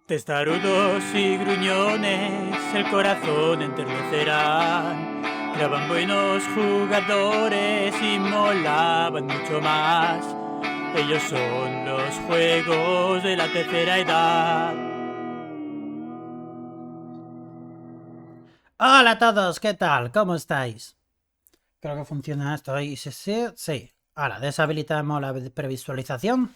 Testarudos y gruñones el corazón enternecerán. Graban buenos jugadores y molaban mucho más. Ellos son los juegos de la tercera edad. Hola a todos, ¿qué tal? ¿Cómo estáis? Creo que funciona esto ahí. Sí. Ahora, deshabilitamos la previsualización.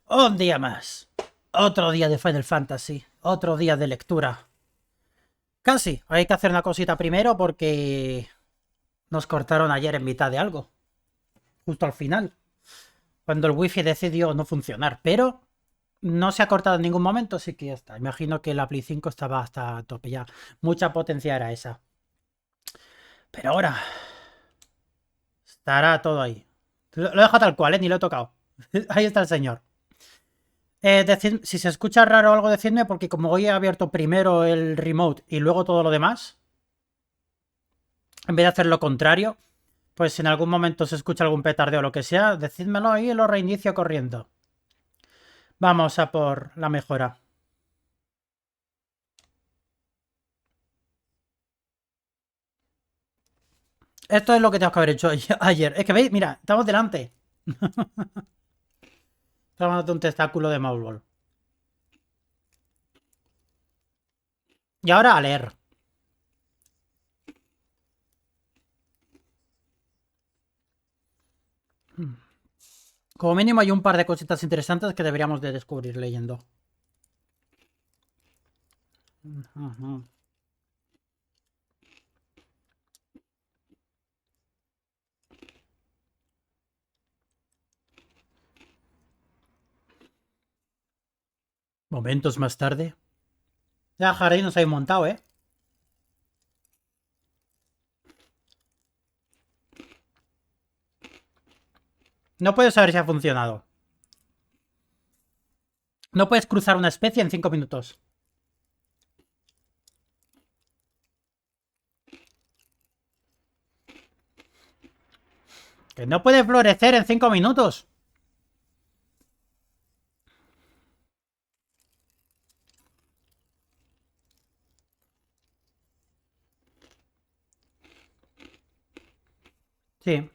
Un día más. Otro día de Final Fantasy. Otro día de lectura. Casi. Hay que hacer una cosita primero porque nos cortaron ayer en mitad de algo. Justo al final. Cuando el wifi decidió no funcionar. Pero no se ha cortado en ningún momento, así que ya está. Imagino que la Play 5 estaba hasta a tope ya. Mucha potencia era esa. Pero ahora estará todo ahí. Lo dejo tal cual, ni lo he tocado. Ahí está el señor. Si se escucha raro o algo, decidme, porque como hoy he abierto primero el remote y luego todo lo demás, en vez de hacer lo contrario, pues si en algún momento se escucha algún petardeo o lo que sea, decídmelo ahí y lo reinicio corriendo. Vamos a por la mejora. Esto es lo que tengo que haber hecho ayer. Es que veis, mira, estamos delante. Estamos dando un testáculo de Maulbol. Y ahora a leer. Como mínimo hay un par de cositas interesantes que deberíamos de descubrir leyendo. Momentos más tarde. Ya, Jardín nos habéis montado, ¿eh? No puedes saber si ha funcionado. No puedes cruzar una especie en 5 minutos. Que no puede florecer en 5 minutos. Sí.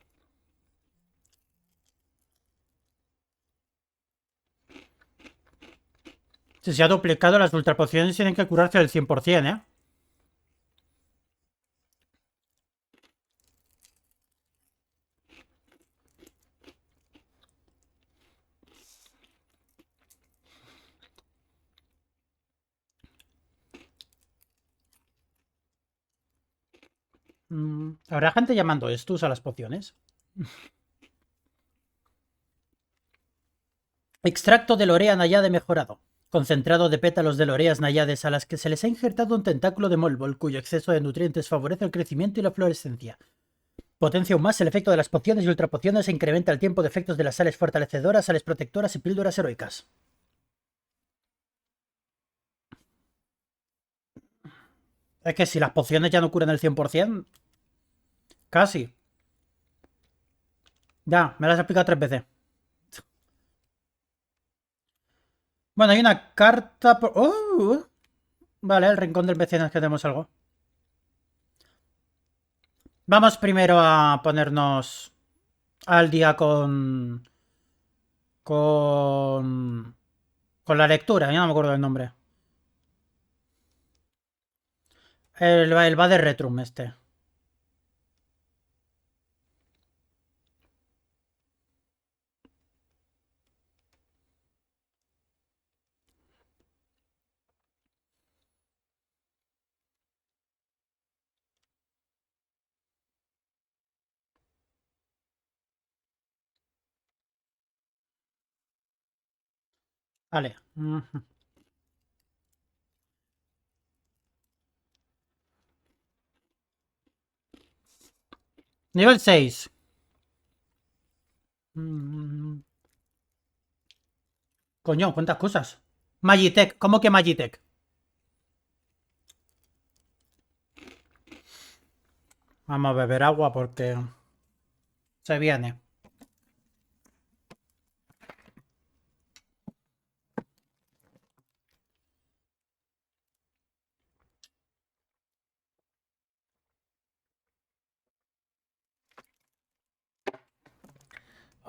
Si se ha duplicado, las ultrapociones tienen que curarse al 100%, ¿eh? ¿Habrá gente llamando estos a las pociones? Extracto de Lorea Nayade mejorado. Concentrado de pétalos de Loreas Nayades a las que se les ha injertado un tentáculo de Molbol, cuyo exceso de nutrientes favorece el crecimiento y la fluorescencia. Potencia aún más el efecto de las pociones y ultrapociones e incrementa el tiempo de efectos de las sales fortalecedoras, sales protectoras y píldoras heroicas. Es que si las pociones ya no curan el 100%, casi. Ya, me las he explicado 3 veces. Bueno, hay una carta por... Vale, el rincón del mecenas que tenemos algo. Vamos primero a ponernos al día con la lectura, ya no me acuerdo del nombre. El va de Retrum este. Vale. Nivel 6. Coño, ¿cuántas cosas? Magitech, ¿cómo que Magitech? Vamos a beber agua porque se viene.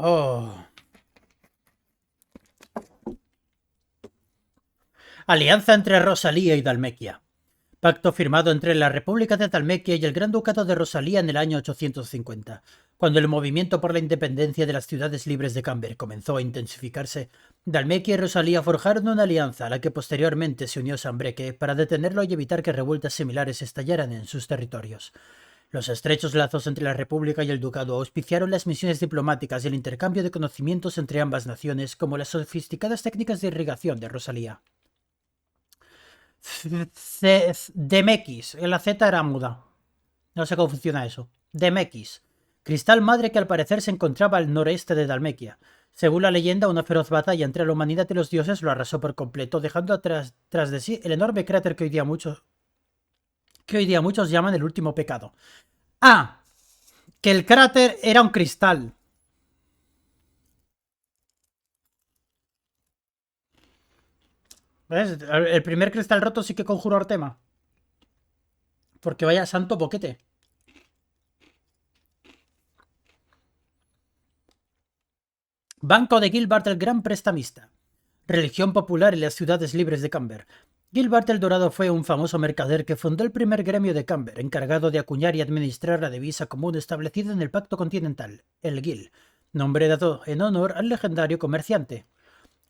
Oh. Alianza entre Rosalía y Dalmequia. Pacto firmado entre la República de Dalmequia y el Gran Ducado de Rosalía en el año 850. Cuando el movimiento por la independencia de las ciudades libres de Camber comenzó a intensificarse, Dalmequia y Rosalía forjaron una alianza a la que posteriormente se unió Sanbreque para detenerlo y evitar que revueltas similares estallaran en sus territorios. Los estrechos lazos entre la República y el Ducado auspiciaron las misiones diplomáticas y el intercambio de conocimientos entre ambas naciones, como las sofisticadas técnicas de irrigación de Rosalía. Demekis, la Z era muda. No sé cómo funciona eso. Demekis. Cristal madre que al parecer se encontraba al noreste de Dalmequia. Según la leyenda, una feroz batalla entre la humanidad y los dioses lo arrasó por completo, dejando tras de sí el enorme cráter que hoy día muchos llaman el último pecado. Ah, que el cráter era un cristal. ¿Ves? El primer cristal roto sí que conjuró Artema. Porque vaya santo boquete. Banco de Gilbert el Gran Prestamista. Religión popular en las ciudades libres de Camber. Gilbert el Dorado fue un famoso mercader que fundó el primer gremio de Camber, encargado de acuñar y administrar la divisa común establecida en el Pacto Continental, el Gil, nombre dado en honor al legendario comerciante.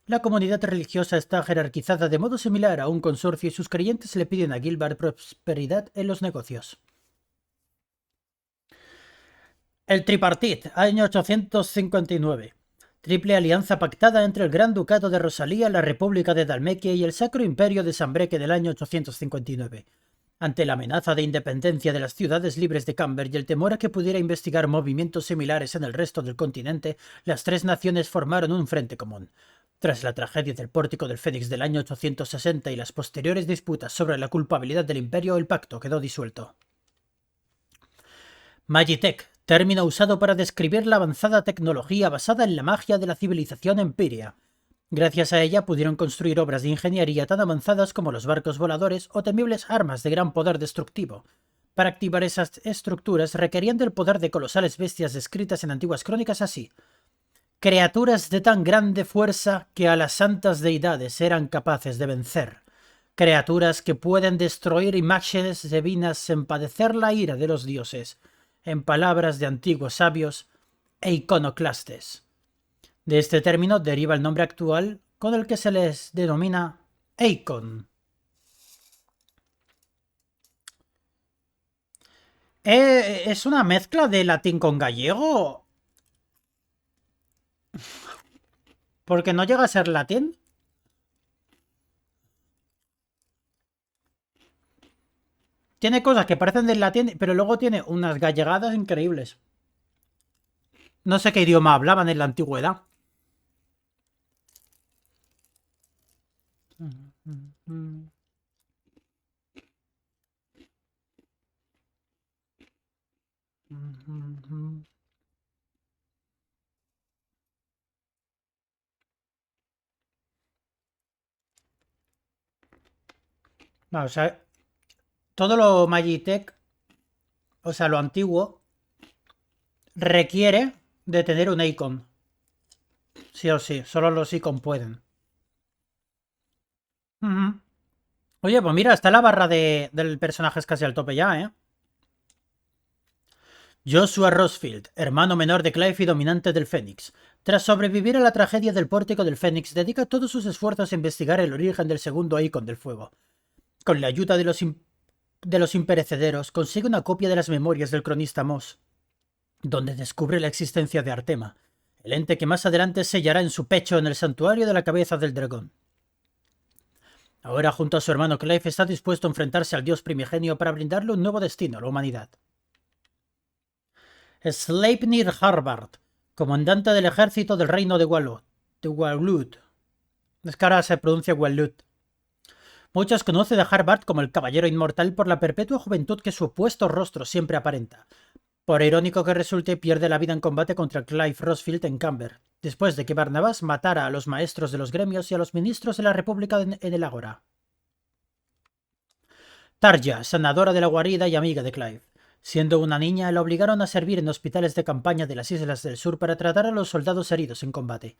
La comunidad religiosa está jerarquizada de modo similar a un consorcio y sus creyentes le piden a Gilbert prosperidad en los negocios. El Tripartit, año 859. Triple alianza pactada entre el Gran Ducado de Rosalía, la República de Dalmequia y el Sacro Imperio de Sanbreque del año 859. Ante la amenaza de independencia de las ciudades libres de Camber y el temor a que pudiera investigar movimientos similares en el resto del continente, las tres naciones formaron un frente común. Tras la tragedia del Pórtico del Fénix del año 860 y las posteriores disputas sobre la culpabilidad del imperio, el pacto quedó disuelto. Magitech, término usado para describir la avanzada tecnología basada en la magia de la civilización empiria. Gracias a ella pudieron construir obras de ingeniería tan avanzadas como los barcos voladores o temibles armas de gran poder destructivo. Para activar esas estructuras requerían del poder de colosales bestias descritas en antiguas crónicas así: criaturas de tan grande fuerza que a las santas deidades eran capaces de vencer. Criaturas que pueden destruir imágenes divinas sin padecer la ira de los dioses. En palabras de antiguos sabios e iconoclastes. De este término deriva el nombre actual con el que se les denomina Eikon. ¿Es una mezcla de latín con gallego? Porque no llega a ser latín. Tiene cosas que parecen del latín, pero luego tiene unas gallegadas increíbles. No sé qué idioma hablaban en la antigüedad. No, o sea, todo lo Magitech, o sea, lo antiguo, requiere de tener un icon. Sí o sí, solo los icon pueden. Oye, pues mira, está la barra del personaje es casi al tope ya, ¿eh? Joshua Rosfield, hermano menor de Clive y dominante del Fénix. Tras sobrevivir a la tragedia del Pórtico del Fénix, dedica todos sus esfuerzos a investigar el origen del segundo icon del fuego. Con la ayuda de los imperecederos, consigue una copia de las memorias del cronista Moss, donde descubre la existencia de Artema, el ente que más adelante sellará en su pecho en el santuario de la cabeza del dragón. Ahora, junto a su hermano Clive, está dispuesto a enfrentarse al dios primigenio para brindarle un nuevo destino a la humanidad. Sleipnir Harbard, comandante del ejército del reino de Walut. Es que ahora se pronuncia Walut. Muchos conocen a Harbard como el caballero inmortal por la perpetua juventud que su opuesto rostro siempre aparenta. Por irónico que resulte, pierde la vida en combate contra Clive Rosfield en Camber, después de que Barnabas matara a los maestros de los gremios y a los ministros de la República en el Ágora. Tarja, sanadora de la guarida y amiga de Clive. Siendo una niña, la obligaron a servir en hospitales de campaña de las Islas del Sur para tratar a los soldados heridos en combate.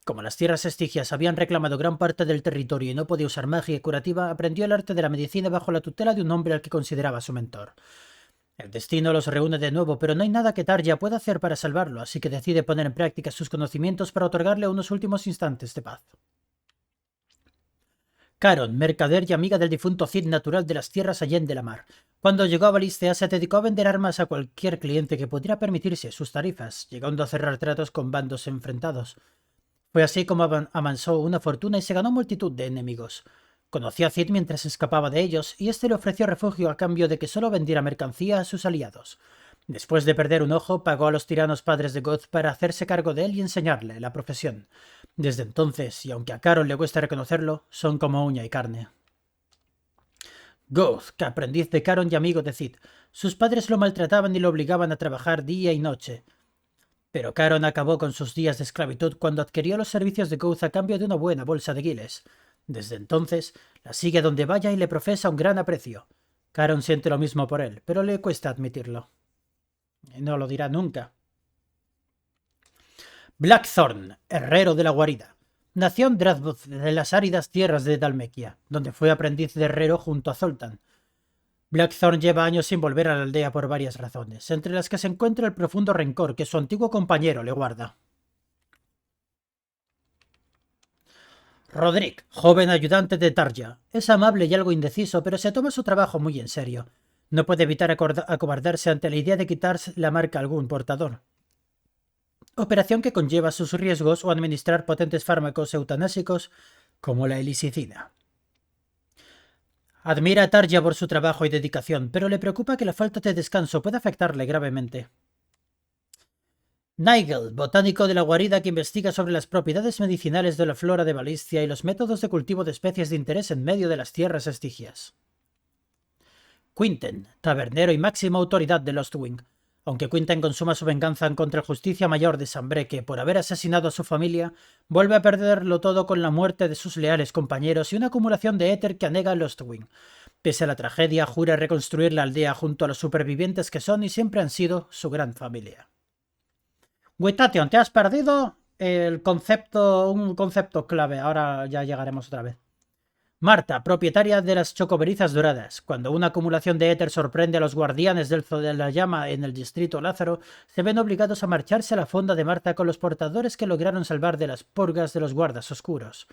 Como las tierras estigias habían reclamado gran parte del territorio y no podía usar magia curativa, aprendió el arte de la medicina bajo la tutela de un hombre al que consideraba su mentor. El destino los reúne de nuevo, pero no hay nada que Tarja pueda hacer para salvarlo, así que decide poner en práctica sus conocimientos para otorgarle unos últimos instantes de paz. Caron, mercader y amiga del difunto Cid natural de las tierras allende la mar. Cuando llegó a Balistea se dedicó a vender armas a cualquier cliente que pudiera permitirse sus tarifas, llegando a cerrar tratos con bandos enfrentados. Fue así como amansó una fortuna y se ganó multitud de enemigos. Conoció a Cid mientras escapaba de ellos, y este le ofreció refugio a cambio de que solo vendiera mercancía a sus aliados. Después de perder un ojo, pagó a los tiranos padres de Goth para hacerse cargo de él y enseñarle la profesión. Desde entonces, y aunque a Caron le cuesta reconocerlo, son como uña y carne. Goth, aprendiz de Caron y amigo de Cid. Sus padres lo maltrataban y lo obligaban a trabajar día y noche. Pero Caron acabó con sus días de esclavitud cuando adquirió los servicios de Goth a cambio de una buena bolsa de guiles. Desde entonces, la sigue donde vaya y le profesa un gran aprecio. Caron siente lo mismo por él, pero le cuesta admitirlo. Y no lo dirá nunca. Blackthorn, herrero de la guarida. Nació en Dradboth, de las áridas tierras de Dalmequia, donde fue aprendiz de herrero junto a Zoltan. Blackthorn lleva años sin volver a la aldea por varias razones, entre las que se encuentra el profundo rencor que su antiguo compañero le guarda. Roderick, joven ayudante de Tarja. Es amable y algo indeciso, pero se toma su trabajo muy en serio. No puede evitar acobardarse ante la idea de quitarse la marca a algún portador. Operación que conlleva sus riesgos o administrar potentes fármacos eutanásicos como la helicicina. Admira a Tarja por su trabajo y dedicación, pero le preocupa que la falta de descanso pueda afectarle gravemente. Nigel, botánico de la guarida que investiga sobre las propiedades medicinales de la flora de Balistia y los métodos de cultivo de especies de interés en medio de las tierras estigias. Quinten, tabernero y máxima autoridad de Lostwing. Aunque Quinten consuma su venganza contra el Justicia Mayor de Sambre, por haber asesinado a su familia, vuelve a perderlo todo con la muerte de sus leales compañeros y una acumulación de éter que anega Lostwing. Pese a la tragedia, jura reconstruir la aldea junto a los supervivientes que son y siempre han sido su gran familia. Wittation, te has perdido un concepto clave. Ahora ya llegaremos otra vez. Marta, propietaria de las chocoberizas doradas. Cuando una acumulación de éter sorprende a los guardianes del Zoo de la Llama en el distrito Lázaro, se ven obligados a marcharse a la fonda de Marta con los portadores que lograron salvar de las purgas de los guardas oscuros.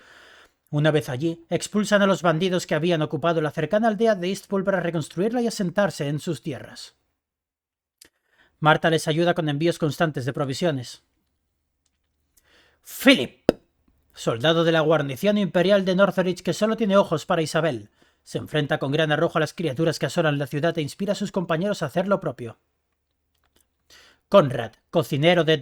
Una vez allí, expulsan a los bandidos que habían ocupado la cercana aldea de Eastpool para reconstruirla y asentarse en sus tierras. Marta les ayuda con envíos constantes de provisiones. Philip, soldado de la guarnición imperial de Northridge que solo tiene ojos para Isabel, se enfrenta con gran arrojo a las criaturas que asolan la ciudad e inspira a sus compañeros a hacer lo propio. Conrad, cocinero de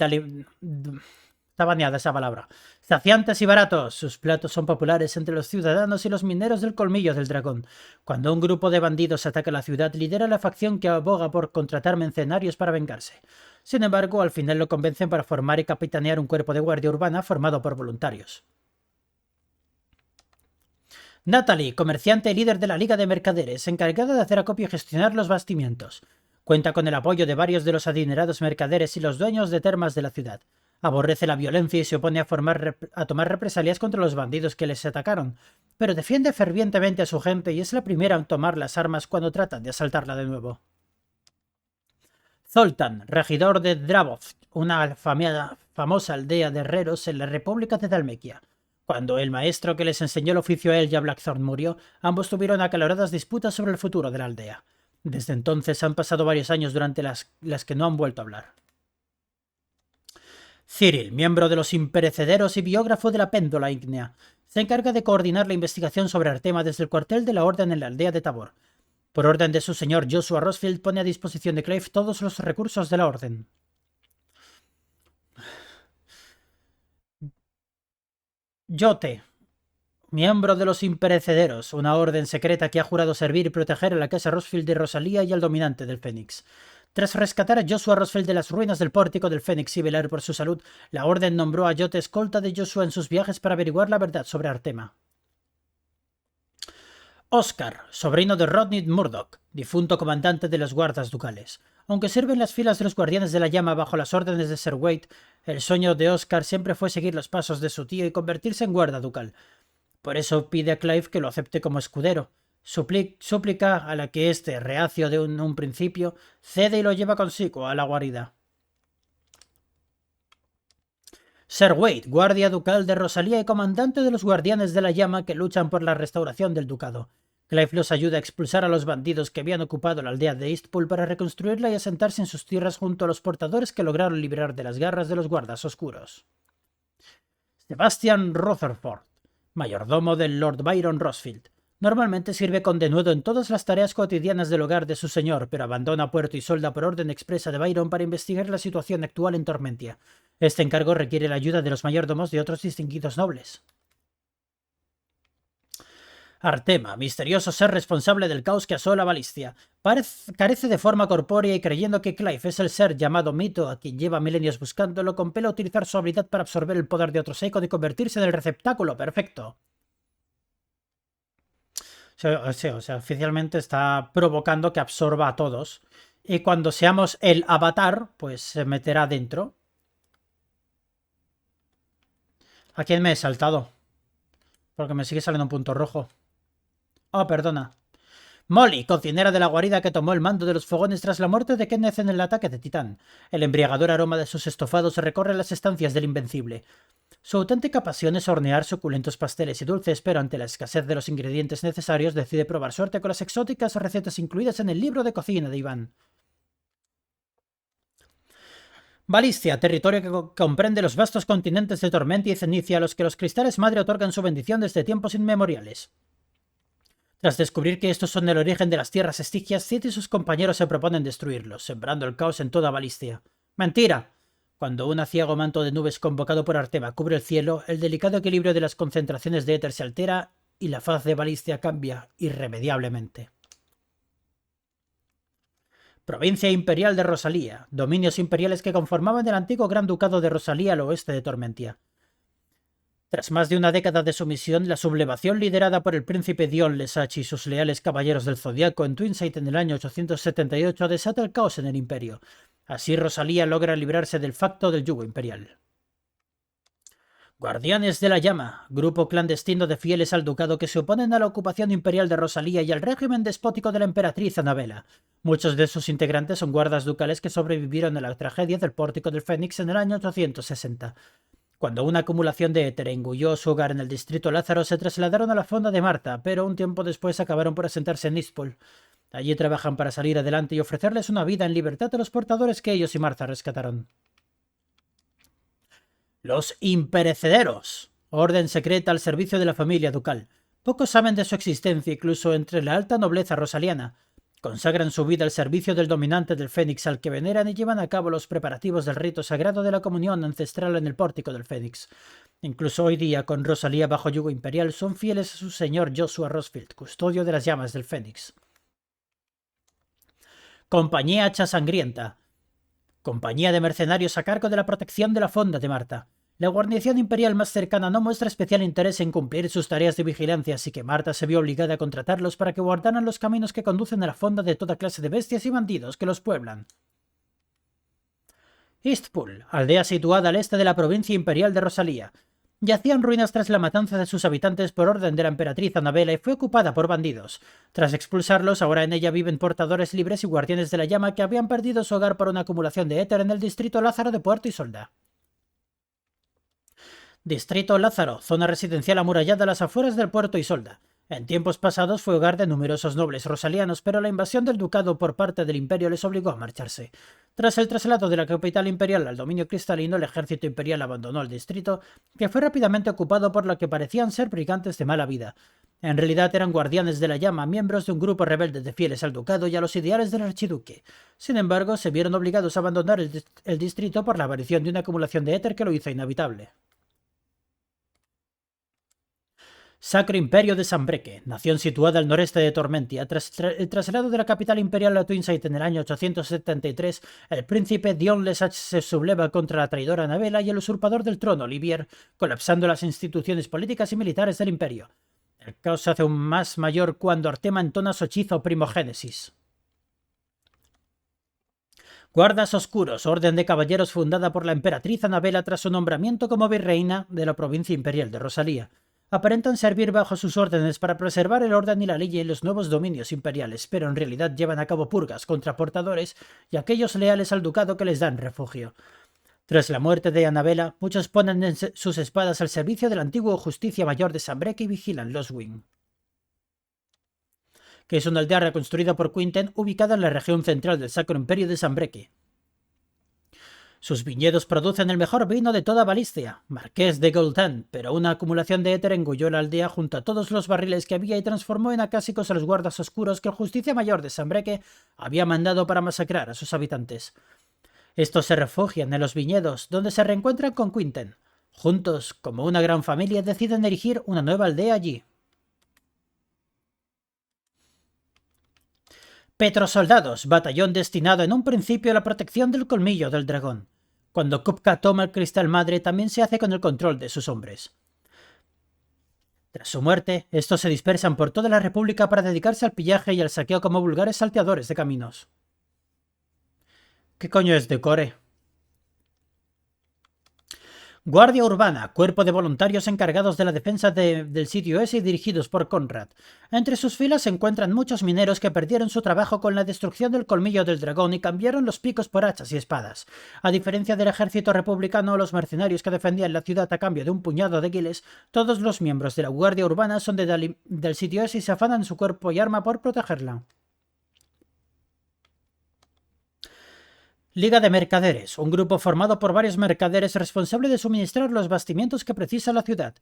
Está baneada esa palabra. Saciantes y baratos. Sus platos son populares entre los ciudadanos y los mineros del colmillo del dragón. Cuando un grupo de bandidos ataca la ciudad, lidera la facción que aboga por contratar mercenarios para vengarse. Sin embargo, al final lo convencen para formar y capitanear un cuerpo de guardia urbana formado por voluntarios. Natalie, comerciante y líder de la Liga de Mercaderes, encargada de hacer acopio y gestionar los bastimientos. Cuenta con el apoyo de varios de los adinerados mercaderes y los dueños de termas de la ciudad. Aborrece la violencia y se opone a tomar represalias contra los bandidos que les atacaron, pero defiende fervientemente a su gente y es la primera en tomar las armas cuando tratan de asaltarla de nuevo. Zoltan, regidor de Dravov, una famosa aldea de herreros en la República de Dalmequia. Cuando el maestro que les enseñó el oficio a él y a Blackthorn murió, ambos tuvieron acaloradas disputas sobre el futuro de la aldea. Desde entonces han pasado varios años durante las que no han vuelto a hablar. Cyril, miembro de los imperecederos y biógrafo de la Péndola Ígnea, se encarga de coordinar la investigación sobre Artema desde el cuartel de la Orden en la aldea de Tabor. Por orden de su señor Joshua Rosfield pone a disposición de Clive todos los recursos de la Orden. Yote, miembro de los imperecederos, una orden secreta que ha jurado servir y proteger a la casa Rosfield de Rosalía y al dominante del Fénix. Tras rescatar a Joshua Rosfield de las ruinas del pórtico del Fénix y velar por su salud, la orden nombró a Yote escolta de Joshua en sus viajes para averiguar la verdad sobre Artema. Oscar, sobrino de Rodney Murdoch, difunto comandante de los guardas ducales. Aunque sirve en las filas de los Guardianes de la Llama bajo las órdenes de Sir Wade, el sueño de Oscar siempre fue seguir los pasos de su tío y convertirse en guarda ducal. Por eso pide a Clive que lo acepte como escudero. Súplica a la que éste, reacio de un principio, cede y lo lleva consigo a la guarida. Sir Wade, guardia ducal de Rosalía y comandante de los Guardianes de la Llama que luchan por la restauración del ducado. Clive los ayuda a expulsar a los bandidos que habían ocupado la aldea de Eastpool para reconstruirla y asentarse en sus tierras junto a los portadores que lograron liberar de las garras de los guardas oscuros. Sebastian Rutherford, mayordomo del Lord Byron Rosfield. Normalmente sirve con denuedo en todas las tareas cotidianas del hogar de su señor, pero abandona Puerto Isolda por orden expresa de Byron para investigar la situación actual en Tormentia. Este encargo requiere la ayuda de los mayordomos de otros distinguidos nobles. Artema, misterioso ser responsable del caos que asola Valistia. Carece de forma corpórea y creyendo que Clive es el ser llamado Mito a quien lleva milenios buscándolo, compele a utilizar su habilidad para absorber el poder de otro Seiko y convertirse en el receptáculo perfecto. O sea, oficialmente está provocando que absorba a todos. Y cuando seamos el avatar, pues se meterá dentro. ¿A quién me he saltado? Porque me sigue saliendo un punto rojo. Oh, perdona. Molly, cocinera de la guarida que tomó el mando de los fogones tras la muerte de Kenneth en el ataque de Titán. El embriagador aroma de sus estofados recorre las estancias del Invencible. Su auténtica pasión es hornear suculentos pasteles y dulces, pero ante la escasez de los ingredientes necesarios decide probar suerte con las exóticas recetas incluidas en el libro de cocina de Iván. Valistia, territorio que comprende los vastos continentes de Tormentia y Cenicia a los que los cristales madre otorgan su bendición desde tiempos inmemoriales. Tras descubrir que estos son el origen de las tierras estigias, Cid y sus compañeros se proponen destruirlos, sembrando el caos en toda Valistia. ¡Mentira! Cuando un aciago manto de nubes convocado por Artema cubre el cielo, el delicado equilibrio de las concentraciones de éter se altera y la faz de Valistia cambia irremediablemente. Provincia Imperial de Rosalía, dominios imperiales que conformaban el antiguo Gran Ducado de Rosalía al oeste de Tormentia. Tras más de una década de sumisión, la sublevación liderada por el príncipe Dion Lesage y sus leales caballeros del Zodiaco en Twinside en el año 878 desata el caos en el imperio. Así Rosalía logra librarse del facto del yugo imperial. Guardianes de la Llama, grupo clandestino de fieles al ducado que se oponen a la ocupación imperial de Rosalía y al régimen despótico de la emperatriz Annabella. Muchos de sus integrantes son guardas ducales que sobrevivieron a la tragedia del Pórtico del Fénix en el año 860. Cuando una acumulación de éter engulló su hogar en el distrito Lázaro, se trasladaron a la fonda de Marta, pero un tiempo después acabaron por asentarse en Eastpool. Allí trabajan para salir adelante y ofrecerles una vida en libertad a los portadores que ellos y Marta rescataron. Los imperecederos. Orden secreta al servicio de la familia ducal. Pocos saben de su existencia, incluso entre la alta nobleza rosaliana. Consagran su vida al servicio del dominante del Fénix al que veneran y llevan a cabo los preparativos del rito sagrado de la comunión ancestral en el pórtico del Fénix. Incluso hoy día, con Rosalía bajo yugo imperial, son fieles a su señor Joshua Rosfield, custodio de las llamas del Fénix. Compañía Hacha Sangrienta. Compañía de mercenarios a cargo de la protección de la fonda de Marta. La guarnición imperial más cercana no muestra especial interés en cumplir sus tareas de vigilancia, así que Marta se vio obligada a contratarlos para que guardaran los caminos que conducen a la fonda de toda clase de bestias y bandidos que los pueblan. Eastpool, aldea situada al este de la provincia imperial de Rosalía. Yacían ruinas tras la matanza de sus habitantes por orden de la emperatriz Annabella y fue ocupada por bandidos. Tras expulsarlos, ahora en ella viven portadores libres y guardianes de la llama que habían perdido su hogar por una acumulación de éter en el distrito Lázaro de Puerto Isolda. Distrito Lázaro, zona residencial amurallada a las afueras del Puerto Isolda. En tiempos pasados fue hogar de numerosos nobles rosalianos, pero la invasión del ducado por parte del imperio les obligó a marcharse. Tras el traslado de la capital imperial al dominio cristalino, el ejército imperial abandonó el distrito, que fue rápidamente ocupado por lo que parecían ser brigantes de mala vida. En realidad eran guardianes de la llama, miembros de un grupo rebelde de fieles al ducado y a los ideales del archiduque. Sin embargo, se vieron obligados a abandonar el distrito por la aparición de una acumulación de éter que lo hizo inhabitable. Sacro Imperio de Sanbreque, nación situada al noreste de Tormentia. Tras el traslado de la capital imperial a Twinside en el año 873, el príncipe Dion Lesage se subleva contra la traidora Annabella y el usurpador del trono, Olivier, colapsando las instituciones políticas y militares del imperio. El caos se hace aún más mayor cuando Artema entona su hechizo Primogénesis. Guardas Oscuros, orden de caballeros fundada por la emperatriz Anabela tras su nombramiento como virreina de la provincia imperial de Rosalía. Aparentan servir bajo sus órdenes para preservar el orden y la ley en los nuevos dominios imperiales, pero en realidad llevan a cabo purgas contra portadores y aquellos leales al ducado que les dan refugio. Tras la muerte de Anabela, muchos ponen sus espadas al servicio del antiguo Justicia Mayor de Sanbreque y vigilan los Wing, que es una aldea reconstruida por Quinten ubicada en la región central del Sacro Imperio de Sanbreque. Sus viñedos producen el mejor vino de toda Valistia, Marqués de Goltan, pero una acumulación de éter engulló la aldea junto a todos los barriles que había y transformó en acásicos a los guardas oscuros que el Justicia Mayor de Sanbreque había mandado para masacrar a sus habitantes. Estos se refugian en los viñedos, donde se reencuentran con Quinten. Juntos, como una gran familia, deciden erigir una nueva aldea allí. Petrosoldados, batallón destinado en un principio a la protección del colmillo del dragón. Cuando Kupka toma el cristal madre, también se hace con el control de sus hombres. Tras su muerte, estos se dispersan por toda la república para dedicarse al pillaje y al saqueo como vulgares salteadores de caminos. ¿Qué coño es Decore? Guardia Urbana, cuerpo de voluntarios encargados de la defensa del sitio S y dirigidos por Conrad. Entre sus filas se encuentran muchos mineros que perdieron su trabajo con la destrucción del colmillo del dragón y cambiaron los picos por hachas y espadas. A diferencia del ejército republicano o los mercenarios que defendían la ciudad a cambio de un puñado de guiles, todos los miembros de la Guardia Urbana son del sitio S y se afanan su cuerpo y arma por protegerla. Liga de Mercaderes, un grupo formado por varios mercaderes responsable de suministrar los bastimientos que precisa la ciudad.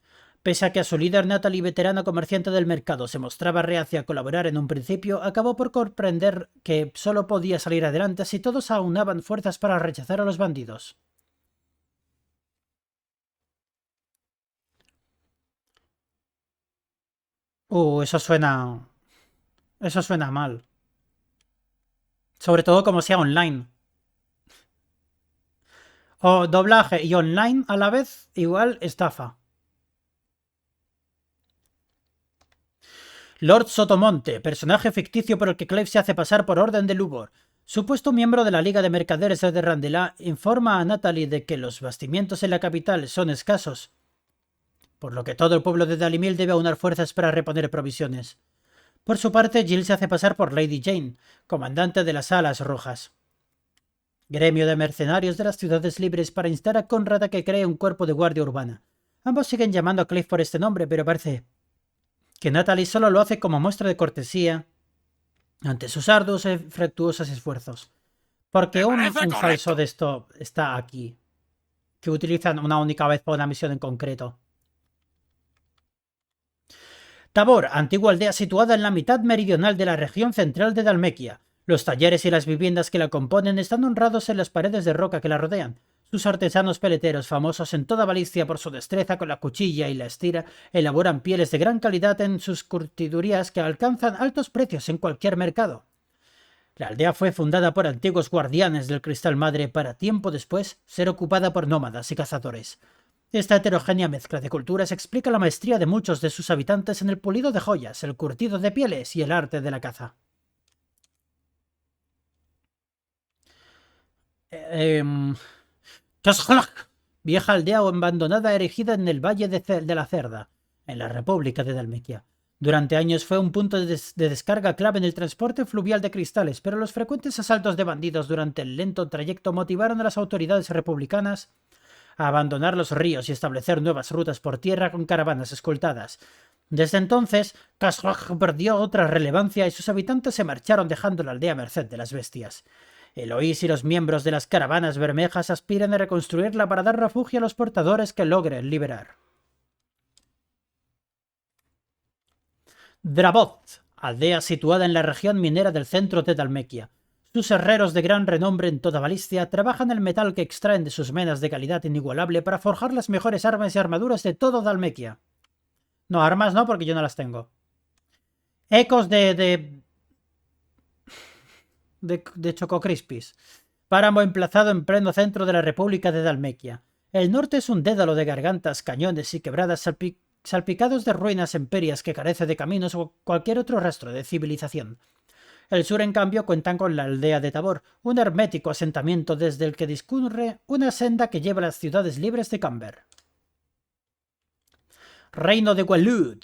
Pese a que a su líder Natalie, veterana comerciante del mercado, se mostraba reacia a colaborar en un principio, acabó por comprender que solo podía salir adelante si todos aunaban fuerzas para rechazar a los bandidos. Eso suena... Eso suena mal. Sobre todo como sea online. O doblaje y online a la vez, igual estafa. Lord Sotomonte, personaje ficticio por el que Clive se hace pasar por orden de Lubor. Supuesto miembro de la Liga de Mercaderes de Randelá, informa a Natalie de que los bastimientos en la capital son escasos, por lo que todo el pueblo de Dalimil debe aunar fuerzas para reponer provisiones. Por su parte, Jill se hace pasar por Lady Jane, comandante de las Alas Rojas, gremio de mercenarios de las ciudades libres, para instar a Conrad a que cree un cuerpo de guardia urbana. Ambos siguen llamando a Clive por este nombre, pero parece que Natalie solo lo hace como muestra de cortesía ante sus arduos y fructuosos esfuerzos. Porque un falso de esto está aquí, que utilizan una única vez para una misión en concreto. Tabor, antigua aldea situada en la mitad meridional de la región central de Dalmequia. Los talleres y las viviendas que la componen están honrados en las paredes de roca que la rodean. Sus artesanos peleteros, famosos en toda Valicia por su destreza con la cuchilla y la estira, elaboran pieles de gran calidad en sus curtidurías que alcanzan altos precios en cualquier mercado. La aldea fue fundada por antiguos guardianes del Cristal Madre para tiempo después ser ocupada por nómadas y cazadores. Esta heterogénea mezcla de culturas explica la maestría de muchos de sus habitantes en el pulido de joyas, el curtido de pieles y el arte de la caza. Vieja aldea abandonada erigida en el Valle de la Cerda, en la República de Dalmequia. Durante años fue un punto de descarga clave en el transporte fluvial de cristales, pero los frecuentes asaltos de bandidos durante el lento trayecto motivaron a las autoridades republicanas a abandonar los ríos y establecer nuevas rutas por tierra con caravanas escoltadas. Desde entonces, Casraj perdió otra relevancia y sus habitantes se marcharon dejando la aldea a merced de las bestias. Eloís y los miembros de las caravanas bermejas aspiran a reconstruirla para dar refugio a los portadores que logren liberar. Drabot, aldea situada en la región minera del centro de Dalmequia. Sus herreros de gran renombre en toda Valicia trabajan el metal que extraen de sus menas de calidad inigualable para forjar las mejores armas y armaduras de todo Dalmequia. No, armas no, porque yo no las tengo. Ecos de Choco Crispies. Páramo emplazado en pleno centro de la República de Dalmequia. El norte es un dédalo de gargantas, cañones y quebradas salpicados de ruinas emperias que carece de caminos o cualquier otro rastro de civilización. El sur, en cambio, cuentan con la aldea de Tabor, un hermético asentamiento desde el que discurre una senda que lleva a las ciudades libres de Camber. Reino de Gwalud,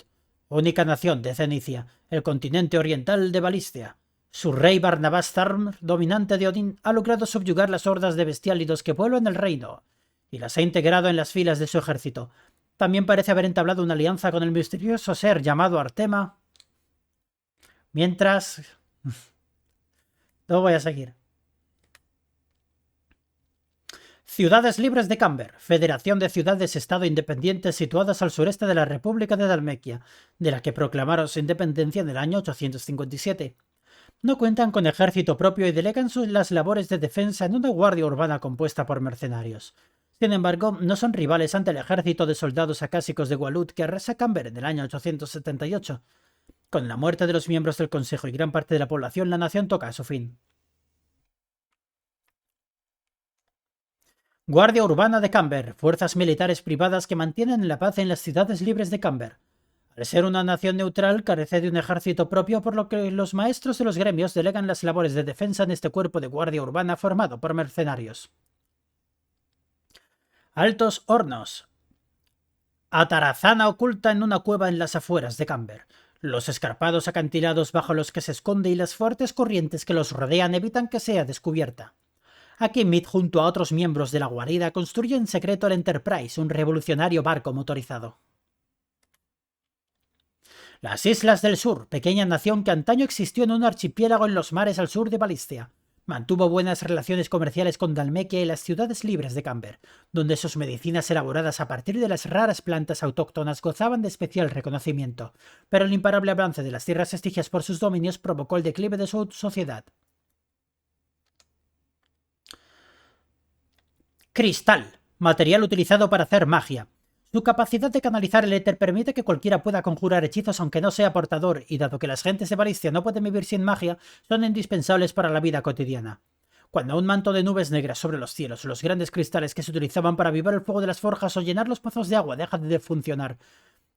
única nación de Cenicia, el continente oriental de Valistia. Su rey Barnabás Tharm, dominante de Odín, ha logrado subyugar las hordas de bestiálidos que pueblan el reino, y las ha integrado en las filas de su ejército. También parece haber entablado una alianza con el misterioso ser llamado Artema. Mientras... No voy a seguir. Ciudades libres de Camber, federación de ciudades-estado independientes situadas al sureste de la República de Dalmequia, de la que proclamaron su independencia en el año 857. No cuentan con ejército propio y delegan las labores de defensa en una guardia urbana compuesta por mercenarios. Sin embargo, no son rivales ante el ejército de soldados acásicos de Gwalud que arrasa Camber en el año 878. Con la muerte de los miembros del Consejo y gran parte de la población, la nación toca a su fin. Guardia Urbana de Camber, fuerzas militares privadas que mantienen la paz en las ciudades libres de Camber. Al ser una nación neutral, carece de un ejército propio, por lo que los maestros de los gremios delegan las labores de defensa en este cuerpo de guardia urbana formado por mercenarios. Altos Hornos. Atarazana oculta en una cueva en las afueras de Camber. Los escarpados acantilados bajo los que se esconde y las fuertes corrientes que los rodean evitan que sea descubierta. Aquí Mead, junto a otros miembros de la guarida, construye en secreto el Enterprise, un revolucionario barco motorizado. Las Islas del Sur, pequeña nación que antaño existió en un archipiélago en los mares al sur de Valistia. Mantuvo buenas relaciones comerciales con Dalmequia y las ciudades libres de Camber, donde sus medicinas elaboradas a partir de las raras plantas autóctonas gozaban de especial reconocimiento, pero el imparable avance de las tierras estigias por sus dominios provocó el declive de su sociedad. Cristal, material utilizado para hacer magia. Su capacidad de canalizar el éter permite que cualquiera pueda conjurar hechizos aunque no sea portador, y dado que las gentes de Valistia no pueden vivir sin magia, son indispensables para la vida cotidiana. Cuando un manto de nubes negras sobre los cielos, los grandes cristales que se utilizaban para avivar el fuego de las forjas o llenar los pozos de agua dejan de funcionar.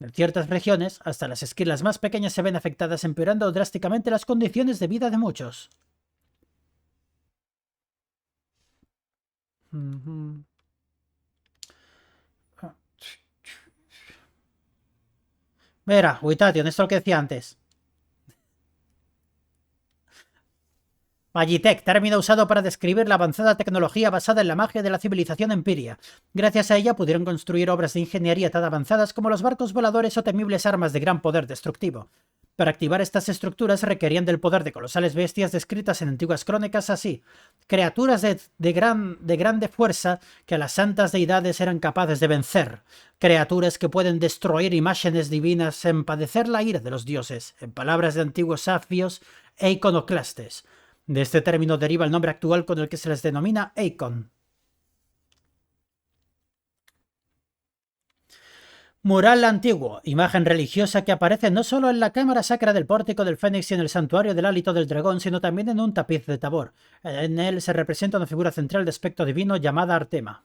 En ciertas regiones, hasta las esquilas más pequeñas se ven afectadas, empeorando drásticamente las condiciones de vida de muchos. Mira, Uitation, esto es lo que decía antes. Magitech, término usado para describir la avanzada tecnología basada en la magia de la civilización empiria. Gracias a ella pudieron construir obras de ingeniería tan avanzadas como los barcos voladores o temibles armas de gran poder destructivo. Para activar estas estructuras requerían del poder de colosales bestias descritas en antiguas crónicas así: criaturas de grande fuerza que a las santas deidades eran capaces de vencer, criaturas que pueden destruir imágenes divinas sin padecer la ira de los dioses, en palabras de antiguos sabios e iconoclastes. De este término deriva el nombre actual con el que se les denomina Eikon. Mural antiguo, imagen religiosa que aparece no solo en la cámara sacra del pórtico del Fénix y en el santuario del hálito del dragón, sino también en un tapiz de Tabor. En él se representa una figura central de aspecto divino llamada Artema.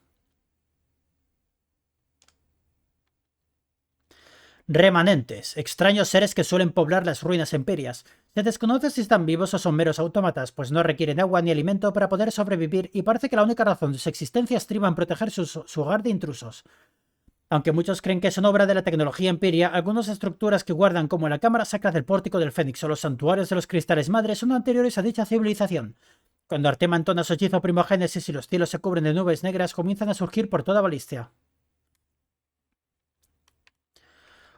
Remanentes, extraños seres que suelen poblar las ruinas emperias. Se desconoce si están vivos o son meros autómatas, pues no requieren agua ni alimento para poder sobrevivir y parece que la única razón de su existencia estriba en proteger su hogar de intrusos. Aunque muchos creen que son obra de la tecnología empiria, algunas estructuras que guardan como la cámara sacra del pórtico del Fénix o los santuarios de los cristales madres son anteriores a dicha civilización. Cuando Artema entona su hechizo primogénesis y los cielos se cubren de nubes negras, comienzan a surgir por toda Valistia.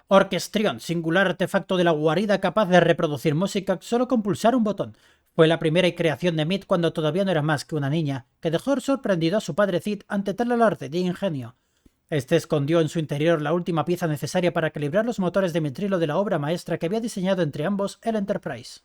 Orquestrión, singular artefacto de la guarida capaz de reproducir música solo con pulsar un botón. Fue la primera creación de Mead cuando todavía no era más que una niña, que dejó sorprendido a su padre Cid ante tal alarde de ingenio. Este escondió en su interior la última pieza necesaria para calibrar los motores de mitrilo de la obra maestra que había diseñado entre ambos el Enterprise.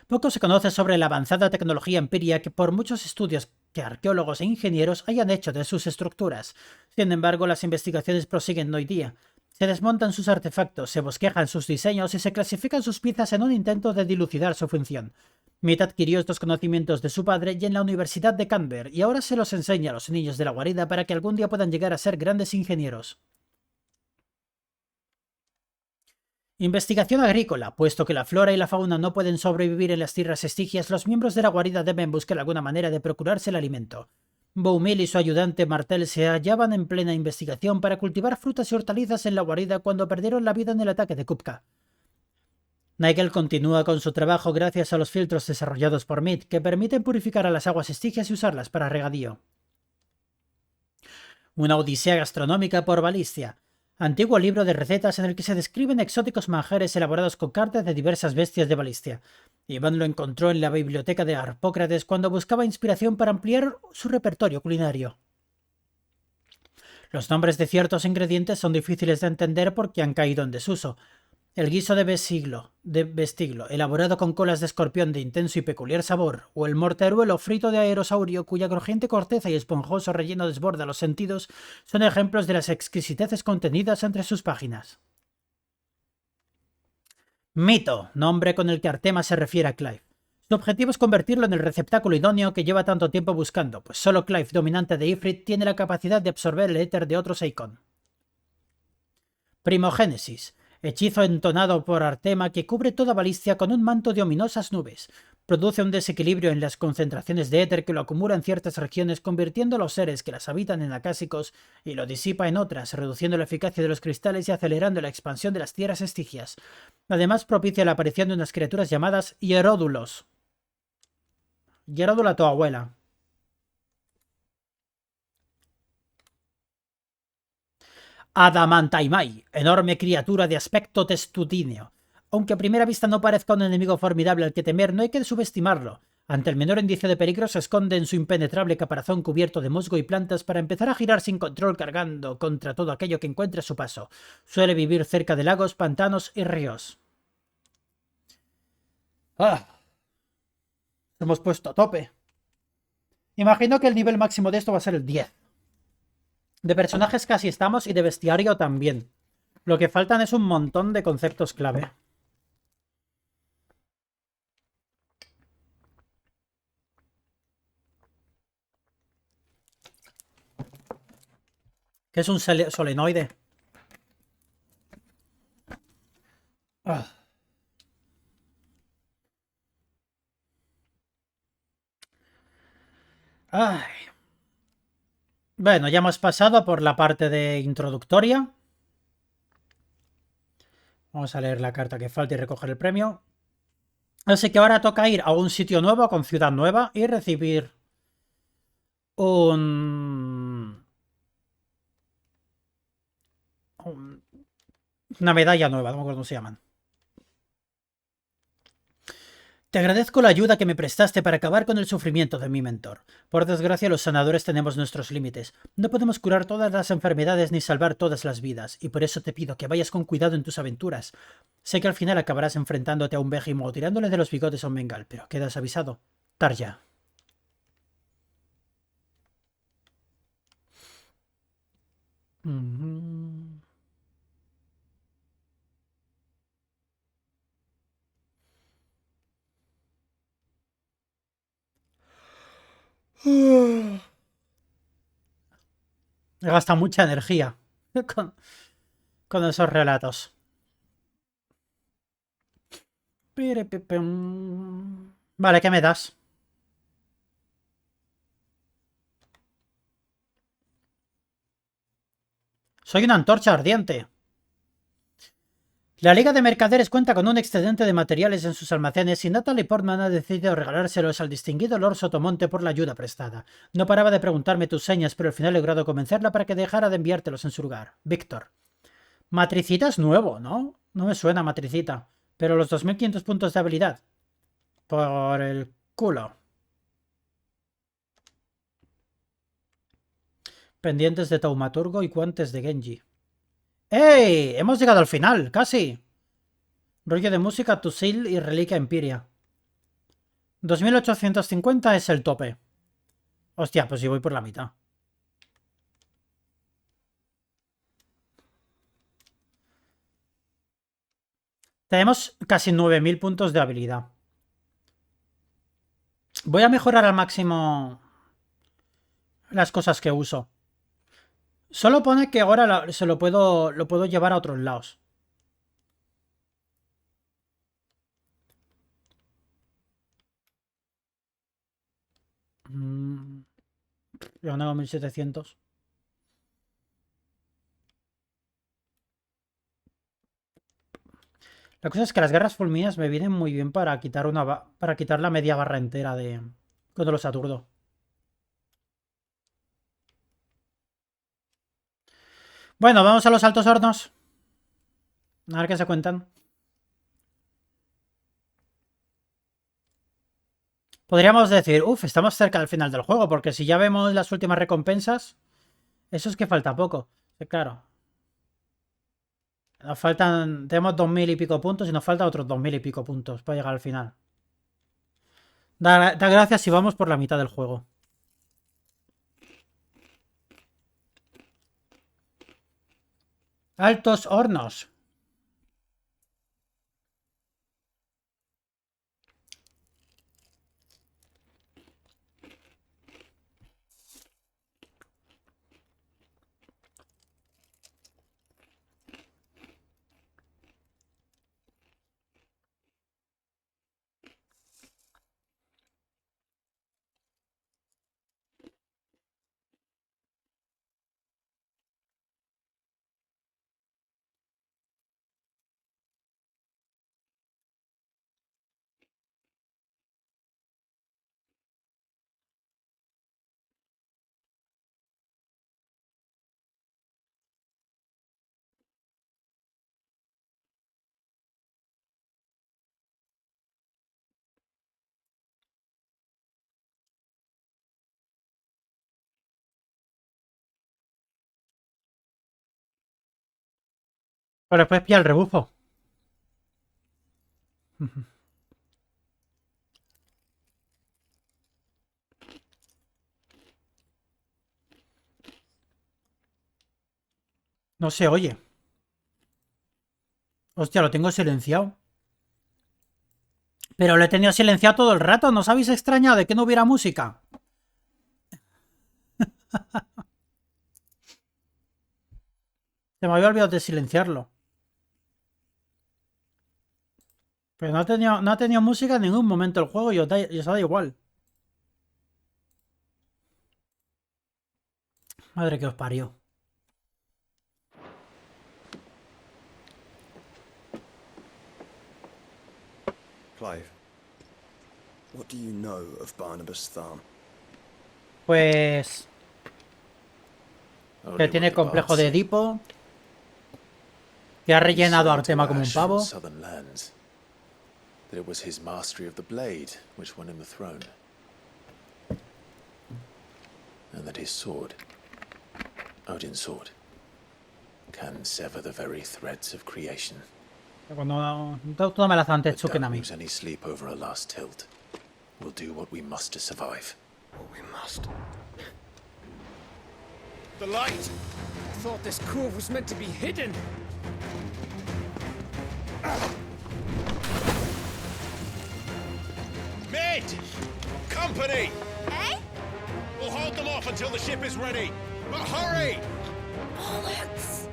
Poco se conoce sobre la avanzada tecnología empiria que por muchos estudios que arqueólogos e ingenieros hayan hecho de sus estructuras. Sin embargo, las investigaciones prosiguen hoy día. Se desmontan sus artefactos, se bosquejan sus diseños y se clasifican sus piezas en un intento de dilucidar su función. Mead adquirió estos conocimientos de su padre y en la Universidad de Camber, y ahora se los enseña a los niños de la guarida para que algún día puedan llegar a ser grandes ingenieros. Investigación agrícola. Puesto que la flora y la fauna no pueden sobrevivir en las tierras estigias, los miembros de la guarida deben buscar alguna manera de procurarse el alimento. Boumil y su ayudante Martel se hallaban en plena investigación para cultivar frutas y hortalizas en la guarida cuando perdieron la vida en el ataque de Kupka. Nigel continúa con su trabajo gracias a los filtros desarrollados por Mead, que permiten purificar a las aguas estigias y usarlas para regadío. Una odisea gastronómica por Balistia. Antiguo libro de recetas en el que se describen exóticos manjares elaborados con cartas de diversas bestias de Balistia. Iván lo encontró en la biblioteca de Harpócrates cuando buscaba inspiración para ampliar su repertorio culinario. Los nombres de ciertos ingredientes son difíciles de entender porque han caído en desuso. El guiso de vestiglo, elaborado con colas de escorpión de intenso y peculiar sabor, o el morteruelo frito de aerosaurio, cuya crujiente corteza y esponjoso relleno desborda los sentidos, son ejemplos de las exquisiteces contenidas entre sus páginas. Mito, nombre con el que Artema se refiere a Clive. Su objetivo es convertirlo en el receptáculo idóneo que lleva tanto tiempo buscando, pues solo Clive, dominante de Ifrit, tiene la capacidad de absorber el éter de otros Eikon. Primogénesis. Hechizo entonado por Artema que cubre toda Balistia con un manto de ominosas nubes. Produce un desequilibrio en las concentraciones de éter que lo acumula en ciertas regiones, convirtiendo a los seres que las habitan en acásicos y lo disipa en otras, reduciendo la eficacia de los cristales y acelerando la expansión de las tierras estigias. Además, propicia la aparición de unas criaturas llamadas hieródulos. Hieródula tu abuela. Adamantaimai, enorme criatura de aspecto testudíneo. Aunque a primera vista no parezca un enemigo formidable al que temer, no hay que subestimarlo. Ante el menor indicio de peligro se esconde en su impenetrable caparazón cubierto de musgo y plantas para empezar a girar sin control cargando contra todo aquello que encuentre a su paso. Suele vivir cerca de lagos, pantanos y ríos. Hemos puesto a tope. Imagino que el nivel máximo de esto va a ser el 10. De personajes casi estamos y de bestiario también. Lo que faltan es un montón de conceptos clave. ¿Qué es un solenoide? Ay. Bueno, ya hemos pasado por la parte de introductoria. Vamos a leer la carta que falta y recoger el premio. Así que ahora toca ir a un sitio nuevo, con ciudad nueva, y recibir una medalla nueva, no me acuerdo cómo se llaman. Te agradezco la ayuda que me prestaste para acabar con el sufrimiento de mi mentor. Por desgracia, los sanadores tenemos nuestros límites. No podemos curar todas las enfermedades ni salvar todas las vidas, y por eso te pido que vayas con cuidado en tus aventuras. Sé que al final acabarás enfrentándote a un Vejimo o tirándole de los bigotes a un Bengal, pero quedas avisado. Tarja. Gasta mucha energía con esos relatos. Vale, ¿qué me das? Soy una antorcha ardiente. La Liga de Mercaderes cuenta con un excedente de materiales en sus almacenes y Natalie Portman ha decidido regalárselos al distinguido Lord Sotomonte por la ayuda prestada. No paraba de preguntarme tus señas, pero al final he logrado convencerla para que dejara de enviártelos en su lugar. Víctor. Matricita es nuevo, ¿no? No me suena Matricita. Pero los 2500 puntos de habilidad. Por el culo. Pendientes de Taumaturgo y guantes de Genji. ¡Ey! Hemos llegado al final, casi. Rollo de música, Tusil y Reliquia Empiria. 2850 es el tope. Hostia, pues yo voy por la mitad. Tenemos casi 9000 puntos de habilidad. Voy a mejorar al máximo las cosas que uso. Solo pone que ahora lo puedo llevar a otros lados. Yo no 1700. La cosa es que las guerras fulminas me vienen muy bien para quitar para quitar la media barra entera de cuando los aturdo. Bueno, vamos a los altos hornos. A ver qué se cuentan. Podríamos decir, uff, estamos cerca del final del juego, porque si ya vemos las últimas recompensas, eso es que falta poco. Claro. Nos faltan, tenemos 2000 y pico puntos y nos faltan otros 2000 y pico puntos para llegar al final. Da gracias si vamos por la mitad del juego. Altos hornos. Pero después pilla el rebufo. No se oye. Hostia, lo tengo silenciado. Pero lo he tenido silenciado todo el rato. ¿No os habéis extrañado de que no hubiera música? Se me había olvidado de silenciarlo. Pero no ha tenido música en ningún momento el juego y os da igual. Madre que os parió. Clive, what do you know of Barnabas Tharm? Pues... que tiene complejo de Edipo. Que ha rellenado a Artema como un pavo. That it was his mastery of the blade which won him the throne. And that his sword, Odin's sword, can sever the very threads of creation. Cuando todo me la hace antes But que a don't mí. lose any sleep over a last tilt. We'll do what we must to survive. What we must. The light! I thought this cove was meant to be hidden. Mid! Company! Eh? We'll hold them off until the ship is ready. But hurry! Bollocks!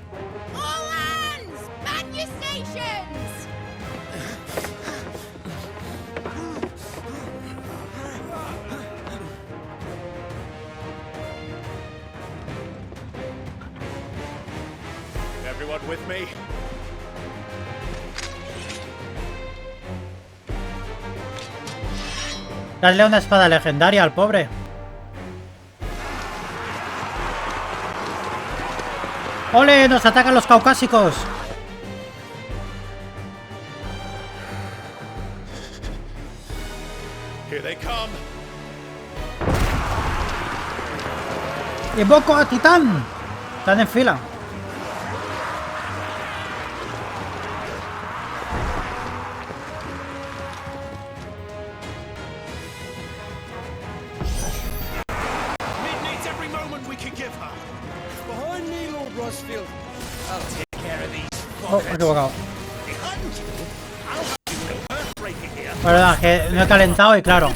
All hands! Man your stations! Everyone with me? Dale una espada legendaria al pobre. ¡Ole! ¡Nos atacan los caucásicos! Here they come. ¡Invoco a Titán! Están en fila. Mid needs every moment we can give her. Behind me, Lord Rosfield. I'll take care of these Oh, me he equivocado. Behind you? I'll have you no earthbreaker here. Verdad, que me he calentado y claro.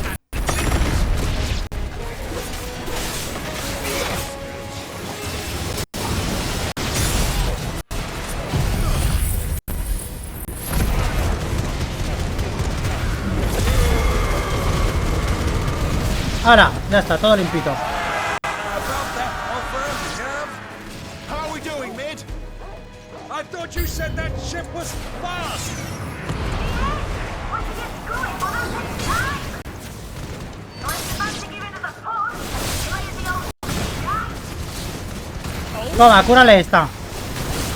Ahora, ya está, todo limpito. thought you said that ship was fast. Toma, cúrale esta.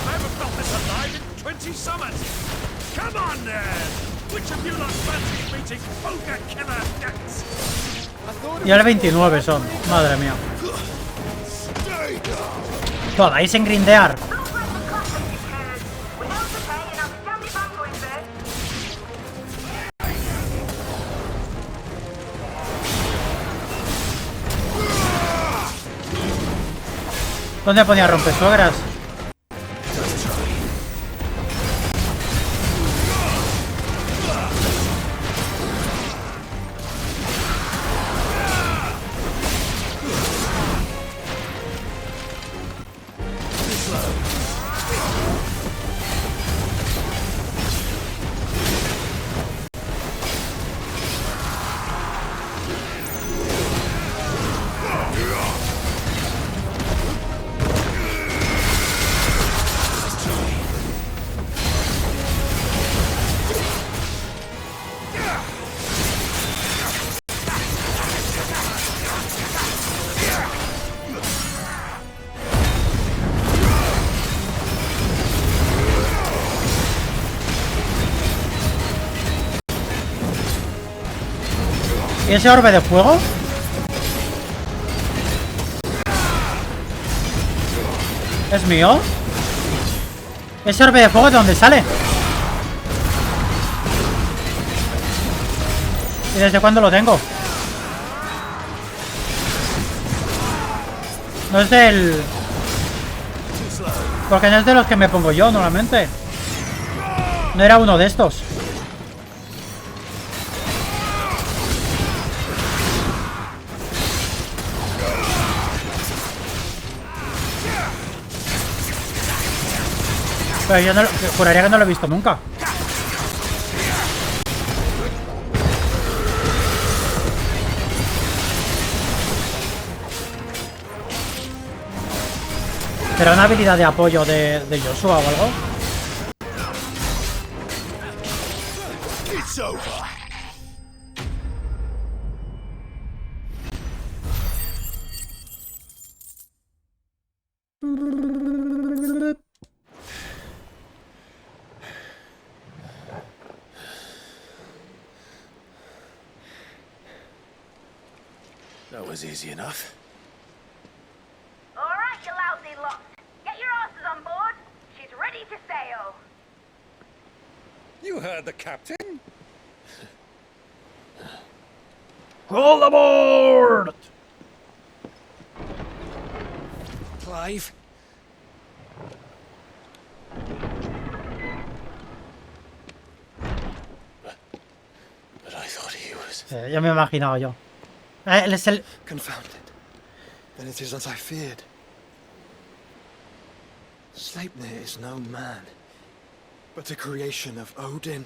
I haven't felt this alive in 20 summers. Come on then. Which of you lot fancies meeting Poker Killer Guts? Y el 29 son. Madre mía. Podéis engrindear. ¿Dónde ponía rompesuegras? ¿Y ese orbe de fuego? ¿Es mío? ¿Ese orbe de fuego de dónde sale? ¿Y desde cuándo lo tengo? No es del... Porque no es de los que me pongo yo normalmente. No era uno de estos. Pero yo no, juraría que no lo he visto nunca. ¿Será una habilidad de apoyo de Joshua o algo? It's over. That was easy enough. All right, you lousy lot. Get your asses on board. She's ready to sail. You heard the captain. ¡All aboard! Clive. But I thought he was... Ya me he imaginado yo. Él es el... Confounded. Then it is as I feared. Sleipnir is no man, but a creation of Odin.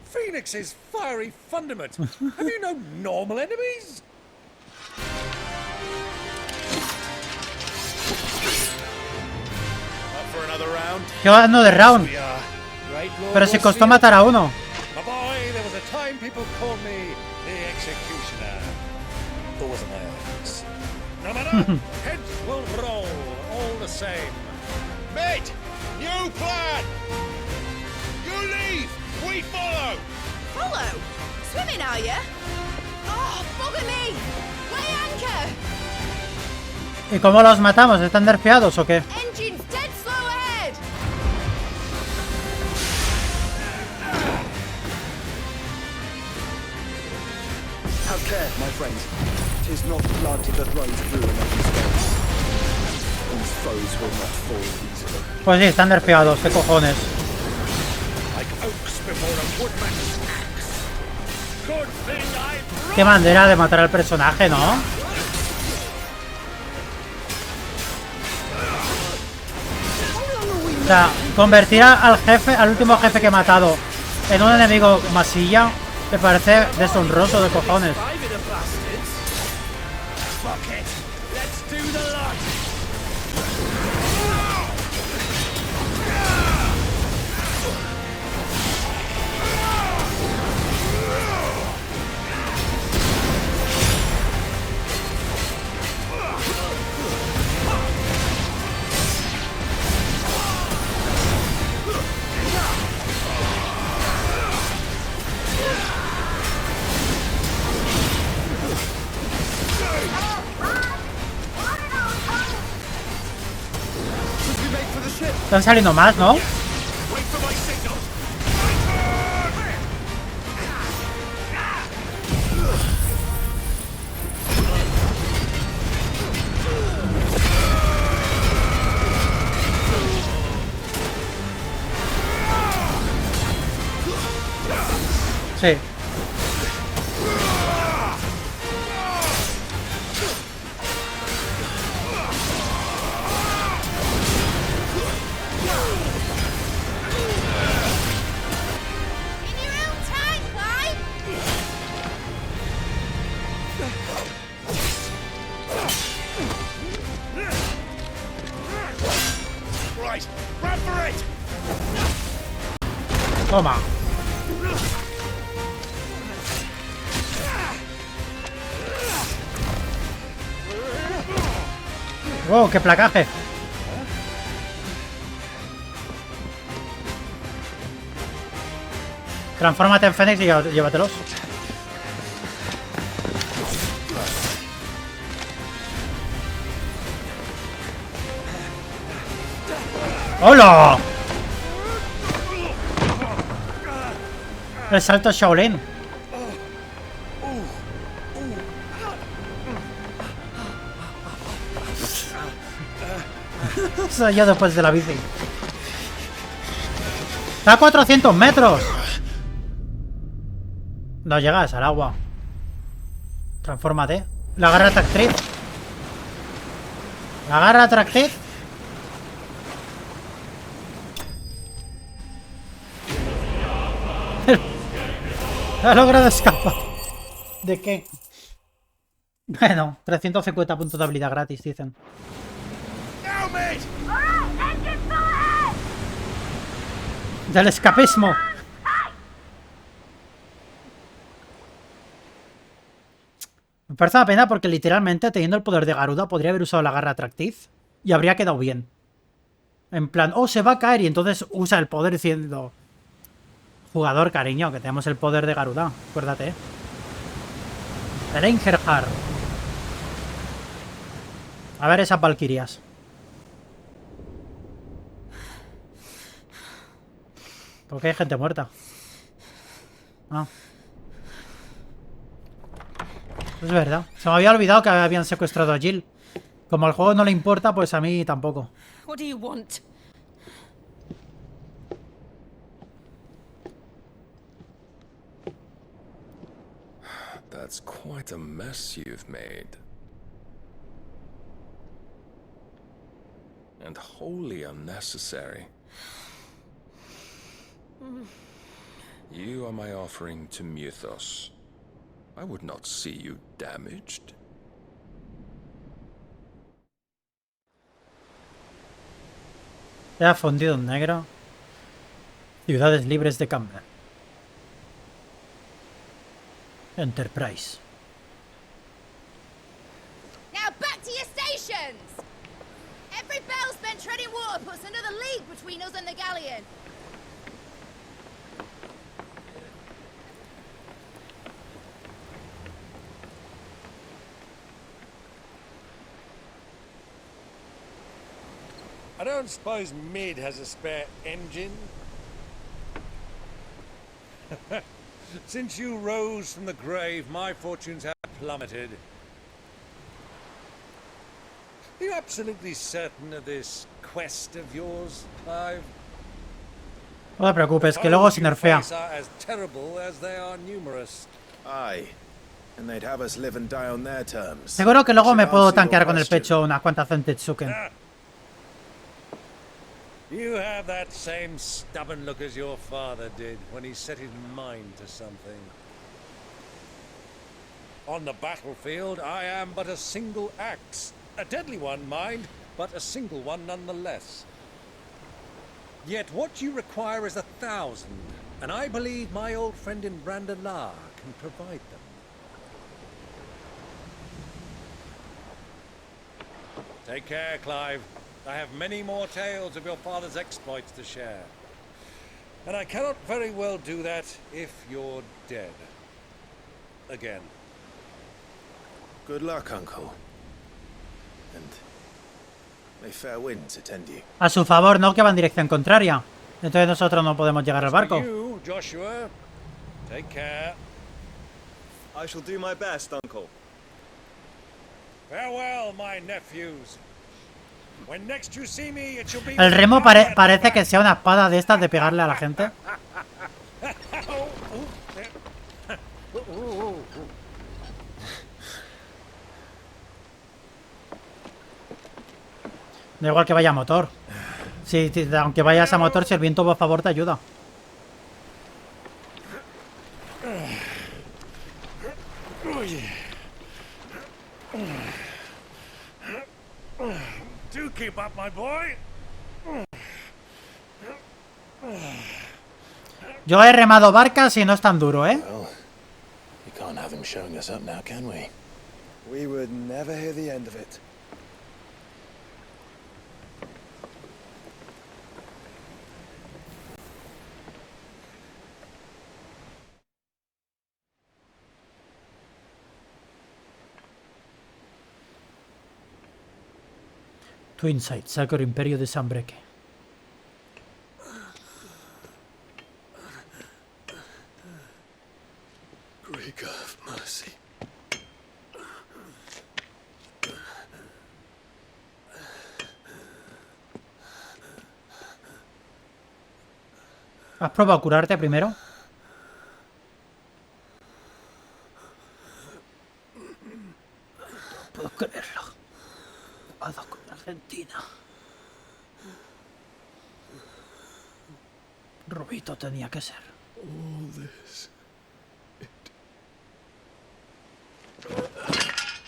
Phoenix's fiery fundament. Have you no normal enemies? Up for another round? ¿Qué va dando de round? We are. Right, Lord Pero si costó Rosfield? matar a uno. My boy, there was a time people called me the executioner. Or was it my ex? No matter, heads will roll all the same. Mate! New plan! You leave! We follow! Follow? Swimming, are you? Oh, bugger me! Weigh anchor! ¿Y cómo los matamos? ¿Están nerfeados o qué? Engine's dead slow ahead! Have care, my friends. 'Tis not blood that runs through an open space. These foes will not fall easily. Pues sí, están nerfeados, qué cojones. Like oaks before a woodman's axe. Good thing I Qué manera de matar al personaje, ¿no? O sea, convertir al jefe, al último jefe que he matado, en un enemigo masilla, Me parece deshonroso de cojones. Están saliendo más, ¿no? Sí. Right, run for it! Toma. ¡Wow! ¡Qué placaje! Transfórmate en Fénix y llévatelos. ¡Hola! El salto Shaolin. Eso ya después de la bici. ¡Está a 400 metros! No llegas al agua. Transfórmate. La garra atractriz. La garra atractriz. Ha logrado escapar. ¿De qué? Bueno, 350 puntos de habilidad gratis, dicen. Del escapismo. Me parece una pena porque literalmente teniendo el poder de Garuda podría haber usado la garra atractriz y habría quedado bien. En plan, oh, se va a caer y entonces usa el poder diciendo... Jugador, cariño, que tenemos el poder de Garuda, acuérdate. El Einherjar. A ver esas valquirias. ¿Por qué hay gente muerta? Ah. Es verdad. Se me había olvidado que habían secuestrado a Jill. Como al juego no le importa, pues a mí tampoco. What do you want? That's quite a mess you've made. And wholly unnecessary. You are my offering to Mythos. I would not see you damaged. Se ha fundido en negro. Ciudades libres de Camber. Enterprise. Now back to your stations! Every bell spent treading water puts another league between us and the galleon. I don't suppose Mid has a spare engine? Since you rose from the grave, my fortunes have plummeted. Are you absolutely certain of this quest of yours, Clive? No te preocupes, que luego se nerfea. As terrible as they are numerous. Aye. And they'd have us live and die on their terms. Seguro que luego me puedo tanquear con el pecho unas cuantas Zentetsuken. You have that same stubborn look as your father did when he set his mind to something. On the battlefield, I am but a single axe. A deadly one, mind, but a single one nonetheless. Yet what you require is 1,000, and I believe my old friend in Brandalar can provide them. Take care, Clive. I have many more tales of your father's exploits to share. And I cannot very well do that if you're dead. Again. Good luck, Uncle. And may fair winds attend you. A su favor, no, que va en dirección contraria. Entonces nosotros no podemos llegar al barco. You, Joshua. Take care. I shall do my best, Uncle. Farewell, my nephews. When next you see me, it shall be. El remo parece que sea una espada de estas de pegarle a la gente. Da igual que vaya a motor. Si, aunque vayas a motor, si el viento va a favor, te ayuda. Do keep up, my boy. Yo he remado barcas y no es tan duro, ¿eh? Well, we can't have him showing us up now, can we? We would never hear the end of it. Twinside, Sacro Imperio de Sunbreak. Greek of mercy. ¿Has probado a curarte primero? No puedo creerlo. Jugado con Argentina. Rubito tenía que ser.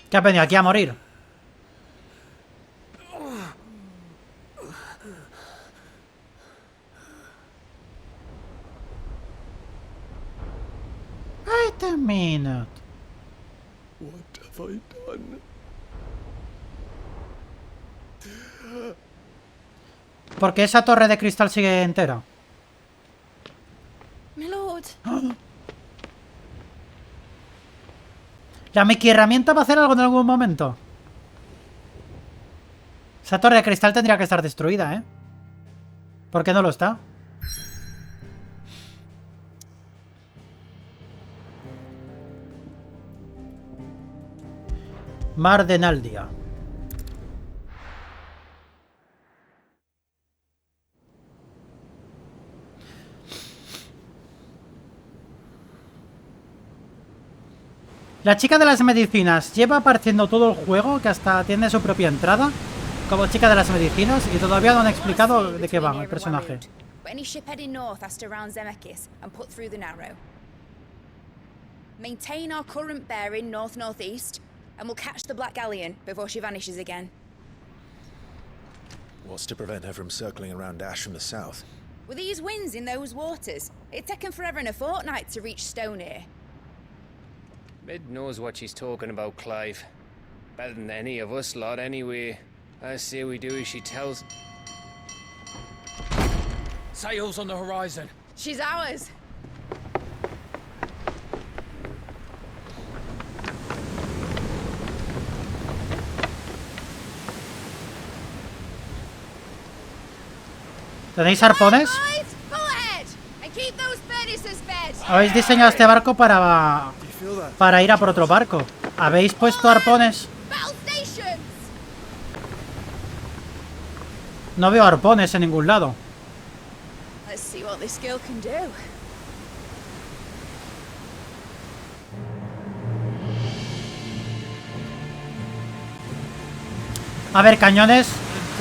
¿Qué has venido aquí a morir? Wait a minute. What have I done? ¿Por qué esa torre de cristal sigue entera? My lord. ¿La Mickey herramienta va a hacer algo en algún momento? Esa torre de cristal tendría que estar destruida, ¿eh? ¿Por qué no lo está? Mar de Naldia. La chica de las medicinas lleva apareciendo todo el juego, que hasta tiene su propia entrada como chica de las medicinas, y todavía no han explicado de qué va el personaje. Any ship heading north has to round Zemeckis and put through the Narrow. Maintain our current bearing north-northeast, and we'll catch the Black Galleon before she vanishes again. What's to prevent her from circling around Ash from the south? With these winds in those waters, it'd taken forever and a fortnight to reach Stonehere. Mid knows what she's talking about, Clive. Better than any of us lot, anyway. I say we do as she tells. Sails on the horizon. She's ours. ¿Tenéis arpones? Boys, pull ahead and keep those furnaces fed. Habéis diseñado este barco para ir a por otro barco. ¿Habéis puesto arpones? Battle stations. No veo arpones en ningún lado. Let's see what this girl can do. A ver, cañones.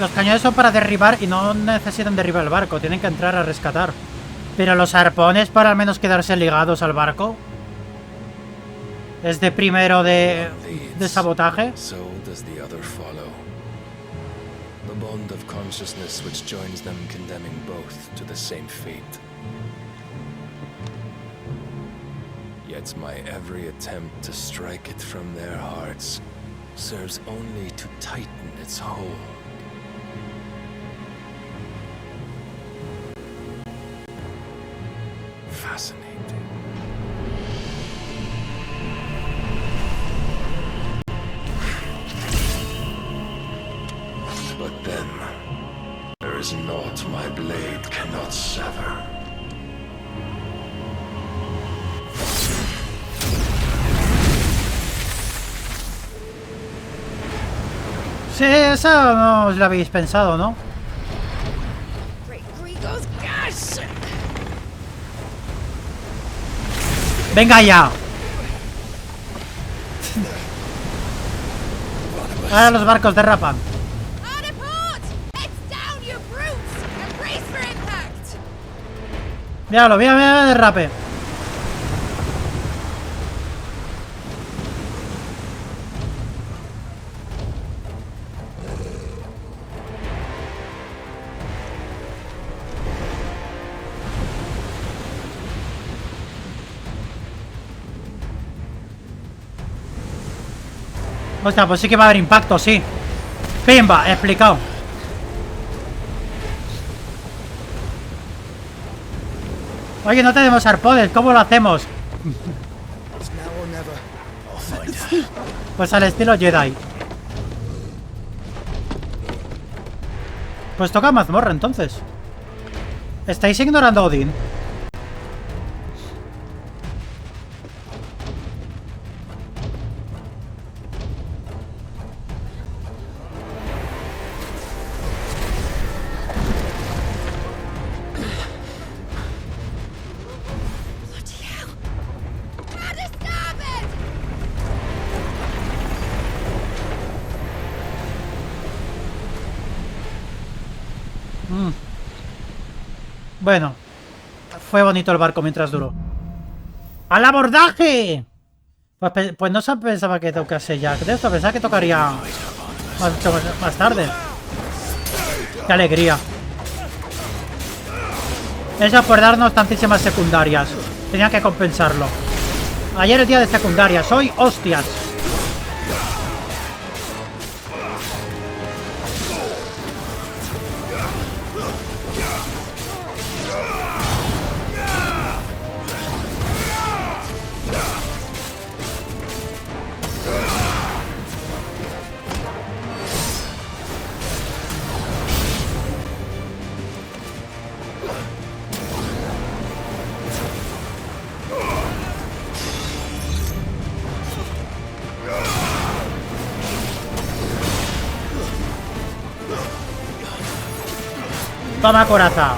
Los cañones son para derribar y no necesitan derribar el barco. Tienen que entrar a rescatar. Pero los arpones para al menos quedarse ligados al barco. Este primero de sabotaje. So does the other follow. The bond of consciousness which joins them, condemning both to the same fate. Yet my every attempt to strike it from their hearts serves only to tighten its hold. Fascinating. But then, there is naught my blade cannot sever. Sí, eso no os lo habéis pensado, ¿no? ¡Venga ya! Ahora los barcos derrapan. Míralo, mira, derrape. Hostia, pues sí que va a haber impacto, sí. Pimba, explicado. Oye, no tenemos arpones, ¿cómo lo hacemos? Pues al estilo Jedi. Pues toca mazmorra entonces. ¿Estáis ignorando a Odín? Bueno, fue bonito el barco mientras duró. ¡Al abordaje! Pues no se pensaba que tocase ya. De esto pensaba que tocaría más tarde. ¡Qué alegría! Eso por darnos tantísimas secundarias. Tenía que compensarlo. Ayer el día de secundarias, hoy hostias. Toma, coraza.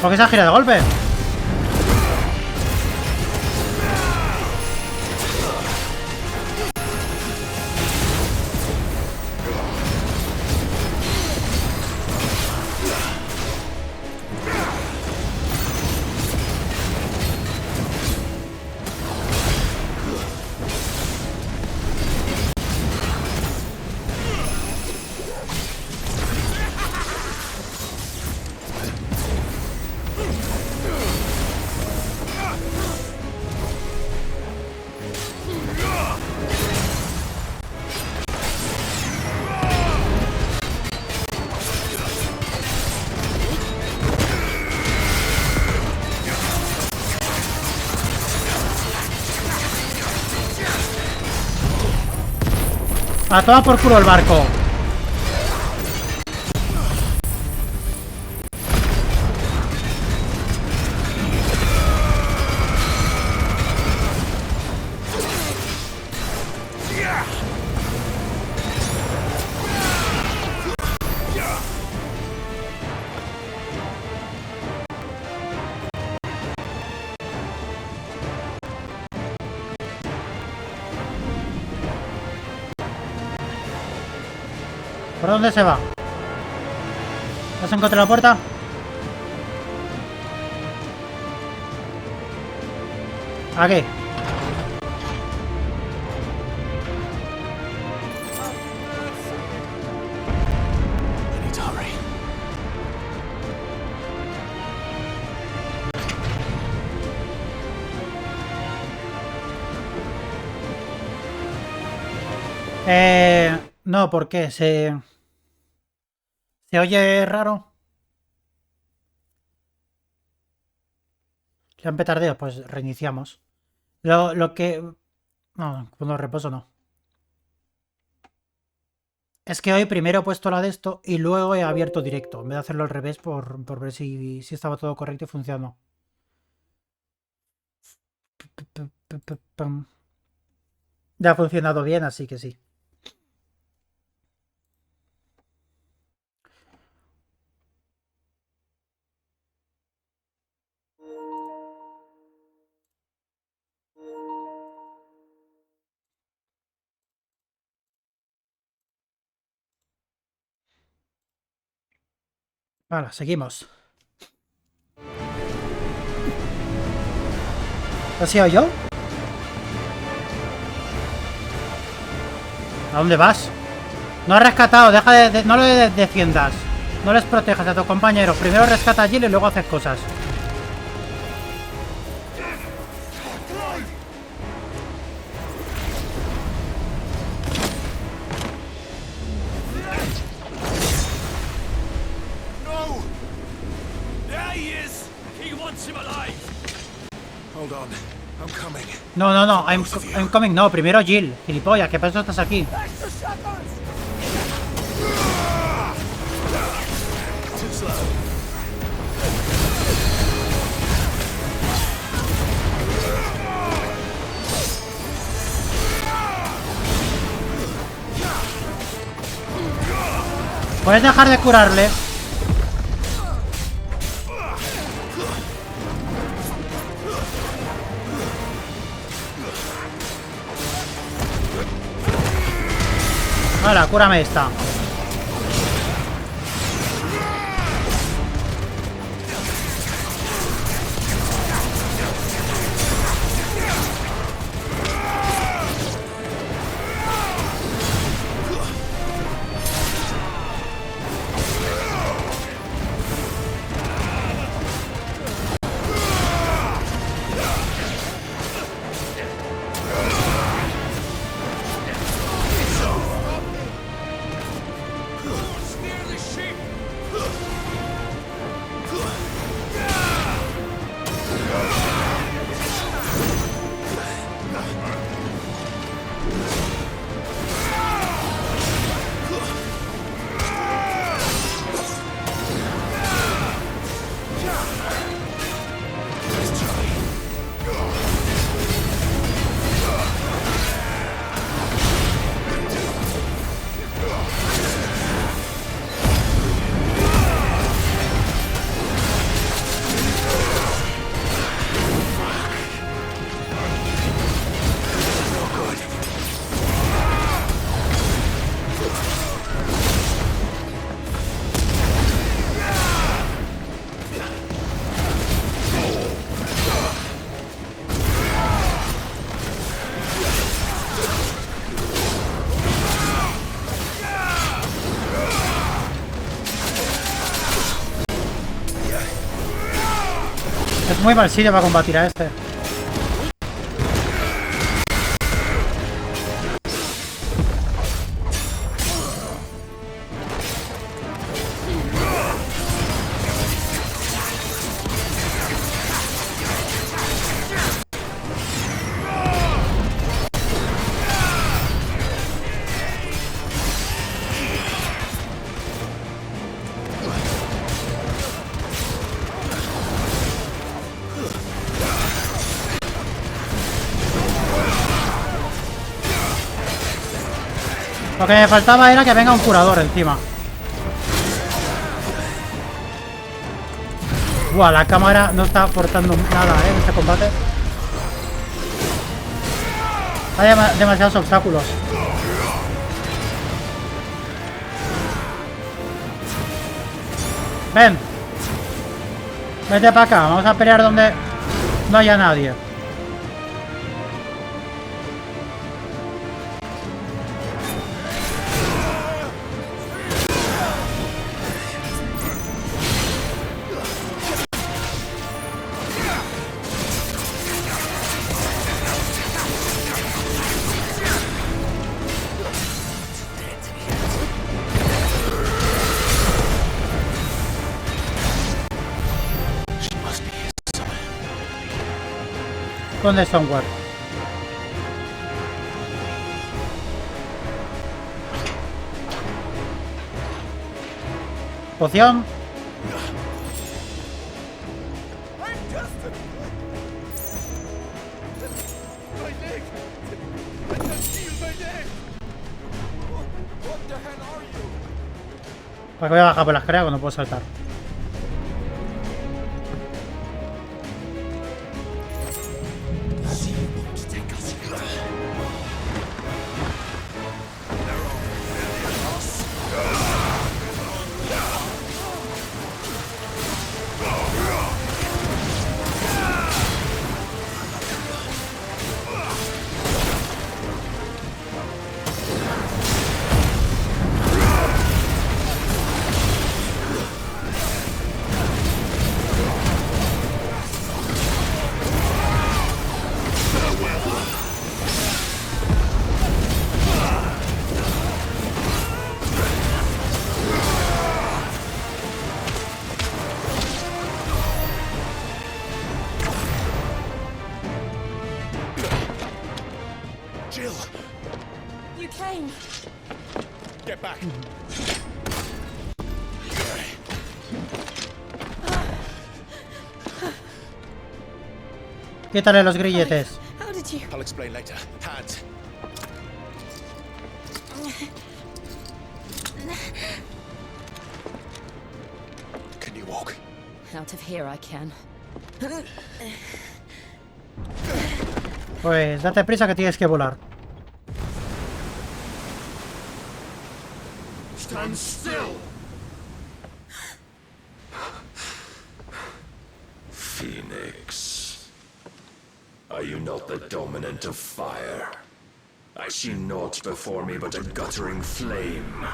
¿Por qué se ha girado de golpe? A tomar por culo el barco. ¿Por dónde se va? ¿Has encontrado la puerta? Aquí. No, ¿por qué? ¿Se oye raro? ¿Se han petardeo? Pues reiniciamos. Lo que... No, cuando reposo no. Es que hoy primero he puesto la de esto y luego he abierto directo. En vez de hacerlo al revés por ver si estaba todo correcto y funcionó. Ya ha funcionado bien, así que sí. Vale, seguimos. ¿Lo he sido yo? ¿A dónde vas? No has rescatado, deja de no lo defiendas. No les protejas a tus compañeros. Primero rescata a Jill y luego haces cosas. No, no, no, I'm coming, no, primero Jill, gilipollas, ¿qué pasa? Estás aquí. ¿Puedes dejar de curarle? Ahora, cúrame esta. Muy mal sitio para combatir a este. Lo que me faltaba era que venga un curador encima. Buah, la cámara no está aportando nada, en este combate. Hay demasiados obstáculos. Ven. Vete para acá. Vamos a pelear donde no haya nadie. ¿Dónde está un guard? Poción. ¿Para qué voy a bajar por la escalera cuando puedo saltar? Quítale los grilletes. I'll explain later. Hands. Can you walk? Out of here I can. Pues date prisa que tienes que volar. Stand still. Phoenix, are you not the dominant of fire? I see naught before me but a guttering flame.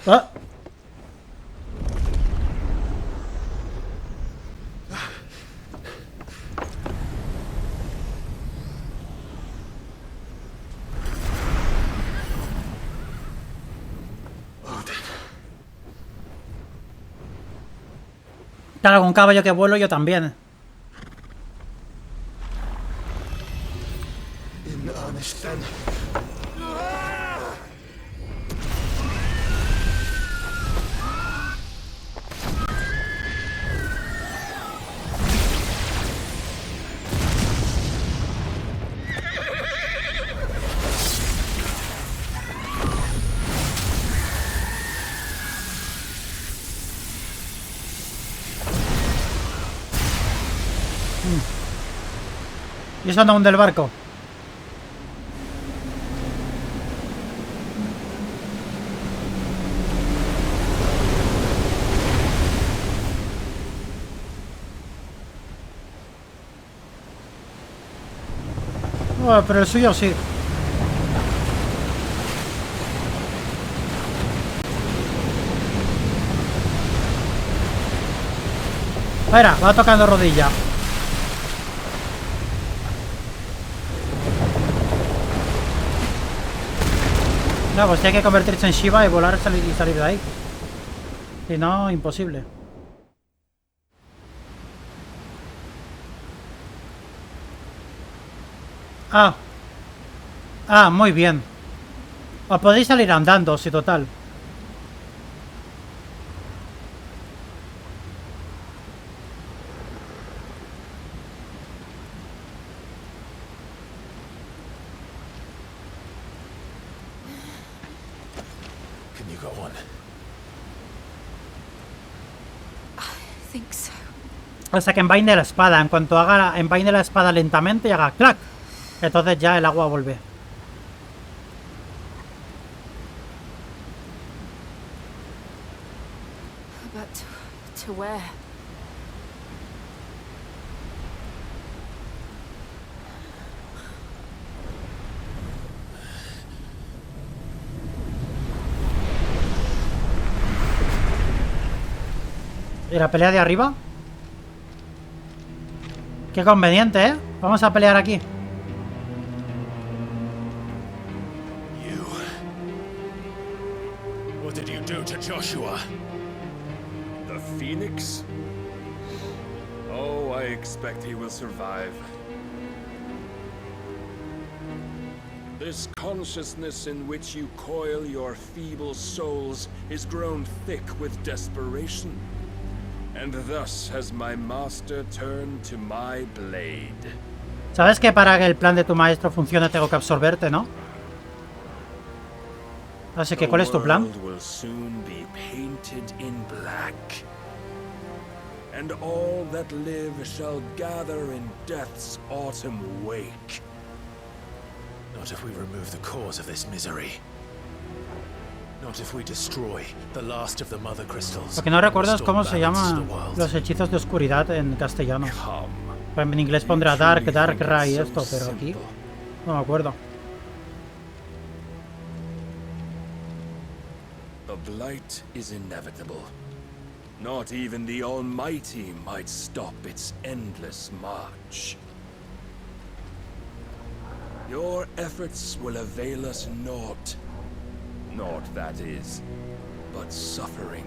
Ah. Claro, con un caballo que vuelo yo también. ¿Y eso no hunde el barco? Oh, pero el suyo sí. Espera, va tocando rodilla. No, pues tiene que convertirse en Shiva y volar y salir de ahí. Si no, imposible. Ah, muy bien. Os podéis salir andando, sí, total. Got one. I think so. O sea que envaine la espada. En cuanto haga envaine la espada lentamente y haga clac, entonces ya el agua vuelve. But to where? ¿Y la pelea de arriba? Qué conveniente, ¿eh? Vamos a pelear aquí. You. What did you do to Joshua? The Phoenix? Oh, I expect he will survive. This consciousness in which you coil your feeble souls is grown thick with desperation. And thus has my master turned to my blade. Sabes que para que el plan de tu maestro funcione tengo que absorberte, ¿no? Así que, ¿cuál es tu plan? The world will soon be painted in black. And all that live shall gather in death's autumn wake. Not if we remove the cause of this misery. Not if we destroy the last of the mother crystals. Lo que no recuerdo es cómo se llaman los hechizos de oscuridad en castellano. En inglés pondrá Dark Ray esto, pero aquí no me acuerdo. The blight is inevitable. Not even the Almighty might stop its endless march. Your efforts will avail us naught. Naught, that is, but suffering.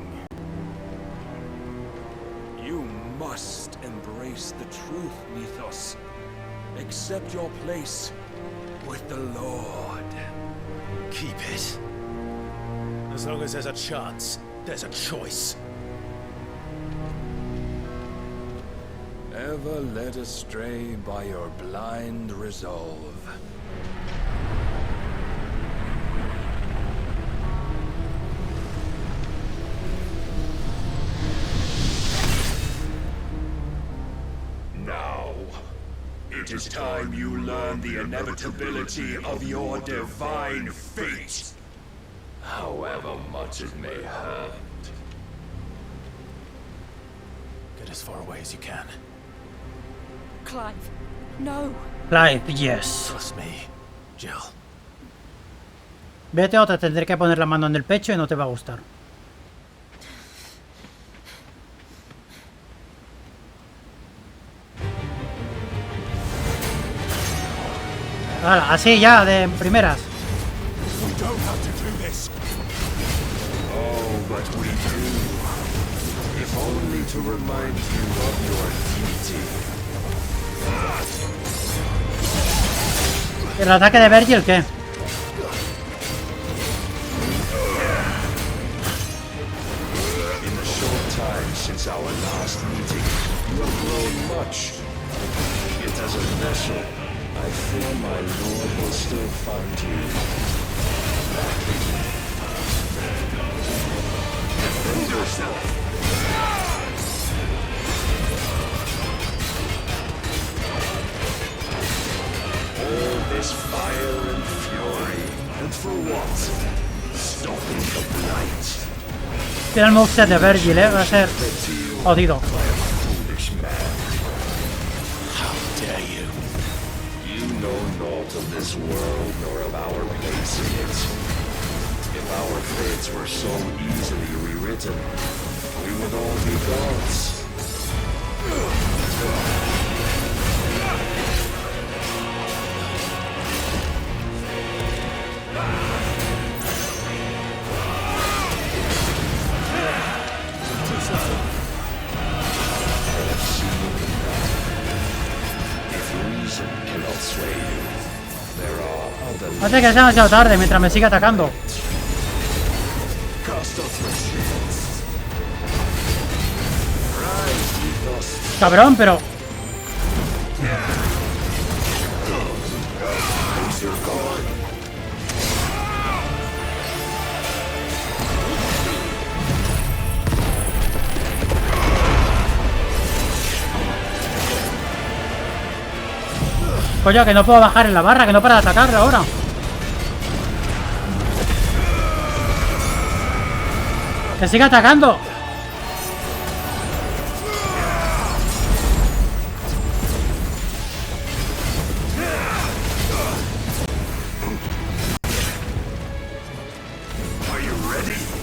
You must embrace the truth, Mythos. Accept your place with the Lord. Keep it. As long as there's a chance, there's a choice. Ever led astray by your blind resolve. Now, it is time you learn the inevitability of your divine fate. However much it may hurt. Get as far away as you can. Clive, no. Clive, yes. Trust me, Jill. Vete o te tendré que poner la mano en el pecho y no te va a gustar. Ahora, así ya, de primeras. We don't have to do this. Oh, but we do. If only to remind you of your duty. ¿El ataque de Virgil qué? In the short time since our last meeting, you have grown much. Yet as a vessel, I fear my lord will still find you. Defend yourself. All this fire and fury, and for what? Stopping the blight. Tiene el moveset de Virgil, va a ser jodido. Foolish man. How dare you? You know naught of this world nor of our place in it. If our fates were so easily rewritten, we would all be gods. Hace que sea demasiado tarde mientras me sigue atacando. Cabrón, pero... Coño, que no puedo bajar en la barra, que no para de atacar ahora. ¡Que siga atacando!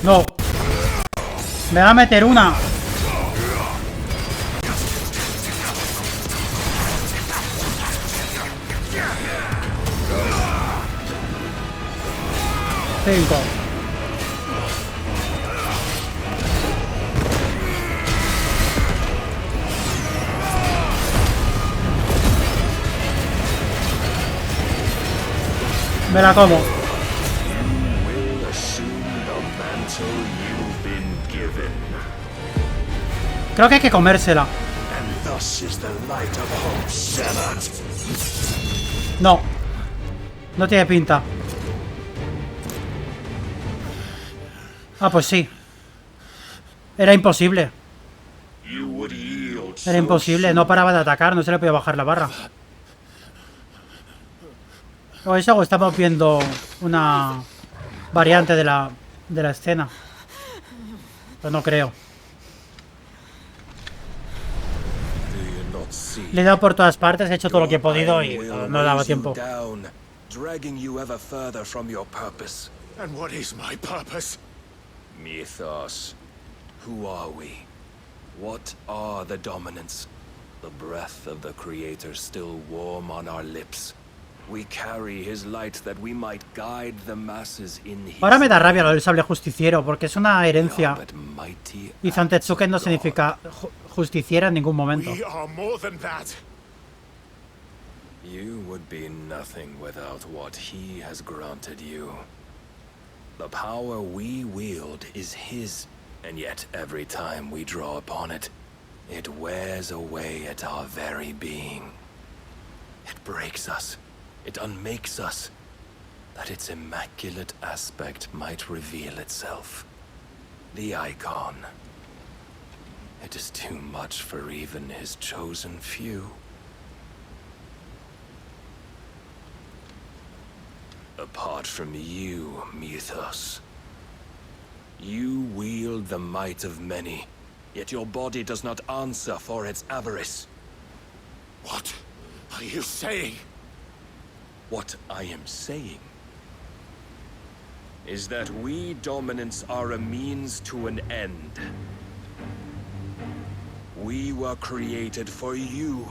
No. Me va a meter una. Cinco. Me la como. Creo que hay que comérsela. No. No tiene pinta. Ah, pues sí. Era imposible. Era imposible. No paraba de atacar. No se le podía bajar la barra. O eso, o estamos viendo una variante de la escena. Pero no creo. Le he dado por todas partes, he hecho todo lo que he podido y no daba tiempo. Dragging you ever further from your purpose. And what is my purpose? Mythos. Who are we? What are the dominants? The breath of the Creator still warm on our lips. We carry his light that we might guide the masses in his. Ahora me da rabia lo del sable justiciero porque es una herencia. Y Zantetsuken no significa justiciera en ningún momento. We are more than that. You would be nothing without what he has granted you. The power we wield is his, and yet every time we draw upon it, it wears away at our very being. It breaks us. It unmakes us, that its immaculate aspect might reveal itself. The icon. It is too much for even his chosen few. Apart from you, Mythos, you wield the might of many, yet your body does not answer for its avarice. What are you saying? What I am saying is that we dominants are a means to an end. We were created for you,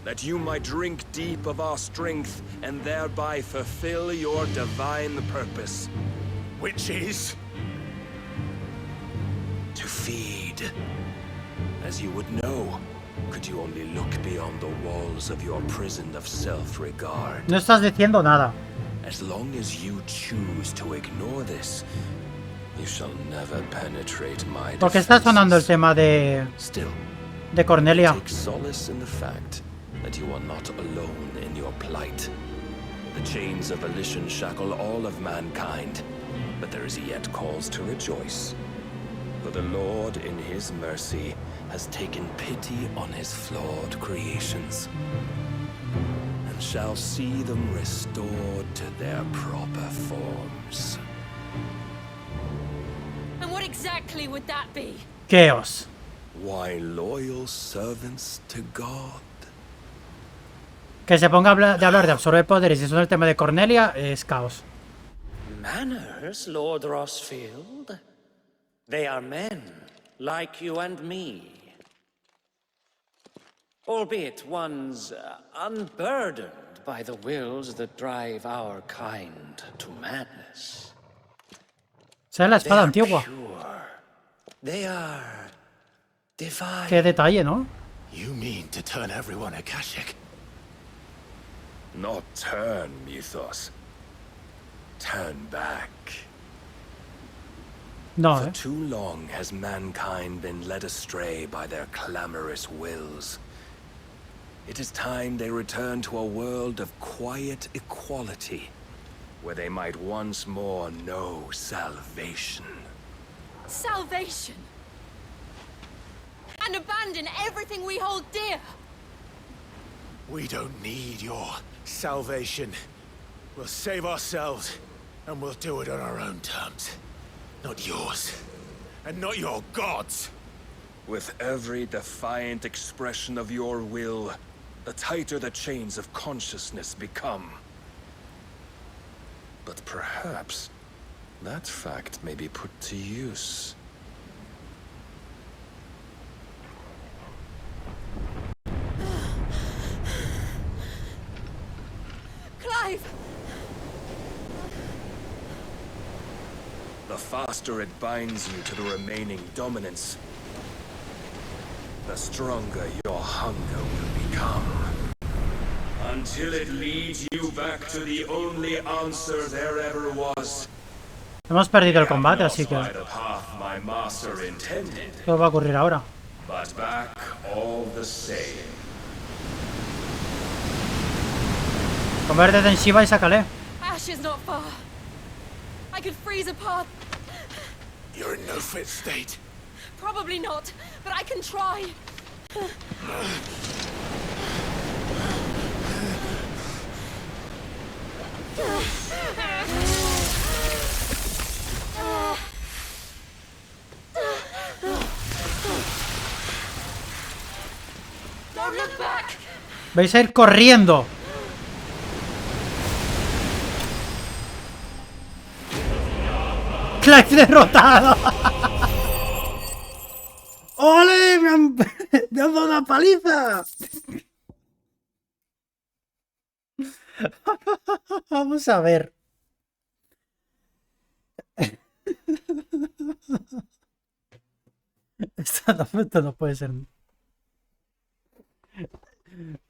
that you might drink deep of our strength and thereby fulfill your divine purpose. Which is? To feed. As you would know, could you only look beyond the walls of your prison of self-regard. No estás diciendo nada. As long as you choose to ignore this, you shall never penetrate my. Porque está sonando el tema de Cornelia. Take solace in the fact that you are not alone in your plight. The chains of volition shackle all of mankind, but there is yet cause to rejoice. For the Lord, in his mercy, has taken pity on his flawed creations, and shall see them restored to their proper forms. And what exactly would that be? Chaos. Why, loyal servants to God. Que se ponga de hablar de absorber poderes y eso es el tema de Cornelia es caos. Manners, Lord Rossfield. They are men, like you and me. Albeit ones unburdened by the wills that drive our kind to madness. Esa es la espada antigua. They are divine. Qué detalle, ¿no? You mean to turn everyone Akashic? Not turn, Mythos. Turn back. No, For too long has mankind been led astray by their clamorous wills. It is time they return to a world of quiet equality, where they might once more know salvation. Salvation? And abandon everything we hold dear? We don't need your Salvation. We'll save ourselves, and we'll do it on our own terms. Not yours. And not your gods! With every defiant expression of your will, the tighter the chains of consciousness become. But perhaps that fact may be put to use. Clive! The faster it binds you to the remaining dominance, the stronger your hunger will become. Until it leads you back to the only answer there ever was. Hemos perdido el combate, así que... ¿Qué va a ocurrir ahora? But back all the same. Conviértete en Shiva y sácale. Ash is not far. I could freeze a path. You're in no fit state. Probably not, but I can try. Don't look back. Vais a ir corriendo. Clive derrotado. ¡Ole! Me han dado una paliza. Vamos a ver. Esto no puede ser.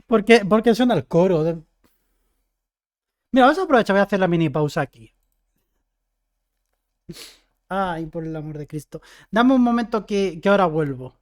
¿Por qué suena el coro? Mira, vamos a aprovechar, voy a hacer la mini pausa aquí. Ay, por el amor de Cristo. Dame un momento que ahora vuelvo.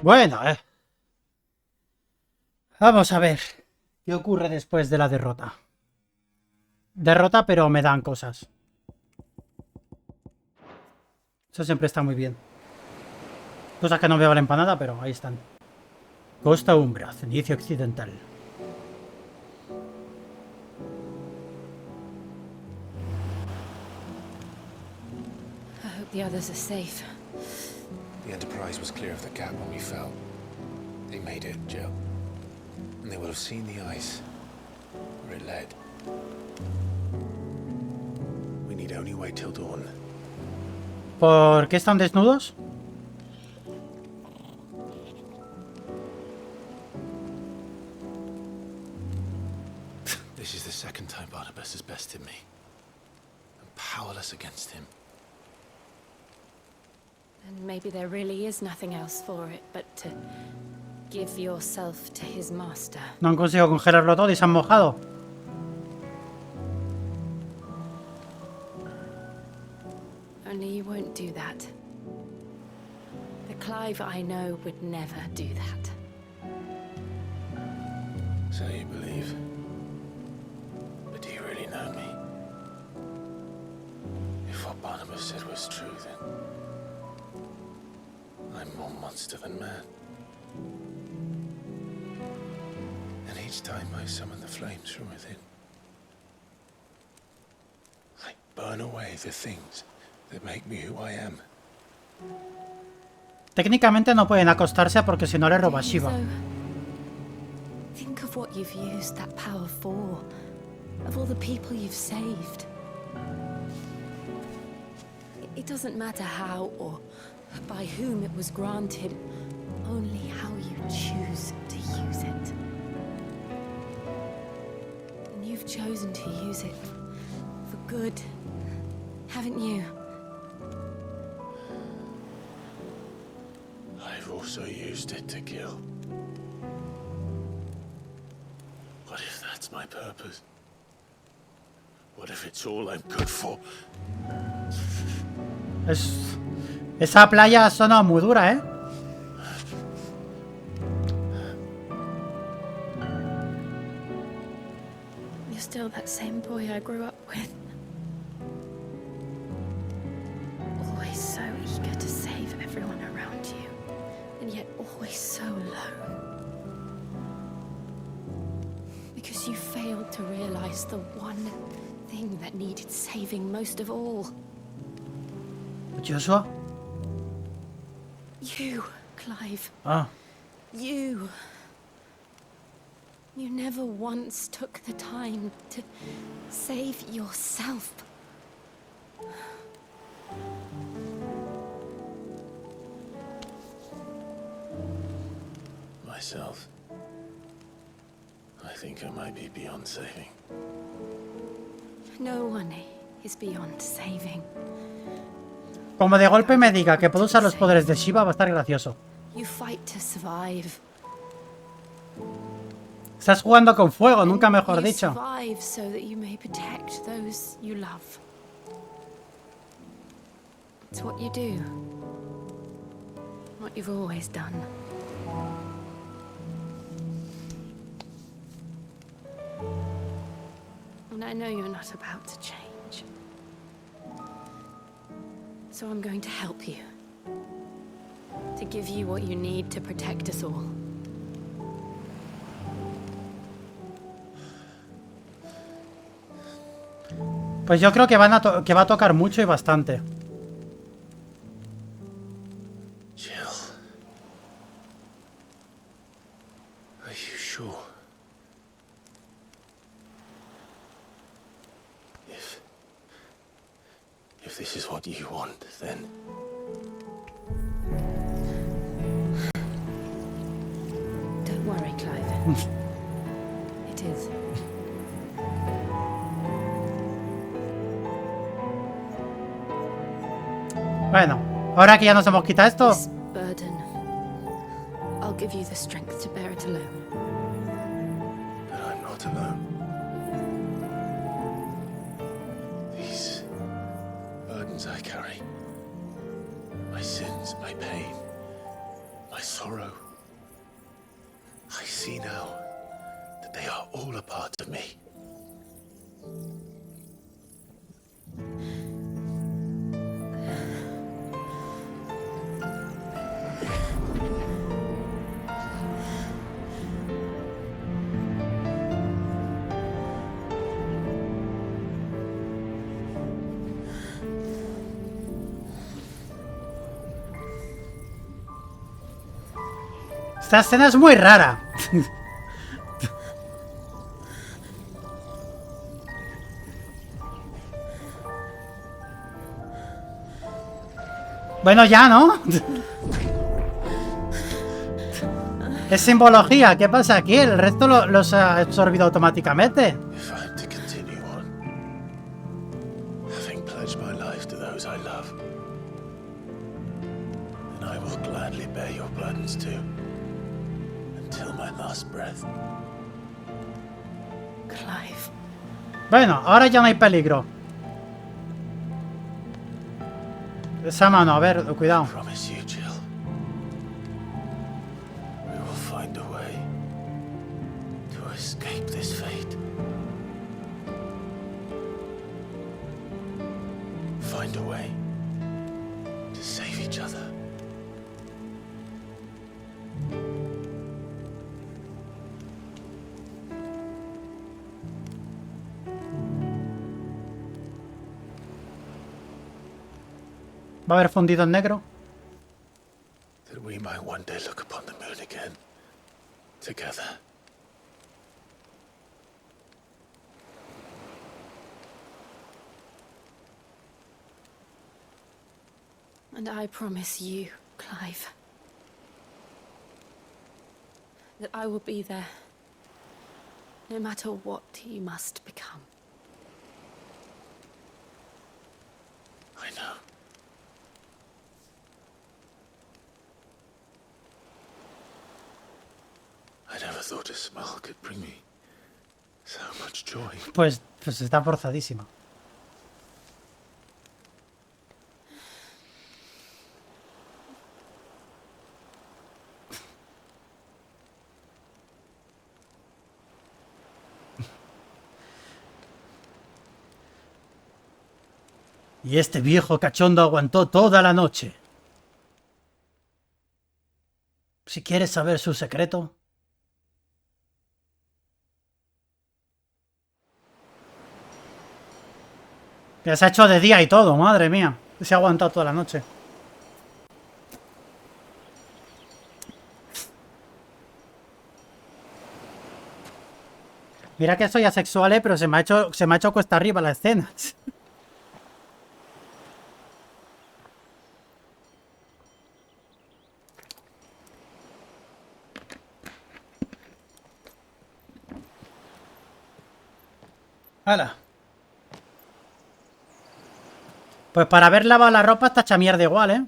Bueno, vamos a ver qué ocurre después de la derrota. Derrota, pero me dan cosas. Eso siempre está muy bien. Cosas que no me valen para nada, pero ahí están. Costa Umbra, cenicio occidental. I hope the others are safe. The Enterprise was clear of the gap when we fell. They made it, Jill. And they will have seen the ice. Where it led. We need only wait till dawn. ¿Por qué están desnudos? This is the second time Barnabas has bested me. I'm powerless against him. And maybe there really is nothing else for it but to give yourself to his master. No han conseguido congelarlo todo y se han mojado. Only you won't do that. The Clive I know would never do that. So you believe? But do you really know me? If what Barnabas said was true, then I'm more monster than man. And each time I summon the flames from within, I burn away the things that make me who I am. Técnicamente no pueden acostarse porque si no le roba Shiva. So, think of what you've used that power for. Of all the people you've saved. It doesn't matter how or by whom it was granted, only how you choose to use it. And you've chosen to use it for good, haven't you? I've also used it to kill. What if that's my purpose? What if it's all I'm good for? Esa playa ha sonado muy dura, ¿eh? You're still that same boy I grew up with. Always so eager to save everyone around you, and yet always so alone. Because you failed to realize the one thing that needed saving most of all. Joshua? You, Clive. Ah. You. You never once took the time to save yourself. Myself. I think I might be beyond saving. No one is beyond saving. Como de golpe me diga que puedo usar los poderes de Shiva, va a estar gracioso. You fight to survive. Estás jugando con fuego, nunca mejor dicho. Survive so that you may protect those you love. It's what you do. What you've always done. And I know you're not about to change. So I'm going to help you. To give you what you need to protect us all. Pues yo creo que, va a tocar mucho y bastante. Jill. Are you sure? If this is what you want, then... Don't worry, Clive. It is. Bueno, ahora que ya nos hemos quitado esto... This burden. I'll give you the strength to bear it alone. But I'm not alone. These burdens I carry, my sins, my pain, my my sorrow. I see now that they are all a part of me. Esta escena es muy rara. Bueno, ya, ¿no? Es simbología. ¿Qué pasa aquí? El resto los ha absorbido automáticamente. If I am to continue on, having pledged my life to those I love, then I will gladly bear your burdens too, until my last breath. Clive. Bueno, ahora ya no hay peligro. Esa mano, a ver, cuidado. I promise you, Jill. We will find a way to escape this fate. Find a way to save each other. Va a haber fundido en negro. That we might one day look upon the moon again, together. And I promise you, Clive, that I will be there, no matter what you must become. I know. I never thought a smile could bring me so much joy. Pues está forzadísima. Y este viejo cachondo aguantó toda la noche. Si quieres saber su secreto... Ya se ha hecho de día y todo, madre mía. Se ha aguantado toda la noche. Mira que soy asexual, pero se me ha hecho cuesta arriba la escena. ¡Hala! Pues para haber lavado la ropa está hecha mierda igual, ¿eh?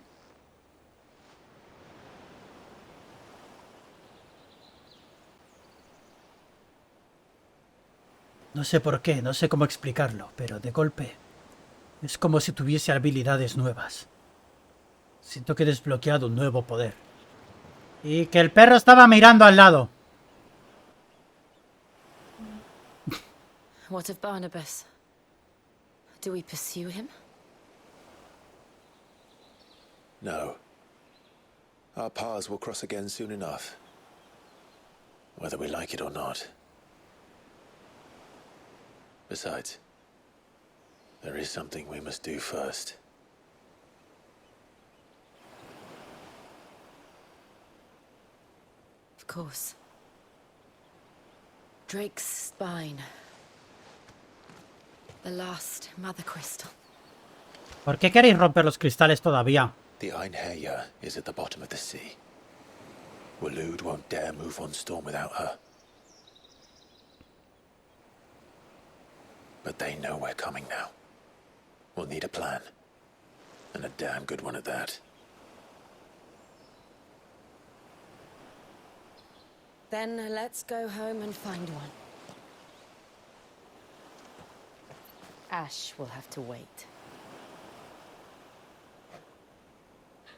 No sé por qué, no sé cómo explicarlo, pero de golpe es como si tuviese habilidades nuevas. Siento que he desbloqueado un nuevo poder. Y que el perro estaba mirando al lado. What of Barnabas? Do we pursue him? No. Our paths will cross again soon enough. Whether we like it or not. Besides, there is something we must do first. Of course. Drake's spine. The last mother crystal. ¿Por qué queréis romper los cristales todavía? The Einherja is at the bottom of the sea. Waloed won't dare move on Storm without her. But they know we're coming now. We'll need a plan. And a damn good one at that. Then let's go home and find one. Ash will have to wait.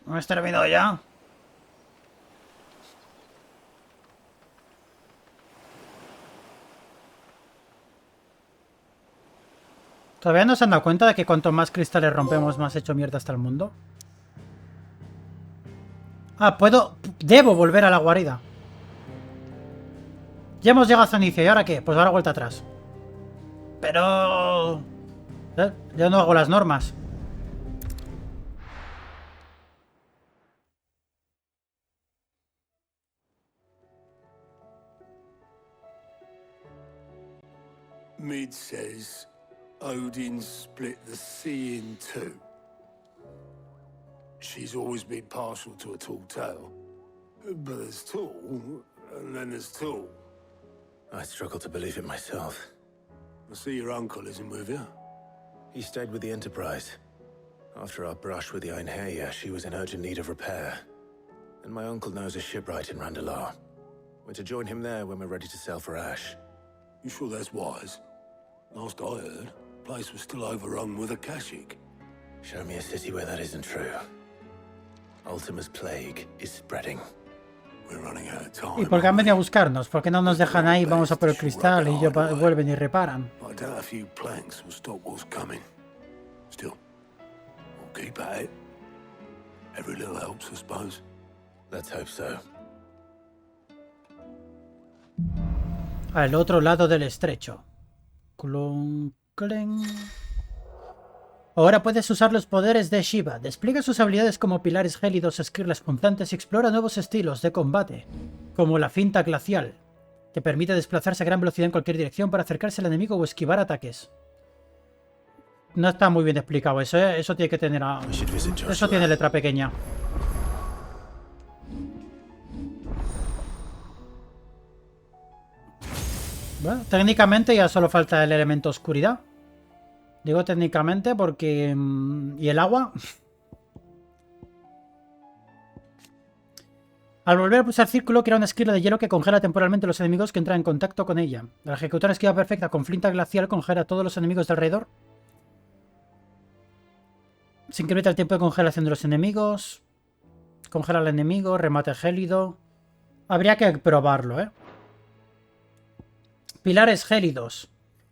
¿No has terminado ya? ¿Todavía no se han dado cuenta de que cuanto más cristales rompemos, más hecho mierda está el mundo? Ah, puedo... Debo volver a la guarida. Ya hemos llegado a inicio. ¿Y ahora qué? Pues ahora vuelta atrás. Pero... Yo no hago las normas. Mid says Odin split the sea in two. She's always been partial to a tall tale. But there's tall, and then there's tall. I struggle to believe it myself. I see your uncle isn't with you. He stayed with the Enterprise. After our brush with the Einherja, she was in urgent need of repair. And my uncle knows a shipwright in Randalar. We're to join him there when we're ready to sail for Ash. You sure that's wise? Last I heard, the place was still overrun with Akashic. Show me a city where that isn't true. Ultima's plague is spreading. We're running out of time. ¿Y por qué han venido a buscarnos? ¿Por qué no nos dejan ahí? Vamos a por el cristal y ellos vuelven y reparan. I doubt a few planks will stop what's coming. Still, we'll keep at it. Every little helps, I suppose. Let's hope so. Al otro lado del estrecho. Clon, clen. Ahora puedes usar los poderes de Shiva. Despliega sus habilidades como pilares gélidos, esquirlas punzantes y explora nuevos estilos de combate, como la finta glacial. Te permite desplazarse a gran velocidad en cualquier dirección para acercarse al enemigo o esquivar ataques. No está muy bien explicado eso, ¿eh? Eso tiene que tener... Eso tiene letra pequeña. Bueno, técnicamente ya solo falta el elemento oscuridad. Digo técnicamente porque... ¿Y el agua? Al volver a pulsar círculo, crea una esquirla de hielo que congela temporalmente a los enemigos que entran en contacto con ella. Al ejecutar una esquiva perfecta con flinta glacial, congela a todos los enemigos de alrededor. Se incrementa el tiempo de congelación de los enemigos. Congela al enemigo, remate gélido. Habría que probarlo, ¿eh? Pilares gélidos.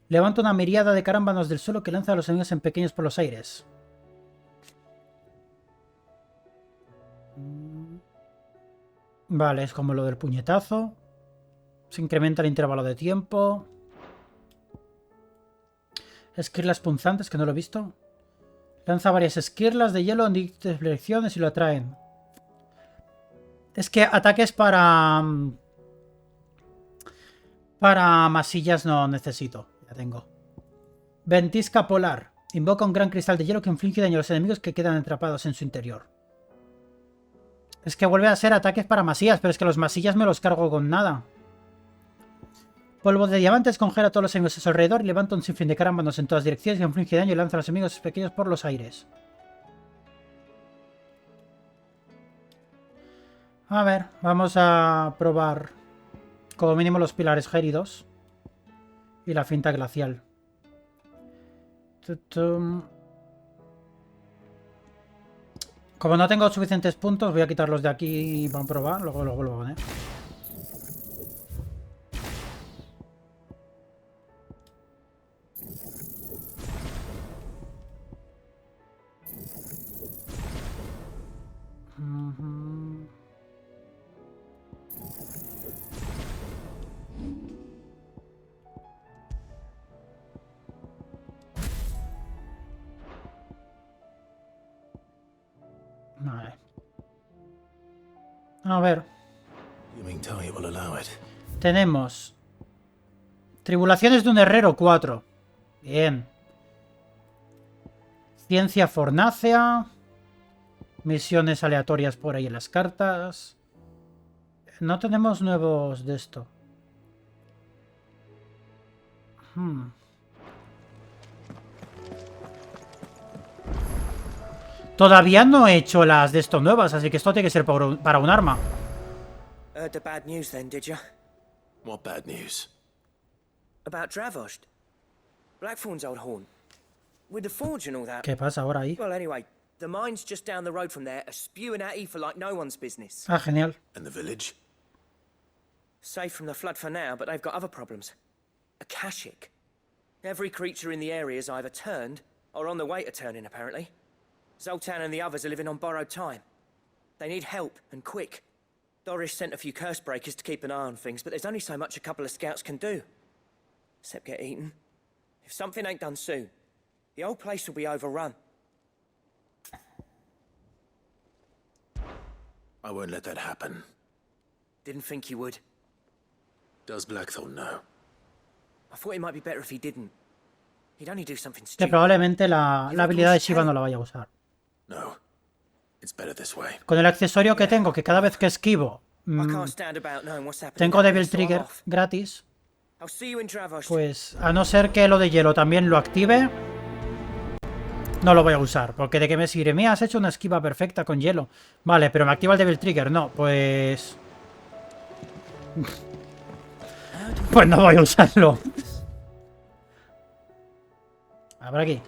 Levanta una miriada de carámbanos del suelo que lanza a los enemigos en pequeños por los aires. Vale, es como lo del puñetazo. Se incrementa el intervalo de tiempo. Esquirlas punzantes, que no lo he visto. Lanza varias esquirlas de hielo en distintas direcciones y lo atraen. Es que ataques para masillas no necesito. Ya tengo. Ventisca polar. Invoca un gran cristal de hielo que inflige daño a los enemigos que quedan atrapados en su interior. Es que vuelve a ser ataques para masillas, pero es que los masillas me los cargo con nada. Polvo de diamantes congela a todos los enemigos a su alrededor y levanta un sinfín de carámbanos en todas direcciones que inflige daño y lanza a los enemigos pequeños por los aires. A ver, vamos a probar como mínimo los pilares gélidos y la finta glacial. Como no tengo suficientes puntos, voy a quitarlos de aquí para probar, luego lo vuelvo a poner. Vale. A ver. Tenemos Tribulaciones de un herrero 4. Bien. Ciencia fornácea. Misiones aleatorias por ahí en las cartas. No tenemos nuevos de esto. Todavía no he hecho las de esto nuevas, así que esto tiene que ser para un arma. Heard the bad news then, did you? What bad news? About Dravost. Blackthorn's old horn. With the forge and all that. ¿Qué pasa ahora ahí? Well, anyway, the mines just down the road from there are spewing out ether like no one's business. Ah, genial. And the village? Safe from the flood for now, but they've got other problems. Akashic. Every creature in the area is either turned or on the way to turning, apparently. Zoltan and the others are living on borrowed time. They need help, and quick. Doris sent a few curse breakers to keep an eye on things, but there's only so much a couple of scouts can do. Except get eaten. If something ain't done soon, the whole place will be overrun. I won't let that happen. Didn't think you would. Does Blackthorn know? I thought it might be better if he didn't. He'd only do something Que stupid. probablemente la habilidad de Shiva no la vaya a usar. No. It's better this way. Con el accesorio que tengo, que cada vez que esquivo tengo Devil Trigger gratis, pues a no ser que lo de hielo también lo active, no lo voy a usar. Porque de qué me sirve. Mira, has hecho una esquiva perfecta con hielo. Vale, pero me activa el Devil Trigger. No, pues... pues no voy a usarlo. A ver aquí.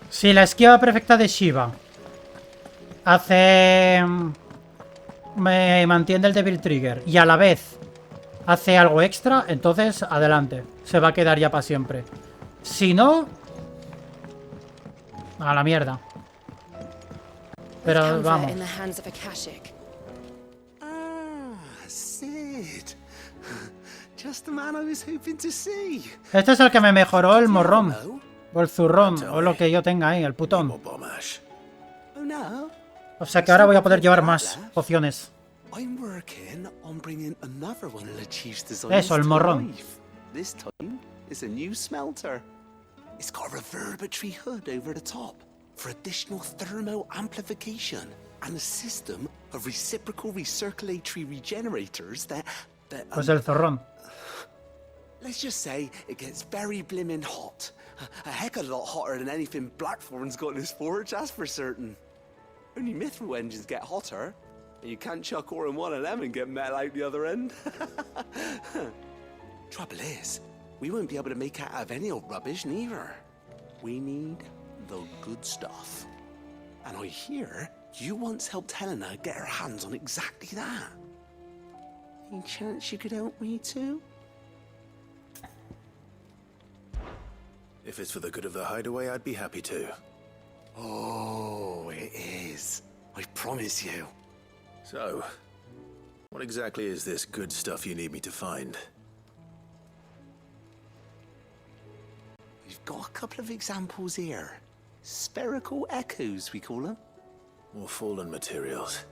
Si la esquiva perfecta de Shiva hace... me mantiene el Devil Trigger y a la vez hace algo extra, entonces adelante. Se va a quedar ya para siempre. Si no... a la mierda. Pero vamos. Este es el que me mejoró el morrón. O el zurrón, o lo que yo tenga ahí, el putón. O sea que ahora voy a poder llevar más pociones. Eso, el morrón. It's got a reverberatory hood over the top for additional thermo amplification and a system of reciprocal recirculatory regenerators that pues el zorrón. Let's just say it gets very blimmin' hot. A heck of a lot hotter than anything Blackthorn's got in his forge, that's for certain. Only mithril engines get hotter, and you can't chuck ore in one of them and get metal out the other end. Trouble is, we won't be able to make out of any old rubbish, neither. We need the good stuff. And I hear you once helped Helena get her hands on exactly that. Any chance you could help me too? If it's for the good of the hideaway, I'd be happy to. Oh, it is. I promise you. So, what exactly is this good stuff you need me to find? We've got a couple of examples here. Spherical echoes, we call them. More fallen materials.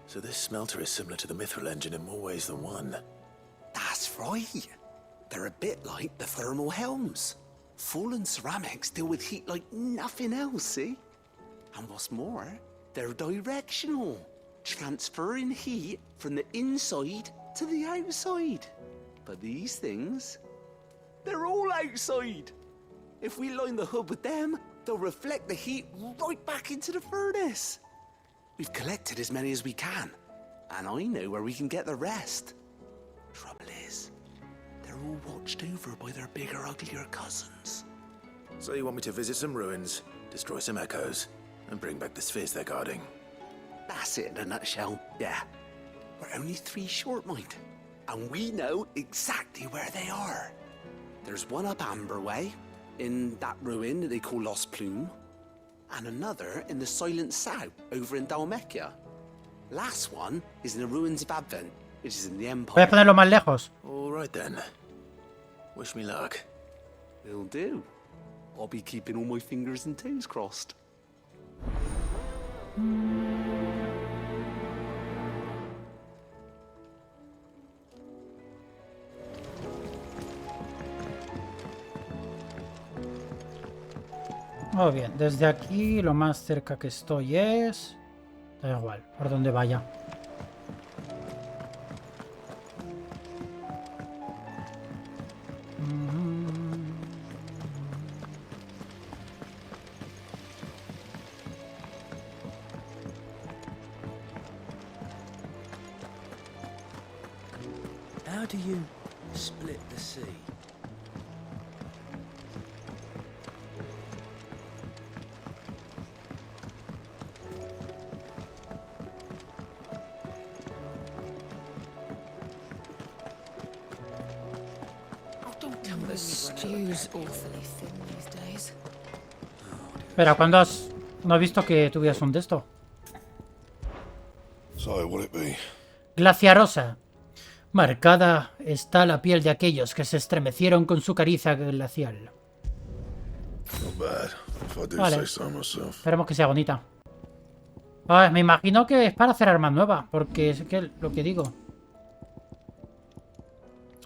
So this smelter is similar to the mithril engine in more ways than one. That's right. They're a bit like the thermal helms. Fallen ceramics deal with heat like nothing else, see? And what's more, they're directional, transferring heat from the inside to the outside. But these things, they're all outside. If we line the hood with them, they'll reflect the heat right back into the furnace. We've collected as many as we can, and I know where we can get the rest. Trouble is, they're all watched over by their bigger, uglier cousins. So you want me to visit some ruins, destroy some echoes, and bring back the spheres they're guarding? That's it in a nutshell, yeah. We're only 3 short, mind, and we know exactly where they are. There's one up Amber Way, in that ruin that they call Lost Plume, and another in the Silent South, over in Dalmekia. Last one is in the ruins of Advent, which is in the Empire. Voy a ponerlo más lejos. All right then. Wish me luck. Will do. I'll be keeping all my fingers and toes crossed. Muy bien, desde aquí lo más cerca que estoy es... da igual, por donde vaya. How do you split the sea? The stew's awfully thin these days. Espera, ¿cuándo has...? No he visto que tuvieras un de esto. So, will it be? Glaciarosa. Marcada está la piel de aquellos que se estremecieron con su caricia glacial. Not bad, if I do Vale. say so myself. Esperemos que sea bonita. A ver, me imagino que es para hacer armas nuevas, porque es que lo que digo.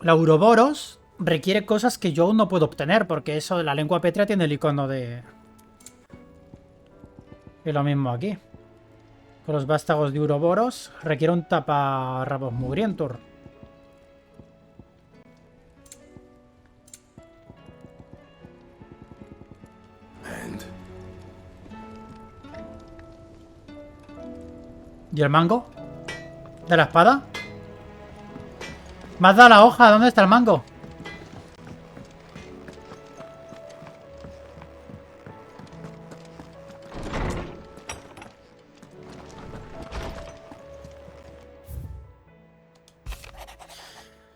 La Ouroboros requiere cosas que yo aún no puedo obtener, porque eso de la lengua pétrea tiene el icono de... Y lo mismo aquí. Con los vástagos de Ouroboros requiere un taparrabos mugrientos. ¿Y el mango? ¿De la espada? ¿Me has dado la hoja? ¿Dónde está el mango?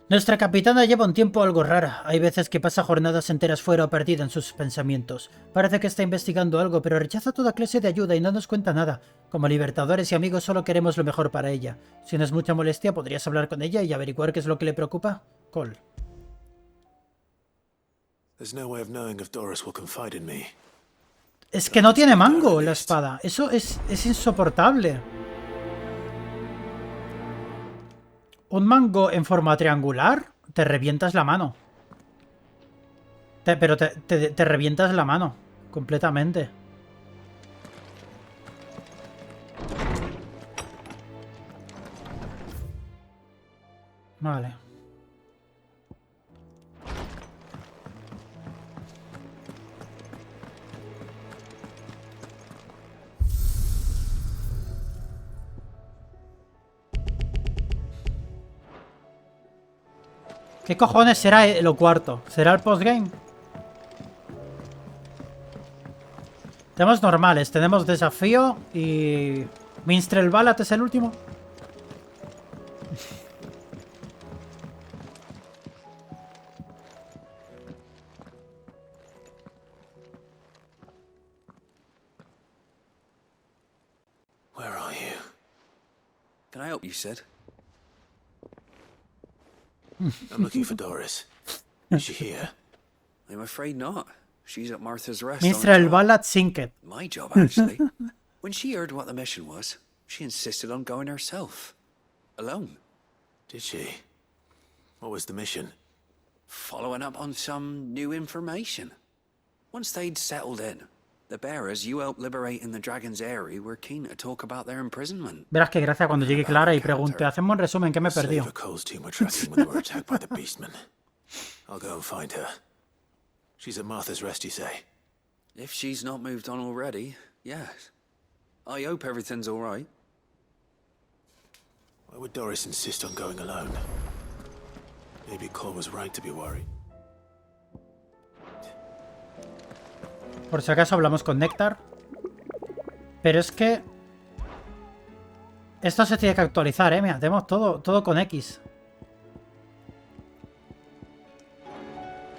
Nuestra capitana lleva un tiempo algo rara. Hay veces que pasa jornadas enteras fuera o perdida en sus pensamientos. Parece que está investigando algo, pero rechaza toda clase de ayuda y no nos cuenta nada. Como libertadores y amigos solo queremos lo mejor para ella. Si no es mucha molestia, ¿podrías hablar con ella y averiguar qué es lo que le preocupa? Cole. Es que no tiene mango la espada. Eso es insoportable. Un mango en forma triangular, te revientas la mano. Pero te revientas la mano. Completamente. Vale. ¿Qué cojones será lo cuarto? ¿Será el postgame? Tenemos normales, tenemos desafío y... Minstrel Ballad es el último. Where are you? Can I help you, Sid? I'm looking for Doris. Is she here? I'm afraid not. She's at Martha's Rest. Minstrel Ballad Sinked. My job, actually. When she heard what the mission was, she insisted on going herself. Alone. Did she? What was the mission? Following up on some new information. Once they'd settled in, the bearers you helped liberate in the Dragon's Eyrie were keen to talk about their imprisonment. Verás que gracia cuando llegue Clara y pregunte, hacemos un resumen, ¿qué me perdió? Cole's team were tracking when they were attacked by the beastmen. I'll go and find her. She's at Martha's Rest, you say? If she's not moved on already, yes. I hope everything's all right. Why would Doris insist on going alone? Maybe Cole was right to be worried. Por si acaso hablamos con Néctar. Pero es que... Esto se tiene que actualizar, Mira, tenemos todo con X.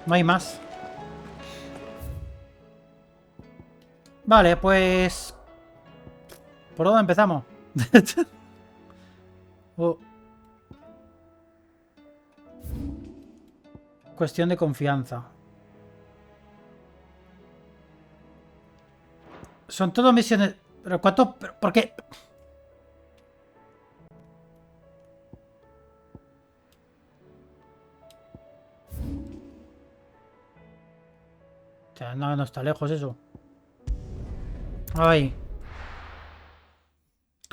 No hay más. Vale, pues... ¿Por dónde empezamos? Cuestión de confianza. Son todo misiones... ¿Pero cuánto? ¿Por qué? O sea, no está lejos eso. Ay.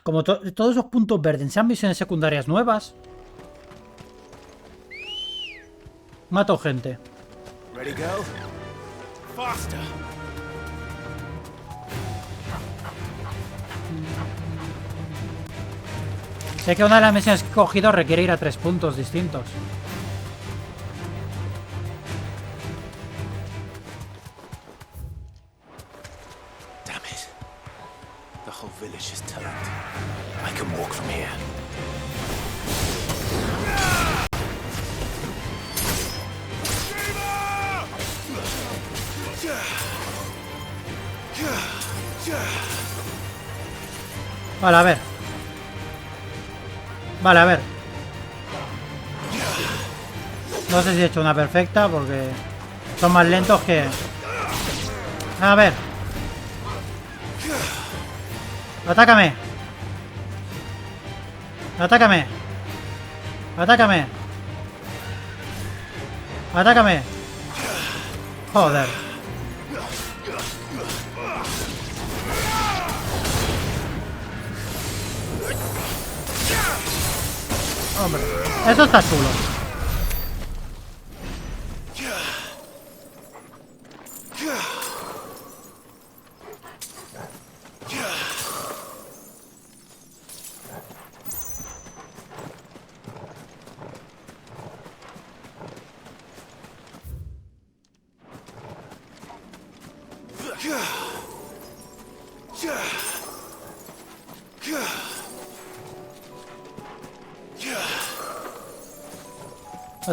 Como todos esos puntos verdes sean misiones secundarias nuevas. Mato gente. Ready, go? Faster. Sé que una de las misiones que he cogido requiere ir a 3 puntos distintos. Damn it. The whole village is turned. I can walk from here. Vale, a ver. Vale, a ver. No sé si he hecho una perfecta porque son más lentos que... A ver. Atácame. Atácame. Atácame. Atácame. Joder. Hombre, eso está chulo.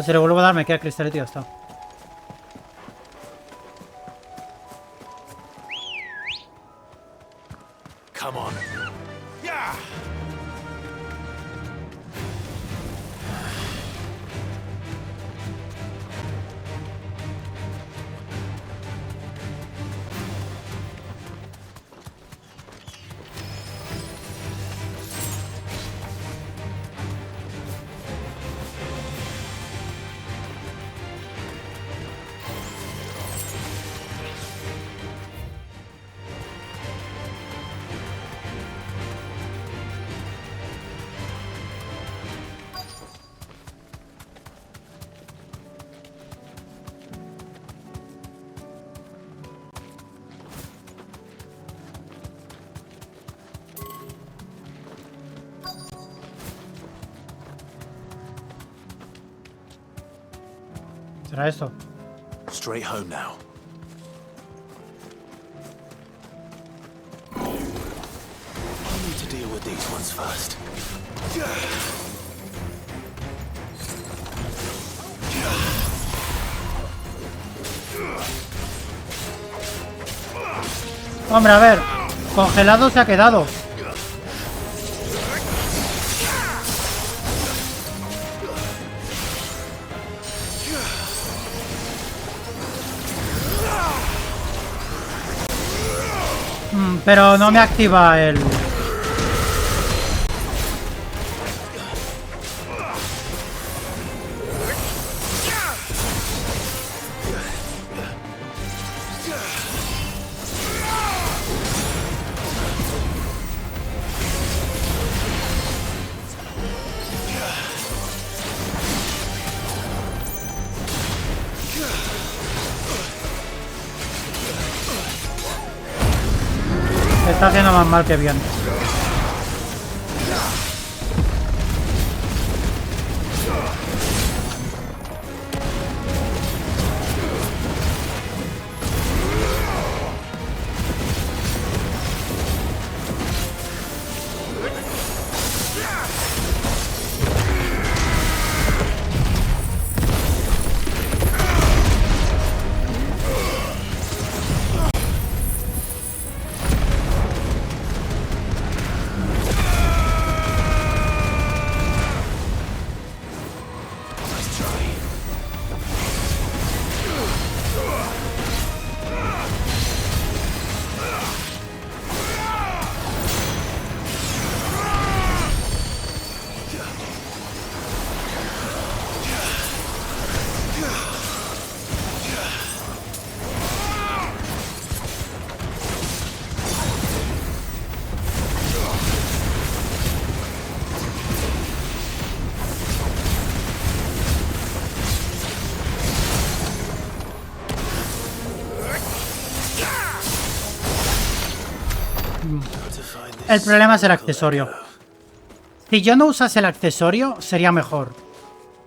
Si le vuelvo a dar me queda cristalito y ya está. Come on. Yeah. ¿Será esto? Straight home now. I need to deal with these ones first. Hombre, a ver. Congelado se ha quedado. Pero no me activa el... Está haciendo más mal que bien. El problema es el accesorio. Si yo no usase el accesorio, sería mejor.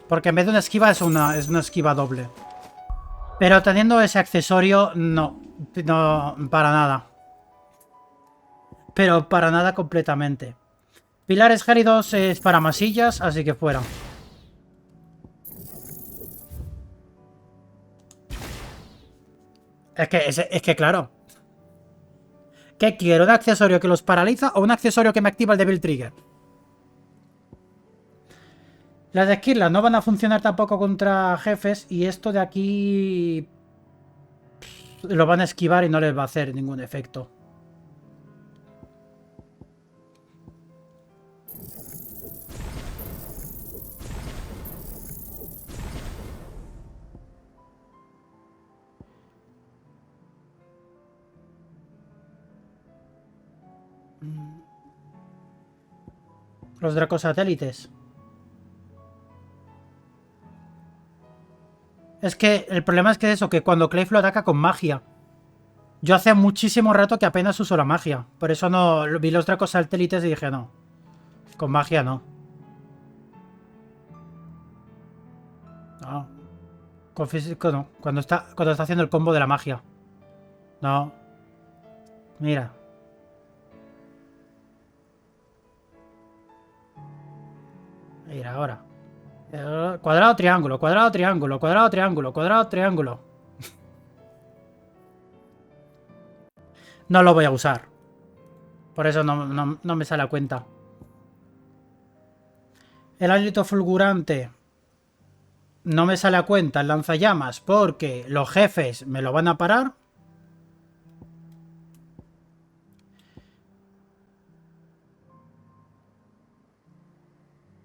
Porque en vez de una esquiva es una esquiva doble. Pero teniendo ese accesorio, no. No, para nada. Pero para nada completamente. Pilares gélidos es para masillas, así que fuera. Es que claro. ¿Qué quiero? ¿Un accesorio que los paraliza o un accesorio que me activa el Devil Trigger? Las de esquirlas no van a funcionar tampoco contra jefes y esto de aquí lo van a esquivar y no les va a hacer ningún efecto. Los dracosatélites. Es que el problema es que es eso, que cuando Clive lo ataca con magia. Yo hace muchísimo rato que apenas uso la magia. Por eso no vi los dracosatélites y dije no. Con magia no. No. Con físico no. Cuando está haciendo el combo de la magia. No. Mira. Mira, ahora. Cuadrado, triángulo, cuadrado, triángulo, cuadrado, triángulo, cuadrado, triángulo. No lo voy a usar. Por eso no me sale a cuenta. El hálito fulgurante. No me sale a cuenta el lanzallamas porque los jefes me lo van a parar.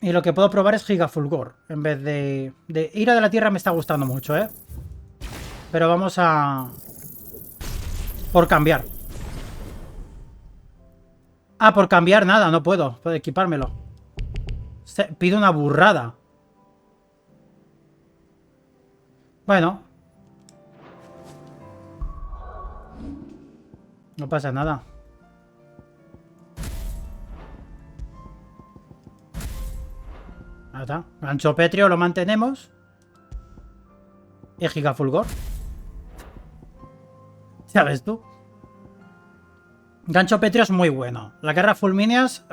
Y lo que puedo probar es gigafulgor. En vez de ira de la tierra me está gustando mucho, ¿eh? Pero vamos a... por cambiar. Ah, por cambiar nada, no puedo. Puedo equipármelo. Pido una burrada. Bueno. No pasa nada. Nada. Gancho pétreo lo mantenemos. Y gigafulgor. ¿Sabes tú? Gancho pétreo es muy bueno. Las guerras fulmíneas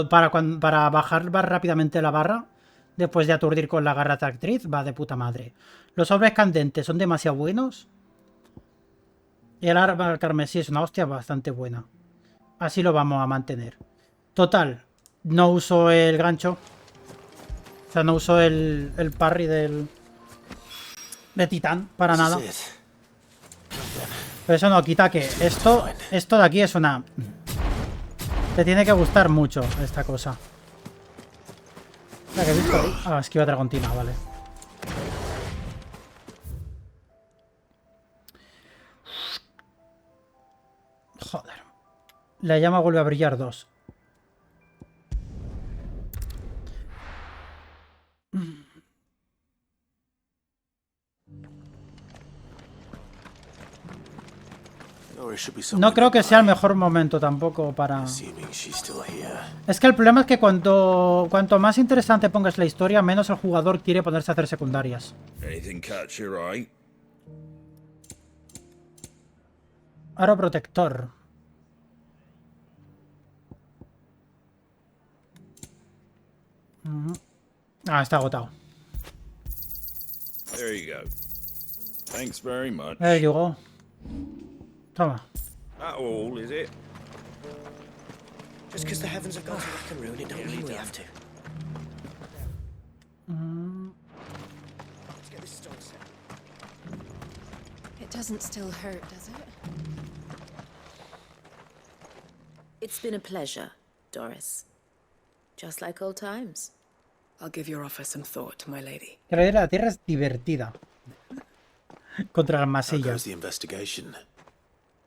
para bajar más rápidamente la barra. Después de aturdir con la garra tractriz. Va de puta madre. Los sobres candentes son demasiado buenos. Y el arma carmesí es una hostia bastante buena. Así lo vamos a mantener. Total. No uso el gancho. O sea, no uso el parry de titán para nada. Pero eso no quita que esto de aquí es una... Te tiene que gustar mucho esta cosa. ¿La que he visto ahí? Ah, esquiva dragontina, vale. Joder. La llama vuelve a brillar 2. No creo que sea el mejor momento tampoco para... Es que el problema es que cuanto más interesante pongas la historia, menos el jugador quiere ponerse a hacer secundarias. Aro protector. Ah, está agotado. There you go. Thanks very much. There you go. Toma. That all, is it? Just because the heavens have gone to rack and ruin, it don't mean we have to. Let's get this stone set. It doesn't still hurt, does it? It's been a pleasure, Doris. Just like old times. I'll give your offer some thought, my lady. Que la tierra es divertida. Contra las masillas.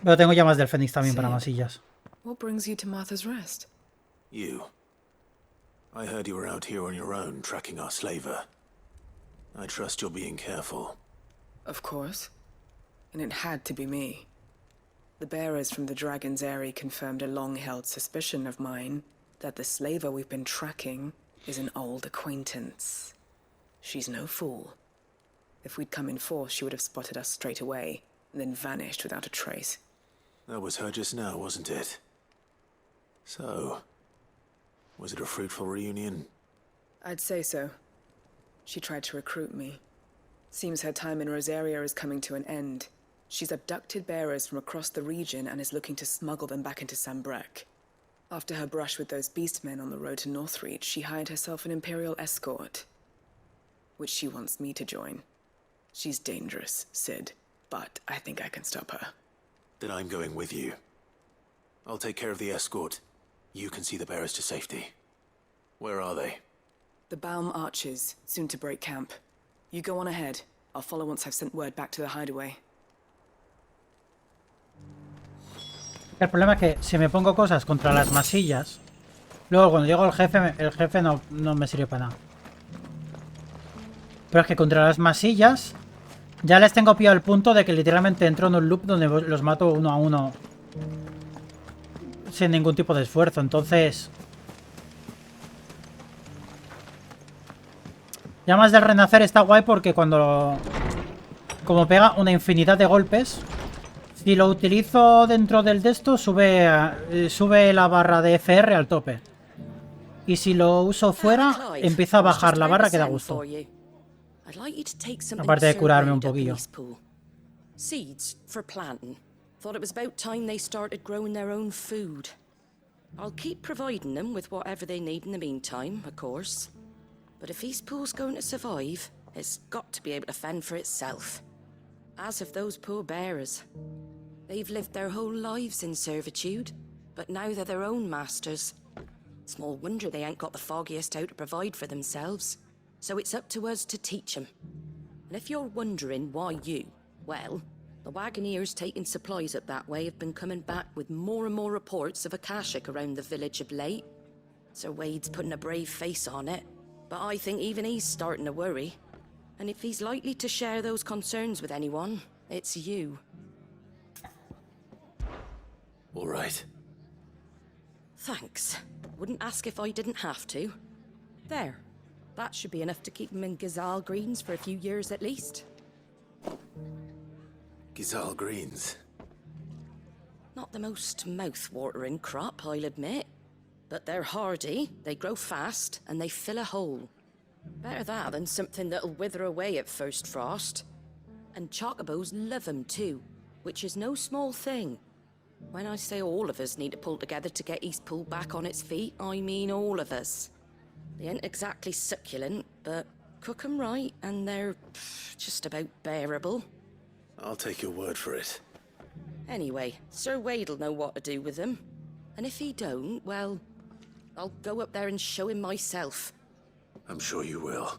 Pero tengo llamas del Fénix también para masillas. What brings you to Martha's Rest? You. I heard you were out here on your own, tracking our slaver. I trust you're being careful. Of course. And it had to be me. The bearers from the Dragon's Eyrie confirmed a long-held suspicion of mine that the slaver we've been tracking is an old acquaintance. She's no fool. If we'd come in force, she would have spotted us straight away, and then vanished without a trace. That was her just now, wasn't it? So, was it a fruitful reunion? I'd say so. She tried to recruit me. Seems her time in Rosaria is coming to an end, She's abducted bearers from across the region and is looking to smuggle them back into Sambrek. After her brush with those beastmen on the road to Northreach, she hired herself an Imperial escort, which she wants me to join. She's dangerous, Sid, but I think I can stop her. Then I'm going with you. I'll take care of the escort. You can see the bearers to safety. Where are they? The Baum Archers, soon to break camp. You go on ahead. I'll follow once I've sent word back to the hideaway. El problema es que si me pongo cosas contra las masillas, luego cuando llego al jefe, el jefe no me sirve para nada. Pero es que contra las masillas ya les tengo pillado el punto de que literalmente entro en un loop donde los mato uno a uno sin ningún tipo de esfuerzo. Entonces, Llamas del Renacer está guay porque como pega una infinidad de golpes, si lo utilizo dentro del de esto, sube la barra de FR al tope. Y si lo uso fuera, empieza a bajar la barra que da gusto. Aparte de curarme un poquillo. Seeds for planting. Thought it was about time they started growing their own food. I'll keep providing them with whatever they need in the meantime, of course. But if Eastpool's going to survive, it's got to be able to fend for itself. As of those poor bearers. They've lived their whole lives in servitude, but now they're their own masters. Small wonder they ain't got the foggiest how to provide for themselves. So it's up to us to teach them. And if you're wondering why you, well, the Wagoneers taking supplies up that way have been coming back with more and more reports of Akashic around the village of late. Sir Wade's putting a brave face on it, but I think even he's starting to worry. And if he's likely to share those concerns with anyone, it's you. All right. Thanks. Wouldn't ask if I didn't have to. There. That should be enough to keep him in Gazal Greens for a few years at least. Gazal Greens? Not the most mouth-watering crop, I'll admit. But they're hardy, they grow fast, and they fill a hole. Better that than something that'll wither away at first frost. And chocobos love 'em too, which is no small thing. When I say all of us need to pull together to get Eastpool back on its feet, I mean all of us. They ain't exactly succulent, but cook 'em right, and they're just about bearable. I'll take your word for it. Anyway, Sir Wade'll know what to do with them. And if he don't, well, I'll go up there and show him myself. I'm sure you will.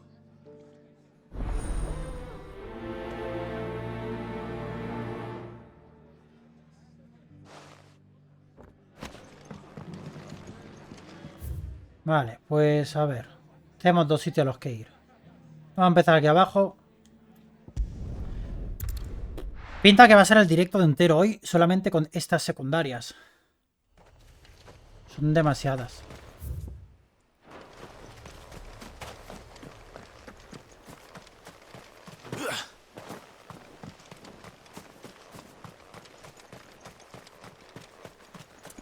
Vale, pues a ver. Tenemos dos sitios a los que ir. Vamos a empezar aquí abajo. Pinta que va a ser el directo de entero hoy solamente con estas secundarias. Son demasiadas.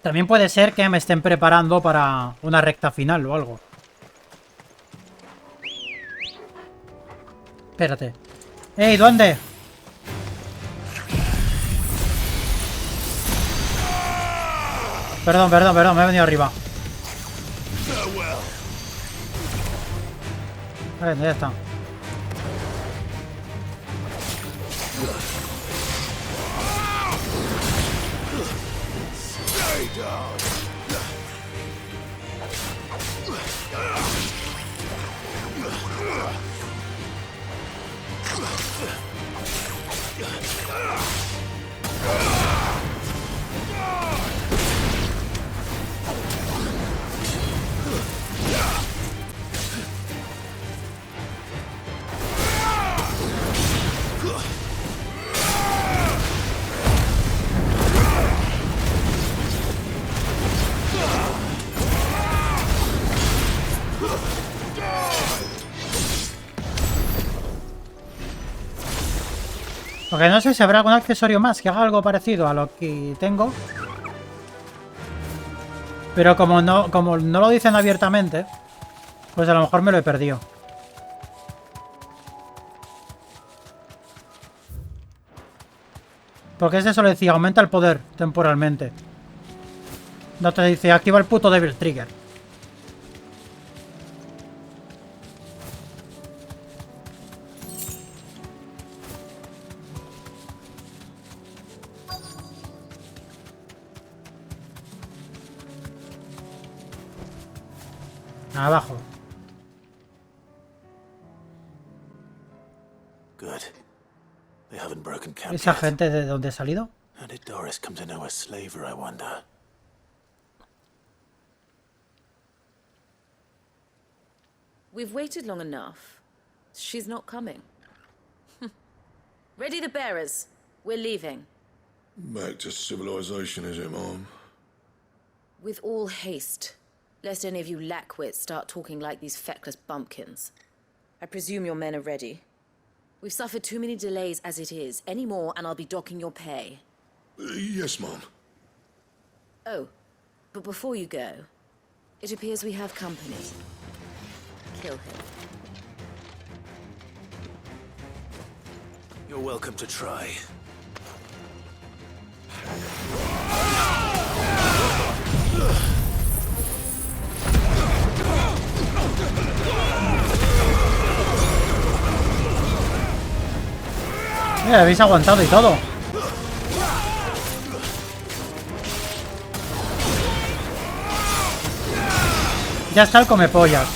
También puede ser que me estén preparando para una recta final o algo. Espérate. ¡Ey, duende! Perdón, me he venido arriba. Vale, ya está. Porque no sé si habrá algún accesorio más que haga algo parecido a lo que tengo. Pero como no lo dicen abiertamente, pues a lo mejor me lo he perdido. Porque es eso, le decía, aumenta el poder temporalmente. No te dice, activa el puto Devil Trigger. Abajo. Good. They haven't broken camp ¿Esa yet. gente de dónde ha salido? How did Doris come to know a slaver, I wonder? We've waited long enough. She's not coming. Ready the bearers. We're leaving. Back to civilization, is it, Mom? With all haste. Lest any of you lackwits start talking like these feckless bumpkins. I presume your men are ready. We've suffered too many delays as it is. Any more and I'll be docking your pay. Yes, Mom. Oh, but before you go, it appears we have company. Kill him. You're welcome to try. Mira, habéis aguantado y todo. Ya está el comepollas.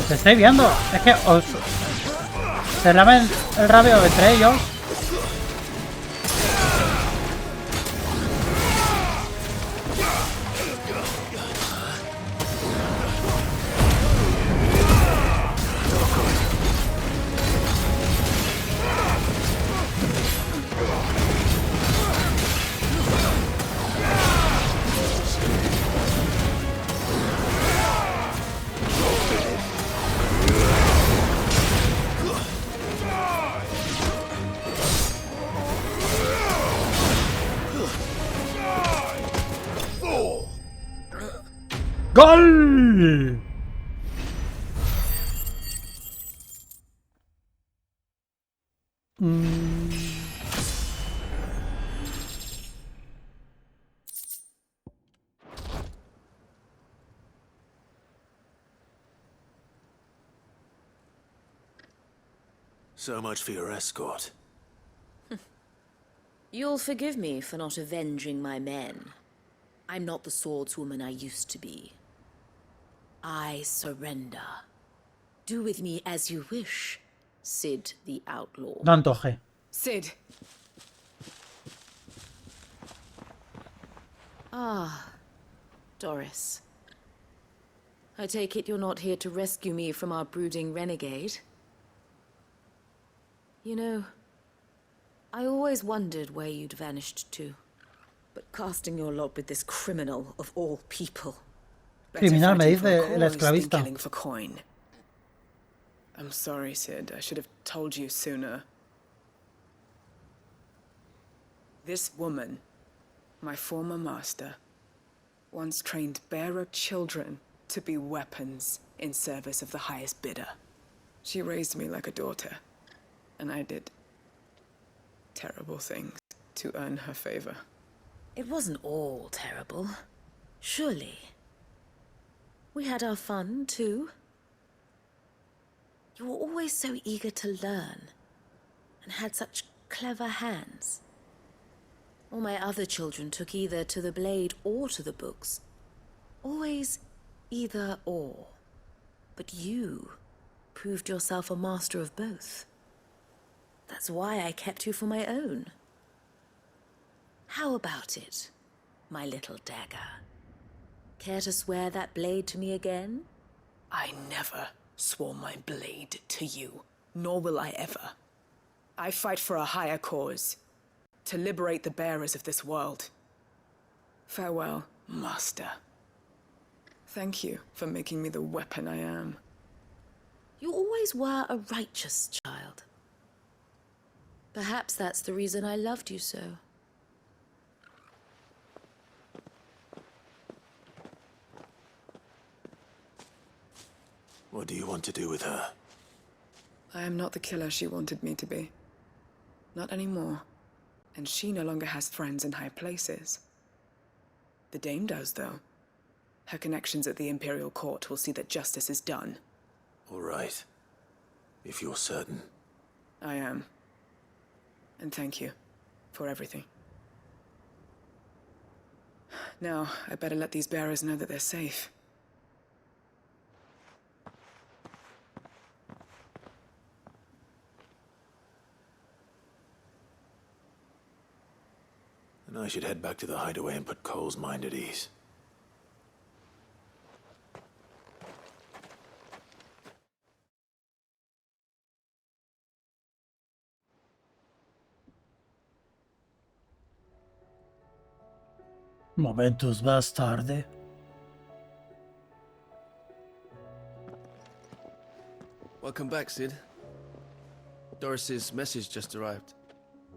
Os estoy viendo. Es que os... se lamen el rabio entre ellos. ¡Gol! So much for your escort. You'll forgive me for not avenging my men. I'm not the swordswoman I used to be. I surrender. Do with me as you wish, Sid the Outlaw. No antoje. Sid. Ah, Doris. I take it you're not here to rescue me from our brooding renegade? You know, I always wondered where you'd vanished to. But casting your lot with this criminal of all people. Criminal, me dice el esclavista. Killing for coin. I'm sorry, Sid. I should have told you sooner. This woman, my former master, once trained bearer children to be weapons in service of the highest bidder. She raised me like a daughter, and I did terrible things to earn her favor. It wasn't all terrible, surely. We had our fun, too. You were always so eager to learn, and had such clever hands. All my other children took either to the blade or to the books. Always either or. But you proved yourself a master of both. That's why I kept you for my own. How about it, my little dagger? Care to swear that blade to me again? I never swore my blade to you, nor will I ever. I fight for a higher cause, to liberate the bearers of this world. Farewell, Master. Thank you for making me the weapon I am. You always were a righteous child. Perhaps that's the reason I loved you so. What do you want to do with her? I am not the killer she wanted me to be. Not anymore. And she no longer has friends in high places. The Dame does, though. Her connections at the Imperial Court will see that justice is done. All right. If you're certain. I am. And thank you for everything. Now, I better let these bearers know that they're safe. And I should head back to the hideaway and put Cole's mind at ease. Momentos más tarde. Welcome back, Sid. Doris's message just arrived.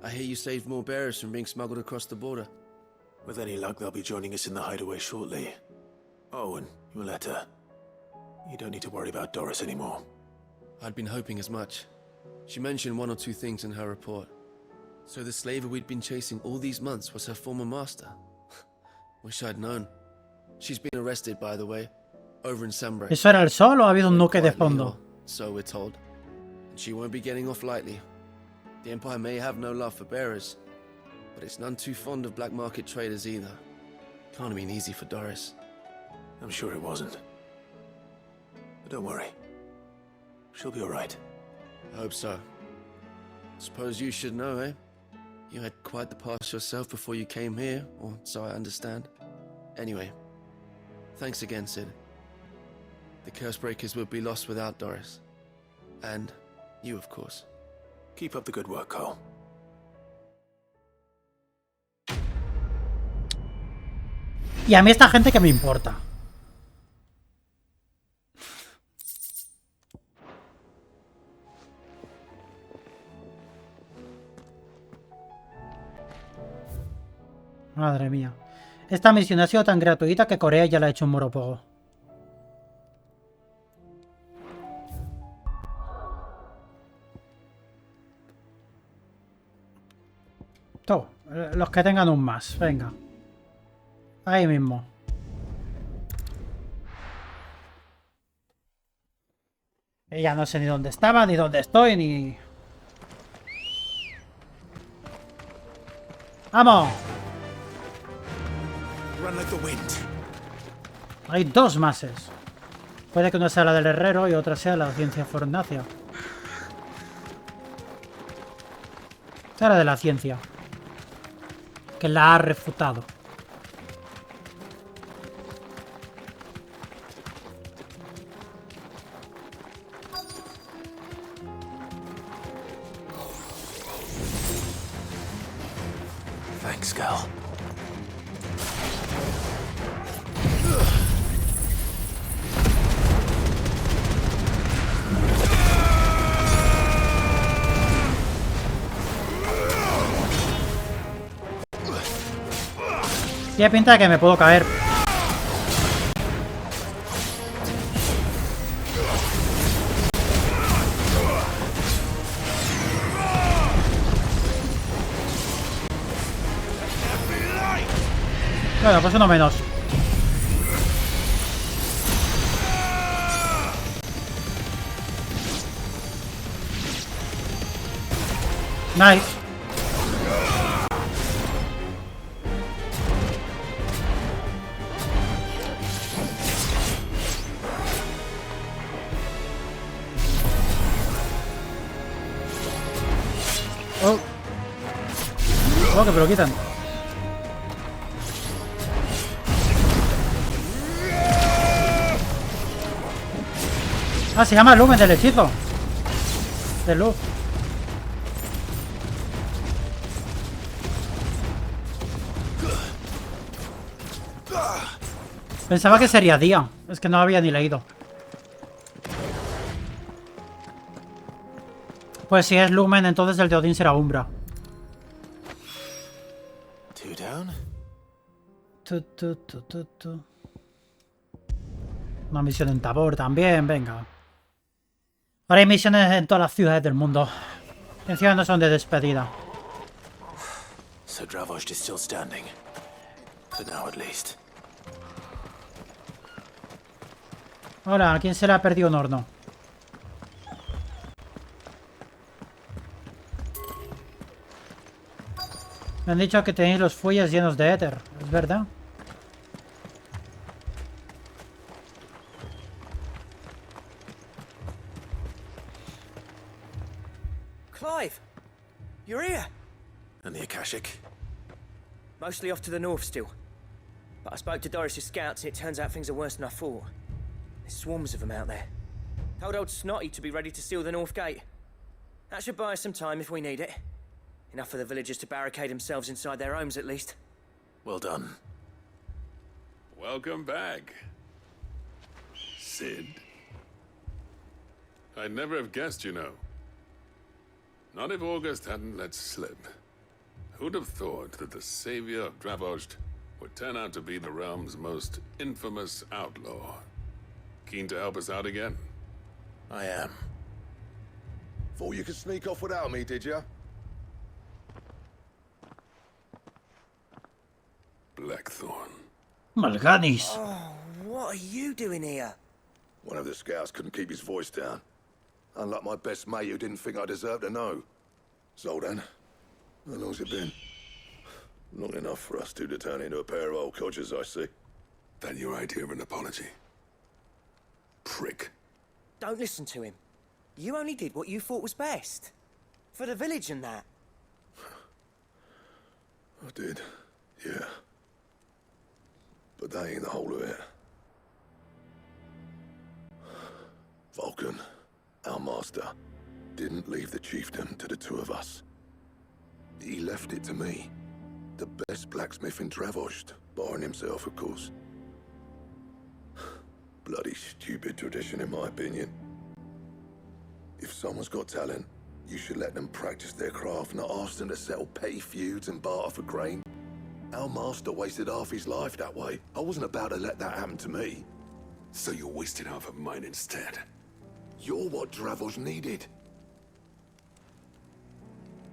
I hear you saved more bearers from being smuggled across the border. With any luck, they'll be joining us in the hideaway shortly. Oh, and your letter. You don't need to worry about Doris anymore. I'd been hoping as much. She mentioned one or two things in her report. So the slaver we'd been chasing all these months was her former master. Wish I'd known. She's been arrested, by the way, over in Sunbreak. ¿Eso era el sol o ha habido un nuque de fondo? So we're told. And she won't be getting off lightly. The Empire may have no love for bearers, but it's none too fond of black market traders either. Can't have been easy for Doris. I'm sure it wasn't. But don't worry. She'll be all right. I hope so. Suppose you should know, eh? You had quite the past yourself before you came here, or so I understand. Anyway, thanks again, Sid. The Cursebreakers would be lost without Doris. And you, of course. Keep up the good work, Cole. Y a mí esta gente que me importa. Madre mía. Esta misión ha sido tan gratuita que Corea ya la ha hecho un moropogo. Todo. Los que tengan un más. Venga. Ahí mismo. Y ya no sé ni dónde estaba, ni dónde estoy, ni... ¡Vamos! Hay dos máses. Puede que una sea la del herrero y otra sea la ciencia fornacia. Esta era de la ciencia. Que la ha refutado. Thanks, Cal. Tiene pinta de que me puedo caer. Bueno, pues uno menos. Nice. Oh. Oh, que me lo quitan. Ah, se llama lumen del hechizo. De luz. Pensaba que sería día. Es que no había ni leído. Pues si es Lumen, entonces el de Odín será Umbra. Two down. Una misión en Tabor también, venga. Ahora hay misiones en todas las ciudades del mundo. Encima no son de despedida. So Dravost is still standing. For now at least. Ahora, ¿a quién se le ha perdido un horno? Me han dicho que tenéis los fuelles llenos de éter, ¿es verdad? Clive! You're here! And the Akashic? Mostly off to the north still. But I spoke to Doris's scouts and it turns out things are worse than I thought. There's swarms of them out there. Told old Snotty to be ready to seal the north gate. That should buy us some time if we need it. Enough for the villagers to barricade themselves inside their homes at least. Well done. Welcome back, Sid. I'd never have guessed, you know. Not if August hadn't let slip. Who'd have thought that the savior of Dravost would turn out to be the realm's most infamous outlaw? Keen to help us out again? I am. Thought you could sneak off without me, did ya? Blackthorn. Mal'Ganis. Oh, what are you doing here? One of the scouts couldn't keep his voice down. Unlike my best mate who didn't think I deserved to know. Zoltan, how long's it been? Long enough for us two to turn into a pair of old codgers, I see. That your idea of an apology? Prick. Don't listen to him. You only did what you thought was best. For the village and that. I did, yeah. But that ain't the whole of it. Vulcan, our master, didn't leave the chiefdom to the two of us. He left it to me. The best blacksmith in Dravost, barring himself, of course. Bloody stupid tradition, in my opinion. If someone's got talent, you should let them practice their craft, not ask them to settle petty feuds and barter for grain. Our master wasted half his life that way. I wasn't about to let that happen to me. So you wasted half of mine instead. You're what Dravost needed.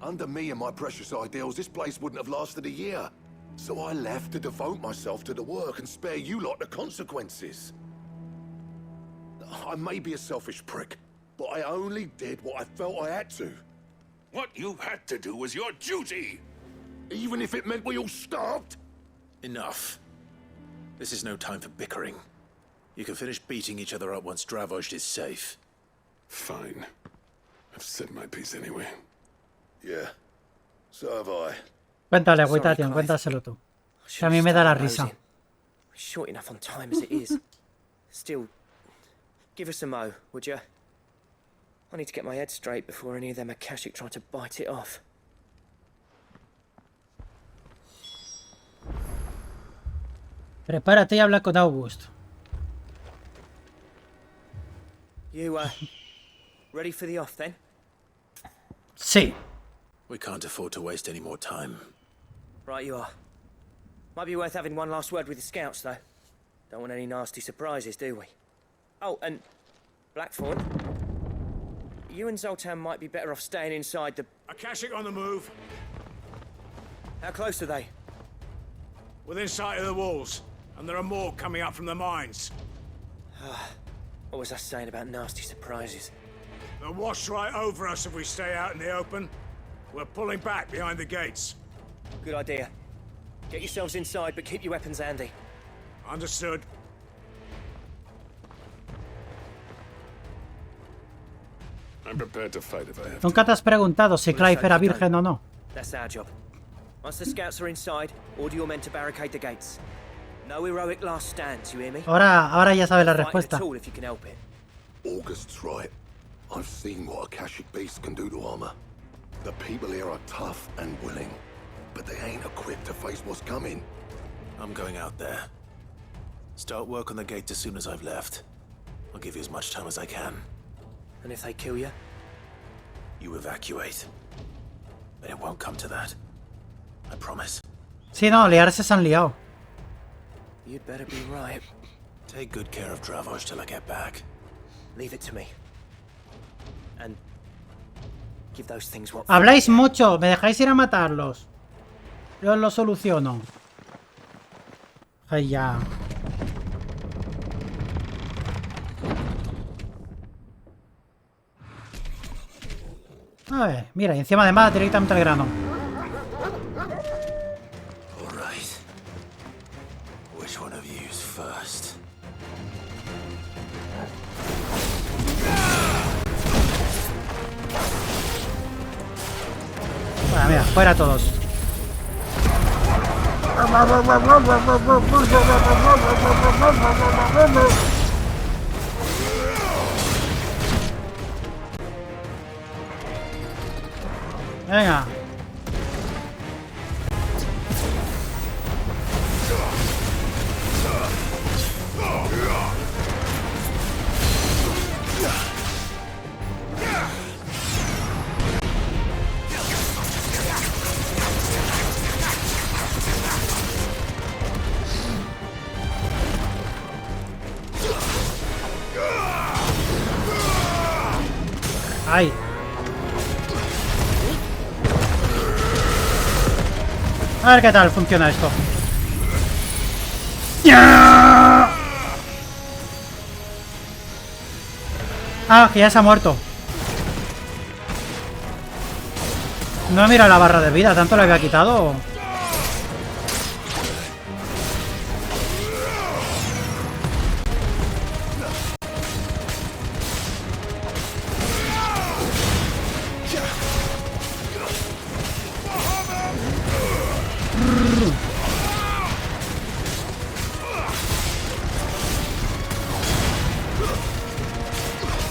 Under me and my precious ideals, this place wouldn't have lasted a year. So I left to devote myself to the work and spare you lot the consequences. I may be a selfish prick, but I only did what I felt I had to. What you had to do was your duty! Even if it meant we all starved? Enough. This is no time for bickering. You can finish beating each other up once Dravost is safe. Fine. I've said my piece anyway. Yeah. So have I. Cuéntale, Witatian, cuéntaselo tú. Que a mí me da la risa. Short enough on time as it is. Still, give us a mo, would you? I need to get my head straight before any of them Akashic try to bite it off. Prepárate y habla con August. You, ready for the off then? Sí. We can't afford to waste any more time. Right you are. Might be worth having one last word with the scouts, though. Don't want any nasty surprises, do we? Oh, and Blackthorn, you and Zoltan might be better off staying inside the... Akashic on the move. How close are they? Within sight of the walls, and there are more coming up from the mines. What was I saying about nasty surprises? They'll wash right over us if we stay out in the open. We're pulling back behind the gates. Good idea. Get yourselves inside, but keep your weapons handy. Understood. I'm prepared to fight if I have to. Nunca te has preguntado si Clive era virgen o no. That's our job. Once the scouts are inside, order your men to barricade the gates. No heroic last stands, you hear me? Ahora ya sabes la respuesta. Fight at all if you can help it. August's right. I've seen what Akashic beasts can do to armor. The people here are tough and willing, but they ain't equipped to face what's coming. I'm going out there. Start work on the gate as soon as I've left. I'll give you as much time as I can. And if they kill you? You evacuate. But it won't come to that. I promise. Sí, no, liarse se han liado. You'd better be right. Take good care of Dravoj till I get back. Leave it to me. And give those things what. Habláis mucho, me dejáis ir a matarlos. Yo lo soluciono. Ay, ya. A ver, mira, y encima además directamente al grano. All right. Which one of you's first? Bueno, mira, fuera todos. Venga. Ay. A ver qué tal funciona esto. Ah, que ya se ha muerto. No he mirado la barra de vida, tanto le había quitado.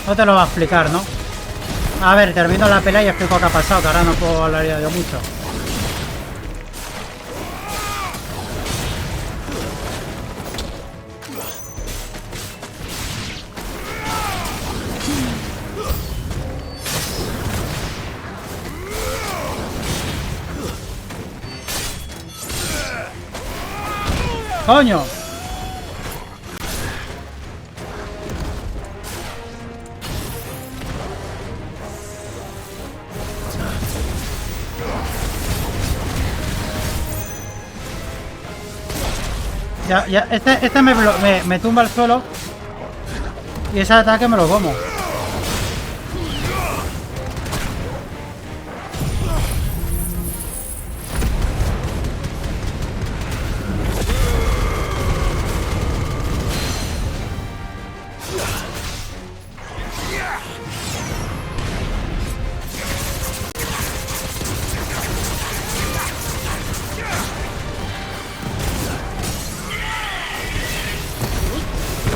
No te lo va a explicar, ¿no? A ver, termino la pelea y explico qué ha pasado, que ahora no puedo hablar yo mucho. ¡Coño! Ya, este me tumba al suelo. Y ese ataque me lo como.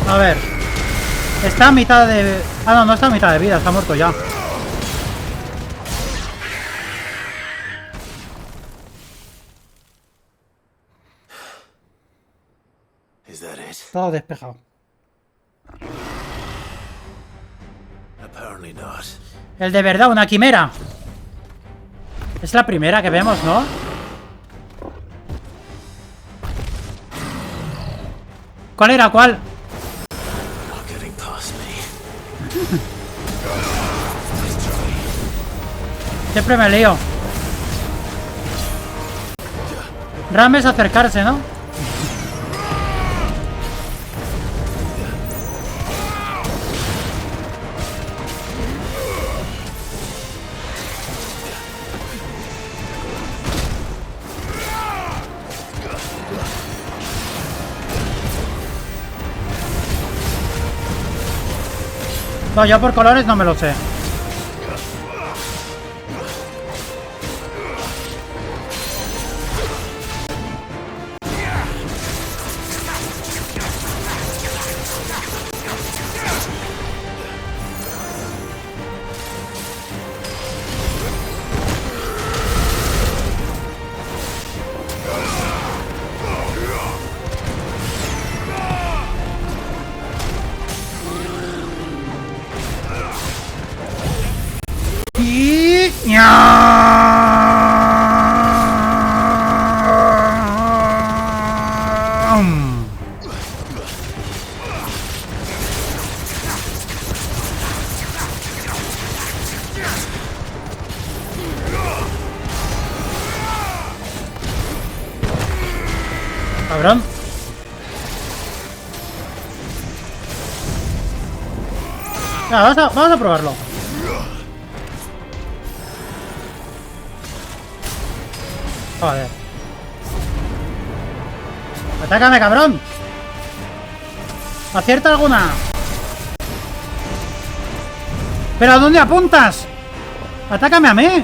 A ver. Está a mitad de... Ah, no, no está a mitad de vida, está muerto ya. Todo despejado. Apparently not. El de verdad, una quimera. Es la primera que vemos, ¿no? ¿Cuál era? ¿Cuál? Siempre me lío. Ram es acercarse, ¿no? No, yo por colores no me lo sé. Cabrón. Vamos a probarlo. Joder. ¡Atácame, cabrón! ¡Acierta alguna! ¿Pero a dónde apuntas? ¡Atácame a mí!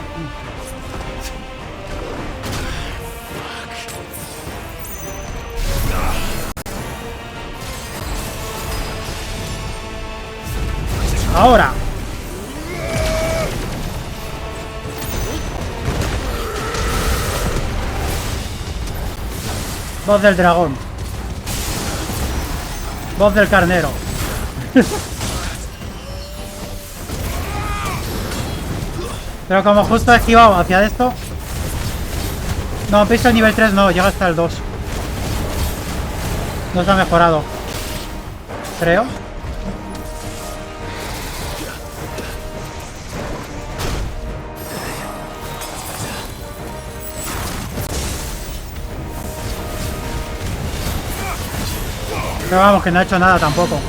Ahora. Voz del dragón. Voz del carnero. Pero como justo he esquivado hacia esto. No, piso el nivel 3 no, llega hasta el 2. No se ha mejorado. Creo. Pero vamos, que no ha hecho nada tampoco.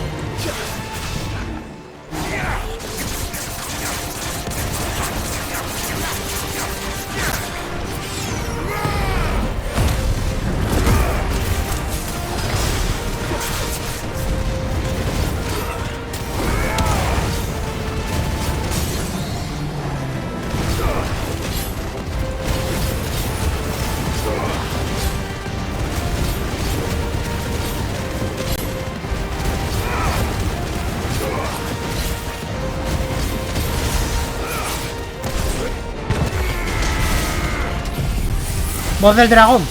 Voz del dragón.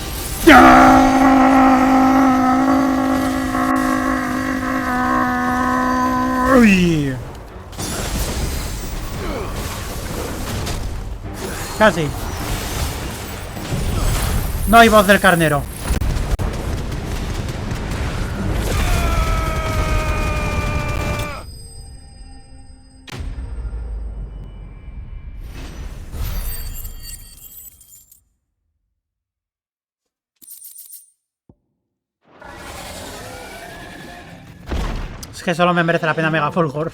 Uy. Casi. No hay voz del carnero. Es que solo me merece la pena Mega Fulgor.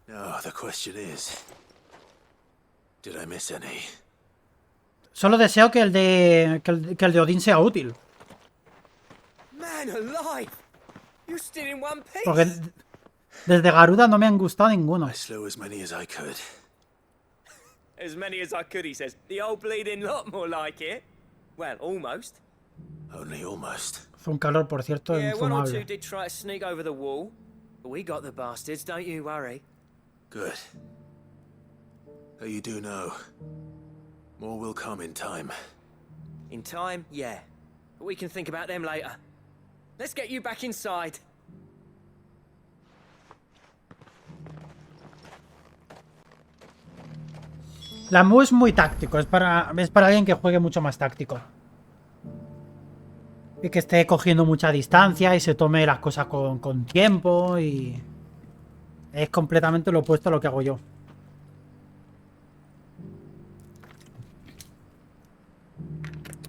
No, the question is, did I miss any? Solo deseo que el de Odín sea útil. Man alive! You're still in one piece. Porque desde Garuda no me han gustado ninguno. I slew as many as I could. As many as I could, he says. The old bleeding lot, more like it. Well, almost. Only almost. Fue un calor, por cierto, Yeah, one or two infumable. did try to sneak over the wall, but we got the bastards, don't you worry. Good. Though you do know, more will come in time. In time, yeah. But we can think about them later. Let's get you back inside. La Mu es muy táctico, es para alguien que juegue mucho más táctico. Y que esté cogiendo mucha distancia y se tome las cosas con tiempo y... Es completamente lo opuesto a lo que hago yo.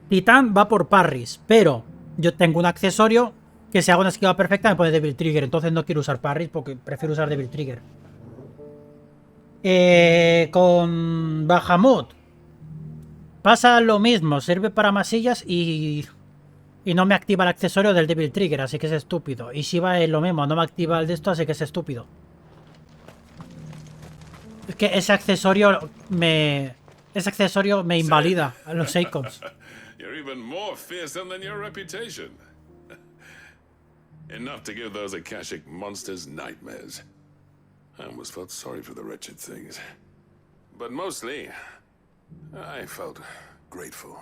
Titán va por parries, pero yo tengo un accesorio que si hago una esquiva perfecta me pone Devil Trigger, entonces no quiero usar parries porque prefiero usar Devil Trigger. Con Bahamut pasa lo mismo, sirve para masillas y no me activa el accesorio del Devil Trigger, así que es estúpido. Y Shiva es lo mismo, no me activa el de esto, así que es estúpido. Es que ese accesorio me invalida a los icons. You're even more fearsome than your reputation. Enough to give those Akashic monsters nightmares. I almost felt sorry for the wretched things. But mostly, I felt grateful.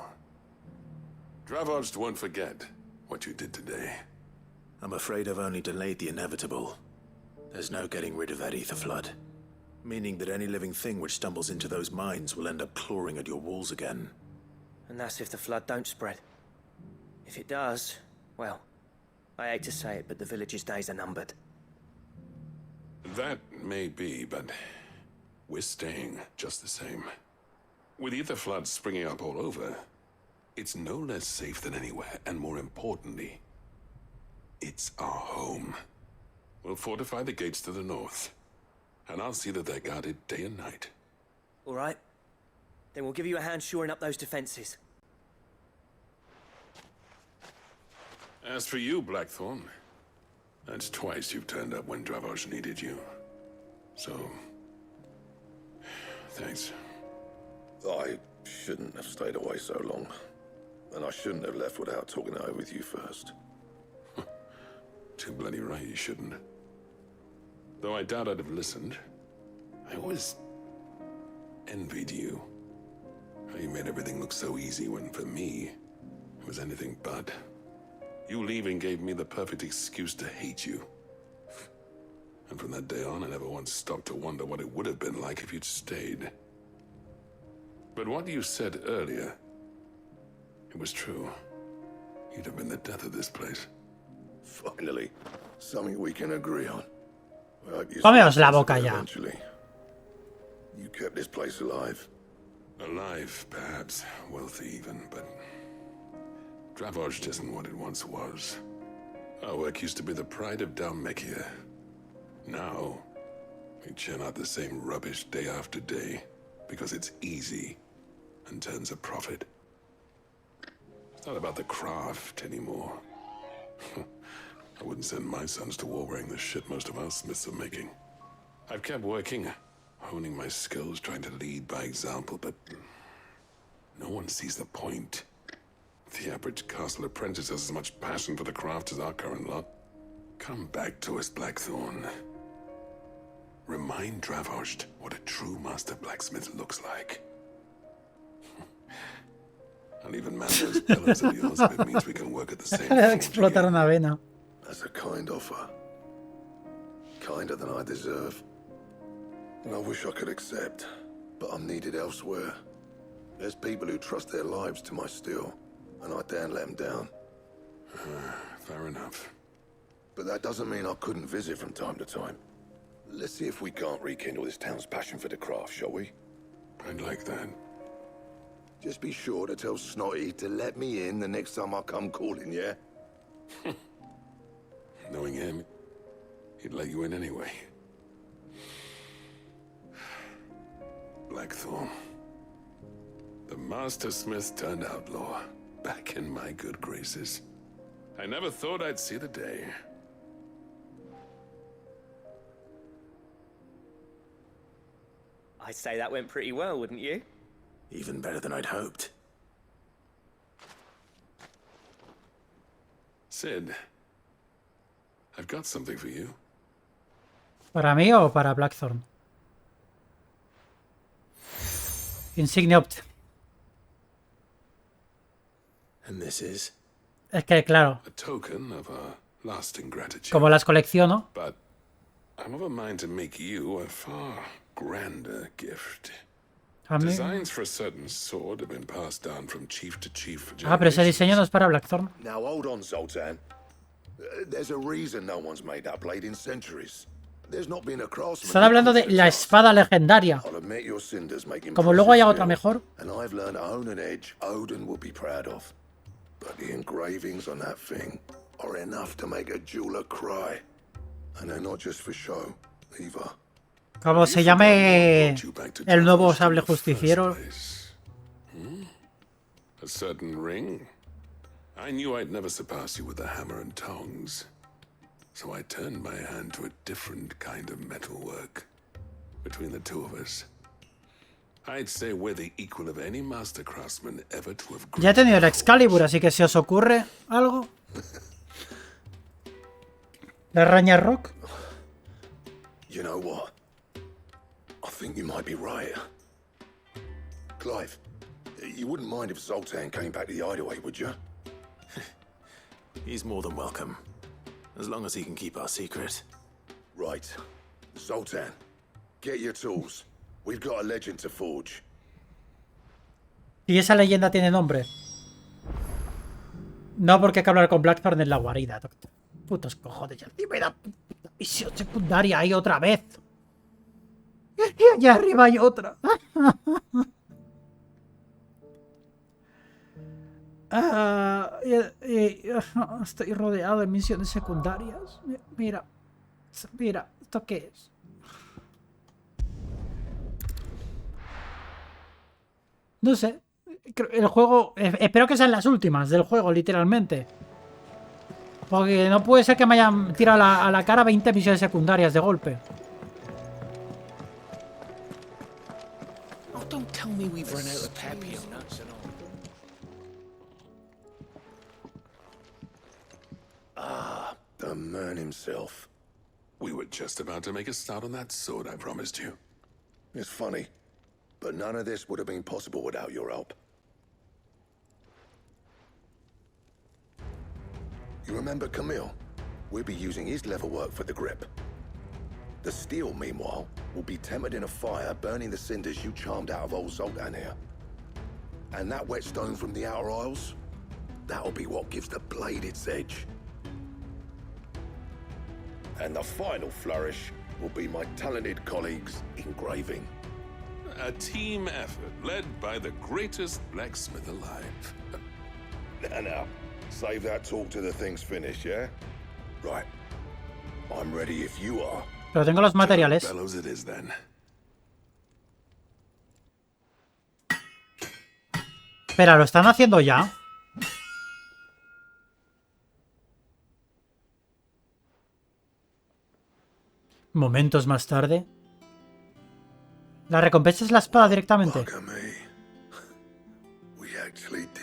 Dravoged won't forget what you did today. I'm afraid I've only delayed the inevitable. There's no getting rid of that ether flood. Meaning that any living thing which stumbles into those mines will end up clawing at your walls again. And that's if the flood don't spread. If it does, well, I hate to say it, but the village's days are numbered. That may be, but we're staying just the same. With ether floods springing up all over, it's no less safe than anywhere, and more importantly, it's our home. We'll fortify the gates to the north, and I'll see that they're guarded day and night. All right. Then we'll give you a hand shoring up those defenses. As for you, Blackthorn, that's twice you've turned up when Dravosh needed you. So, thanks. I shouldn't have stayed away so long. And I shouldn't have left without talking it over with you first. Too bloody right you shouldn't. Though I doubt I'd have listened. I always envied you. How you made everything look so easy when, for me, it was anything but. You leaving gave me the perfect excuse to hate you. And from that day on, I never once stopped to wonder what it would have been like if you'd stayed. But what you said earlier, it was true. You'd have been the death of this place. Finally, something we can agree on. Comeos la boca ya. You kept this place alive. Alive, perhaps. Wealthy even, but Dravosh isn't what it once was. Our work used to be the pride of Dalmekia. Now, we churn out the same rubbish day after day because it's easy and turns a profit. It's not about the craft anymore. I wouldn't send my sons to war wearing the shit most of our smiths are making. I've kept working, honing my skills, trying to lead by example, but no one sees the point. The average castle apprentice has as much passion for the craft as our current lot. Come back to us, Blackthorn. Remind Dravosh what a true master blacksmith looks like. I'll even man those pillars of yours if it means we can work at the same Explotar una vena. That's a kind offer. Kinder than I deserve. And I wish I could accept, but I'm needed elsewhere. There's people who trust their lives to my steel, and I daren't let them down. Fair enough. But that doesn't mean I couldn't visit from time to time. Let's see if we can't rekindle this town's passion for the craft, shall we? I'd like that. Just be sure to tell Snotty to let me in the next time I come calling, yeah? Knowing him, he'd let you in anyway. Blackthorn. The Master Smith turned outlaw, back in my good graces. I never thought I'd see the day. I'd say that went pretty well, wouldn't you? Even better than I'd hoped. Sid, I've got something for you. ¿Para mí o para Blackthorn? Insignia opt. And this is? Es que, claro, A token of a lasting gratitude. como las colecciono, But I'm of a mind to make you a far grander gift. a mí... Designs for a certain sword have been passed down from chief to chief for Ah, pero ese diseño no es para Blackthorn. Now hold on, Zoltan. There's a reason no one's made that blade in centuries. There's not been a craftsman. Están hablando de la espada legendaria. I'll admit your cinders make Como luego haya impressive otra mejor. And I've learned to own an edge Odin will be proud of. But the engravings on that thing are enough to make a jeweler cry. And they're not just for show, either. Como se llame el nuevo sable justiciero. A certain ring? I knew I'd never surpass you with the hammer and tongs. So I turned my hand to a different kind of metalwork. Between the two of us, I'd say we're the equal of any master craftsman ever to have Ya he tenido el Excalibur, así que si os ocurre algo. ¿La araña rock? You know what? I think you might be right. Clive, you wouldn't mind if Zoltan came back to the Hideaway, would you? He's more than welcome. As long as he can keep our secret. Right. Zoltan, get your tools. We've got a legend to forge. Y esa leyenda tiene nombre. No, porque hay que hablar con Blackthorn en la guarida. Putos cojones. Ya encima la misión secundaria ahí otra vez. Y allá arriba hay otra. Estoy rodeado de misiones secundarias. Mira. Mira. ¿Esto qué es? No sé. El juego... Espero que sean las últimas del juego, literalmente. Porque no puede ser que me hayan tirado a la cara 20 misiones secundarias de golpe. Oh, don't tell me we've run out of Papio. Ah, the man himself. We were just about to make a start on that sword I promised you. It's funny, but none of this would have been possible without your help. You remember Camille? We'll be using his leather work for the grip. The steel, meanwhile, will be tempered in a fire, burning the cinders you charmed out of old Zoltan here. And that whetstone from the Outer Isles, that'll be what gives the blade its edge. And the final flourish will be my talented colleagues' engraving. A team effort led by the greatest blacksmith alive. Now, save that talk till the thing's finished, yeah? Right. I'm ready if you are. Pero tengo los materiales. Bellows it is then. Espera, ¿lo están haciendo ya? Momentos más tarde. La recompensa es la espada directamente.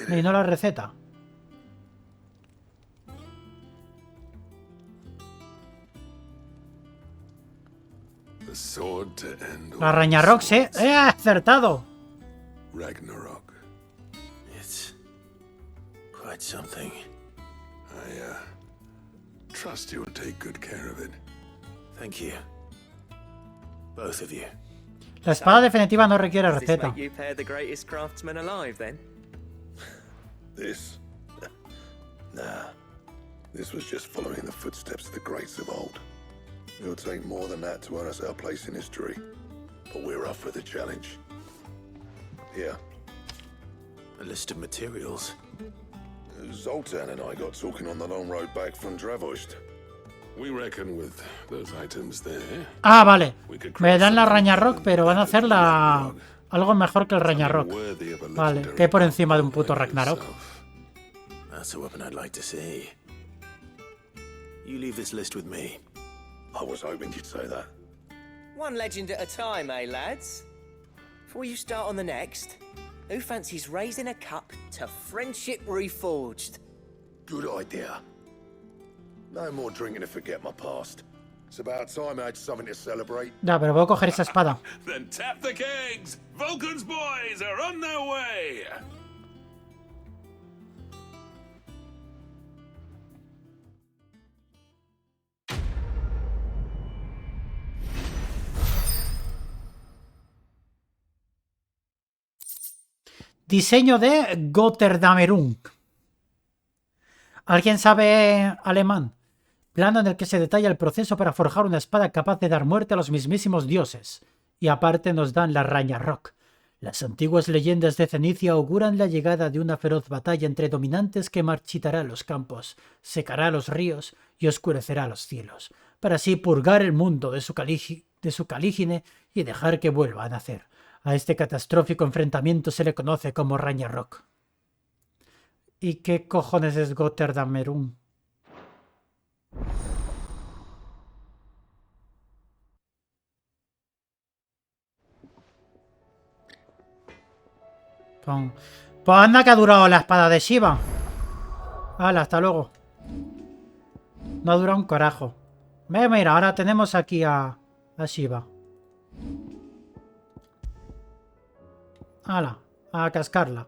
Y no la receta. La Ragnarok, sí. ¡He acertado! Ragnarok. It's quite something. I trust you will take good care of it. Thank you. Both of you. La espada definitiva no requiere Does this receta. make you pair the greatest craftsman alive, then? This? Nah. This was just following the footsteps of the greats of old. It'll take more than that to earn us our place in history. But we're up for the challenge. Here. A list of materials. Zoltan and I got talking on the long road back from Dravost. We reckon with those items there. Ah, vale. Me dan la Ragnarok, pero van a hacer algo mejor que el Ragnarok. Vale, que hay por encima de un puto Ragnarok. That's a weapon I'd like to see. You leave this list with me. I was hoping you'd say that. One legend at a time, eh, lads? Before you start on the next, who fancies raising a cup to friendship reforged? Good idea. No more drinking to forget my past. It's about time I had something to celebrate. Ya, pero voy a coger esa espada. Then tap the kegs! Vulcan's boys are on their way! Diseño de Gotterdamerung. ¿Alguien sabe alemán? Plano en el que se detalla el proceso para forjar una espada capaz de dar muerte a los mismísimos dioses. Y aparte nos dan la Ragnarok. Las antiguas leyendas de Cenicia auguran la llegada de una feroz batalla entre dominantes que marchitará los campos, secará los ríos y oscurecerá los cielos, para así purgar el mundo de su calígine y dejar que vuelva a nacer. A este catastrófico enfrentamiento se le conoce como Ragnarok. ¿Y qué cojones es Gotterdamerung? Pues anda que ha durado la espada de Shiva. Hala, hasta luego. No ha durado un carajo. Mira, ahora tenemos aquí a Shiva. Hala, a cascarla.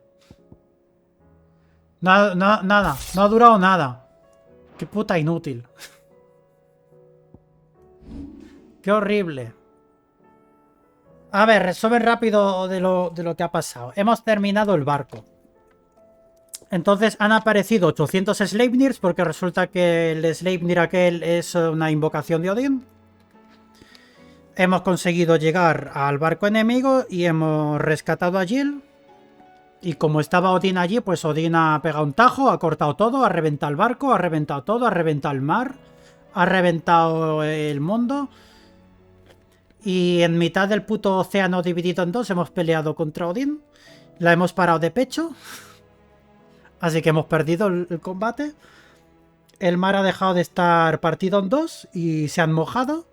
Nada, no ha durado nada. Qué puta inútil. Qué horrible. A ver, resumen rápido de lo que ha pasado. Hemos terminado el barco. Entonces han aparecido 800 Sleipnirs porque resulta que el Sleipnir aquel es una invocación de Odín. Hemos conseguido llegar al barco enemigo y hemos rescatado a Jill. Y como estaba Odín allí, pues Odín ha pegado un tajo, ha cortado todo, ha reventado el barco, ha reventado todo, ha reventado el mar, ha reventado el mundo. Y en mitad del puto océano dividido en dos hemos peleado contra Odín. La hemos parado de pecho. Así que hemos perdido el combate. El mar ha dejado de estar partido en dos y se han mojado.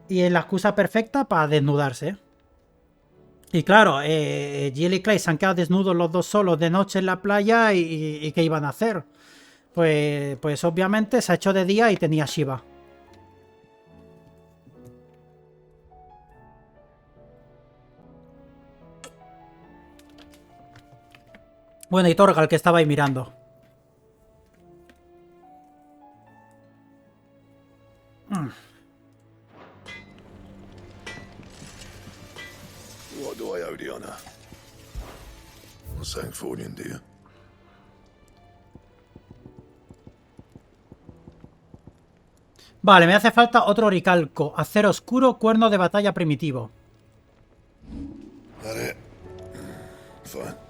Y es la excusa perfecta para desnudarse. Y claro, Jill y Clay se han quedado desnudos los dos solos de noche en la playa y ¿qué iban a hacer? Pues obviamente se ha hecho de día y tenía Shiva. Bueno, y Torgal, que estaba ahí mirando. What do I owe the honor? Something for you, dear. Vale, me hace falta otro oricalco. Acero oscuro, cuerno de batalla primitivo. That it? Fine.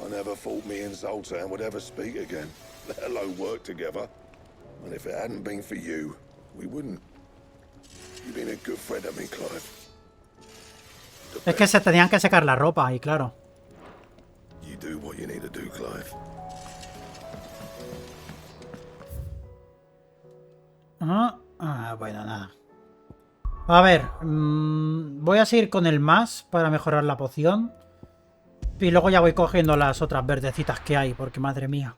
I never thought me and Zoltan would ever speak again, let alone work together. And if it hadn't been for you, we wouldn't. You've been a good friend of me, Clive. Es que se tenían que secar la ropa, y claro. You do what you need to do, Clive. Bueno, nada. A ver, voy a seguir con el más para mejorar la poción. Y luego ya voy cogiendo las otras verdecitas que hay, porque madre mía.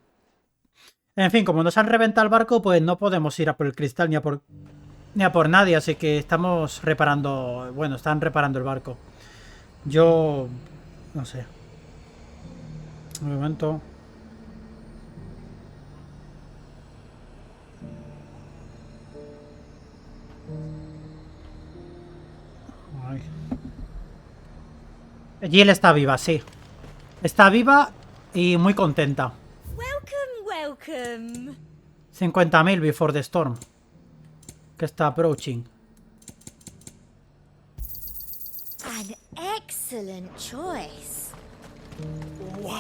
En fin, como nos han reventado el barco, pues no podemos ir a por el cristal ni a por nadie, así que estamos reparando... Bueno, están reparando el barco. Yo... no sé. Un momento. Ay. Jill está viva, sí. Está viva y muy contenta. Welcome. 50.000 before the storm. Que está approaching. An excellent choice. Why?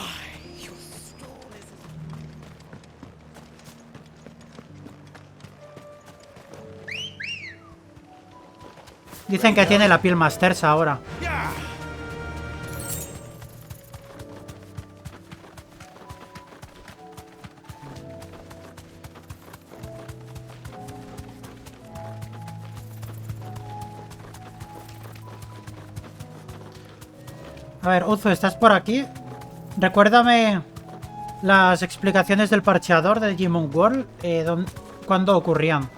Dicen que tiene la piel más tersa ahora. A ver, Uzo, ¿estás por aquí? Recuérdame las explicaciones del parcheador de Digimon World. ¿Cuándo ocurrían?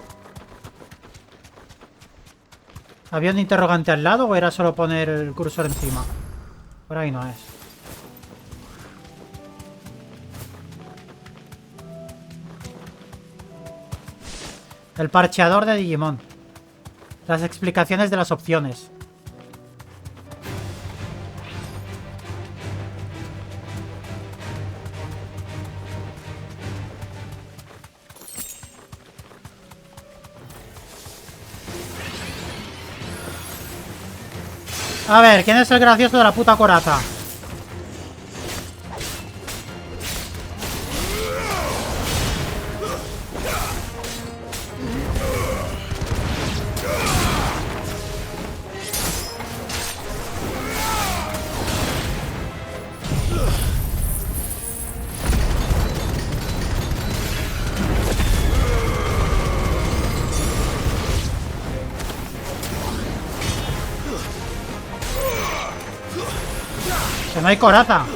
¿Había un interrogante al lado o era solo poner el cursor encima? Por ahí no es. El parcheador de Digimon. Las explicaciones de las opciones. A ver, ¿quién es el gracioso de la puta coraza? Que no hay coraza.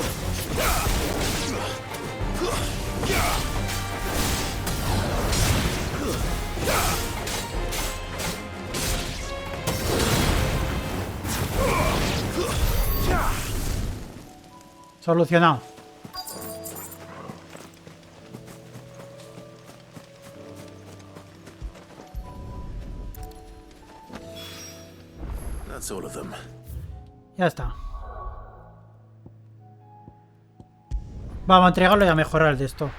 Solucionado. That's all of them. Ya está. Vamos a entregarlo y a mejorar el de esto.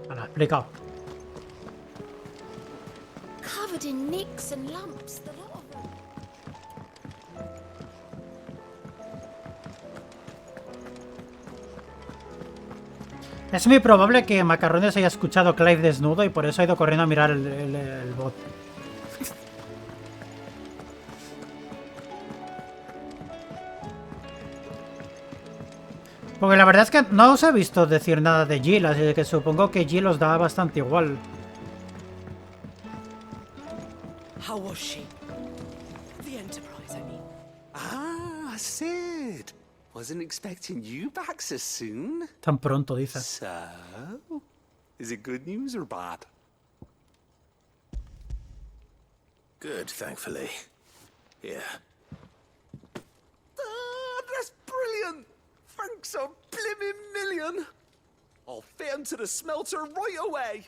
Ahora, explicado. Covered in nicks and lumps, the lot of them. Es muy probable que Macarrones haya escuchado a Clive desnudo y por eso ha ido corriendo a mirar el bot. Porque la verdad es que no os he visto decir nada de Jill, así que supongo que Jill os da bastante igual. How was she? The Enterprise, I mean. Ah, Sid. Wasn't expecting you back so soon. Tan pronto, dice. So, is it good news or bad? Good, thankfully. Here. Ah, that's brilliant. Thanks a blimmin' million. I'll fit 'em to the smelter right away.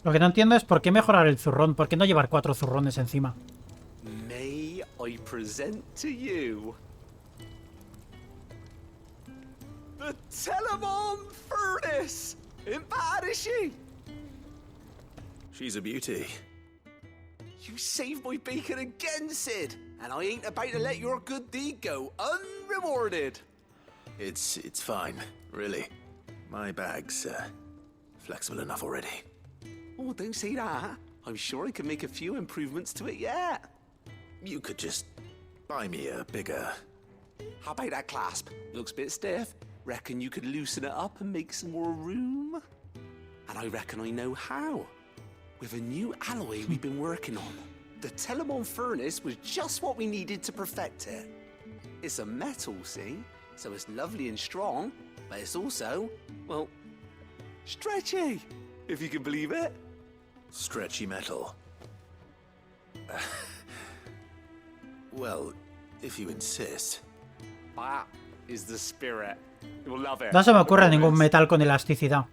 Lo que no entiendo es por qué mejorar el zurrón, por qué no llevar 4 zurrones encima. May I present to you the Telemon Furnace? Ain't bad, is she? She's a beauty. You saved my bacon again, Sid, and I ain't about to let your good deed go unrewarded. It's fine, really. My bag's flexible enough already. Oh, don't say that. I'm sure I can make a few improvements to it yet. You could just buy me a bigger... How about that clasp? Looks a bit stiff. Reckon you could loosen it up and make some more room? And I reckon I know how. With a new alloy we've been working on. The Telemon Furnace was just what we needed to perfect it. It's a metal, see? So it's lovely and strong, but it's also, well, stretchy, if you can believe it. Stretchy metal. Well, if you insist. That is the spirit. You'll love it. No se me ocurre ningún metal con elasticidad.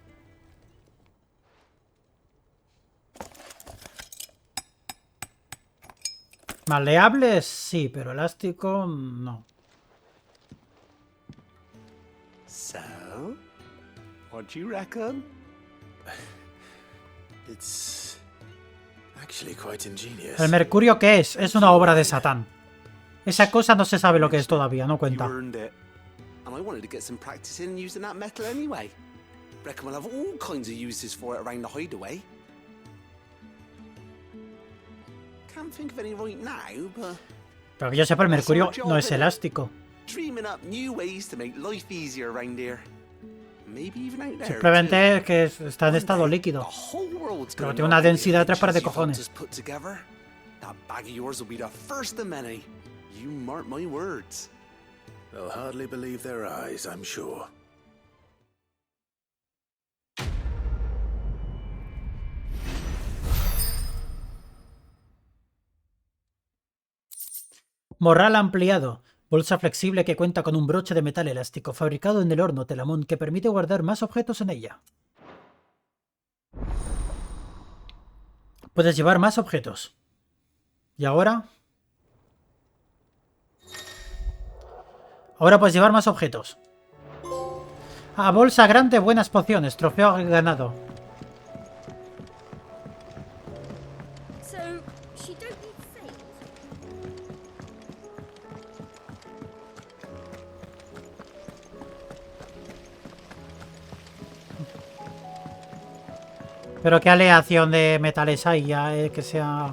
Maleable sí, pero elástico no. So, what do you reckon? It's actually quite ingenious. ¿El mercurio qué es? Es una obra de Satán. Esa cosa no se sabe lo que es todavía, no cuenta. You earned it. And I wanted to get some practice in using that metal anyway. Reckon we'll have all kinds of uses for it around the hideaway. Can't think of any right now, but... Pero que yo sepa, el mercurio no es elástico. Dreaming up new ways to make life easier around here. Maybe even out there. Simplemente es que está en estado líquido. Pero tiene una densidad de 3 pares de cojones. That bag of yours will be the first of many. You mark my words. They'll hardly believe their eyes, I'm sure. Morral ampliado. Bolsa flexible que cuenta con un broche de metal elástico fabricado en el horno Telamón que permite guardar más objetos en ella. Puedes llevar más objetos. ¿Y ahora? Ahora puedes llevar más objetos. Ah, bolsa grande, buenas pociones. Trofeo ganado. Pero qué aleación de metales hay ya que sea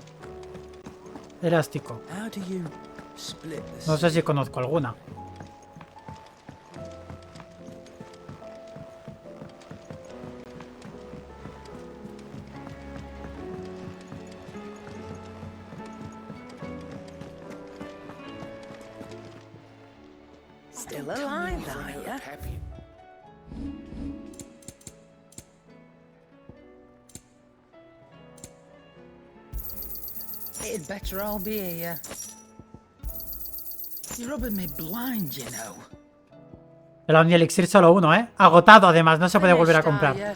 elástico. No sé si conozco alguna. still alive, are you? It'd better all be here. You're rubbing me blind, you know. El Omni Elixir solo uno, ¿eh? Agotado, además. No se puede volver a comprar.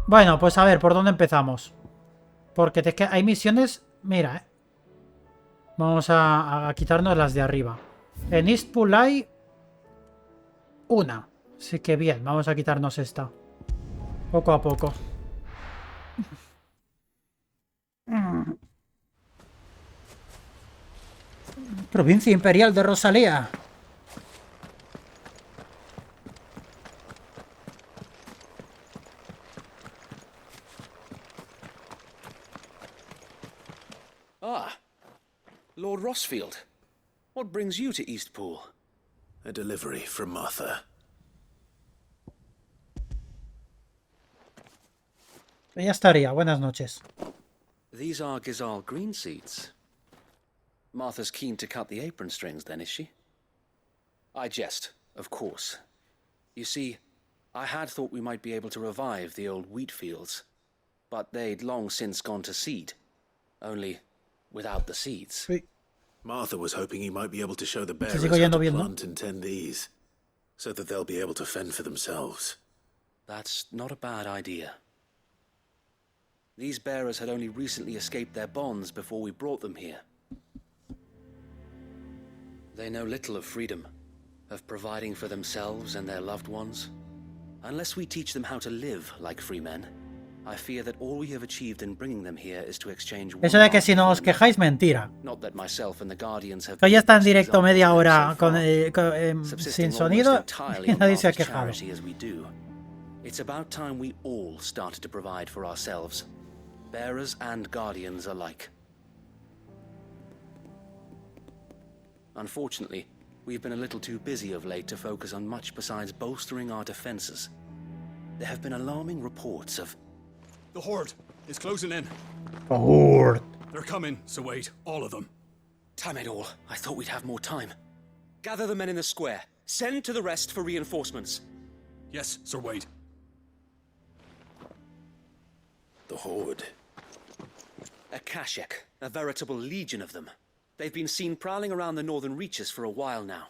Bueno, pues a ver, ¿por dónde empezamos? Porque es que hay misiones... Mira, ¿eh? Vamos a quitarnos las de arriba. En Eastpool hay... una. Así que bien, vamos a quitarnos esta. Poco a poco. Provincia Imperial de Rosalía. Ah, Lord Rossfield. What brings you to Eastpool? A delivery from Martha. Ya estaría. Buenas noches. These are Gizal green seeds. Martha's keen to cut the apron strings, then, is she? I jest, of course. You see, I had thought we might be able to revive the old wheat fields, but they'd long since gone to seed. Only without the seeds. Sí. Martha was hoping he might be able to show the bearers sigo how yendo to bien, ¿no? plant and tend these, so that they'll be able to fend for themselves. That's not a bad idea. These bearers had only recently escaped their bonds before we brought them here. They know little of freedom, of providing for themselves and their loved ones. Unless we teach them how to live like free men, I fear that all we have achieved in bringing them here is to exchange one. Eso de que si no os quejáis, mentira. Not that myself and the Guardians have Que ya está en directo media hora sin sonido y nadie se ha quejado. as we do. It's about time we all started to provide for ourselves, bearers and guardians alike. Unfortunately, we've been a little too busy of late to focus on much besides bolstering our defenses. There have been alarming reports of... The Horde is closing in. The Horde. They're coming, so wait, all of them. Damn it all, I thought we'd have more time. Gather the men in the square. Send to the rest for reinforcements. Yes, Sir Wade. The Horde. A Kashek, a veritable legion of them. They've been seen prowling around the northern reaches for a while now.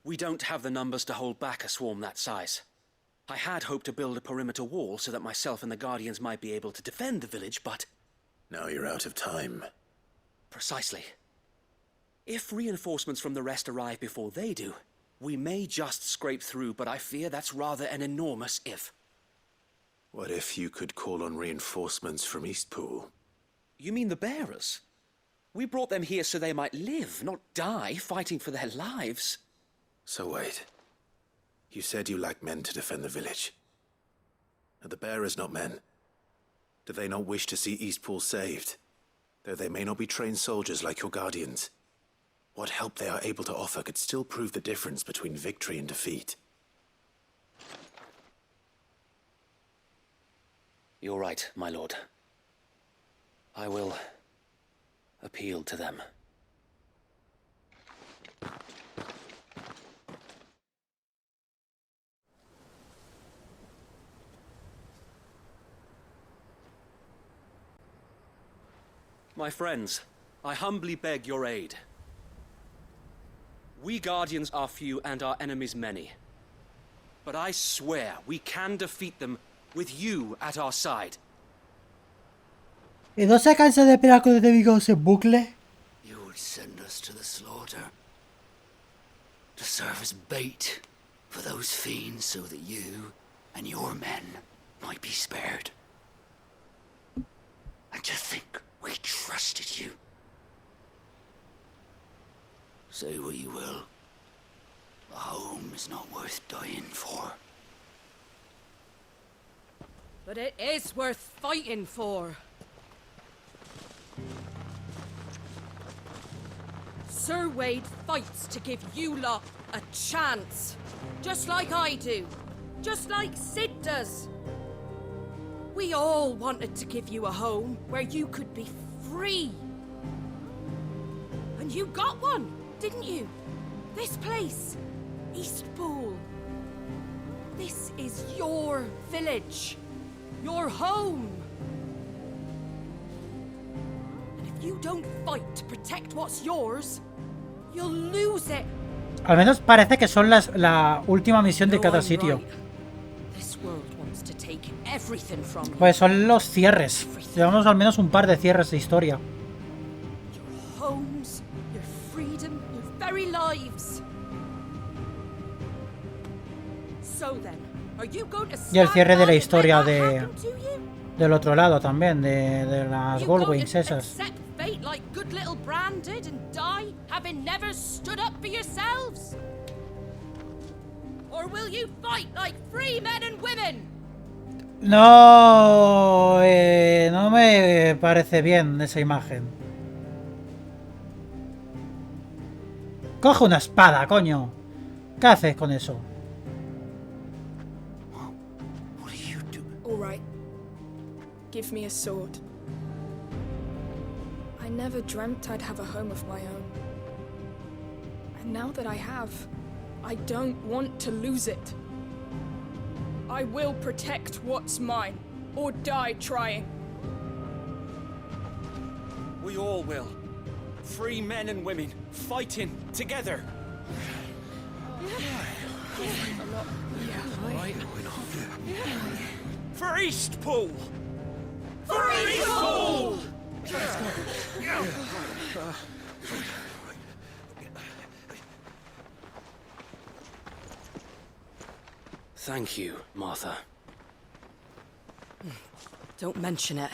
We don't have the numbers to hold back a swarm that size. I had hoped to build a perimeter wall so that myself and the Guardians might be able to defend the village, but... Now you're out of time. Precisely. If reinforcements from the rest arrive before they do, we may just scrape through, but I fear that's rather an enormous if. What if you could call on reinforcements from Eastpool? You mean the bearers? We brought them here so they might live, not die, fighting for their lives. So wait. You said you lack men to defend the village. Are the bearers not men? Do they not wish to see Eastpool saved? Though they may not be trained soldiers like your guardians, what help they are able to offer could still prove the difference between victory and defeat. You're right, my lord. I will appeal to them. My friends, I humbly beg your aid. We Guardians are few and our enemies many. But I swear we can defeat them with you at our side. ¿Y no se cansa de esperar con enemigos en bucle? You would send us to the slaughter, to serve as bait for those fiends so that you and your men might be spared. And to think we trusted you. Say what you will, a home is not worth dying for. But it is worth fighting for. Sir Wade fights to give you lot a chance. Just like I do. Just like Sid does. We all wanted to give you a home where you could be free. And And you got one, didn't you? This place, Eastpool. This is your village, your home. And if you don't fight to protect what's yours, you'll lose it. Al menos parece que son la última misión de cada sitio. This world wants to take everything from you. Pues son los cierres. Llevamos al menos un par de cierres de historia. Homes, your freedom, your very lives. So then, are you going to Y el cierre de la stand historia by and let that happen to you? del otro lado también, de las You Goldwings going to esas. accept fate like good little Bran did and die, having never stood up for yourselves? Or will you fight like free men and women? No, no me parece bien esa imagen. Coge una espada, coño. ¿Qué haces con eso? All right. Give me a sword. I never dreamt I'd have a home of my own. And now that I have, I don't want to lose it. I will protect what's mine, or die trying. We all will. Free men and women, fighting together. For Eastpool! For Eastpool! Thank you, Martha. Don't mention it.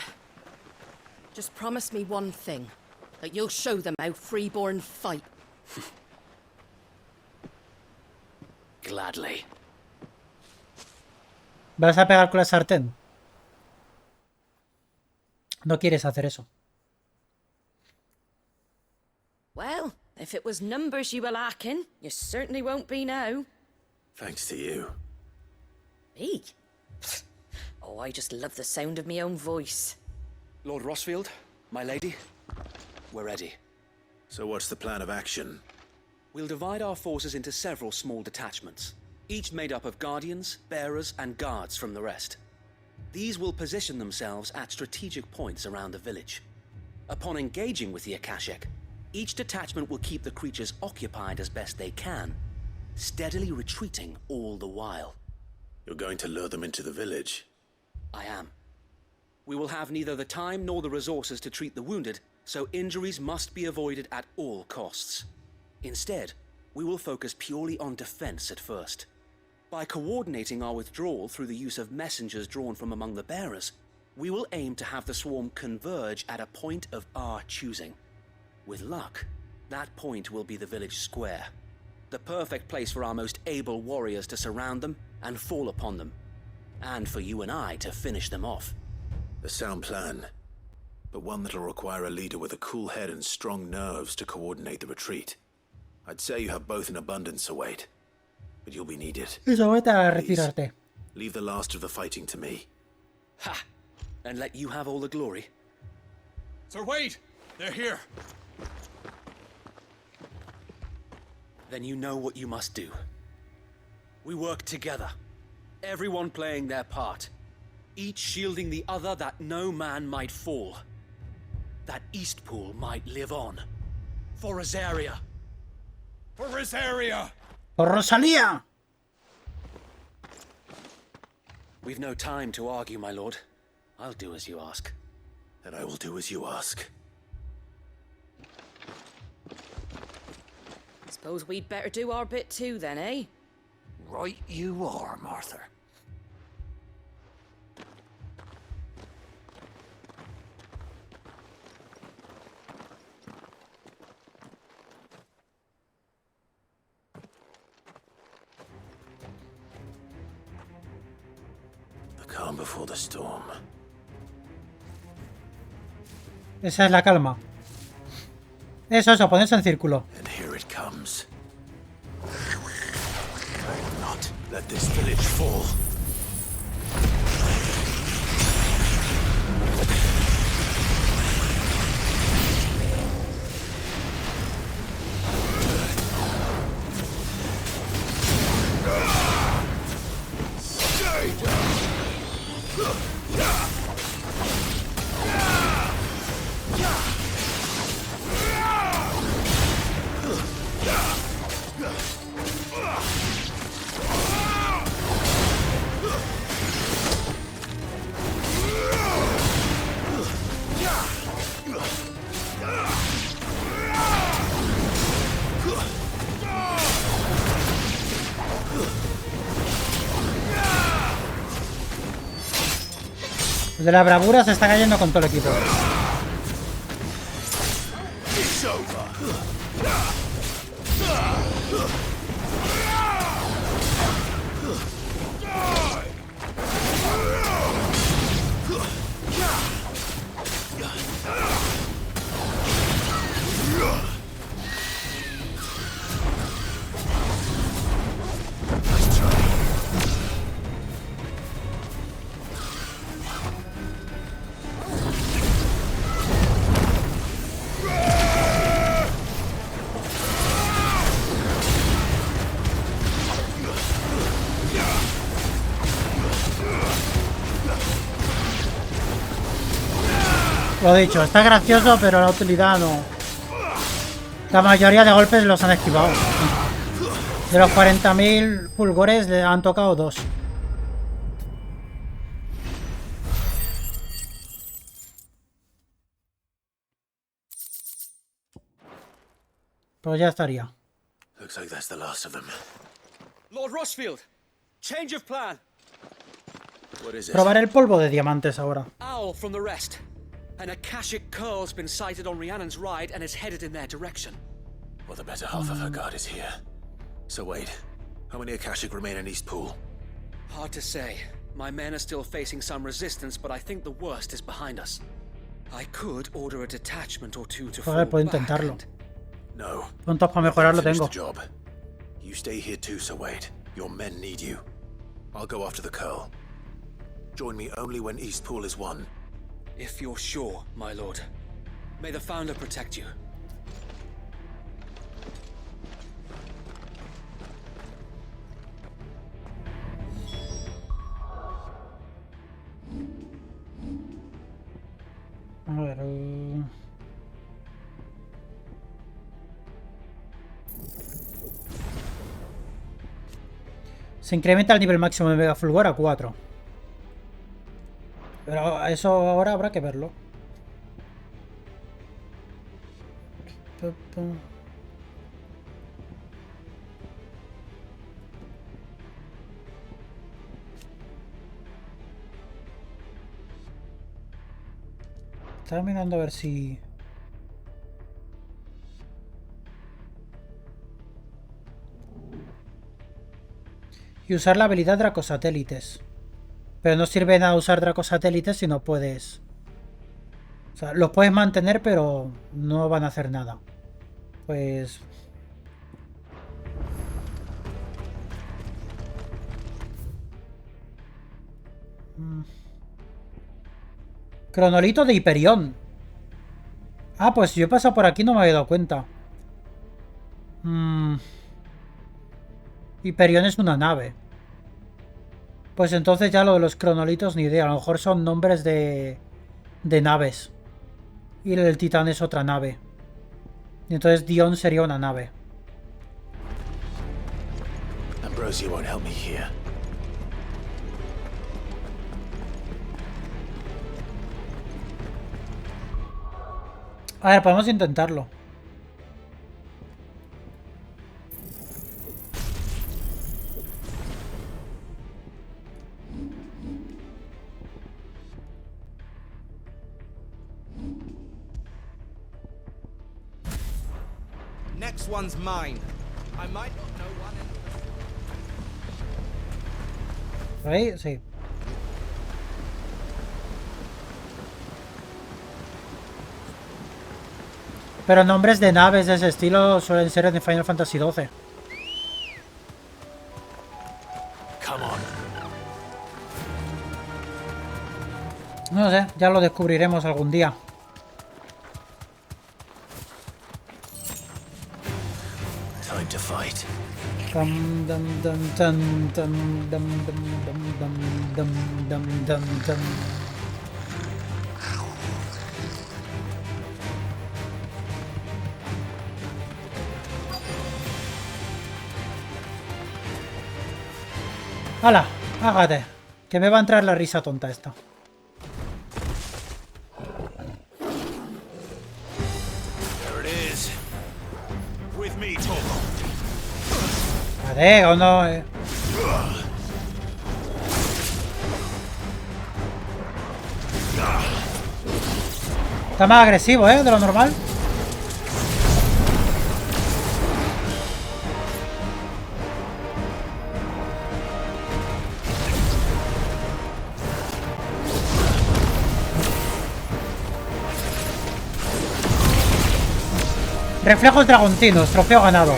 Just promise me one thing. That you'll show them how freeborn fight. Gladly. ¿Vas a pegar con la sartén? No quieres hacer eso. Well, if it was numbers you were lacking, you certainly won't be now. Thanks to you. Me? Oh, I just love the sound of my own voice. Lord Rossfield, my lady, we're ready. So what's the plan of action? We'll divide our forces into several small detachments, each made up of guardians, bearers, and guards from the rest. These will position themselves at strategic points around the village. Upon engaging with the Akashic, each detachment will keep the creatures occupied as best they can, steadily retreating all the while. You're going to lure them into the village? I am. We will have neither the time nor the resources to treat the wounded, so injuries must be avoided at all costs. Instead, we will focus purely on defense at first. By coordinating our withdrawal through the use of messengers drawn from among the bearers, we will aim to have the swarm converge at a point of our choosing. With luck, that point will be the village square, the perfect place for our most able warriors to surround them and fall upon them, and for you and I to finish them off. A sound plan, but one that'll require a leader with a cool head and strong nerves to coordinate the retreat. I'd say you have both in abundance, Sir Wade, but you'll be needed. Eso, vete a retirarte. Leave the last of the fighting to me. Ha! And let you have all the glory? Sir Wade! They're here! Then you know what you must do. We work together, everyone playing their part, each shielding the other that no man might fall, that Eastpool might live on. For Rosaria! For Rosaria! ¡Por Rosalía! We've no time to argue, my lord. I'll do as you ask. And I will do as you ask. Suppose we'd better do our bit too then, eh? Right you are, Martha. The calm before the storm. Esa es la calma. Eso, ponerse en círculo. And here it comes. I will not let this village fall. de la bravura se está cayendo con todo el equipo. Lo dicho, está gracioso, pero la utilidad no. La mayoría de golpes los han esquivado. De los 40.000 fulgores le han tocado 2. Pues ya estaría. Looks like that's the last of them. Lord Rossfield, change of plan. What is it? Probar el polvo de diamantes ahora. Owl from the rest. An Akashic curl's been sighted on Rhiannon's ride and is headed in their direction. Well, the better half of her guard is here. So wait, how many Akashic remain in East Pool? Hard to say. My men are still facing some resistance, but I think the worst is behind us. I could order a detachment or two to fall Joder, puedo back intentarlo. and... No. Puntos para mejorarlo Finish tengo. the job. You stay here too, Sir Wade. Your men need you. I'll go after the curl. Join me only when East Pool is won. If you're sure, my lord. May the Founder protect you. A ver... Se incrementa el nivel máximo de Mega Fulgor a 4. Pero eso ahora habrá que verlo. Estaba mirando a ver si... Y usar la habilidad Dracosatélites. Pero no sirve de nada usar Dracosatélites si no puedes... O sea, los puedes mantener, pero no van a hacer nada. Pues... Cronolito de Hiperión. Ah, pues yo he pasado por aquí y no me había dado cuenta. Hiperión es una nave. Pues entonces ya lo de los cronolitos ni idea. A lo mejor son nombres de naves. Y el titán es otra nave. Y entonces Dion sería una nave. Ambrosia won't help me here. A ver, podemos intentarlo. Next one's mine. I might not know one. ¿Ahí? Sí. Pero nombres de naves de ese estilo suelen ser en Final Fantasy XII. Come on. No sé, ya lo descubriremos algún día. Time to fight. Dum dum dum dum dum dum dum dum dum dum dum dum. ¡Hala! Hágate. Que me va a entrar la risa tonta esta. There it is. With me, Togo. Vale, o no. Está más agresivo, de lo normal. Reflejos dragontinos, trofeo ganado.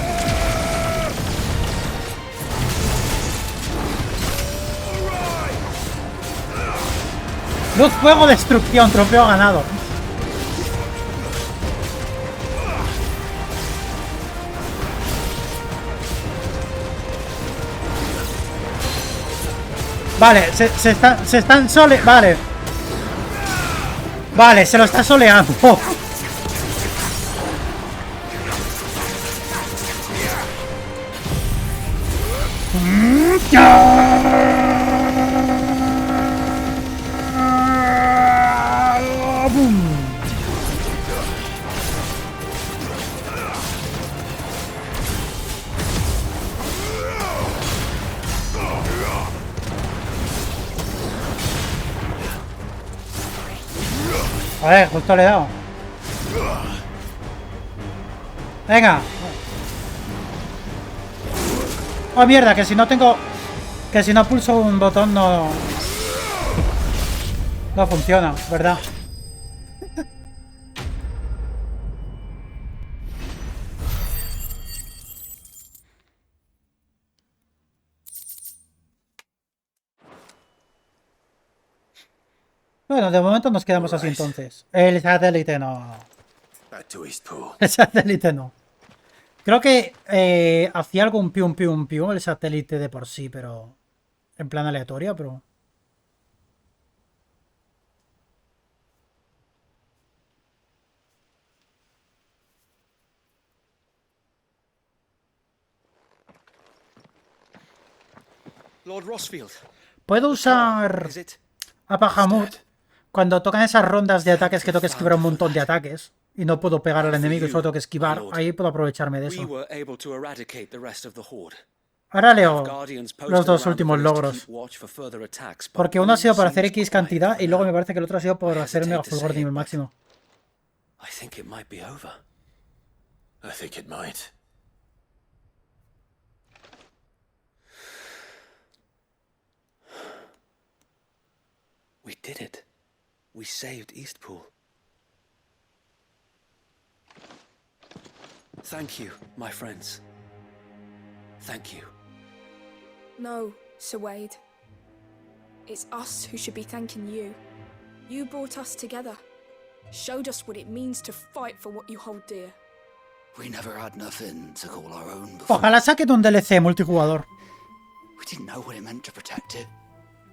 Luz, fuego, destrucción, trofeo ganado. Vale, se están Vale. Vale, se lo está soleando. A ver, justo le he dado. Venga. Oh, mierda, que si no tengo... Que si no pulso un botón no... No funciona, ¿verdad? Bueno, de momento nos quedamos así entonces. El satélite no. El satélite no. Creo que hacía algún pium pium pium el satélite de por sí, pero... En plan aleatorio, pero... Lord Rossfield. Puedo usar a Bahamut cuando tocan esas rondas de ataques que tengo que esquivar un montón de ataques y no puedo pegar al enemigo y solo tengo que esquivar. Ahí puedo aprovecharme de eso. Ahora leo los dos últimos logros. Porque uno ha sido para hacer X cantidad y luego me parece que el otro ha sido por hacer el mega fulgor nivel máximo. I think it might be over. I think it might. We did it. We saved Eastpool. Thank you, my friends. Thank you. No, Sir Wade. It's us who should be thanking you. You brought us together. Showed us what it means to fight for what you hold dear. We never had nothing to call our own before. Ojalá saquen un DLC multijugador. We didn't know what it meant to protect it.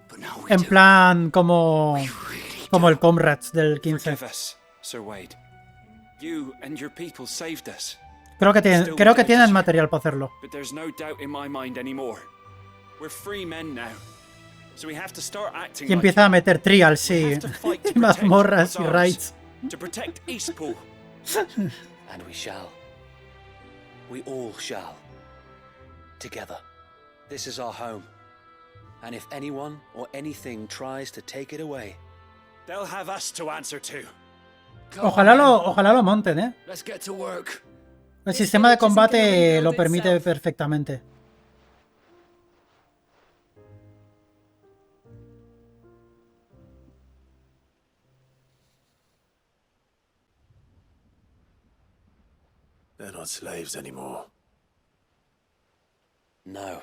But now we En do. plan, como el Comrades del 15. Forgive us, Sir Wade. You and your people saved us. Creo que tienen material para hacerlo. But there's no doubt in my mind anymore. We're free men now. So we have to start acting Y empieza a meter trials y mazmorras y raids. to protect Eastpool. And we shall. We all shall. Together. This is our home. And if anyone or anything tries to take it away, they'll have us to answer to. Ojalá lo monten, ¿eh? Let's get to work. El sistema de combate lo permite perfectamente. They're not slaves anymore. no.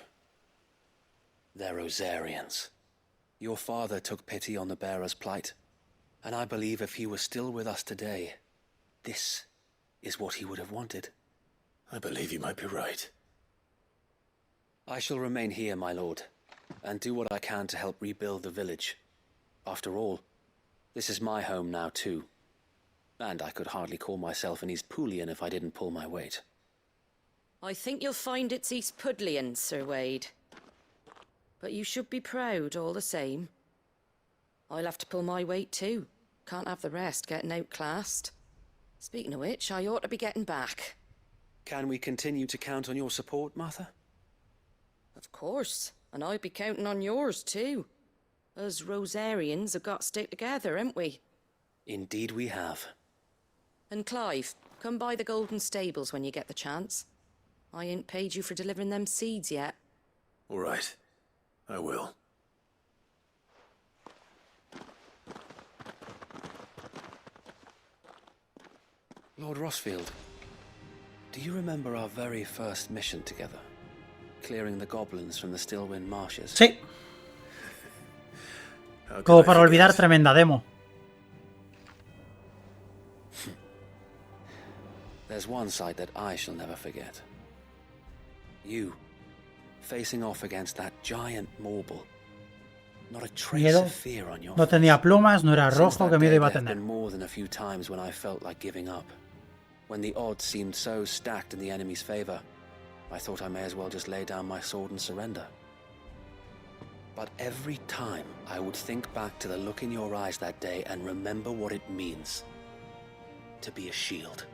They're Rosarians. Your father took pity on the bearer's plight, and I believe if he was still with us today, this is what he would have wanted. I believe you might be right. I shall remain here, my lord, and do what I can to help rebuild the village. After all, this is my home now too, and I could hardly call myself an Eastpoolian if I didn't pull my weight. I think you'll find it's Eastpudlian, Sir Wade. But you should be proud all the same. I'll have to pull my weight too. Can't have the rest getting outclassed. Speaking of which, I ought to be getting back. Can we continue to count on your support, Martha? Of course, and I'd be counting on yours too. Us Rosarians have got to stick together, haven't we? Indeed we have. And Clive, come by the Golden Stables when you get the chance. I ain't paid you for delivering them seeds yet. All right. I will. Lord Rossfield, do you remember our very first mission together? Clearing the goblins from the Stillwind marshes? Sí. Como para olvidar tremenda demo. There's one sight that I shall never forget. You, facing off against that giant Morble. Not a trace Miedo. of fear on your No tenía plumas, no era rojo, que miedo iba a There have tener. been more than a few times when I felt like giving up. When the odds seemed so stacked in the enemy's favor, I thought I may as well just lay down my sword and surrender. But every time I would think back to the look in your eyes that day and remember what it means to be a shield.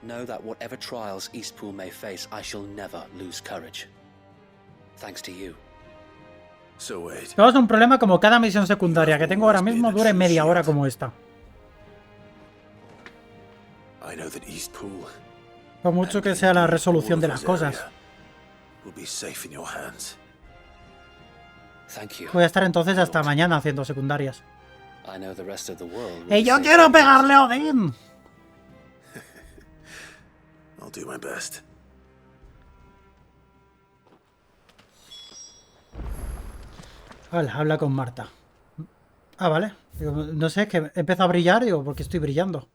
Know that whatever trials Eastpool may face, I shall never lose courage. Thanks to you. So wait. Tenemos un problema como cada misión secundaria que tengo ahora mismo dure media hora como esta. I know that Eastpool Por mucho que sea la resolución de las cosas. will be safe in your hands. Thank you. Voy a estar entonces hasta mañana haciendo secundarias. I know the rest of the world will ¡Y be yo safe quiero in pegarle a Odín! I'll do my best. Vale, habla con Marta. Ah, vale. Digo, no sé, es que empieza a brillar, digo, porque estoy brillando.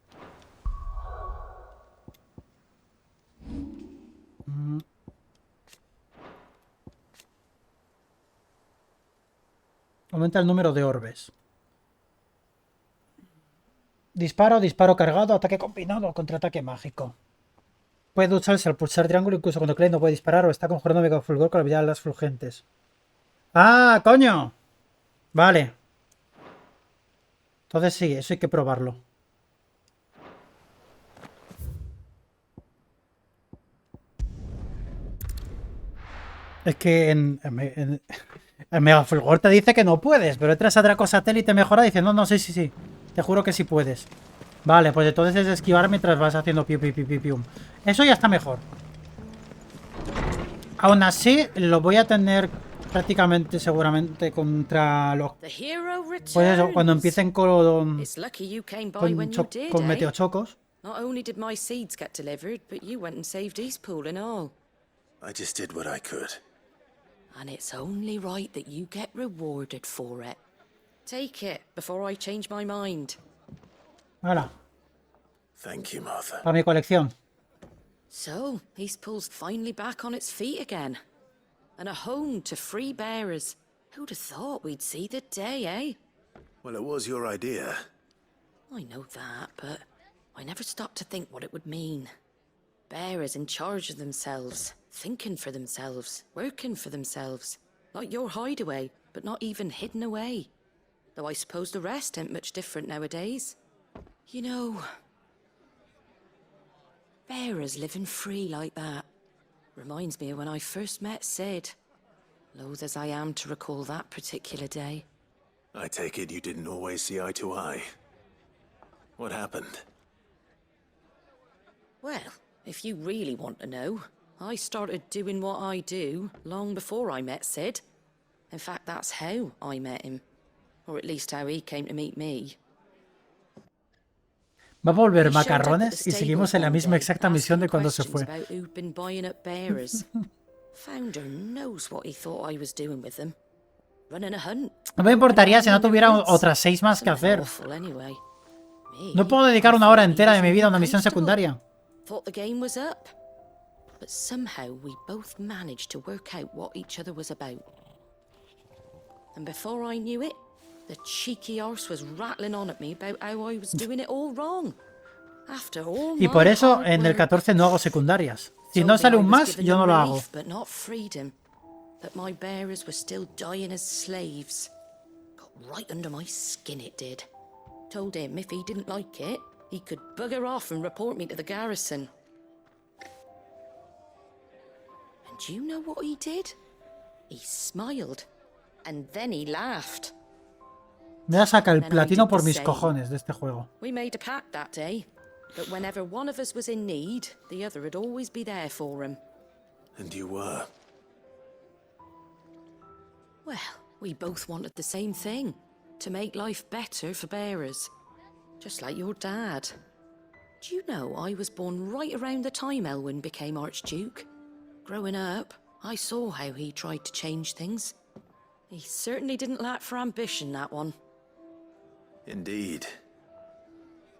Aumenta el número de orbes. Disparo, disparo cargado, ataque combinado, contraataque mágico. Puede usarse al pulsar triángulo incluso cuando Clay no puede disparar o está conjurando mega fulgor con la habilidad de las fulgentes. ¡Ah, coño! Vale. Entonces sí, eso hay que probarlo. Es que en Mega Fulgor te dice que no puedes, pero entras a Draco Satélite mejora y dice, no, no, sí, sí, sí. Te juro que sí puedes. Vale, pues entonces es esquivar mientras vas haciendo piu, piu, piu, piu, piu. Eso ya está mejor. Aún así, lo voy a tener prácticamente, seguramente, contra los... Pues eso, cuando empiecen con meteochocos. Not only did my seeds get delivered, but you went and saved Eastpool and all. I just did what I could. And it's only right that you get rewarded for it. Take it before I change my mind. Hala, Thank you, Martha. para mi colección. So, Eastpool's finally back on its feet again. And a home to free bearers. Who'd have thought we'd see the day, eh? Well, it was your idea. I know that, but I never stopped to think what it would mean. Bearers in charge of themselves, thinking for themselves, working for themselves. Like your hideaway, but not even hidden away. Though I suppose the rest ain't much different nowadays. You know, bearers living free like that reminds me of when I first met Sid. Loath as I am to recall that particular day. I take it you didn't always see eye to eye. What happened? Well, if you really want to know, I started doing what I do long before I met Sid. In fact, that's how I met him. Or at least how he came to meet me. Va a volver macarrones y seguimos en la misma exacta misión de cuando se fue. No me importaría si no tuviera otras 6 más que hacer. No puedo dedicar una hora entera de mi vida a una misión secundaria. Thought the game was up. But somehow we both managed to work out what each other was about. And before I knew it, the cheeky arse was rattling on at me about how I was doing it all wrong. After all Y por eso en el 14 no hago secundarias. Si no sale un más, yo no lo hago. But not freedom. That my bearers were still dying as slaves. Got right under my skin, it did. Told him if he didn't like it, he could bugger off and report me to the garrison. And do you know what he did? He smiled. And then he laughed. Me voy a sacar el platino por mis cojones de este juego. We made a pact that day. But whenever one of us was in need, the other would always be there for him. And you were? Well, we both wanted the same thing. To make life better for bearers. Just like your dad. Do you know I was born right around the time Elwyn became Archduke? Growing up, I saw how he tried to change things. He certainly didn't lack for ambition, that one. Indeed.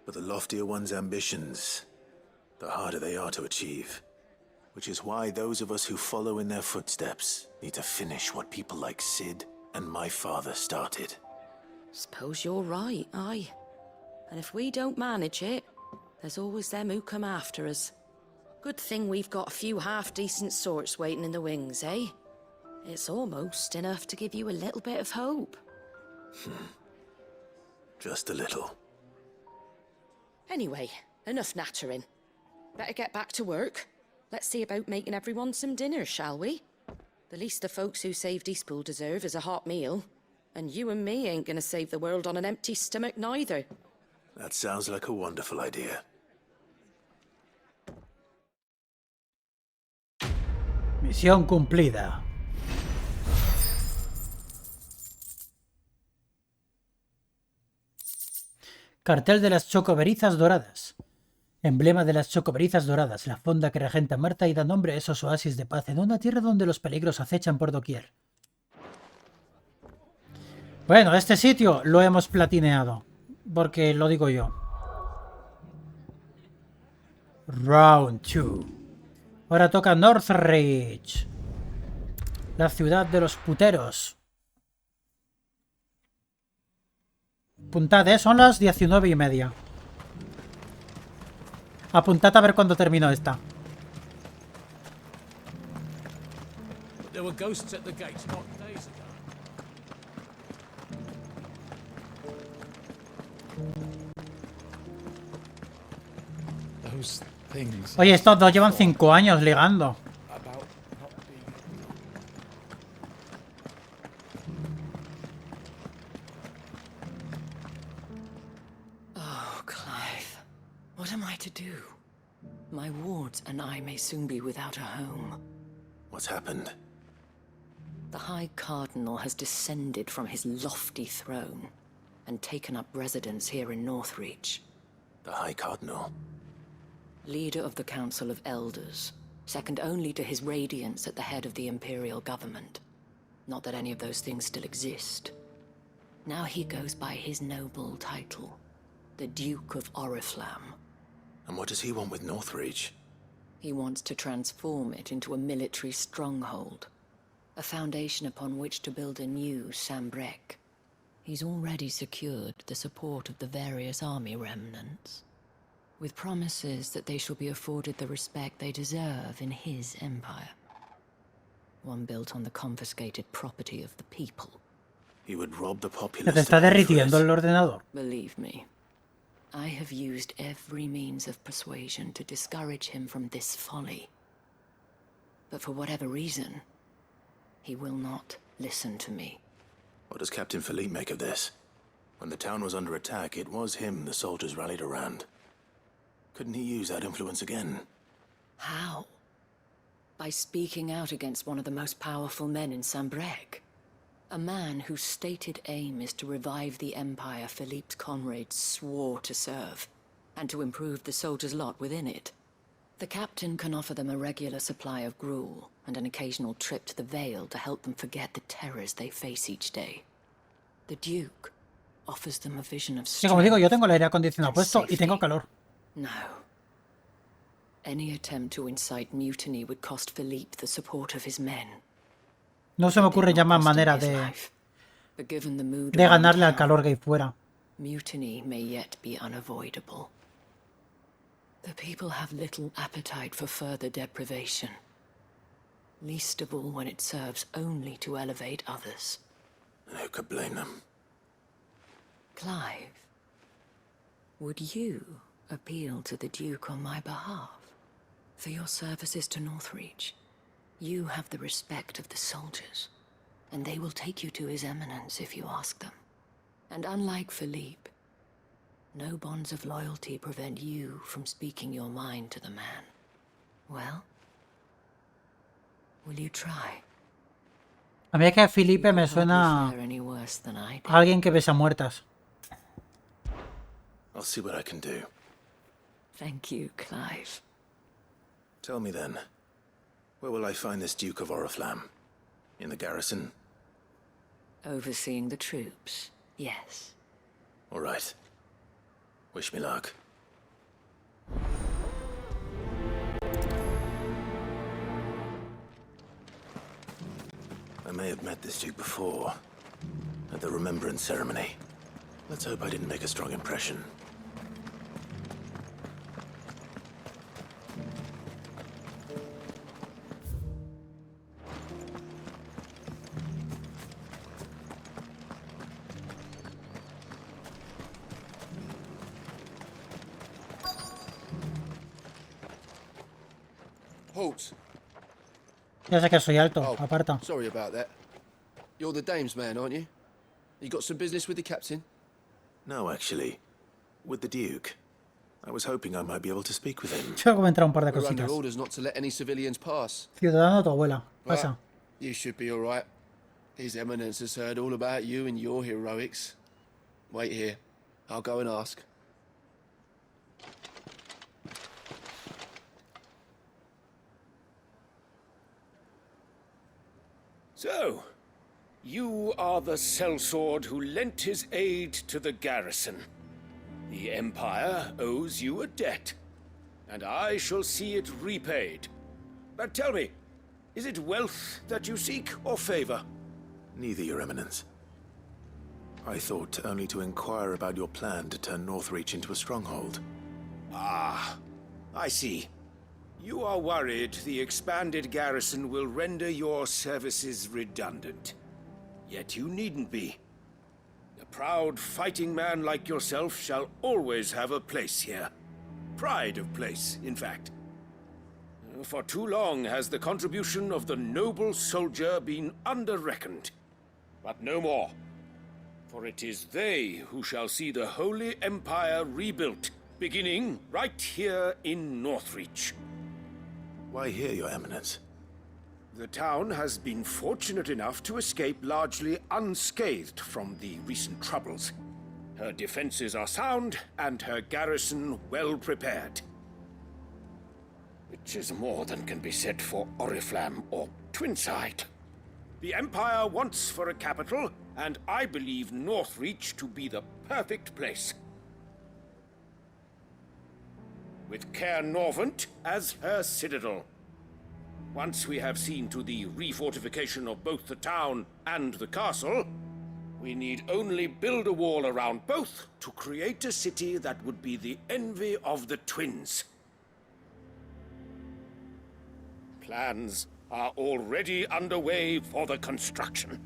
But the loftier one's ambitions, the harder they are to achieve. Which is why those of us who follow in their footsteps need to finish what people like Sid and my father started. Suppose you're right, aye. And if we don't manage it, there's always them who come after us. Good thing we've got a few half-decent sorts waiting in the wings, eh? It's almost enough to give you a little bit of hope. Just a little. Anyway, enough nattering. Better get back to work. Let's see about making everyone some dinner, shall we? The least the folks who saved Eastpool deserve is a hot meal. And you and me ain't gonna save the world on an empty stomach neither. That sounds like a wonderful idea. Misión cumplida. Cartel de las chocoberizas doradas. Emblema de las chocoberizas doradas, la fonda que regenta Marta y da nombre a esos oasis de paz en una tierra donde los peligros acechan por doquier. Bueno, este sitio lo hemos platineado, porque lo digo yo. Round 2. Ahora toca Northridge, la ciudad de los puteros. Apuntad, son las 19:30. Apuntad a ver cuándo termino esta. There were ghosts at the gates not days ago. Those things. Oye, estos dos llevan 5 años ligando. Oh, Clive. What am I to do? My wards and I may soon be without a home. What's happened? The High Cardinal has descended from his lofty throne and taken up residence here in Northreach. The High Cardinal? Leader of the Council of Elders, second only to his Radiance at the head of the Imperial government. Not that any of those things still exist. Now he goes by his noble title, the Duke of Oriflamme. And what does he want with Northreach? He wants to transform it into a military stronghold, a foundation upon which to build a new Sambrec. He's already secured the support of the various army remnants, with promises that they shall be afforded the respect they deserve in his empire. One built on the confiscated property of the people. He would rob the Se populace. te está derritiendo el ordenador. Believe me, I have used every means of persuasion to discourage him from this folly. But for whatever reason, he will not listen to me. What does Captain Philippe make of this? When the town was under attack, it was him the soldiers rallied around. Couldn't he use that influence again? How? By speaking out against one of the most powerful men in Sambrec. A man whose stated aim is to revive the empire Philippe's comrades swore to serve, and to improve the soldiers' lot within it. The captain can offer them a regular supply of gruel, and an occasional trip to the Vale to help them forget the terrors they face each day. The Duke offers them a vision of Sí, como digo, yo strength tengo el aire acondicionado and puesto y safety. tengo calor. No. Any attempt to incite mutiny would cost Philippe the support of his men. No se me ocurre ya más manera But given the mood de around ganarle al town, calor que hay fuera. mutiny may yet be unavoidable. The people have little appetite for further deprivation. Least of all when it serves only to elevate others. And who could blame them? Clive, would you appeal to the Duke on my behalf? For your services to Northreach, you have the respect of the soldiers, and they will take you to His Eminence if you ask them. And unlike Philippe, No bonds of loyalty prevent you from speaking your mind to the man. Well, will you try? A mí es que Felipe me suena Any worse than I did. a alguien que besa muertas. I'll see what I can do. Thank you, Clive. Tell me then, where will I find this Duke of Oriflamme? In the garrison? Overseeing the troops, yes. All right. Wish me luck. I may have met this Duke before, at the Remembrance Ceremony. Let's hope I didn't make a strong impression. Halt. Ya sé que soy alto, aparta. Sorry about that. You're the dame's man, aren't you? You got some business with the captain? No, actually. With the Duke. I was hoping I might be able to speak with him. Tengo que comentar un par de We're under cositas. orders not to let any civilians pass. Ciudadano, tu abuela. Pasa. Well, you should be all right. His Eminence has heard all about you and your heroics. Wait here. I'll go and ask. So, you are the sellsword who lent his aid to the garrison. The Empire owes you a debt, and I shall see it repaid. But tell me, is it wealth that you seek, or favor? Neither, Your Eminence. I thought only to inquire about your plan to turn Northreach into a stronghold. Ah, I see. You are worried the expanded garrison will render your services redundant. Yet you needn't be. A proud fighting man like yourself shall always have a place here. Pride of place, in fact. For too long has the contribution of the noble soldier been under-reckoned. But no more. For it is they who shall see the Holy Empire rebuilt, beginning right here in Northreach. Why here, Your Eminence? The town has been fortunate enough to escape largely unscathed from the recent troubles. Her defenses are sound, and her garrison well prepared. Which is more than can be said for Oriflamme or Twinside. The Empire wants for a capital, and I believe Northreach to be the perfect place. With Caer Norvent as her citadel. Once we have seen to the refortification of both the town and the castle, we need only build a wall around both to create a city that would be the envy of the twins. Plans are already underway for the construction.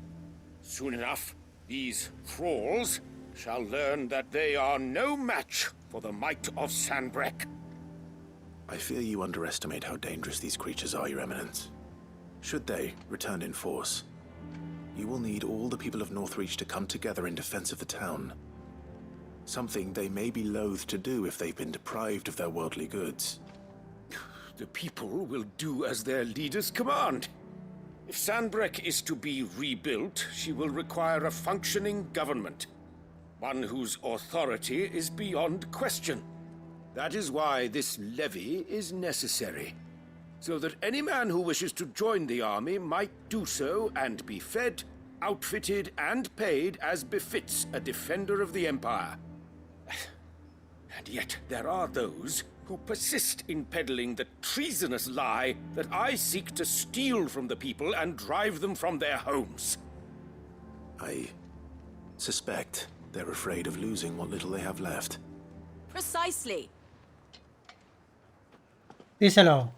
Soon enough, these thralls shall learn that they are no match for the might of Sanbreque. I fear you underestimate how dangerous these creatures are, Your Eminence. Should they return in force, you will need all the people of Northreach to come together in defense of the town. Something they may be loath to do if they've been deprived of their worldly goods. The people will do as their leaders command. If Sanbreque is to be rebuilt, she will require a functioning government. One whose authority is beyond question. That is why this levy is necessary. So that any man who wishes to join the army might do so and be fed, outfitted, and paid as befits a defender of the Empire. And yet there are those who persist in peddling the treasonous lie that I seek to steal from the people and drive them from their homes. I suspect they're afraid of losing what little they have left. Precisely. Díselo.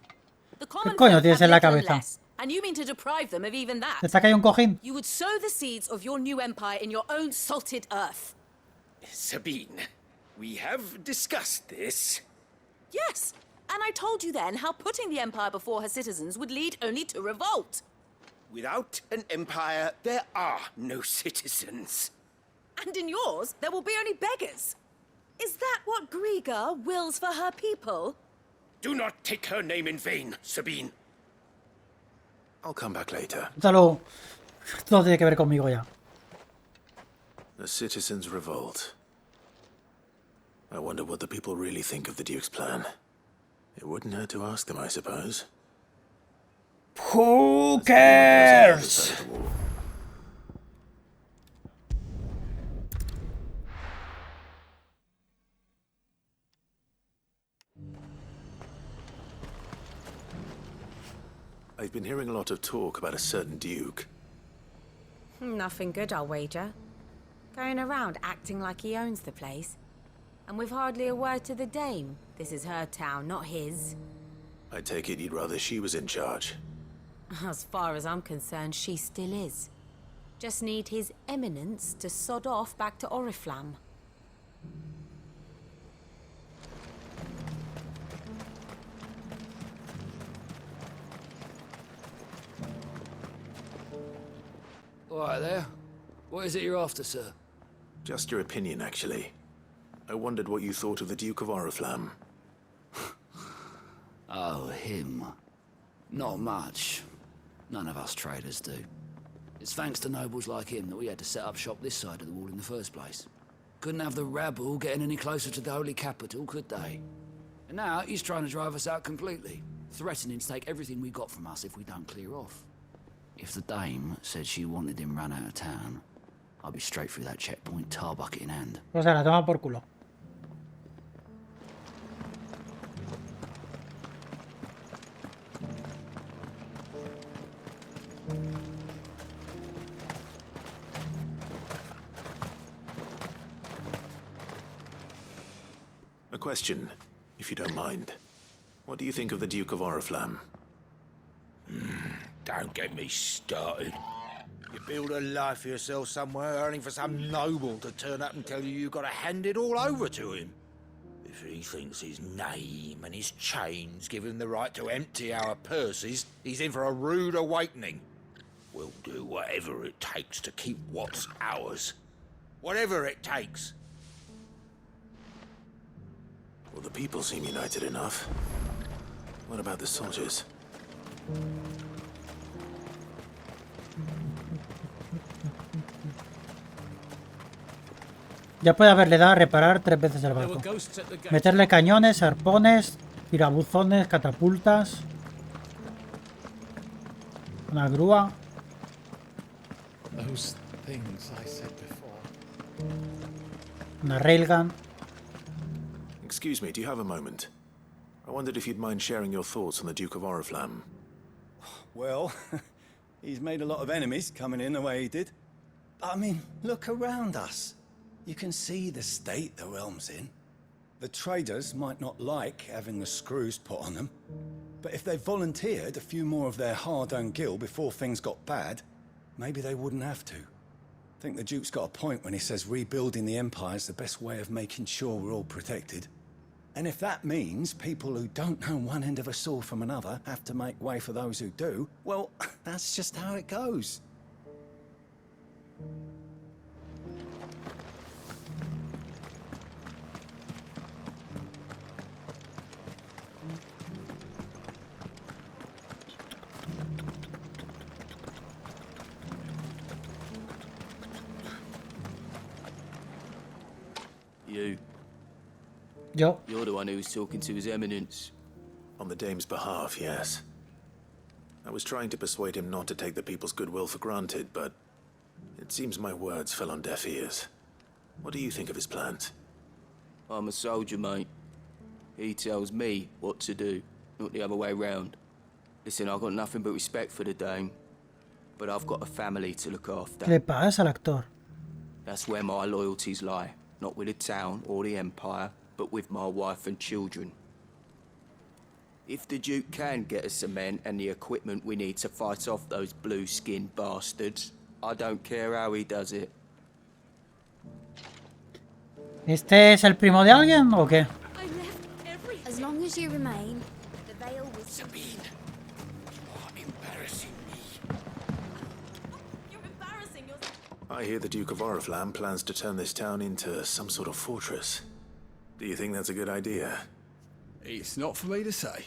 The ¿Qué common coño folk tienes have en la little and cabeza? less, and you mean to deprive them of even that? ¿Te saca ahí un cojín? You would sow the seeds of your new empire in your own salted earth. Sabine, we have discussed this. Yes, and I told you then how putting the empire before her citizens would lead only to revolt. Without an empire, there are no citizens. And in yours, there will be only beggars. Is that what Griga wills for her people? Do not take her name in vain, Sabine. I'll come back later. Hasta luego. Todo tiene que ver conmigo ya. The citizens revolt. I wonder what the people really think of the Duke's plan. It wouldn't hurt to ask them, I suppose. Who cares? I've been hearing a lot of talk about a certain Duke. Nothing good, I'll wager. Going around acting like he owns the place. And with hardly a word to the dame. This is her town, not his. I take it you'd rather she was in charge. As far as I'm concerned, she still is. Just need his eminence to sod off back to Oriflamme. All right there. What is it you're after, sir? Just your opinion, actually. I wondered what you thought of the Duke of Oriflamme. Oh, him. Not much. None of us traders do. It's thanks to nobles like him that we had to set up shop this side of the wall in the first place. Couldn't have the rabble getting any closer to the holy capital, could they? And now he's trying to drive us out completely, threatening to take everything we got from us if we don't clear off. If the dame said she wanted him run out of town, I'd be straight through that checkpoint, tar bucket in hand. O sea, la toma por culo. A question, if you don't mind. What do you think of the Duke of Oriflamme? Don't get me started. You build a life for yourself somewhere, earning for some noble to turn up and tell you you've got to hand it all over to him. If he thinks his name and his chains give him the right to empty our purses, he's in for a rude awakening. We'll do whatever it takes to keep what's ours. Whatever it takes. Well, the people seem united enough. What about the soldiers? Ya puede haberle dado a reparar 3 veces el barco. Meterle cañones, arpones, tirabuzones, catapultas. Una grúa. Those things I said before. Una railgun. Excuse me, do you have a moment? I wondered if you'd mind sharing your thoughts on the Duke of Oriflamme. Well, he's made a lot of enemies coming in the way he did. I mean, look around us. You can see the state the realm's in. The traders might not like having the screws put on them, but if they volunteered a few more of their hard-earned gil before things got bad, maybe they wouldn't have to. I think the Duke's got a point when he says rebuilding the Empire's the best way of making sure we're all protected. And if that means people who don't know one end of a sword from another have to make way for those who do, well, that's just how it goes. You. Yo. You're the one who was talking to His Eminence. On the dame's behalf, yes. I was trying to persuade him not to take the people's goodwill for granted, but it seems my words fell on deaf ears. What do you think of his plans? I'm a soldier, mate. He tells me what to do, not the other way round. Listen, I've got nothing but respect for the dame, but I've got a family to look after. ¿Qué le pasa al actor? That's where my loyalties lie, not with the town or the Empire, but with my wife and children. If the Duke can get us the men and the equipment we need to fight off those blue-skinned bastards, I don't care how he does it. ¿Este es el primo de alguien o qué? As long as you remain, the veil will... Sabine, you are embarrassing me. You're embarrassing yourself. I hear the Duke of Oriflamme plans to turn this town into some sort of fortress. Do you think that's a good idea? It's not for me to say.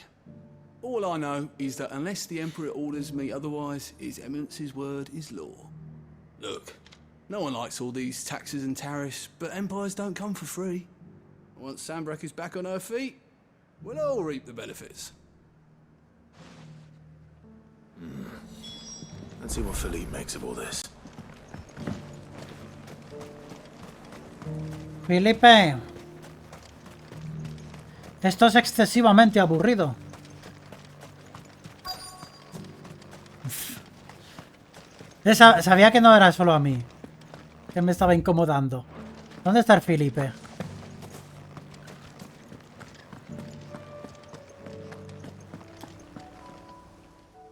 All I know is that unless the Emperor orders me otherwise, His Eminence's word is law. Look, no one likes all these taxes and tariffs, but empires don't come for free. Once Sanbreque is back on her feet, we'll all reap the benefits. Let's see what Philippe makes of all this. Felipe. Esto es excesivamente aburrido. Sabía que no era solo a mí. Que me estaba incomodando. ¿Dónde está el Felipe?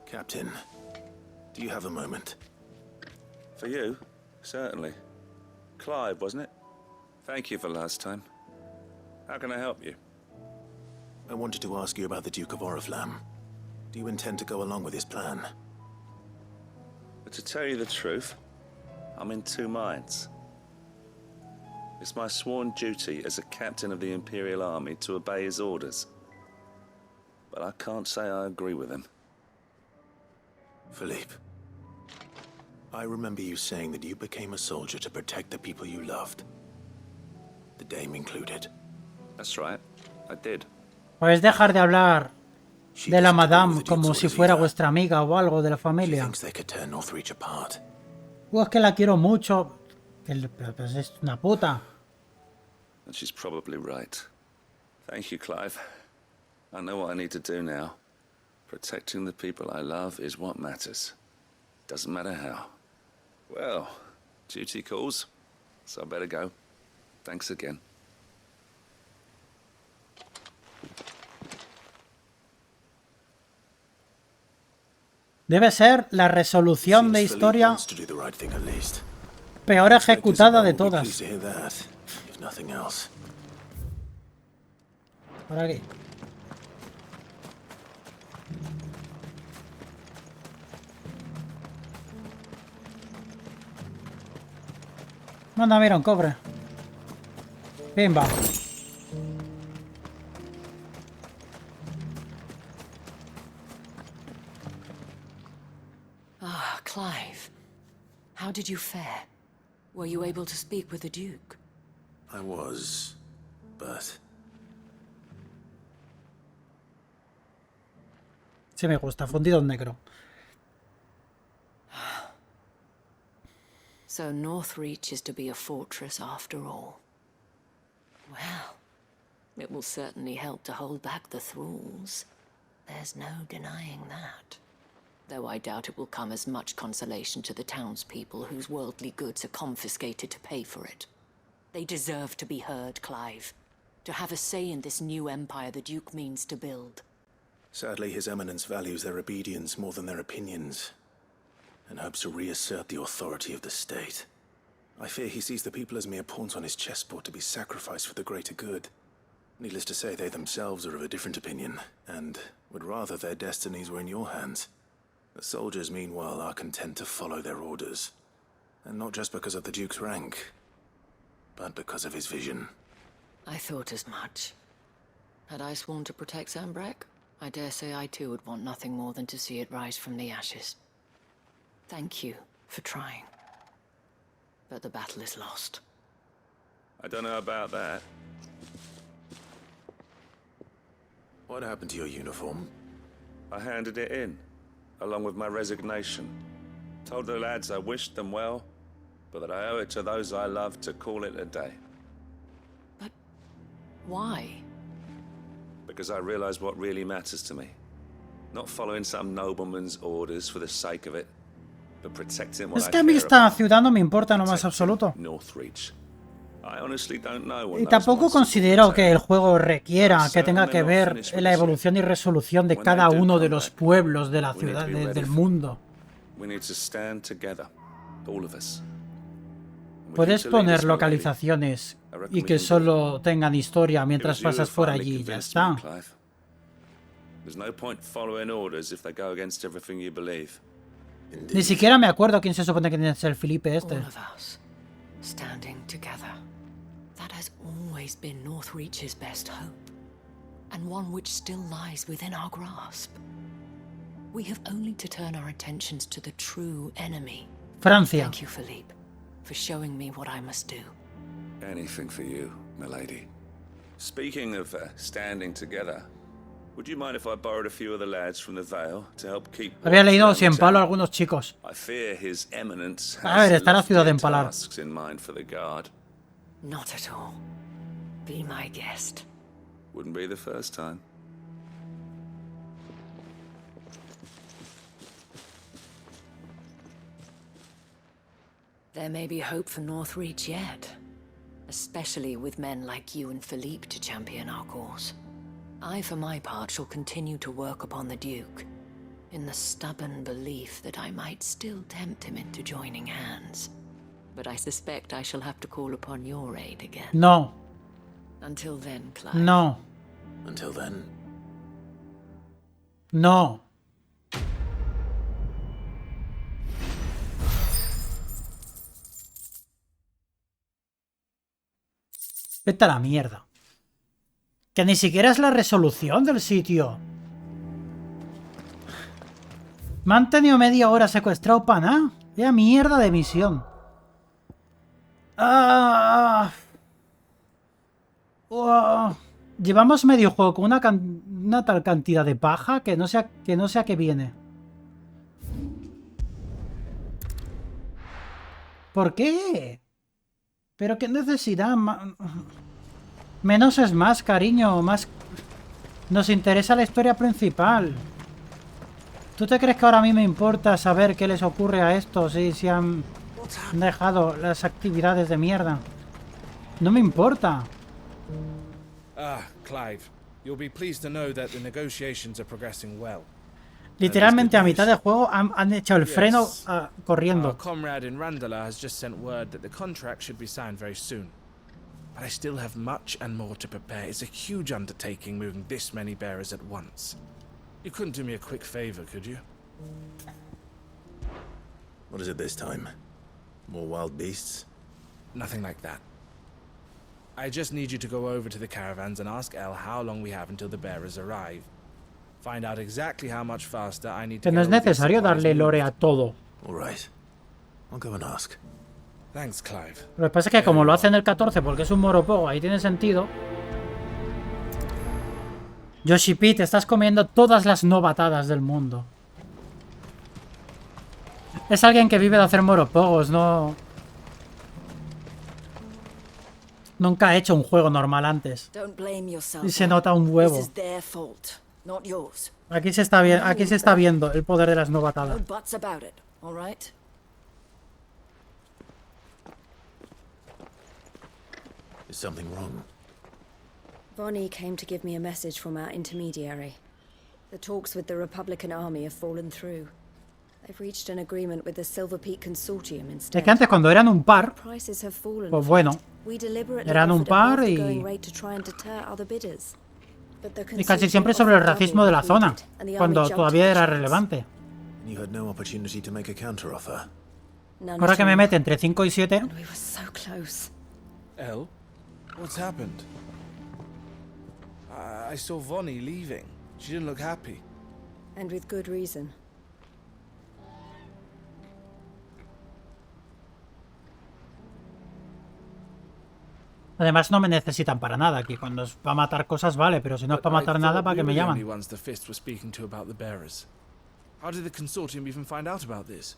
Captain, do you have a moment? For you? Certainly. Clive, wasn't it? Thank you for last time. How can I help you? I wanted to ask you about the Duke of Oriflamme. Do you intend to go along with his plan? But to tell you the truth, I'm in two minds. It's my sworn duty as a captain of the Imperial Army to obey his orders. But I can't say I agree with him. Philippe, I remember you saying that you became a soldier to protect the people you loved. The Dame included. That's right, I did. Puedes dejar de hablar de la Madame como si fuera vuestra amiga o algo de la familia. Thinks they could tear Northreach apart. Es que la quiero mucho. Pues es una puta. And she's probably right. Thank you, Clive. I know what I need to do now. Protecting the people I love is what matters. Doesn't matter how. Well, duty calls, so I better go. Thanks again. Debe ser la resolución de historia peor ejecutada de todas. Por aquí. Manda, mira, un cobre. Pimba. Ah, Clive. How did you fare? Were you able to speak with the Duke? I was, but... Sí me gusta, fundido en negro. So Northreach is to be a fortress after all. Well, it will certainly help to hold back the thralls. There's no denying that. Though I doubt it will come as much consolation to the townspeople whose worldly goods are confiscated to pay for it. They deserve to be heard, Clive. To have a say in this new empire the Duke means to build. Sadly, His Eminence values their obedience more than their opinions, and hopes to reassert the authority of the state. I fear he sees the people as mere pawns on his chessboard to be sacrificed for the greater good. Needless to say, they themselves are of a different opinion, and would rather their destinies were in your hands. The soldiers, meanwhile, are content to follow their orders. And not just because of the Duke's rank, but because of his vision. I thought as much. Had I sworn to protect Sanbreque, I dare say I too would want nothing more than to see it rise from the ashes. Thank you for trying. But the battle is lost. I don't know about that. What happened to your uniform? I handed it in, along with my resignation. Told the lads I wished them well, but that I owe it to those I love to call it a day. But why? Because I realize what really matters to me. Not following some nobleman's orders for the sake of it, but protecting what Es I que a mí care esta about. ciudad no me importa en lo más absoluto. Northreach. I honestly don't know what Y those tampoco monsters considero que el juego requiera que tenga que ver en la evolución y resolución de cada uno de los pueblos de la ciudad, del mundo. We need to stand together, all of us. Puedes poner localizaciones y que solo tengan historia mientras pasas por allí y ya está. There's no point following orders if they go against everything you believe. Ni siquiera me acuerdo quién se supone que tiene que ser el Felipe este. All of us standing together. That has always been Northreach's best hope, and one which still lies within our grasp. We have only to turn our attentions to the true enemy. Francia. Thank you, Philippe, for showing me what I must do. Anything for you, milady. Speaking of standing together, would you mind if I borrowed a few of the lads from the Vale to help keep... Había leído 100 palos a algunos chicos. I fear his eminence A ver, has está la ciudad de loftier empalar. tasks in mind for the guard. Not at all. Be my guest. Wouldn't be the first time. There may be hope for Northreach yet, especially with men like you and Philippe to champion our cause. I, for my part, shall continue to work upon the Duke, in the stubborn belief that I might still tempt him into joining hands. But I suspect I shall have to call upon your aid again. No. Until then, Clive. No. Until then. No. Vete a la mierda. Que ni siquiera es la resolución del sitio. Me han tenido media hora secuestrado para nada. Vaya mierda de misión. Llevamos medio juego con una tal cantidad de paja que no sé a qué viene. ¿Por qué? Pero qué necesidad. Menos es más, cariño. Más. Nos interesa la historia principal. ¿Tú te crees que ahora a mí me importa saber qué les ocurre a estos y si han dejado las actividades de mierda? No me importa. Clive, you'll be pleased to know that the negotiations are progressing well. Literalmente a mitad de juego han hecho el freno corriendo. Our comrade in Randalar has just sent word that the contract should be signed very soon. But I still have much and more to prepare. It's a huge undertaking moving this many bearers at once. You couldn't do me a quick favor, could you? What is it this time? More wild beasts? Nothing like that. I just need you to go over to the caravans and ask Elle how long we have until the bearers arrive. Find out exactly how much faster I need to Que no es necesario darle lore a todo. All right. I'll go and ask. Thanks, Clive. Lo que pasa es que como lo hace en el 14 porque es un moropogo, ahí tiene sentido. Yoshi P, te estás comiendo todas las novatadas del mundo. Es alguien que vive de hacer moropogos, no... Nunca ha hecho un juego normal antes. Y se nota un huevo. Aquí se está viendo el poder de las novatadas. Is something wrong? Vonnie came to give me a message from our intermediary. The talks with the Republican army have fallen through. They've reached an agreement with the Silver Peak Consortium instead. Es que antes cuando eran un par, pues bueno, eran un par y casi siempre sobre el racismo de la zona, cuando todavía era relevante. You had no opportunity to make a counteroffer. Ahora que me mete entre 5 y 7. Elle, what's happened? I saw Vonnie leaving. She didn't look happy. And with good reason. Además no me necesitan para nada aquí. Cuando es para matar cosas vale, pero si no es para matar nada, ¿para qué me llaman? How did the consortium even find out about this?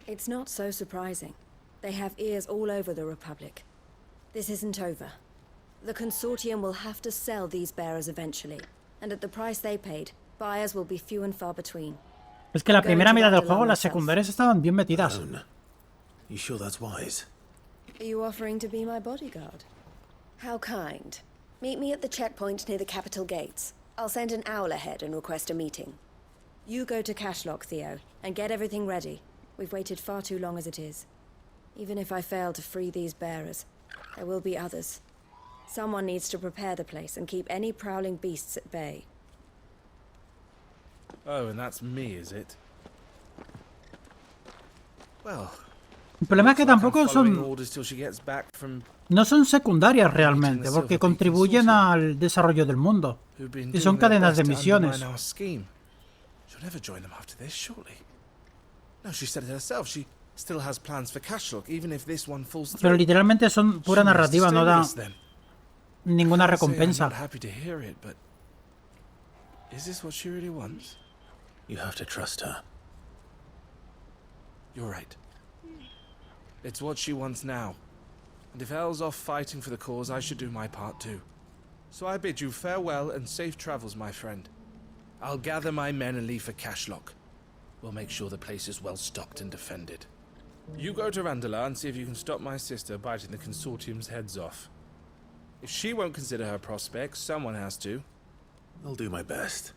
It's not so surprising. They have ears all over the Republic. This isn't over. The consortium will have to sell these bearers eventually, and at the price they paid, buyers will be few and far between. Es que la primera mitad del juego las secundarias estaban bien metidas. You sure that's wise? Are you offering to be my bodyguard? How kind. Meet me at the checkpoint near the capital gates. I'll send an owl ahead and request a meeting. You go to Cashlock, Theo, and get everything ready. We've waited far too long as it is. Even if I fail to free these bearers, there will be others. Someone needs to prepare the place and keep any prowling beasts at bay. Oh, and that's me, is it? Well, El problema es que tampoco Following son... orders till she gets back from No son secundarias realmente, porque contribuyen al desarrollo del mundo. who've been Y son doing their cadenas best de to undermine misiones. our scheme. She'll never join them after this, surely. No, she said it herself. She still has plans for Cashlock, even if this one falls through. Pero literalmente son pura She needs to narrativa, stay no with da us, then. ninguna Can't say I'm recompensa. not happy to hear it, but is this what she really wants? You have to trust her. You're right. It's what she wants now. And if Elle's off fighting for the cause, I should do my part too. So I bid you farewell and safe travels, my friend. I'll gather my men and leave for Cashlock. We'll make sure the place is well stocked and defended. You go to Randala and see if you can stop my sister biting the consortium's heads off. If she won't consider her prospects, someone has to. I'll do my best.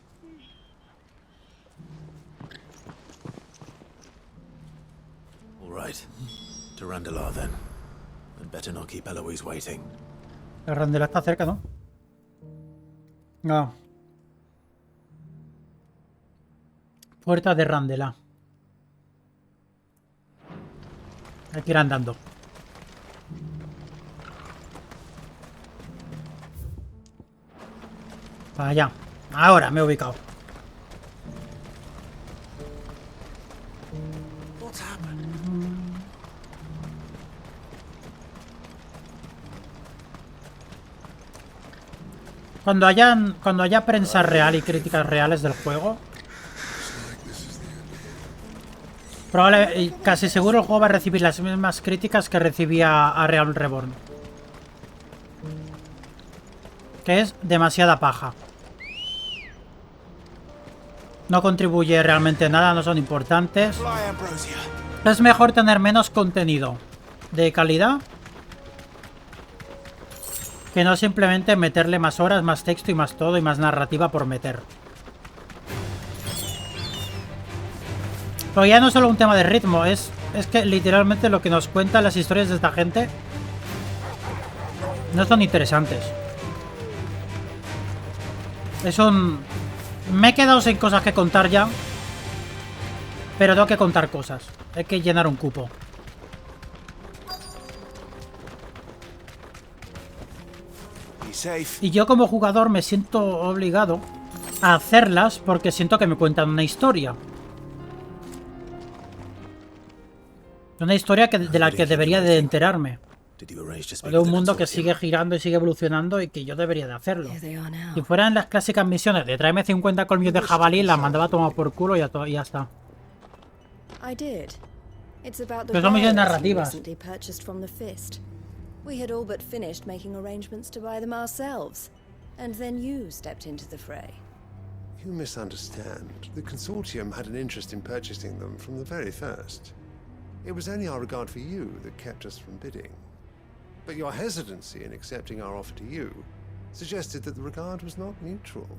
All right. To Randala, then. I'd better not keep Eloise waiting. El Randela está cerca, ¿no? No. Puerta de Randela. Hay que ir andando. Para allá. Ahora me he ubicado. What's happened? Cuando haya prensa real y críticas reales del juego, casi seguro el juego va a recibir las mismas críticas que recibía a Realm Reborn, que es demasiada paja. No contribuye realmente nada, no son importantes. Es mejor tener menos contenido de calidad que no simplemente meterle más horas, más texto y más todo y más narrativa por meter. Pero ya no es solo un tema de ritmo, es que literalmente lo que nos cuentan las historias de esta gente no son interesantes. Es un... Me he quedado sin cosas que contar ya, pero tengo que contar cosas. Hay que llenar un cupo. Y yo como jugador me siento obligado a hacerlas porque siento que me cuentan una historia. Una historia de la que debería de enterarme. De un mundo que sigue girando y sigue evolucionando y que yo debería de hacerlo. Si fueran las clásicas misiones de tráeme 50 colmillos de jabalí, las mandaba a tomar por culo y ya está. Pero son misiones narrativas. We had all but finished making arrangements to buy them ourselves, and then you stepped into the fray. You misunderstand. The consortium had an interest in purchasing them from the very first. It was only our regard for you that kept us from bidding. But your hesitancy in accepting our offer to you suggested that the regard was not mutual.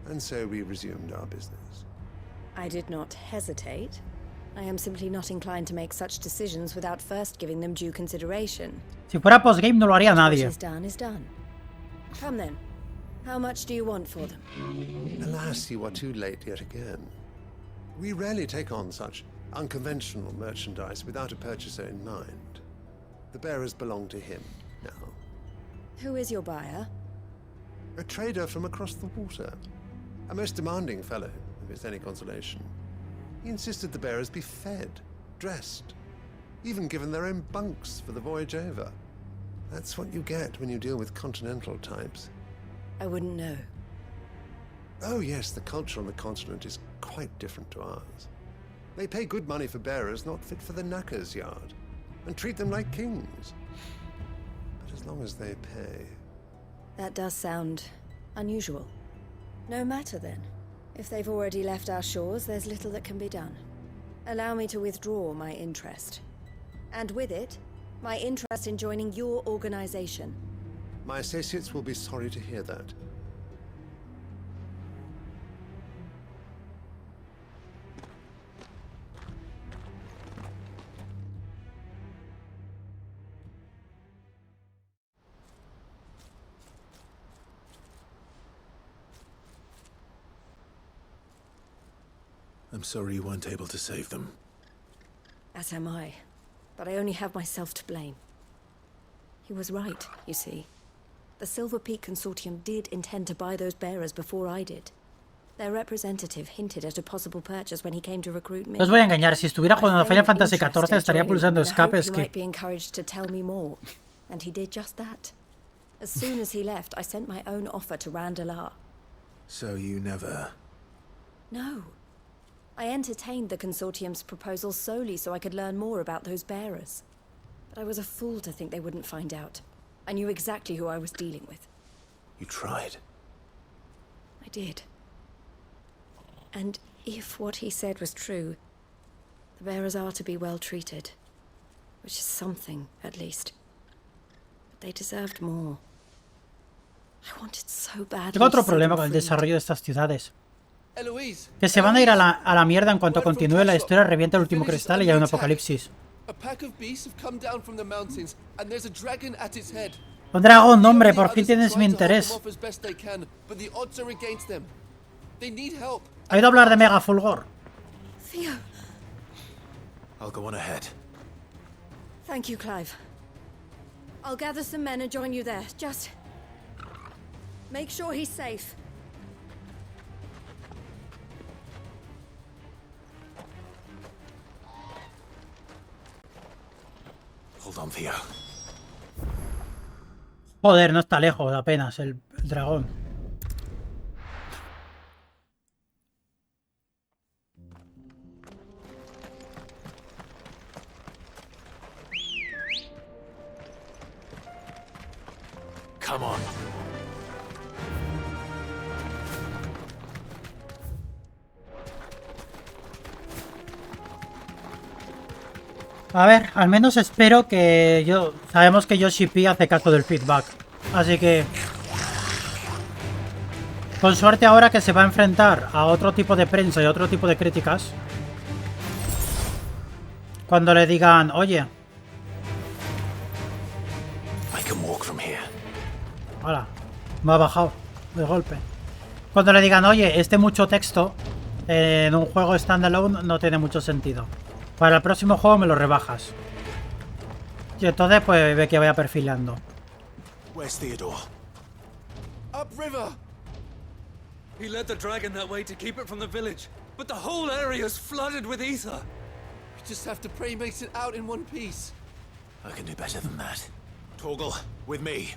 And so we resumed our business. I did not hesitate. I am simply not inclined to make such decisions without first giving them due consideration. Si fuera postgame no lo haría nadie. What is done is done. Come then. How much do you want for them? Alas, you are too late yet again. We rarely take on such unconventional merchandise without a purchaser in mind. The bearers belong to him now. Who is your buyer? A trader from across the water. A most demanding fellow, if it's any consolation. He insisted the bearers be fed, dressed, even given their own bunks for the voyage over. That's what you get when you deal with continental types. I wouldn't know. Oh yes, the culture on the continent is quite different to ours. They pay good money for bearers not fit for the knacker's yard, and treat them like kings. But as long as they pay... That does sound unusual. No matter then. If they've already left our shores, there's little that can be done. Allow me to withdraw my interest. And with it, my interest in joining your organization. My associates will be sorry to hear that. I'm sorry you weren't able to save them. As am I. but I only have myself to blame. He was right, you see. The Silver Peak Consortium did intend to buy those bearers before I did. Their representative hinted at a possible purchase when he came to recruit me. No os voy a engañar, si estuviera jugando Final Fantasy XIV estaría pulsando escape, He skip. might be encouraged to tell me more, and he did just that. As soon as he left, I sent my own offer to Randalar. So you never... No. I entertained the Consortium's proposal solely so I could learn more about those bearers. But I was a fool to think they wouldn't find out. I knew exactly who I was dealing with. You tried. I did. And if what he said was true, the bearers are to be well treated. Which is something, at least. But they deserved more. I wanted so badly. Tengo otro problema con el desarrollo de estas ciudades. Eloise, Que se van a ir a la mierda en cuanto continúe la historia, revienta el último cristal y hay un apocalipsis. a pack of beasts have come down from the mountains, and there's a dragon at its head. Un dragón, hombre, por fin tienes mi interés. Off as best they can, but the odds are against them. They need help. ¿Ha oído hablar de Mega Fulgor? Theo. I'll go on ahead. Thank you, Clive. I'll gather some men and join you there. Just make sure he's safe. Hold on, Theo. Joder, no está lejos apenas el dragón. Come on. A ver, al menos espero que sabemos que Yoshi P hace caso del feedback. Así que... con suerte ahora que se va a enfrentar a otro tipo de prensa y otro tipo de críticas. Cuando le digan, oye... Hola, me ha bajado de golpe. Cuando le digan, oye, mucho texto en un juego standalone no tiene mucho sentido. Para el próximo juego me lo rebajas. Y entonces pues ve que vaya perfilando. Where's Theodore? Upriver! He led the dragon that way to keep it from the village, but the whole area is flooded with ether. We just have to pray he makes it out in one piece. I can do better than that. Torgal, with me.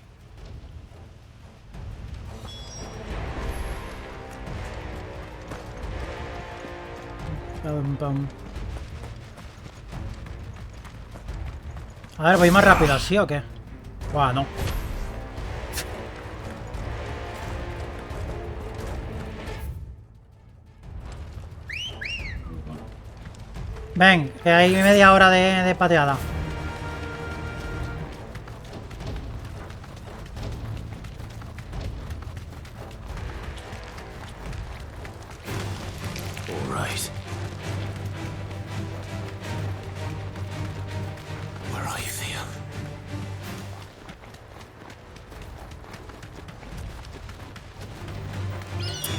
Pam, pam. A ver, voy más rápido, ¿sí o qué? Buah, no. Ven, que hay media hora de pateada. All right. Where are you, Theo?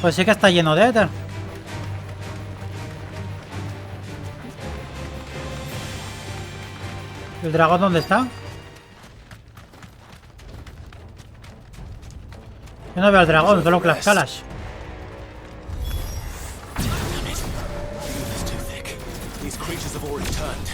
Pues sí que está lleno de éter. ¿El dragón dónde está? Yo no veo al dragón, solo las calas. It's too thick. These creatures have already turned.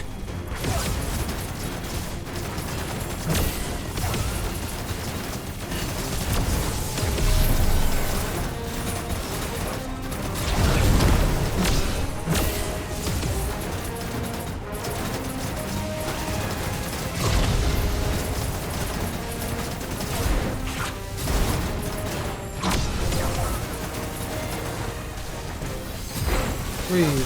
Uy.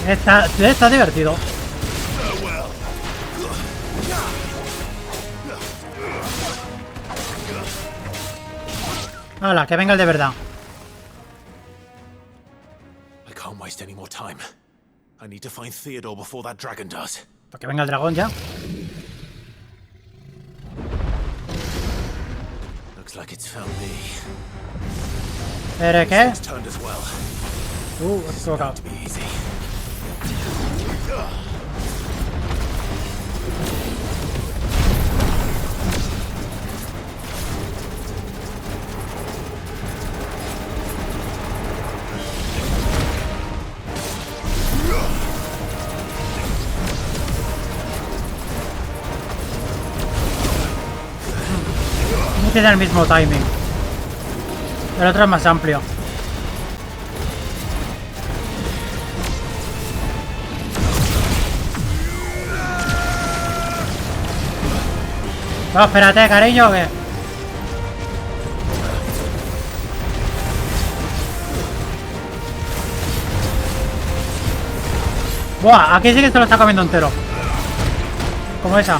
Está divertido. Hala, que venga el de verdad. can't waste any more time. I need to find Theodore before that dragon does. Que venga el dragón ya. Looks like it's found me. ¿Pero qué? It's turned as well. Equivocado. To be easy. No tiene el mismo timing. El otro es más amplio. No, espérate, cariño, que... Buah, aquí sí que se lo está comiendo entero. Como esa.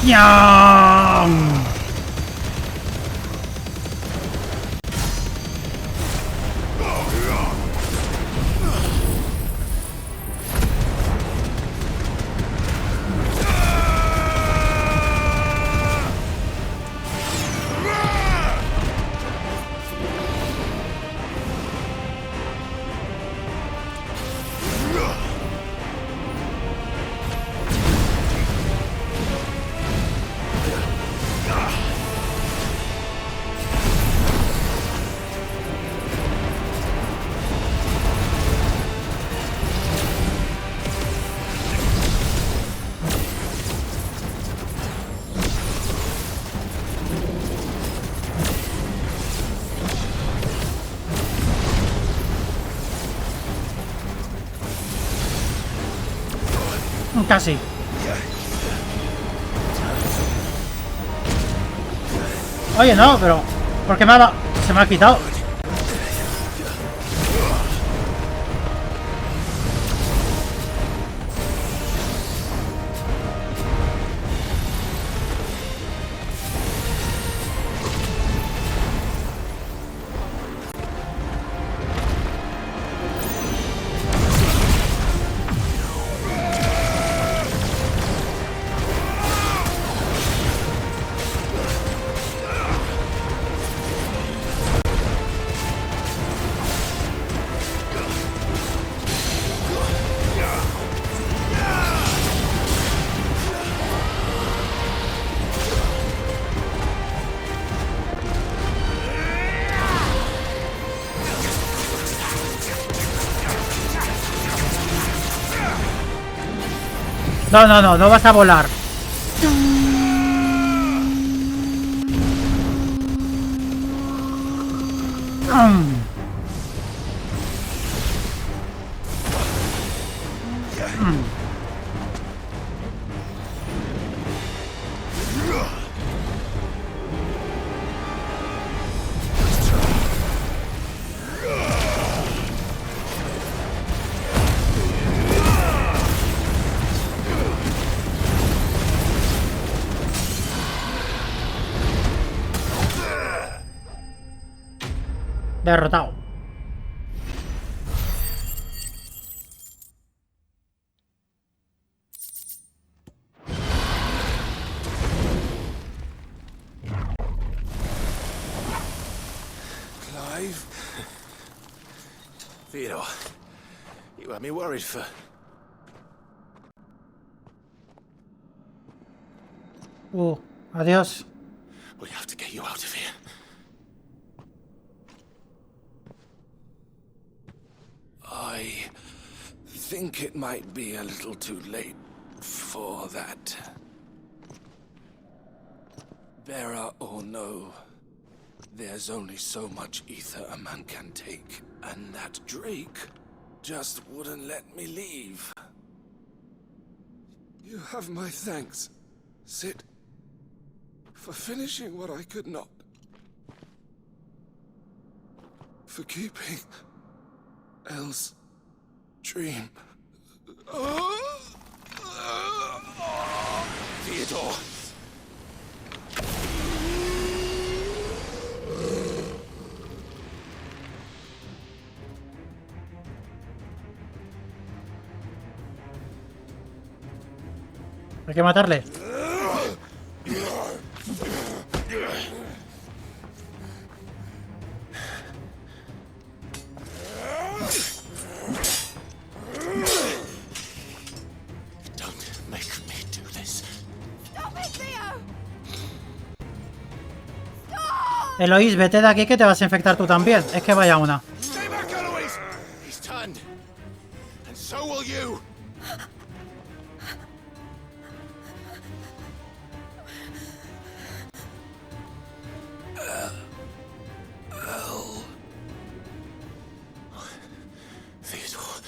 ¡Yam! Casi. Oye, no, pero... ¿por qué se me ha quitado? No, no, no, no vas a volar. Derrotado. Clive? Theodore, you had me worried for... Adiós. We have to get you out of here. I I think it might be a little too late for that. Bearer or no, there's only so much ether a man can take, and that Drake just wouldn't let me leave. You have my thanks, Sid, for finishing what I could not. For keeping Elle's dream. Theodore! Hay que matarle. Eloís, vete de aquí que te vas a infectar tú también. Es que vaya una. Stay back, Eloise! He's turned. And so will you. Theodore.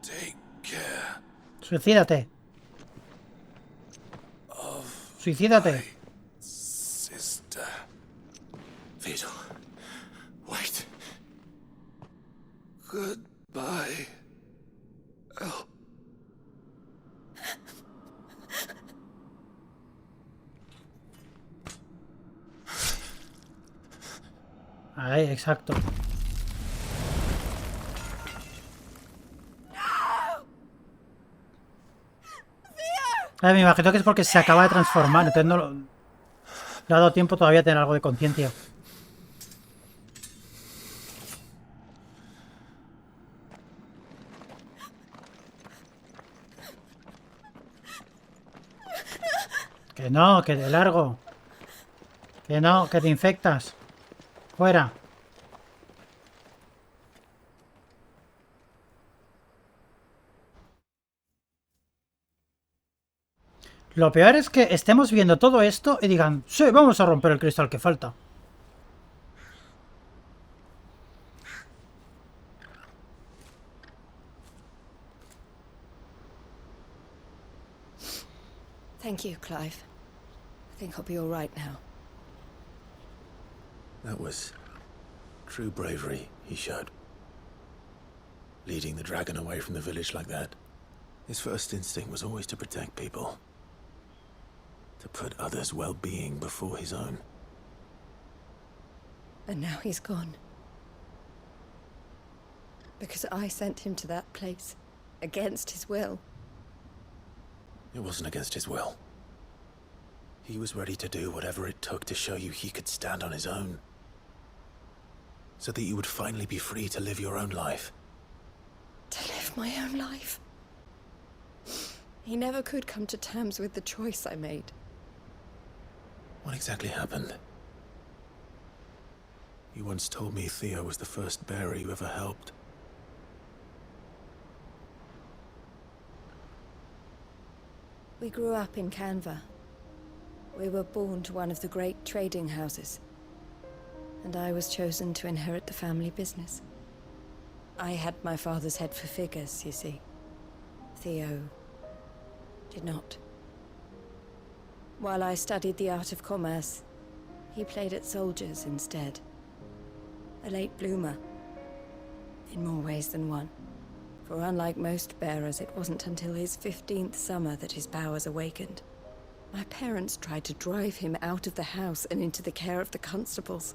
Take care. Suicídate. Suicídate. Sister. Theodore. Wait. Goodbye. Elle. Ahí, exacto. Me imagino que es porque se acaba de transformar, entonces no le ha dado tiempo todavía a tener algo de conciencia. Que no, que de largo. Que no, que te infectas. Fuera. Lo peor es que estemos viendo todo esto y digan, sí, vamos a romper el cristal que falta. Thank you, Clive. I think I'll be all right now. That was true bravery he showed. Leading the dragon away from the village like that. His first instinct was always to protect people. To put others' well-being before his own. And now he's gone. Because I sent him to that place. Against his will. It wasn't against his will. He was ready to do whatever it took to show you he could stand on his own. So that you would finally be free to live your own life. To live my own life. He never could come to terms with the choice I made. What exactly happened? You once told me Theo was the first bearer you ever helped. We grew up in Canva. We were born to one of the great trading houses. And I was chosen to inherit the family business. I had my father's head for figures, you see. Theo did not. While I studied the art of commerce, he played at soldiers instead. A late bloomer. In more ways than one. For unlike most bearers, it wasn't until his 15th summer that his powers awakened. My parents tried to drive him out of the house and into the care of the constables.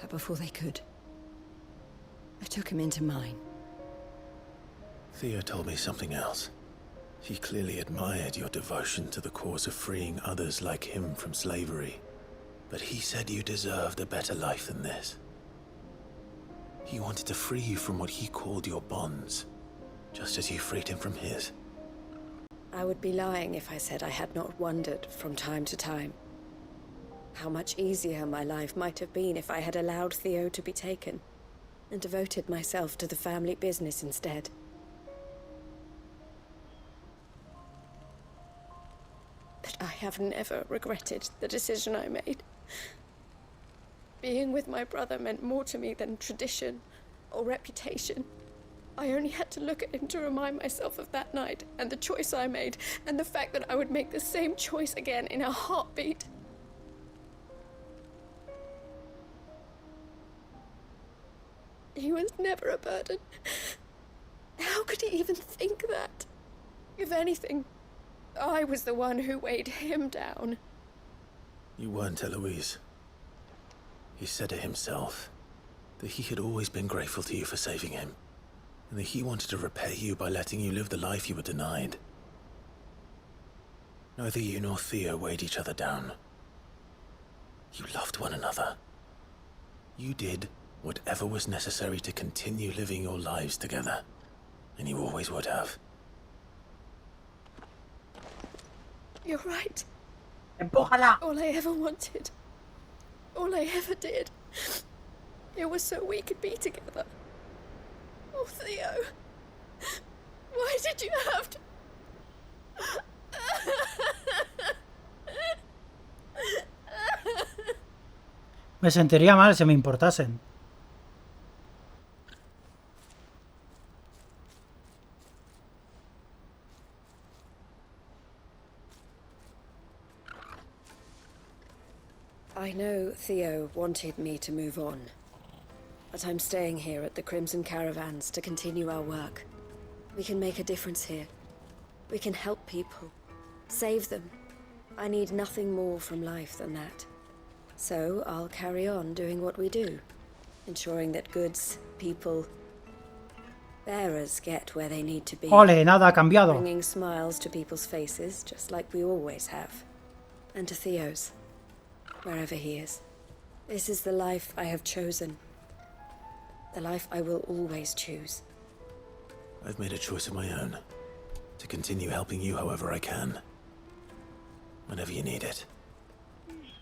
But before they could, I took him into mine. Theo told me something else. He clearly admired your devotion to the cause of freeing others like him from slavery. But he said you deserved a better life than this. He wanted to free you from what he called your bonds, just as you freed him from his. I would be lying if I said I had not wondered from time to time how much easier my life might have been if I had allowed Theo to be taken and devoted myself to the family business instead. But I have never regretted the decision I made. Being with my brother meant more to me than tradition or reputation. I only had to look at him to remind myself of that night and the choice I made and the fact that I would make the same choice again in a heartbeat. He was never a burden. How could he even think that? If anything, I was the one who weighed him down. You weren't, Eloise. He said it himself, that he had always been grateful to you for saving him, and that he wanted to repay you by letting you live the life you were denied. Neither you nor Theo weighed each other down. You loved one another. You did whatever was necessary to continue living your lives together, and you always would have. You're right. Empújala. All I ever wanted, all I ever did, it was so we could be together. Oh, Theo, why did you have to... Me sentiría mal si me importasen. I know Theo wanted me to move on, but I'm staying here at the Crimson Caravans to continue our work. We can make a difference here. We can help people, save them. I need nothing more from life than that. So I'll carry on doing what we do, ensuring that goods, people, bearers get where they need to be. Ole, nada ha cambiado. Bringing smiles to people's faces, just like we always have. And to Theo's, wherever he is. This is the life I have chosen. The life I will always choose. I've made a choice of my own, to continue helping you however I can, whenever you need it.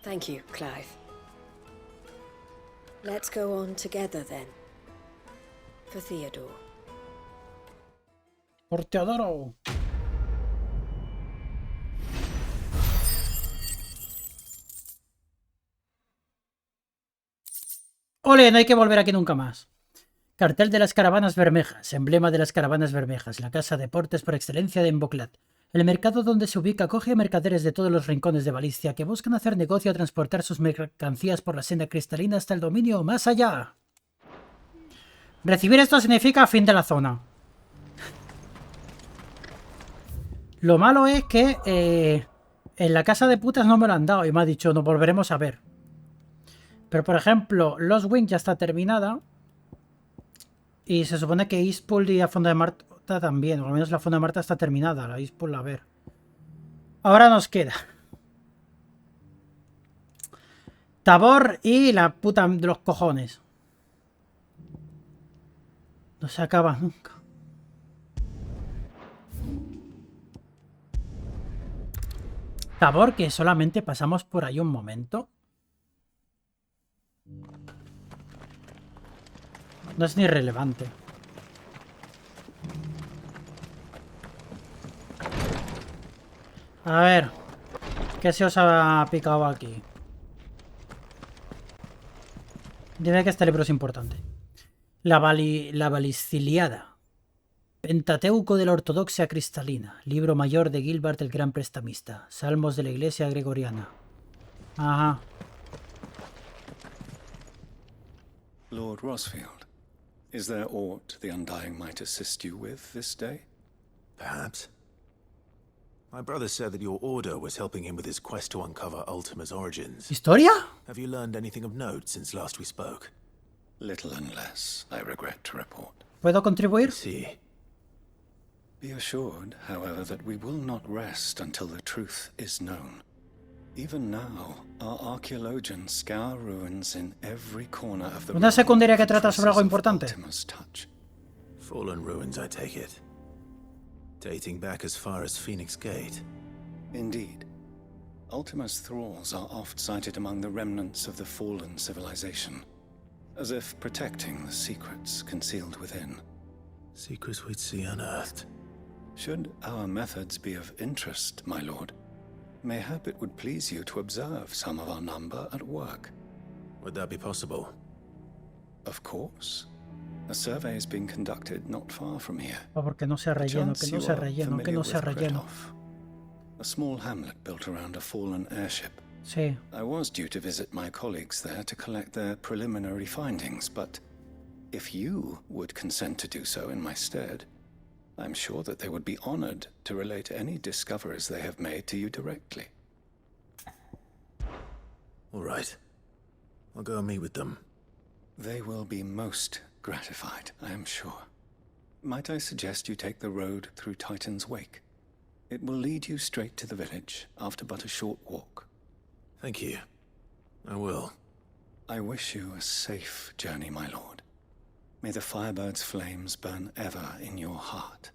Thank you, Clive. Let's go on together then. For Theodore. Por Teodoro. Ole, no hay que volver aquí nunca más. Cartel de las caravanas bermejas, emblema de las caravanas bermejas, la casa de portes por excelencia de Emboclat. El mercado donde se ubica acoge a mercaderes de todos los rincones de Valicia que buscan hacer negocio o transportar sus mercancías por la senda cristalina hasta el dominio más allá. Recibir esto significa fin de la zona. Lo malo es que en la casa de putas no me lo han dado y me ha dicho nos volveremos a ver. Pero por ejemplo, Lost Wing ya está terminada. Y se supone que Eastpool y la Fonda de Marta también. O al menos la Fonda de Marta está terminada. La Eastpool, a ver. Ahora nos queda Tabor y la puta de los cojones. No se acaba nunca. Tabor, que solamente pasamos por ahí un momento. No es ni relevante. A ver. ¿Qué se os ha picado aquí? Dime que este libro es importante. La Valiciliada. Pentateuco de la Ortodoxia Cristalina. Libro mayor de Gilbert el Gran Prestamista. Salmos de la Iglesia Gregoriana. Ajá. Lord Rosfield, is there aught the Undying might assist you with this day? Perhaps. My brother said that your order was helping him with his quest to uncover Ultima's origins. ¿Historia? Have you learned anything of note since last we spoke? Little and less, I regret to report. ¿Puedo contribuir? Sí. Be assured, however, that we will not rest until the truth is known. Even now, our archaeologians scour ruins in every corner of the Una secundaria que trata sobre algo importante. Fallen ruins, I take it. Dating back as far as Phoenix Gate. Indeed. Ultima's thralls are oft sighted among the remnants of the fallen civilization, as if protecting the secrets concealed within. Secrets we'd see unearthed. Should our methods be of interest, my lord, mayhap it would please you to observe some of our number at work. Would that be possible? Of course. A survey is being conducted not far from here. Porque no sea relleno, que no sea relleno, que no sea relleno. A small hamlet built around a fallen airship. Sí. I was due to visit my colleagues there to collect their preliminary findings, but if you would consent to do so in my stead, I'm sure that they would be honored to relate any discoveries they have made to you directly. All right. I'll go and meet with them. They will be most gratified, I am sure. Might I suggest you take the road through Titan's Wake? It will lead you straight to the village after but a short walk. Thank you. I will. I wish you a safe journey, my lord. May the Firebird's flames burn ever in your heart.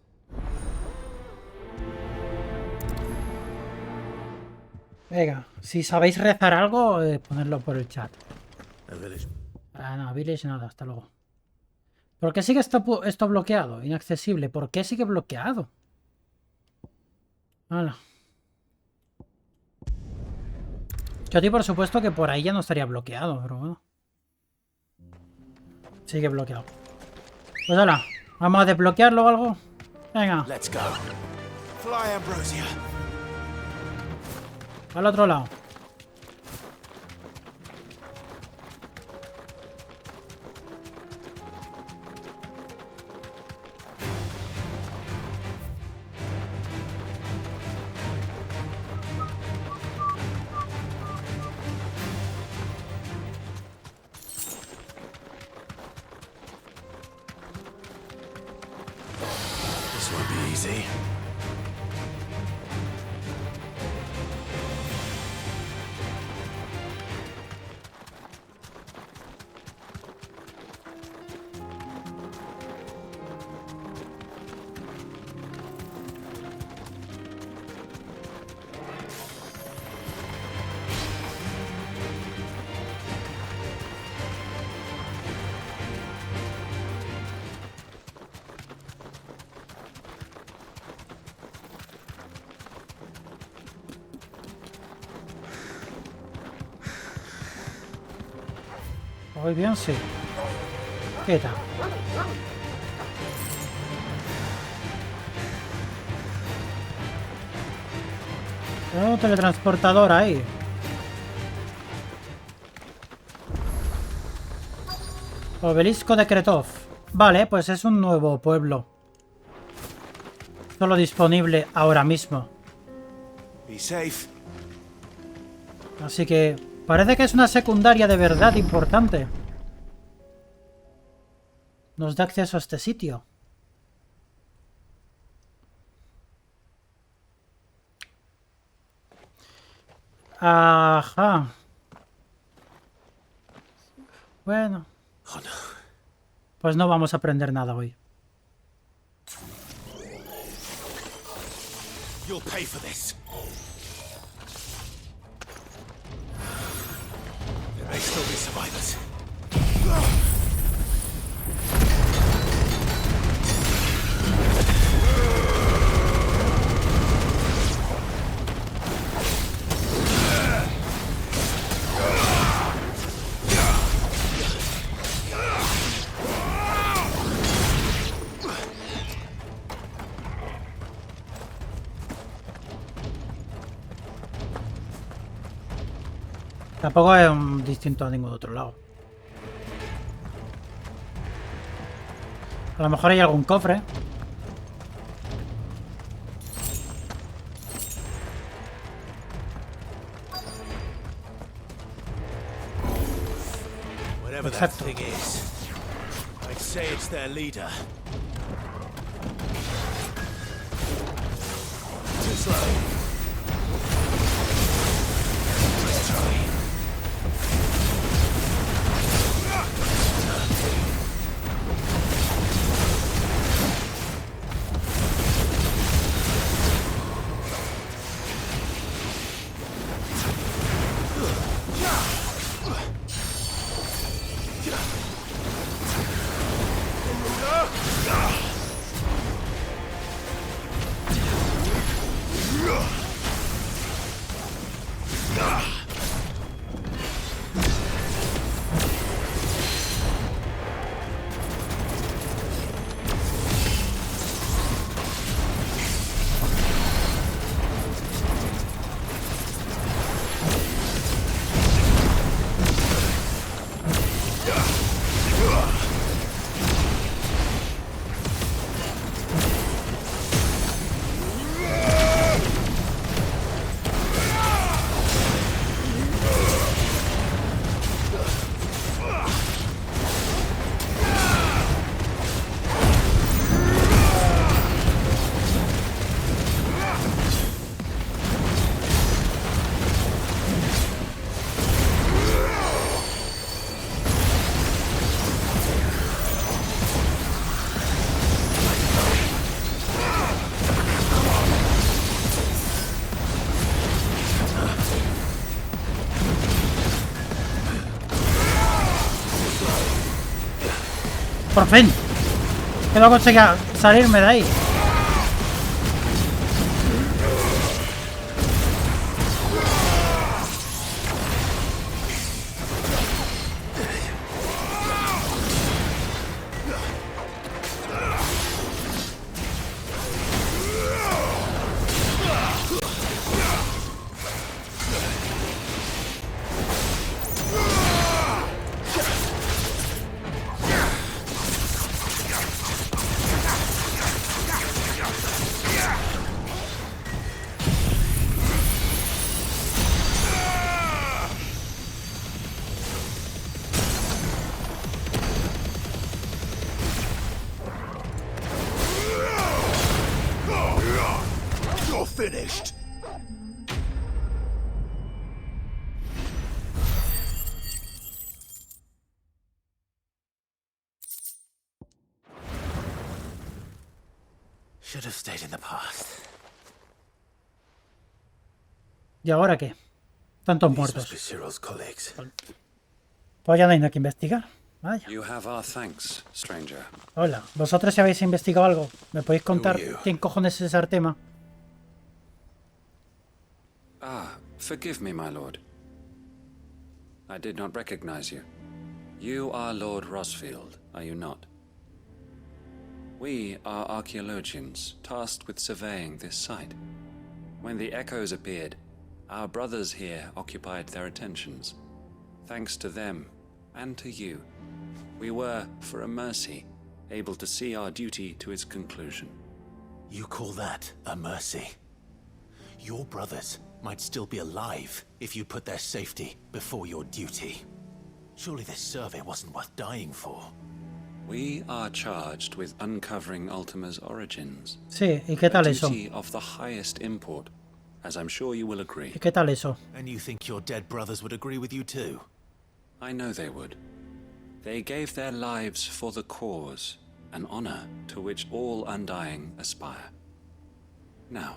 Venga, si sabéis rezar algo, ponedlo por el chat. Ah, no, Village nada, hasta luego. ¿Por qué sigue esto bloqueado? Inaccesible. ¿Por qué sigue bloqueado? Hala. Yo di por supuesto que por ahí ya no estaría bloqueado, pero bueno. Sigue bloqueado. Pues hala, vamos a desbloquearlo o algo. Venga. Let's go. Fly, Ambrosia. Al otro lado. This won't be easy. Muy bien, sí. ¿Qué tal? Tengo un teletransportador ahí. Obelisco de Kretov. Vale, pues es un nuevo pueblo. Solo disponible ahora mismo. Be safe. Así que parece que es una secundaria de verdad importante. Nos da acceso a este sitio. Ajá. Bueno. Pues no vamos a aprender nada hoy. You'll pay for this. There may still be survivors. Tampoco es un distinto a ningún otro lado. A lo mejor hay algún cofre. Whatever that thing is, I'd say it's their leader. Too slow. Let's try. ¡Por fin! Que no conseguía salirme de ahí. You're finished. Should have stayed in the past. ¿Y ahora qué? Tantos These must muertos. be Cyril's colleagues. Pues ya no hay nada que investigar. Vaya. You have our thanks, stranger. Hola. ¿Vosotros si habéis investigado algo? ¿Me podéis contar you? quién cojones es ese Artema? Ah, forgive me, my lord. I did not recognize you. You are Lord Rosfield, are you not? We are archaeologians, tasked with surveying this site. When the echoes appeared, our brothers here occupied their attentions. Thanks to them, and to you, we were, for a mercy, able to see our duty to its conclusion. You call that a mercy? Your brothers might still be alive if you put their safety before your duty. Surely this survey wasn't worth dying for. We are charged with uncovering Ultima's origins. Sí, ¿y qué tal a eso? duty of the highest import, as I'm sure you will agree. ¿Y qué tal eso? And you think your dead brothers would agree with you too? I know they would. They gave their lives for the cause, an honor to which all undying aspire. Now,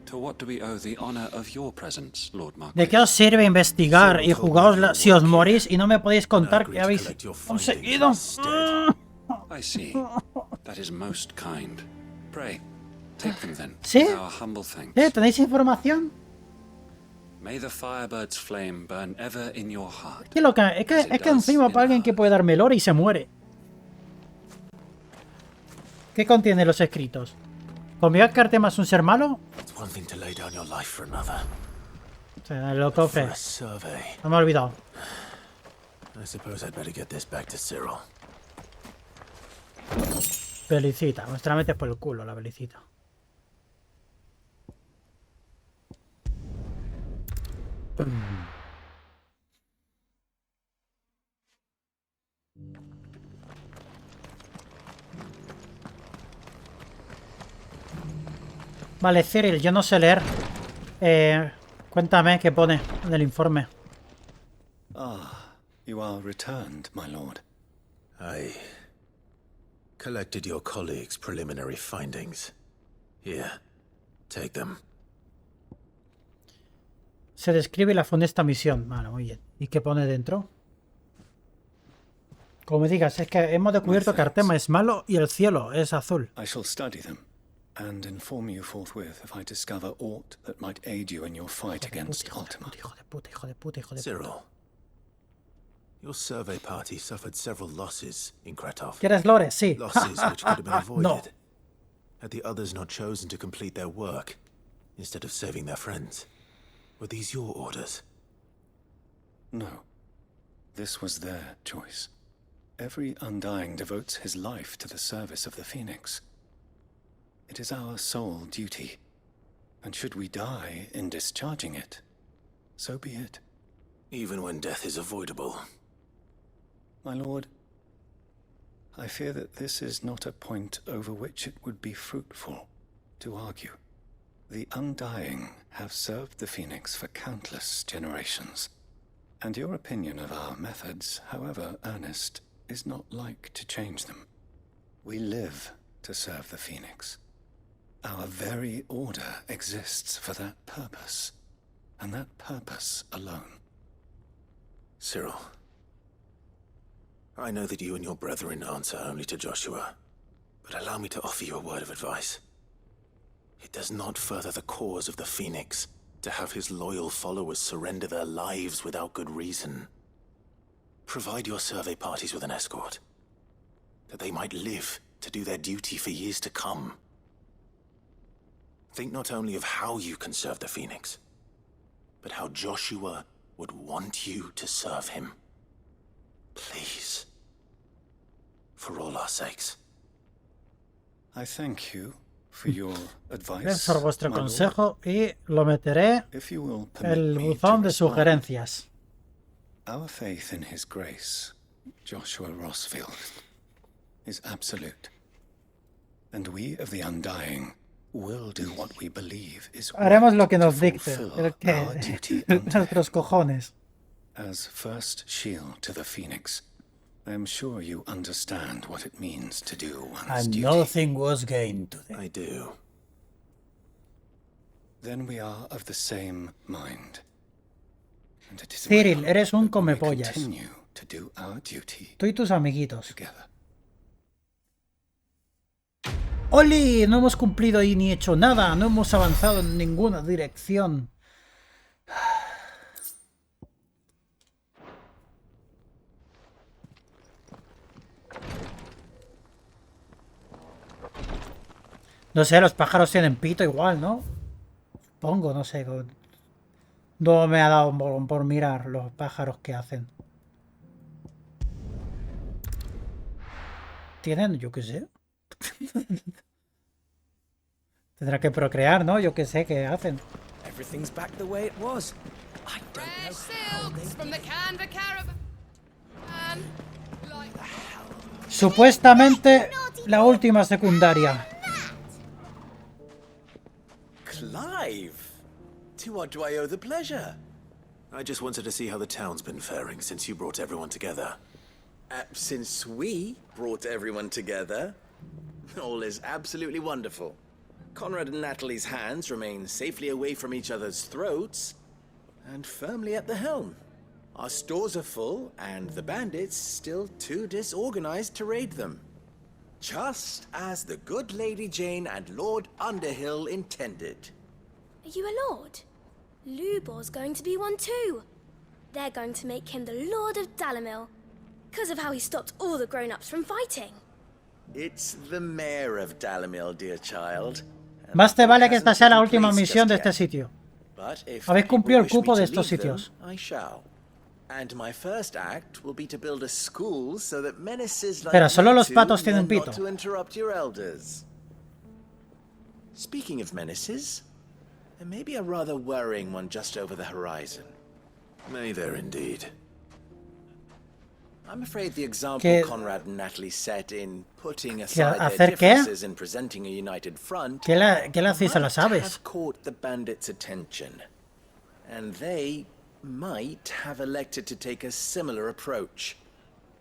to what do we owe the honor of your presence, Lord Marquis? ¿De qué os sirve investigar y jugaos si os morís y no me podéis contar qué habéis conseguido? I see. That is most kind. Pray, take them then. ¿Sí? With our humble thanks. ¿Tenéis información? May the firebird's flame burn ever in your heart. ¿Qué lo que, es que encima para alguien que puede darme lore y se muere. ¿Qué contienen los escritos? ¿Conmigo que Artema es un ser malo? It's one thing to lay down your life for another. O sea, el cofre. For a survey. No me he olvidado. I suppose I'd better get this back to Cyril. Belicita. Nuestra mente es por el culo, la belicita. Vale, Cyril, yo no sé leer. Cuéntame qué pone en el informe. Ah, you are returned, my lord. I collected your colleagues' preliminary findings. Here, take them. Se describe la funesta misión. Vale, muy bien. ¿Y qué pone dentro? Como me digas, es que hemos descubierto que Artema es malo y el cielo es azul. I shall study them and inform you forthwith if I discover aught that might aid you in your fight against Ultima. Hijo de puta, hijo de puta, hijo de puta. Cyril, your survey party suffered several losses in Kretov. ¿Quieres lore? Sí. Losses which could have been avoided. No. Had the others not chosen to complete their work instead of saving their friends? Were these your orders? No. This was their choice. Every Undying devotes his life to the service of the Phoenix. It is our sole duty, and should we die in discharging it, so be it. Even when death is avoidable. My lord, I fear that this is not a point over which it would be fruitful to argue. The Undying have served the Phoenix for countless generations, and your opinion of our methods, however earnest, is not like to change them. We live to serve the Phoenix. Our very order exists for that purpose, and that purpose alone. Cyril, I know that you and your brethren answer only to Joshua, but allow me to offer you a word of advice. It does not further the cause of the Phoenix to have his loyal followers surrender their lives without good reason. Provide your survey parties with an escort, that they might live to do their duty for years to come. Think not only of how you can serve the Phoenix, but how Joshua would want you to serve him. Please. For all our sakes. I thank you for your advice. Gracias por vuestro my lord. consejo y lo meteré If you will en el permit me buzón to de respond. sugerencias. Our faith in his grace, Joshua Rossfield, is absolute. And we of the Undying will do what we believe is Haremos right lo que nos to dicte, fulfill el que our duty unto nuestros cojones. As first shield to the Phoenix, I am sure you understand what it means to do one's And duty. nothing was gained today. I do. Then we are of the same mind. And it is Cyril, well eres un that we may comepollas. continue to do our duty Tú y tus amiguitos. together. ¡Oli! No hemos cumplido y ni hecho nada. No hemos avanzado en ninguna dirección. No sé, los pájaros tienen pito igual, ¿no? Supongo, no sé. No me ha dado por mirar los pájaros que hacen. Tienen, yo qué sé. Tendrá que procrear, ¿no? Yo qué sé qué hacen. Everything's back the way it was. I don't know how they From the Canva caravan. Supuestamente la última secundaria. Clive! To what do I owe the pleasure? I just wanted to see how the town's been faring since you brought everyone together. Since we brought everyone together, all is absolutely wonderful. Conrad and Natalie's hands remain safely away from each other's throats, and firmly at the helm. Our stores are full, and the bandits still too disorganized to raid them. Just as the good Lady Jane and Lord Underhill intended. Are you a lord? Lubor's going to be one too. They're going to make him the Lord of Dalamil, because of how he stopped all the grown-ups from fighting. It's the mayor of Dalamil, dear child. Más te vale que esta sea la última misión de este sitio. But if Habéis cumplido el people wish cupo me de to estos leave them, sitios. I shall. And my first act will be to build a school so that menaces like Pero solo you los two patos tienen learn not pito. to interrupt your elders. Speaking of menaces, there may be a rather worrying one just over the horizon. May there indeed. I'm afraid the example Que- Conrad and Natalie set in putting Que aside hacer their qué? differences and presenting a united front ¿Qué le hacéis a las might aves? have caught the bandits' attention, and they might have elected to take a similar approach.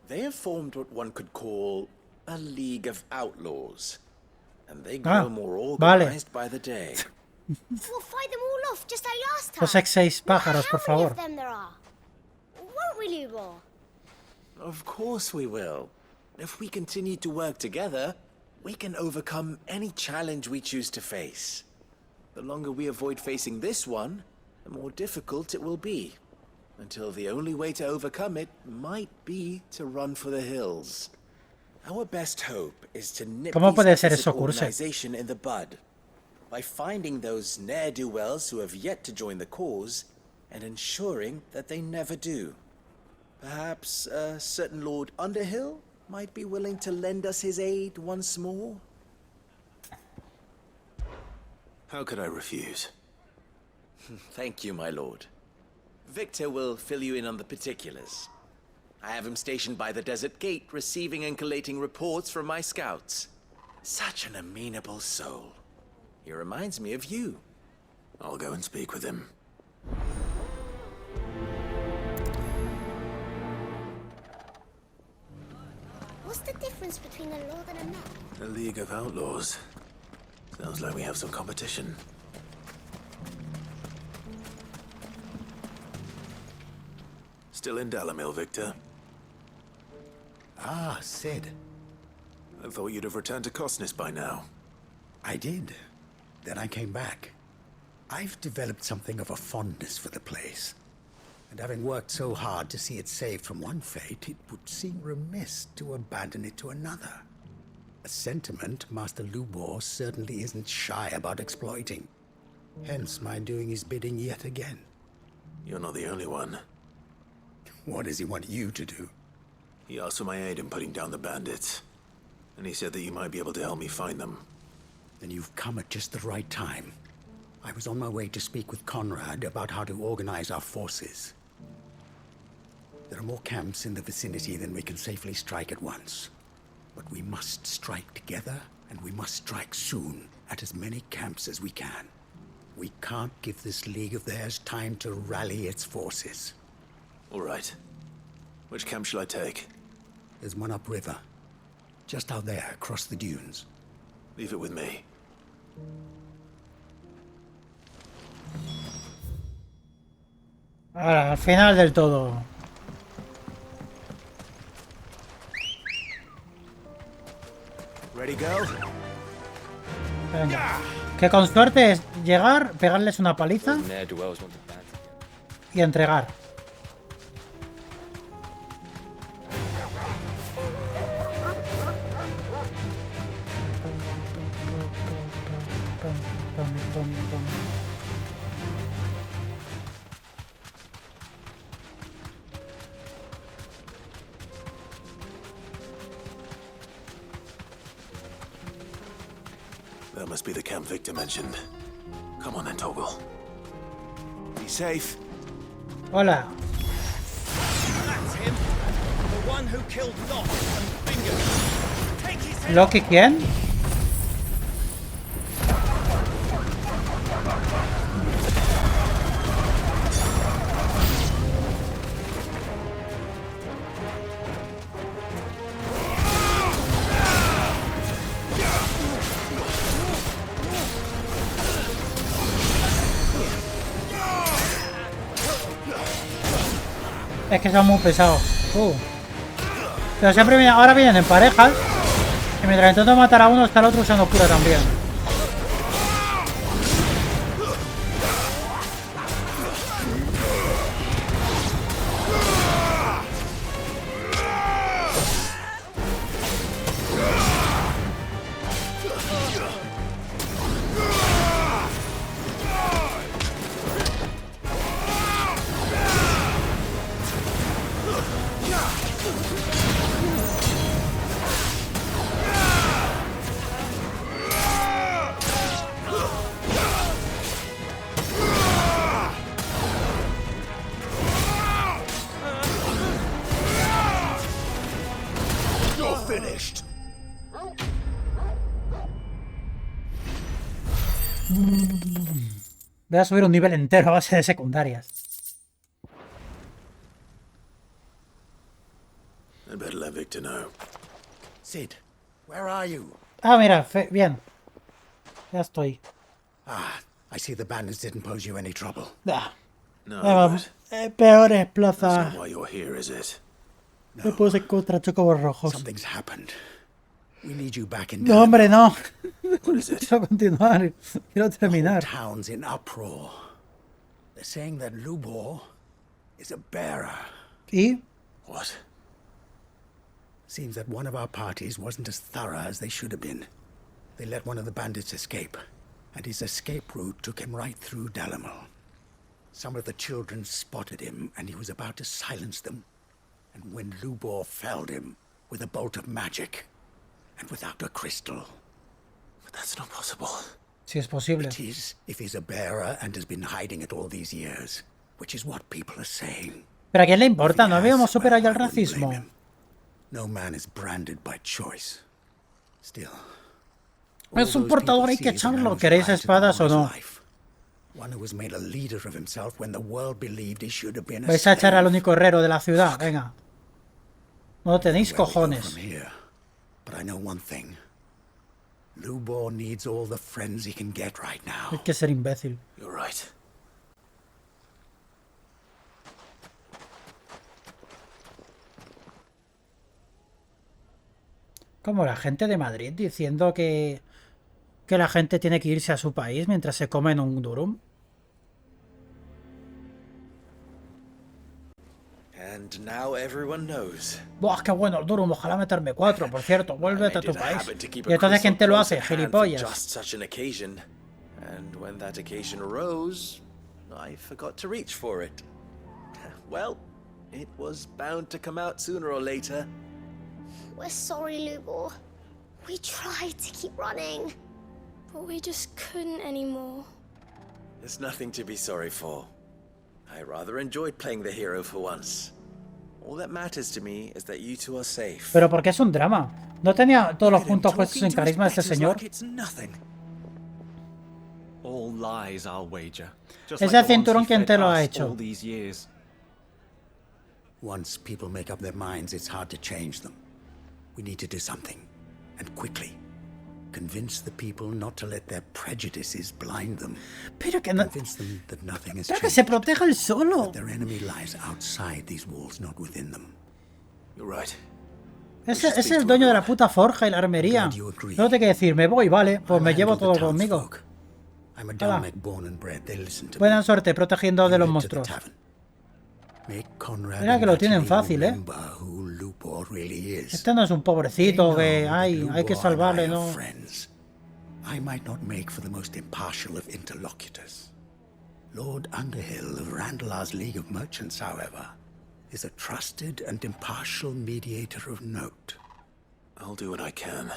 They have formed what one could call a League of Outlaws, and they grow more vale. organized by the day. We'll fight them all off just like last time. Los XVI pájaros, por How many favor. of them there are? Won't we, Lubor? Of course we will. If we continue to work together, we can overcome any challenge we choose to face. The longer we avoid facing this one, the more difficult it will be. Until the only way to overcome it might be to run for the hills. Our best hope is to nip ¿Cómo puede these ser efforts eso, of Curse? organization in the bud. By finding those ne'er-do-wells who have yet to join the cause, and ensuring that they never do. Perhaps a certain Lord Underhill might be willing to lend us his aid once more? How could I refuse? Thank you, my lord. Victor will fill you in on the particulars. I have him stationed by the desert gate, receiving and collating reports from my scouts. Such an amenable soul. He reminds me of you. I'll go and speak with him. What's the difference between a lord and a man? A League of Outlaws. Sounds like we have some competition. Still in Dalamil, Victor? Ah, Sid. I thought you'd have returned to Cosnes by now. I did. Then I came back. I've developed something of a fondness for the place. And having worked so hard to see it saved from one fate, it would seem remiss to abandon it to another. A sentiment Master Lubor certainly isn't shy about exploiting. Hence my doing his bidding yet again. You're not the only one. What does he want you to do? He asked for my aid in putting down the bandits. And he said that you might be able to help me find them. Then you've come at just the right time. I was on my way to speak with Conrad about how to organize our forces. There are more camps in the vicinity than we can safely strike at once. But we must strike together, and we must strike soon at as many camps as we can. We can't give this league of theirs time to rally its forces. All right. Which camp shall I take? There's one upriver. Just out there, across the dunes. Leave it with me. Ahora, al final del todo. Ready, go? Venga. Que con suerte es llegar, pegarles una paliza y entregar. That must be the camp Victor mentioned. Come on then, Toggle. Be safe. Hola. That's him. The one who killed Locke and Bingo. Take his head. ¿Loki quién? Es que son muy pesados. Pero siempre vienen, ahora vienen en parejas. Y mientras intento matar a uno, está el otro usando cura también. Voy a subir un nivel entero a base de secundarias. I'd better let Victor know. Sid, where are you? Ah, mira, bien. Ya estoy. Ah, I see the bandits didn't pose you any trouble. Ah. No, Peores that's plazas. not why you're here, is it? Me puse contra chocobos rojos. Something's happened. We need you back in. No, hombre, no. What is it? Quiero continuar. Quiero terminar. The whole town's in uproar. They're saying that Lubor is a bearer. ¿Y? What? Seems that one of our parties wasn't as thorough as they should have been. They let one of the bandits escape, and his escape route took him right through Dalamil. Some of the children spotted him, and he was about to silence them. And when Lubor felled him with a bolt of magic, and without a crystal. But that's not possible. Si es posible. It is, if he's a bearer and has been hiding it all these years, which is what people are saying. ¿Pero a quién le importa? ¿No habíamos superado ya el racismo? No man is branded by choice. Still. Es un portador, hay que echarlo. ¿Queréis espadas o no? One who was made a leader of himself when the world believed he should have been a Vais a echar al único herrero de la ciudad, venga. No tenéis cojones. But I know one thing. Lubor needs all the friends he can get right now. Hay que ser imbécil. You're right. Como la gente de Madrid diciendo que la gente tiene que irse a su país mientras se comen un durum. And now everyone knows. Buah, qué bueno el durum, ojalá meterme 4, por cierto, vuélvete a tu país. ¿Y entonces quién te lo hace, gilipollas? Just such an occasion. And when that occasion arose, I forgot to reach for it. Well, it was bound to come out sooner or later. We're sorry, Lubor. We tried to keep running, but we just couldn't anymore. There's nothing to be sorry for. I rather enjoyed playing the hero for once. All that matters to me is that you two are safe. Pero porque es un drama. ¿No tenía todos los puntos puestos en carisma este señor? All lies, I'll wager. Just Ese like the ones cinturón, he ¿quién fed te lo ha us hecho? all these years. Once people make up their minds, it's hard to change them. We need to do something, and quickly. Convince the people not to let their prejudices blind them. Pero que no... Convince them that nothing has Pero que changed. se proteja el solo. That their enemy lies outside these walls, not within them. You're right. Ese es el dueño de la puta forja y la armería. No te que decir, me voy, vale, pues me llevo todo conmigo. Hala. Buena suerte protegiendo de los monstruos. Mira que lo tienen fácil, ¿eh? Este no es un pobrecito que hay que salvarle, ¿no? I might not make for the most impartial of interlocutors. Lord Underhill of Randalar's League of Merchants, however, is a trusted and impartial mediator of note. I'll do what I can.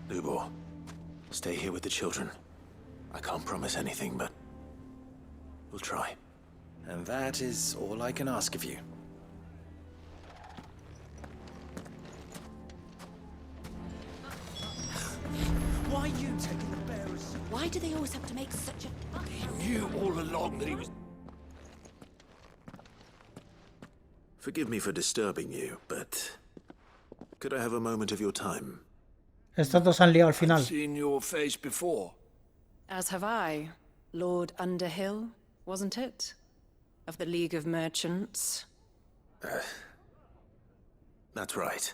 Lubor, stay here with the children. I can't promise anything, but we'll try. And that is all I can ask of you. Why are you taking the bearers? Why do they always have to make such a... He knew all along that he was... Forgive me for disturbing you, but could I have a moment of your time? Estos dos han liado al final. I've seen your face before. As have I. Lord Underhill, wasn't it? Of the League of Merchants. That's right.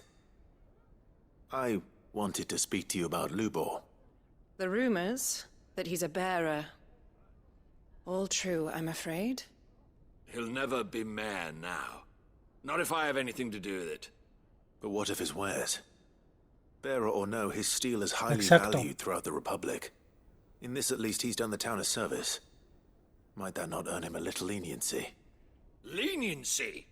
I wanted to speak to you about Lubor. The rumors that he's a bearer. All true, I'm afraid. He'll never be mayor now. Not if I have anything to do with it. But what of his wares? Bearer or no, his steel is highly Exacto. valued throughout the Republic. In this at least he's done the town a service. Might that not earn him a little leniency? Leniency?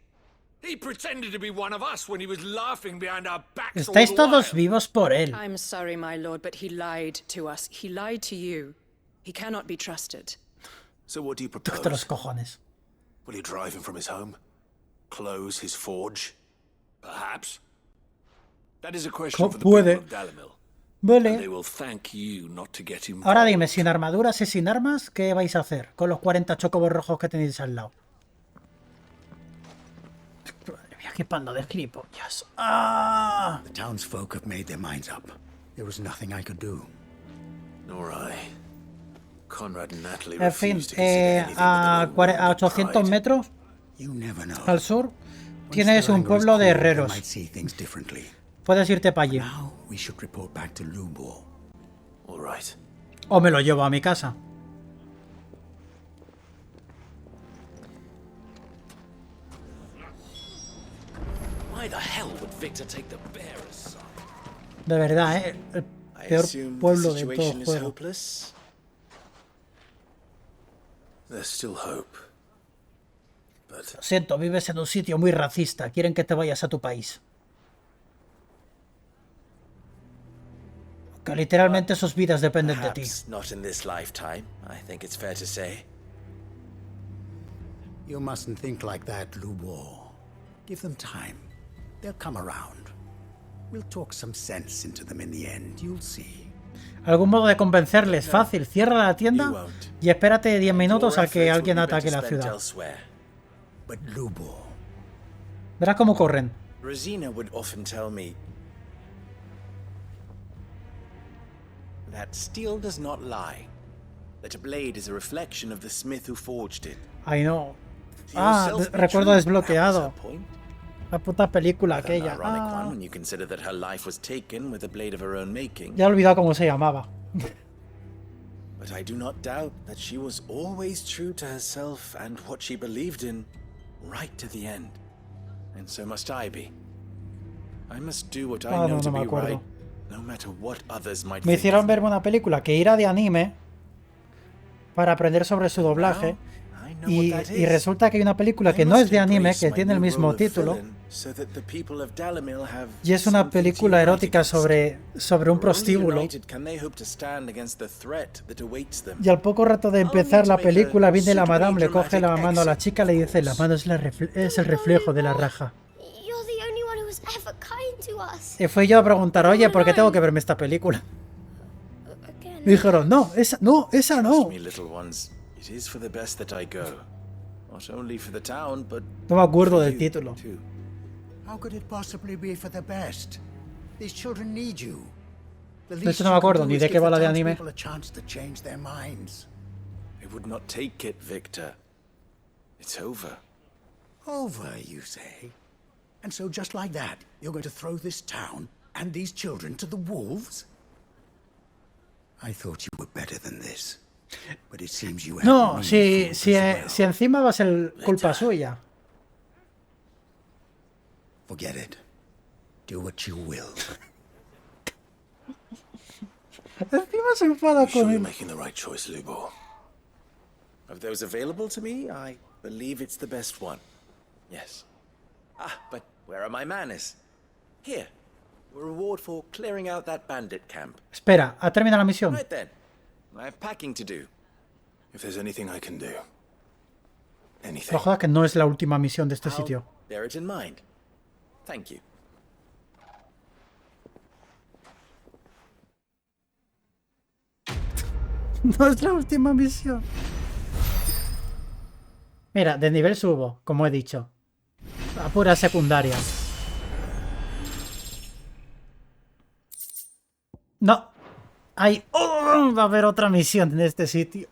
He pretended to be one of us when he was laughing behind our backs all Estáis the todos while. vivos por él. I'm sorry, my lord, but he lied to us. He lied to you. He cannot be trusted. So what do you propose? Tócate los cojones. Will you drive him from his home? Close his forge? Perhaps. That is a question for the Puede. people of Dalimil. Vale. And they will thank you not to get him. Ahora dime, sin armaduras y sin armas, ¿qué vais a hacer con los 40 chocobos rojos que tenéis al lado? Madre mía, qué panda de gilipollas. ¡Ah! The townsfolk have made their minds up. There was nothing I could do. Nor I. Conrad and Natalie En fin, refused to consider anything a 800 metros You never know. al sur tienes un pueblo de herreros. Might see things differently. Puedes irte para allí. Now we should report back to Lubor. All right. O me lo llevo a mi casa. Why the hell would Victor take the bearer's side? De verdad, el I peor assume pueblo the de todo situation el is juego. hopeless. There's still hope. Lo siento, vives en un sitio muy racista. Quieren que te vayas a tu país. Que literalmente sus vidas dependen de ti. Perhaps not in this lifetime, I think it's fair to say. You mustn't think like that, Lubor. Give them time. They'll come around. We'll talk some sense into them in the end, you'll see. ¿Algún modo de convencerles? Fácil. Cierra la tienda y espérate 10 minutos a que alguien ataque la ciudad. But Lubor, Verás cómo corren. Rosina would often tell me that steel does not lie, that a blade is a reflection of the smith who forged it. Ay, no. To Ah, yourself be recuerdo true, desbloqueado. that was her point. La puta película Rather an aquella. ironic Ah, one when you consider that her life was taken with a blade of her own making. ya he olvidado cómo se llamaba. But I do not doubt that she was always true to herself and what she believed in, right to the end. And so must I be. I must do what I Ah, know no, to no me be right, acuerdo. no matter what others might Me think. hicieron verme una película que era de anime para aprender sobre su doblaje. Y resulta que hay una película que no es de anime, que tiene el mismo título. So that the people of Dalimil have Y es una something to película unite erótica against. sobre un For only prostíbulo. united can they hope to stand against the threat that awaits them. Y al poco rato de empezar la película viene la madame, le coge la mano a la chica y le dice: la mano es el reflejo de la raja. You're the only one who was ever kind to us. Y fui yo a preguntar: oye, ¿por qué tengo que verme esta película? Me dijeron: no, esa no. Trust me, little ones, it is for the best that I go. Not only for the town, but No me acuerdo for del you, título. too. How could it possibly be for the best? These children need you. The De least hecho no me you can acuerdo do ni is de give qué va the la de anime. townspeople a chance to change their minds. They would not take it, Victor. It's over. Over, you say? And so just like that, you're going to throw this town and these children to the wolves? I thought you were better than this. But it seems you have No, me si fooled as well. encima va a ser culpa suya. Forget it. Do what you will. Encima se enfada You sure con you're él. making the right choice, Lubo? Of those available to me, I believe it's the best one. Yes. Ah, but where are my manners? Here. A reward for clearing out that bandit camp. Espera, ¿ha terminado la misión? Right then. I have packing to do. If there's anything I can do. Anything. No jodas que no es la última misión de este I'll sitio. bear it in mind. Thank you. No es la última misión. Mira, de nivel subo, como he dicho. A pura secundaria. No. Hay... ¡Oh! Va a haber otra misión en este sitio.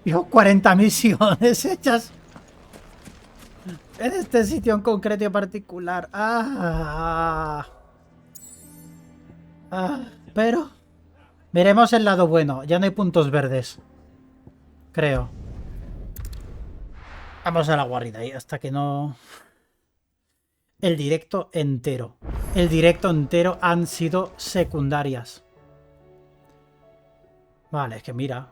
Digo, 40 misiones hechas en este sitio en concreto y particular. Pero veremos el lado bueno. Ya no hay puntos verdes, creo. Vamos a la guarida ahí hasta que no... El directo entero. El directo entero han sido secundarias. Vale, es que mira,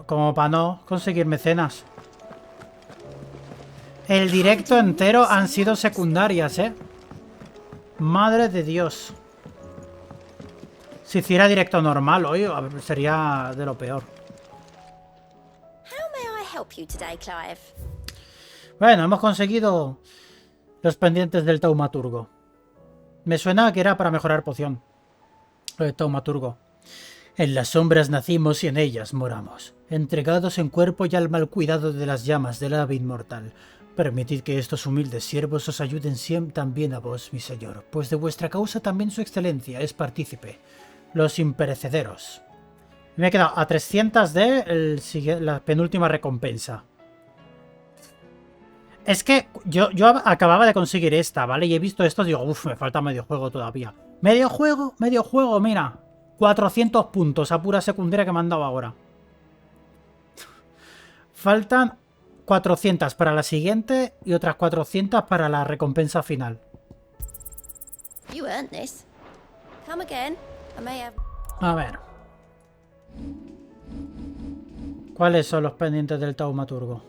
como para no conseguir mecenas. El directo entero han sido secundarias, ¿eh? Madre de Dios. Si hiciera directo normal hoy, sería de lo peor. How may I help you today, Clive? Bueno, hemos conseguido los pendientes del taumaturgo. Me suena que era para mejorar poción. El taumaturgo. En las sombras nacimos y en ellas moramos, entregados en cuerpo y alma al cuidado de las llamas del ave inmortal. Permitid que estos humildes siervos os ayuden siempre también a vos, mi señor, pues de vuestra causa también su excelencia es partícipe. Los imperecederos. Me he quedado a 300 de la penúltima recompensa. Es que yo acababa de conseguir esta, ¿vale? Y he visto esto y digo, uff, me falta medio juego todavía. Medio juego, mira. 400 puntos a pura secundaria que me han dado ahora. Faltan 400 para la siguiente y otras 400 para la recompensa final. You earned this. Come again. I may have... A ver. ¿Cuáles son los pendientes del taumaturgo?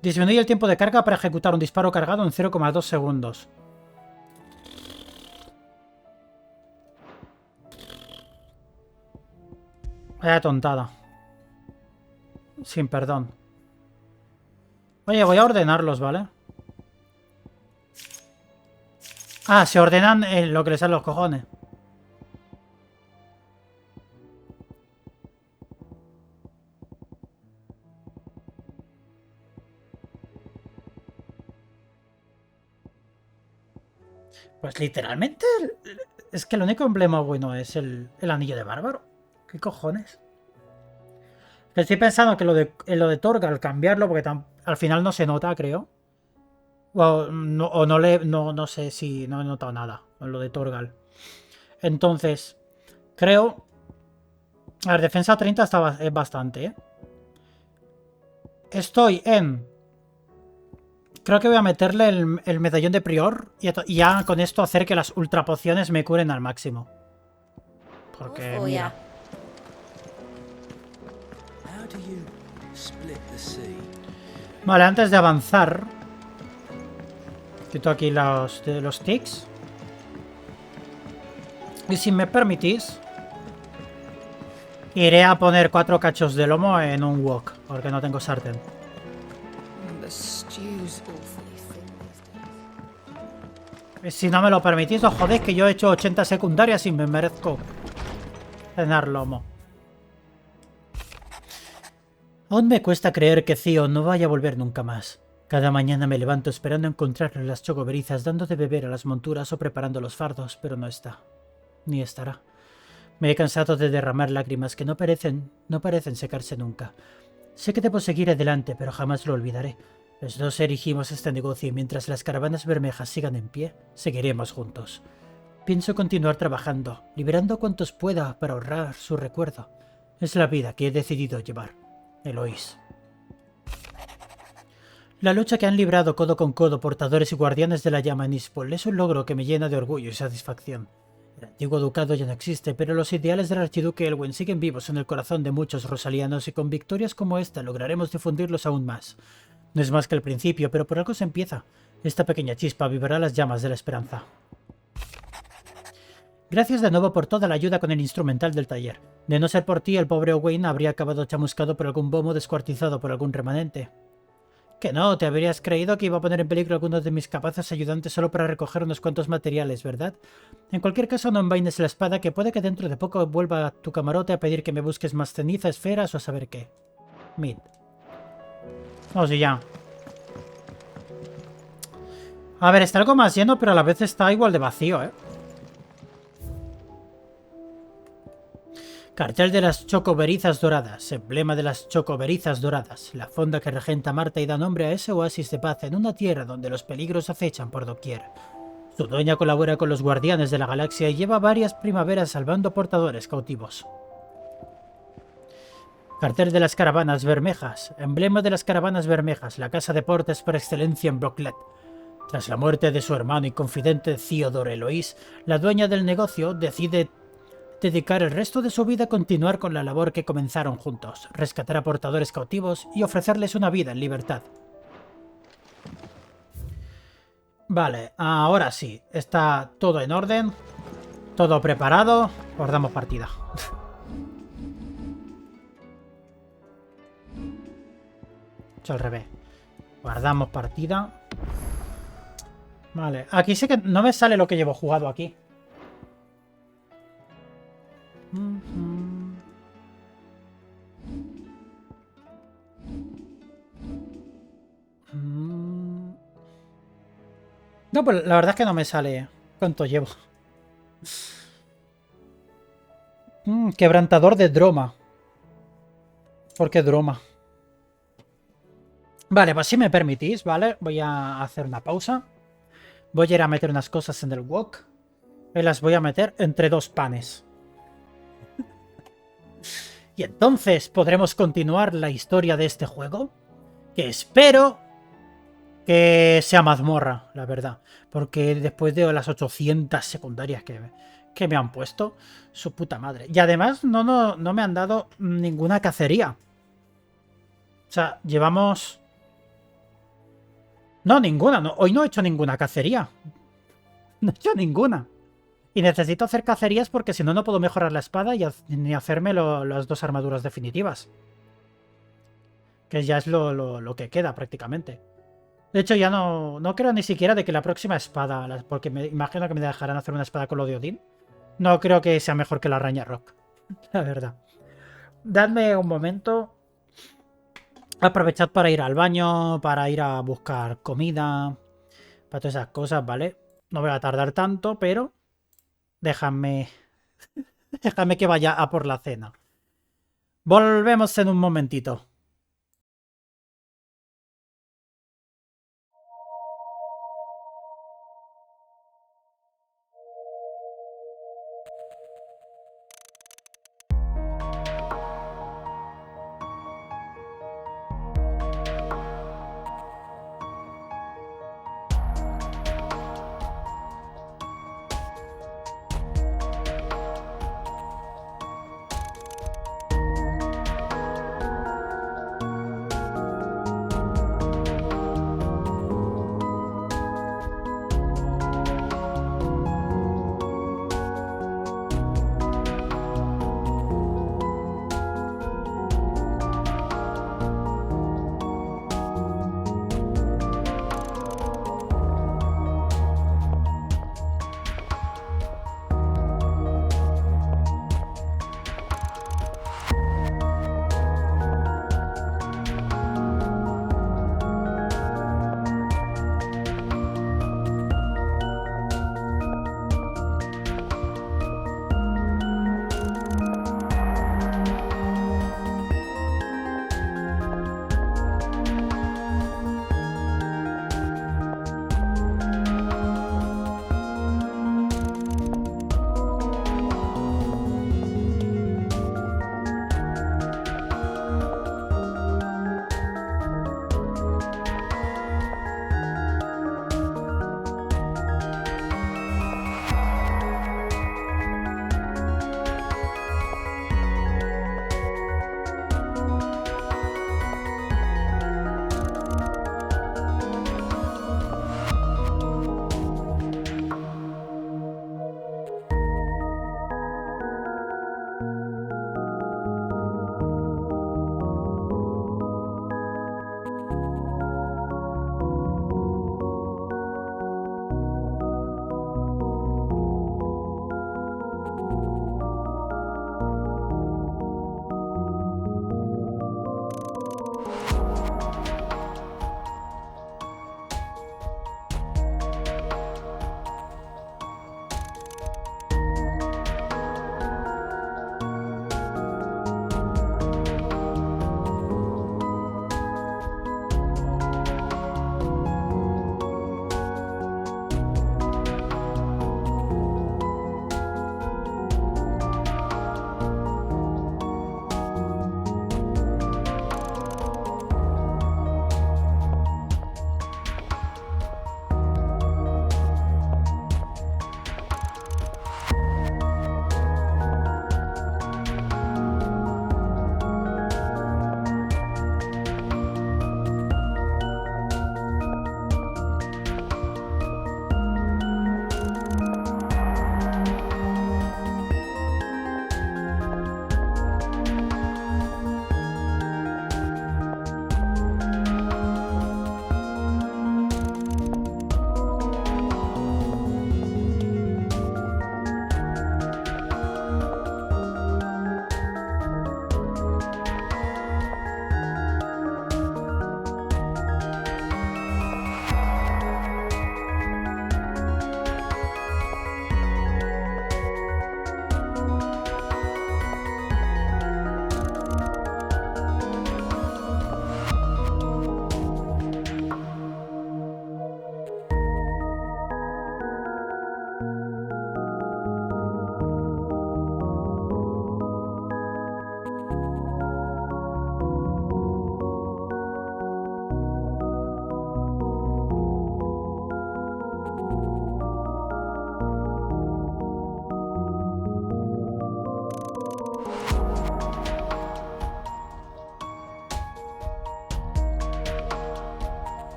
Disminuye el tiempo de carga para ejecutar un disparo cargado en 0,2 segundos. Vaya tontada. Sin perdón. Oye, voy a ordenarlos, ¿vale? Ah, se ordenan en lo que les salen los cojones. Pues literalmente es que el único emblema bueno es el anillo de bárbaro. ¿Qué cojones? Estoy pensando que en lo de Torgal cambiarlo, porque al final no se nota, creo. No sé si no he notado nada en lo de Torgal. Entonces, creo... A ver, defensa 30 es bastante, ¿eh? Estoy en... Creo que voy a meterle el medallón de prior y ya con esto hacer que las ultra pociones me curen al máximo. Porque, mira... Vale, antes de avanzar... Quito aquí los tics. Y si me permitís... Iré a poner 4 cachos de lomo en un wok, porque no tengo sartén. Y si no me lo permitís, os jodéis que yo he hecho 80 secundarias y me merezco cenar lomo. Aún me cuesta creer que Theo no vaya a volver nunca más. Cada mañana me levanto esperando encontrarlo en las chocoberizas, dando de beber a las monturas o preparando los fardos, pero no está. Ni estará. Me he cansado de derramar lágrimas que no parecen secarse nunca. Sé que debo seguir adelante, pero jamás lo olvidaré. Los dos erigimos este negocio y mientras las caravanas bermejas sigan en pie, seguiremos juntos. Pienso continuar trabajando, liberando cuantos pueda para ahorrar su recuerdo. Es la vida que he decidido llevar. Eloís. La lucha que han librado codo con codo portadores y guardianes de la llama en Ispol es un logro que me llena de orgullo y satisfacción. El antiguo ducado ya no existe, pero los ideales del archiduque Elwyn siguen vivos en el corazón de muchos rosalianos y con victorias como esta lograremos difundirlos aún más. No es más que el principio, pero por algo se empieza. Esta pequeña chispa avivará las llamas de la esperanza. Gracias de nuevo por toda la ayuda con el instrumental del taller. De no ser por ti, el pobre Owain habría acabado chamuscado por algún bomo descuartizado por algún remanente. Que no, te habrías creído que iba a poner en peligro a algunos de mis capaces ayudantes solo para recoger unos cuantos materiales, ¿verdad? En cualquier caso, no envaines la espada, que puede que dentro de poco vuelva a tu camarote a pedir que me busques más ceniza, esferas o a saber qué. Mid. Vamos ya. A ver, está algo más lleno, pero a la vez está igual de vacío, ¿eh? Cartel de las chocoberizas doradas, emblema de las chocoberizas doradas, la fonda que regenta Marta y da nombre a ese oasis de paz en una tierra donde los peligros acechan por doquier. Su dueña colabora con los guardianes de la galaxia y lleva varias primaveras salvando portadores cautivos. Cartel de las caravanas bermejas, emblema de las caravanas bermejas, la casa de portes por excelencia en Brocklet. Tras la muerte de su hermano y confidente Theodore Eloís, la dueña del negocio decide dedicar el resto de su vida a continuar con la labor que comenzaron juntos, rescatar a portadores cautivos y ofrecerles una vida en libertad. Vale, ahora sí, está todo en orden, todo preparado, guardamos partida. Hecho al revés. Guardamos partida. Vale, aquí sí que no me sale lo que llevo jugado aquí. No, pues la verdad es que no me sale cuánto llevo. Quebrantador de Droma. ¿Por qué Droma? Vale, pues si me permitís, ¿vale? Voy a hacer una pausa. Voy a ir a meter unas cosas en el wok. Y las voy a meter entre dos panes. Y entonces podremos continuar la historia de este juego. Que espero que sea mazmorra, la verdad. Porque después de las 800 secundarias que me han puesto, su puta madre. Y además no me han dado ninguna cacería. O sea, llevamos... No, ninguna. No, hoy no he hecho ninguna cacería. No he hecho ninguna. Y necesito hacer cacerías porque si no, no puedo mejorar la espada ni hacerme las dos armaduras definitivas. Que ya es lo que queda prácticamente. De hecho, ya no creo ni siquiera de que la próxima espada, porque me imagino que me dejarán hacer una espada con lo de Odín. No creo que sea mejor que la araña rock. La verdad. Dadme un momento. Aprovechad para ir al baño, para ir a buscar comida, para todas esas cosas, ¿vale? No voy a tardar tanto, pero déjame que vaya a por la cena. Volvemos en un momentito.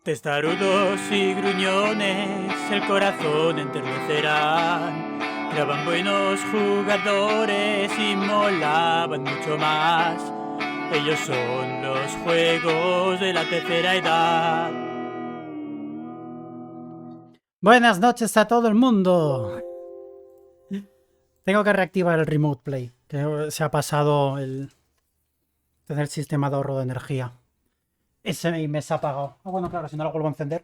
Testarudos y gruñones el corazón enternecerán. Eran buenos jugadores y molaban mucho más. Ellos son los juegos de la tercera edad. Buenas noches a todo el mundo. Tengo que reactivar el Remote Play, que se ha pasado el tener el sistema de ahorro de energía. Y me se ha apagado. Ah, bueno, claro, si no lo vuelvo a encender.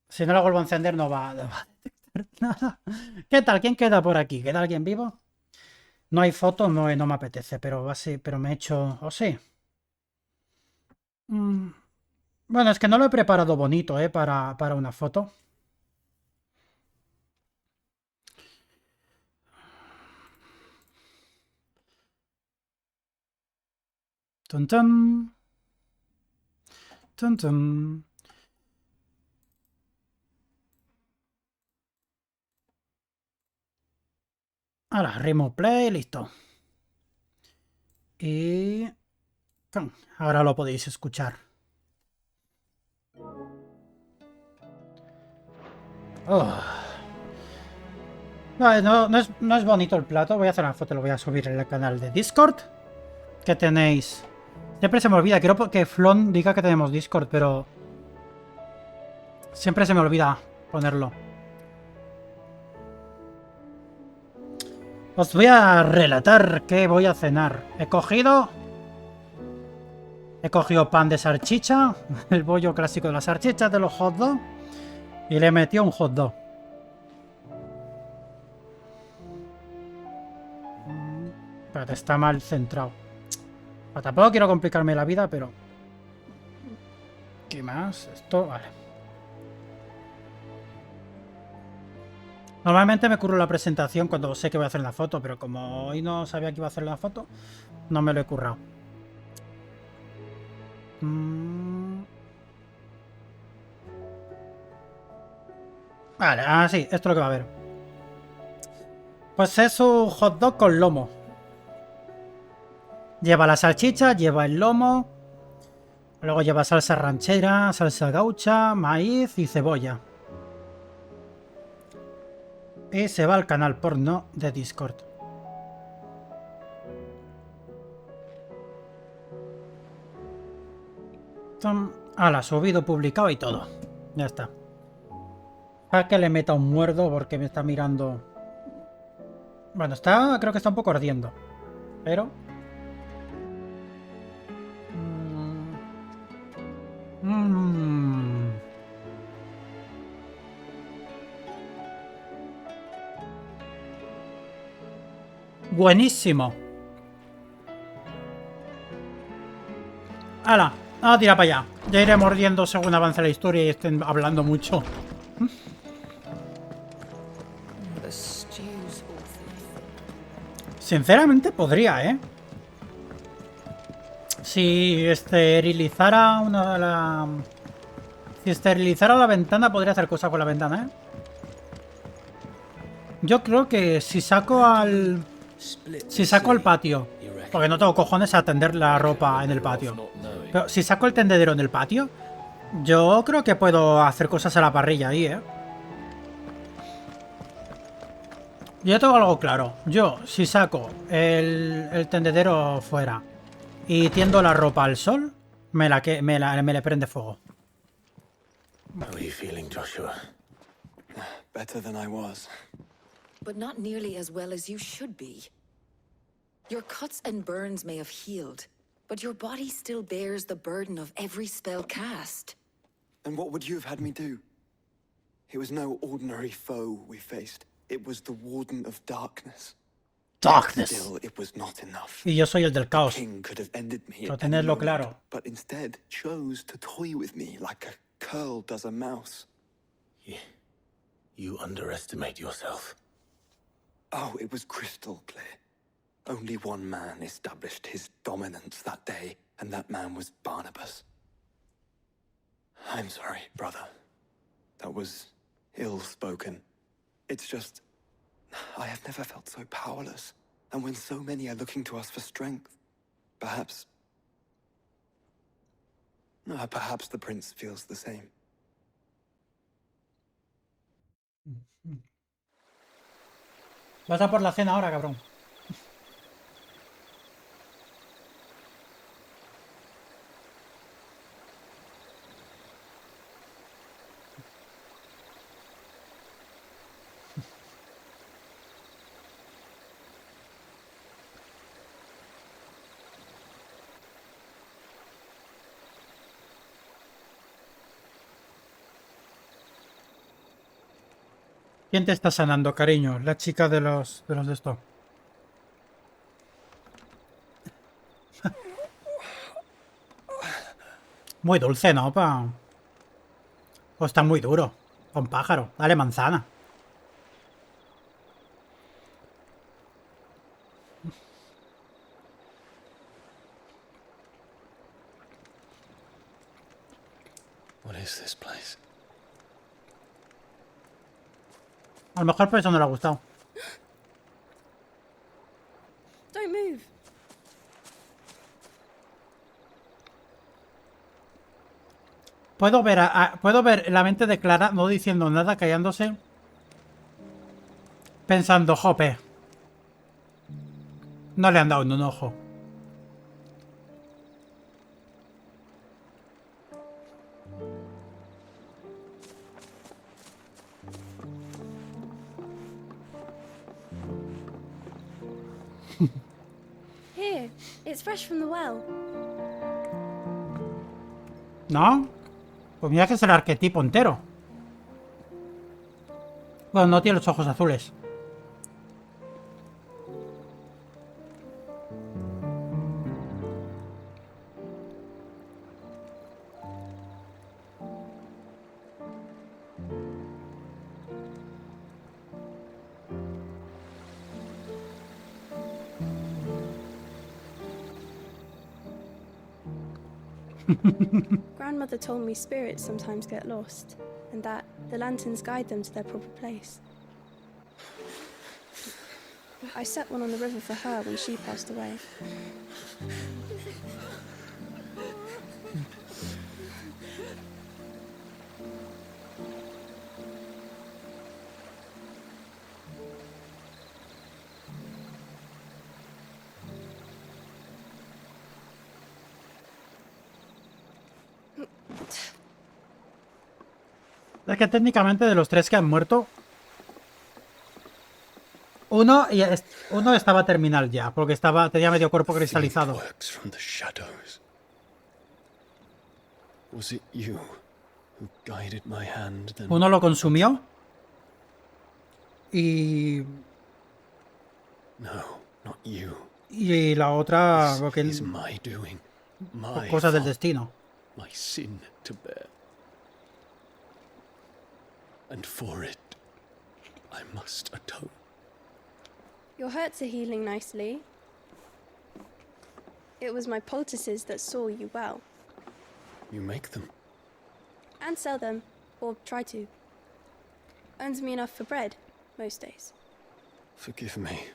Si no lo vuelvo a encender no va a detectar nada. ¿Qué tal? ¿Quién queda por aquí? ¿Queda alguien vivo? No hay foto, no me apetece, pero así, pero me he hecho... ¿O sí? Bueno, es que no lo he preparado bonito, para una foto. Tun, tun. Tun, tun. Ahora, Remote Play, listo. Y... ahora lo podéis escuchar. Oh. Vale, no es bonito el plato. Voy a hacer una foto, lo voy a subir en el canal de Discord. ¿Qué tenéis? Siempre se me olvida. Quiero que Flon diga que tenemos Discord, pero... siempre se me olvida ponerlo. Os voy a relatar qué voy a cenar. He cogido pan de salchicha, el bollo clásico de las salchichas, de los hot dogs, y le he metido un hot dog. Espérate, está mal centrado. Tampoco quiero complicarme la vida, pero... ¿qué más? Esto, vale. Normalmente me curro la presentación cuando sé que voy a hacer la foto, pero como hoy no sabía que iba a hacer la foto, no me lo he currado. Vale, sí, esto es lo que va a haber. Pues es un hot dog con lomo. Lleva la salchicha, lleva el lomo. Luego lleva salsa ranchera, salsa gaucha, maíz y cebolla. Y se va al canal porno de Discord. Hala, subido, publicado y todo. Ya está. Para que le meta un muerdo porque me está mirando. Bueno, creo que está un poco ardiendo. Pero... buenísimo. ¡Hala! ¡Ah, tira para allá! Ya iré mordiendo según avance la historia y estén hablando mucho. Sinceramente podría, ¿eh? Si esterilizara si esterilizara la ventana, podría hacer cosas con la ventana, ¿eh? Yo creo que si saco al patio, porque no tengo cojones a tender la ropa en el patio, pero si saco el tendedero en el patio, yo creo que puedo hacer cosas a la parrilla ahí, ¿eh? Yo tengo algo claro. Yo, si saco el tendedero fuera y tiendo la ropa al sol, me le prende fuego. How are you feeling, Joshua? Better than I was. But not nearly as well as you should be. Your cuts and burns may have healed, but your body still bears the burden of every spell cast. And what would you have had me do? It was no ordinary foe we faced. It was the Warden of Darkness. Darkness. Still, it was not enough. Y yo soy el del caos. The king could have ended me Para at any tenerlo moment, claro. but instead chose to toy with me like a curl does a mouse. You underestimate yourself. Oh, it was crystal clear. Only one man established his dominance that day, and that man was Barnabas. I'm sorry, brother. That was ill-spoken. It's just... I have never felt so powerless. And when so many are looking to us for strength, perhaps... Perhaps the prince feels the same. Vas a por la cena ahora, cabrón. ¿Quién te está sanando, cariño? La chica de los de esto. Muy dulce, ¿no? O está muy duro. Con pájaro. Dale manzana. What is this place? A lo mejor por eso no le ha gustado. Don't move. Puedo ver la mente de Clara no diciendo nada, callándose. Pensando, jope. No le han dado ni un ojo. Here, it's fresh from the well. ¿No? Pues mira que es el arquetipo entero. Bueno, no tiene los ojos azules. Grandmother told me spirits sometimes get lost, and that the lanterns guide them to their proper place. I set one on the river for her when she passed away. Es que técnicamente de los tres que han muerto, uno estaba terminal ya, porque tenía medio cuerpo cristalizado. Uno lo consumió y la otra cosas del destino. My sin to bear. And for it, I must atone. Your hurts are healing nicely. It was my poultices that saw you well. You make them. And sell them, or try to. Earns me enough for bread, most days. Forgive me.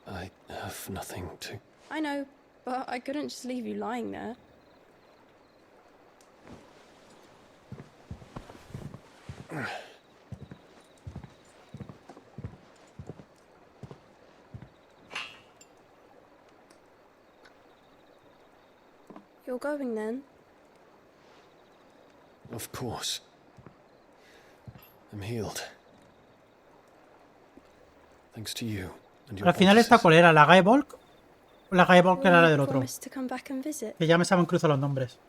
I have nothing to... I know, but I couldn't just leave you lying there. You're going then? Of course. I'm healed. Thanks to you and your Al final esta cuál era, la Gaebolk. La Gaebolk era la del otro. Promise to come back and visit. Que ya me saben cruzar los nombres.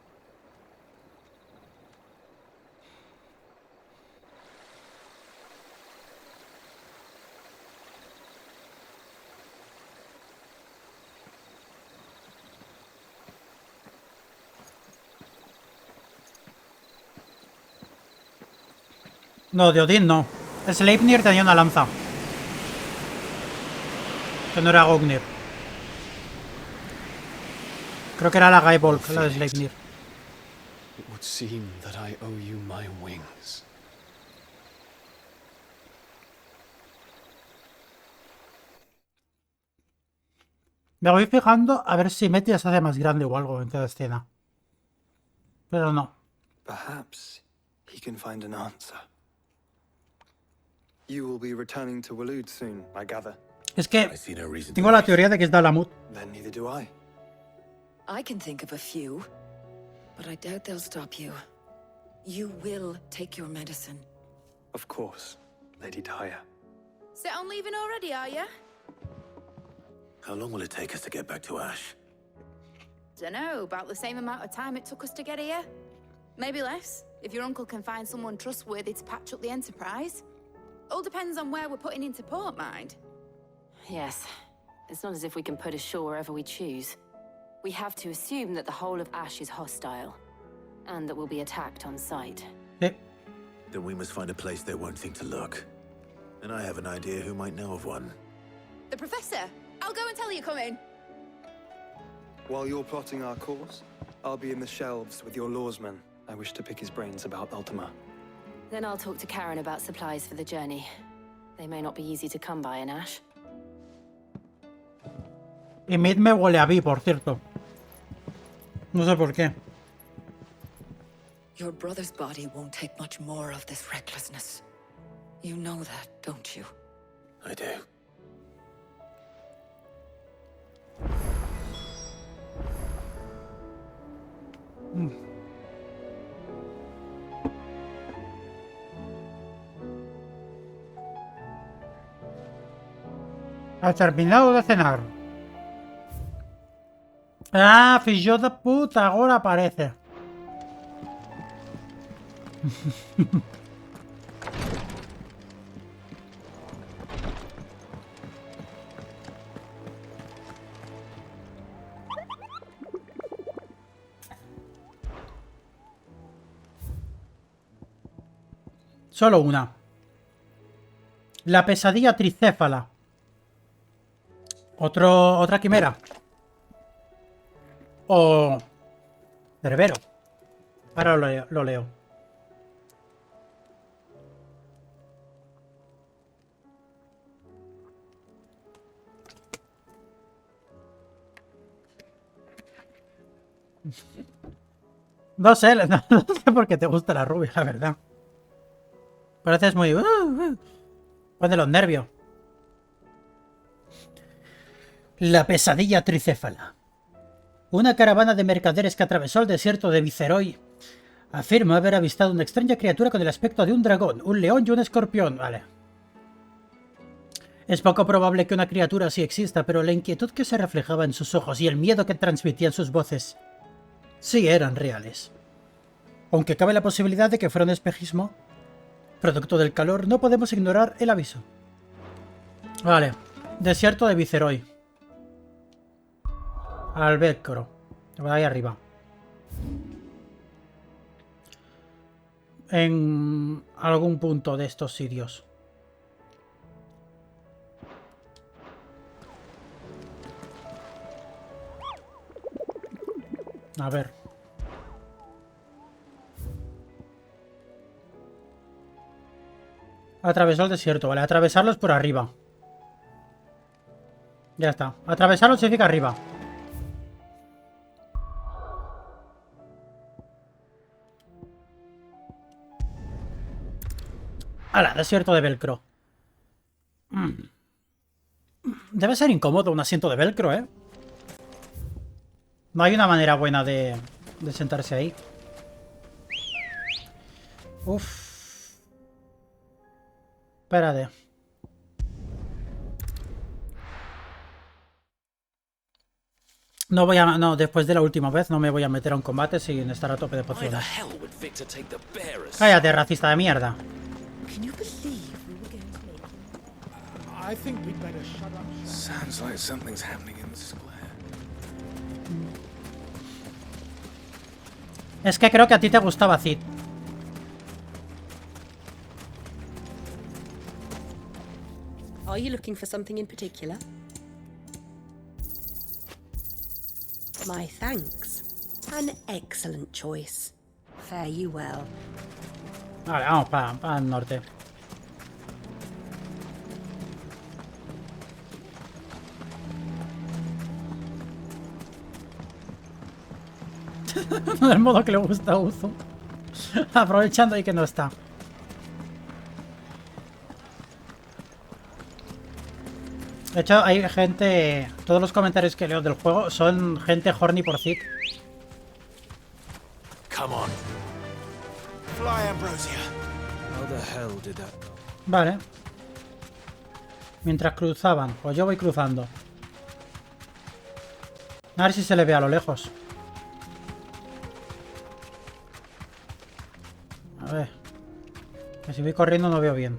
No, de Odín no. Sleipnir tenía una lanza. Que no era Gognir. Creo que era la Gaebolk, la de Sleipnir. It would seem that I owe you my wings. Me voy fijando a ver si Metia se hace más grande o algo en cada escena. Pero no. Perhaps he can find an answer. You will be returning to Waloed soon, I gather. Es que tengo la teoría de que es Dalamut. Then neither do I. I can think of a few, but I doubt they'll stop you. You will take your medicine. Of course, Lady Daya. Set on leaving already, are you? How long will it take us to get back to Ash? Dunno, about the same amount of time it took us to get here. Maybe less, if your uncle can find someone trustworthy to patch up the Enterprise. All depends on where we're putting into port, mind. Yes. It's not as if we can put ashore wherever we choose. We have to assume that the whole of Ash is hostile, and that we'll be attacked on sight. Then we must find a place they won't think to look. And I have an idea who might know of one. The Professor! I'll go and tell you come in. While you're plotting our course, I'll be in the shelves with your lawsman. I wish to pick his brains about Ultima. Then I'll talk to Karen about supplies for the journey. They may not be easy to come by in Ash. Y Mid me huele a Vi, por cierto. No sé por qué. Your brother's body won't take much more of this recklessness. You know that, don't you? I do. Ha terminado de cenar. Ah, fillo de puta, ahora aparece. Solo una. La pesadilla tricéfala. Otra quimera. O Cerbero. Ahora lo leo. No sé por qué te gusta la rubia, la verdad. Pareces muy... Pone los nervios. La pesadilla tricéfala. Una caravana de mercaderes que atravesó el desierto de Viceroy afirma haber avistado una extraña criatura con el aspecto de un dragón, un león y un escorpión. Vale. Es poco probable que una criatura así exista, pero la inquietud que se reflejaba en sus ojos y el miedo que transmitían sus voces sí eran reales. Aunque cabe la posibilidad de que fuera un espejismo, producto del calor, no podemos ignorar el aviso. Vale. Desierto de Viceroy. Al velcro. Ahí arriba. En algún punto de estos sitios. A ver. Atravesó el desierto, vale. Atravesarlo es por arriba. Ya está. Atravesarlo significa arriba. ¡Hala! Desierto de velcro. Debe ser incómodo un asiento de velcro, ¿eh? No hay una manera buena de sentarse ahí. Uf. Espérate. No voy a... No, después de la última vez no me voy a meter a un combate sin estar a tope de pociones. Cállate, racista de mierda. Sounds like something's happening in the square. Es que creo que a ti te gustaba Cid. Are you looking for something in particular? My thanks. An excellent choice. Fare you well. Vale, vamos para el norte. Del modo que le gusta a Uzo. Aprovechando ahí que no está. De hecho, hay gente... Todos los comentarios que leo del juego son gente horny por Zeke. Come on. Fly, Ambrosia. How the hell did that go? Vale. Mientras cruzaban. Pues yo voy cruzando. A ver si se le ve a lo lejos. A ver. Que si voy corriendo no veo bien.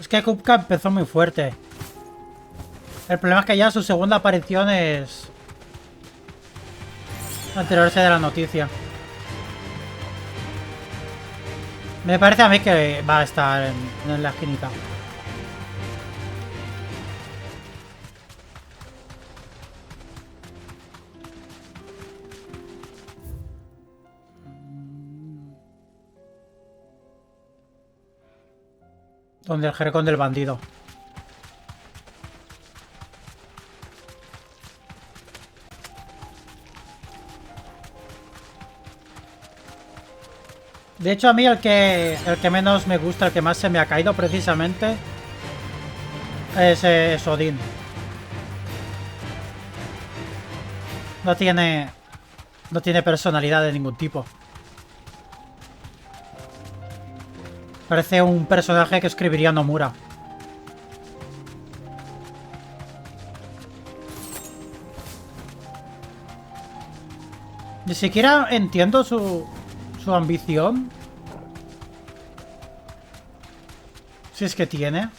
Es que Kupka empezó muy fuerte. El problema es que ya su segunda aparición es... enterarse de la noticia. Me parece a mí que va a estar en la esquinita. Donde el jericón del bandido. De hecho, a mí el que menos me gusta, el que más se me ha caído precisamente, es Odín. No tiene personalidad de ningún tipo. Parece un personaje que escribiría Nomura. Ni siquiera entiendo su ambición. Si es que tiene.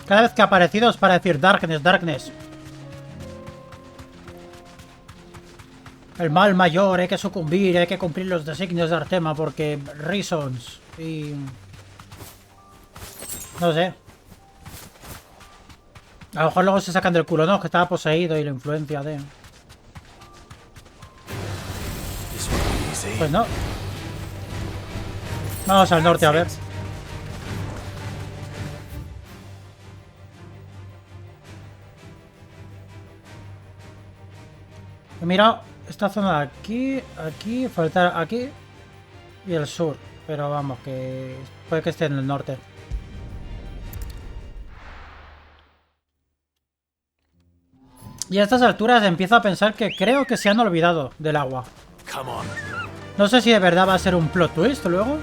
Cada vez que ha aparecido es para decir Darkness, Darkness. El mal mayor, hay que sucumbir, hay que cumplir los designios de Artema porque... Reasons. Y... no sé. A lo mejor luego se sacan del culo, no, que estaba poseído y la influencia de... Pues no. Vamos al norte a ver. Mira, esta zona de aquí, aquí, falta aquí y el sur. Pero vamos, que puede que esté en el norte. Y a estas alturas empiezo a pensar que creo que se han olvidado del agua. No sé si de verdad va a ser un plot twist luego.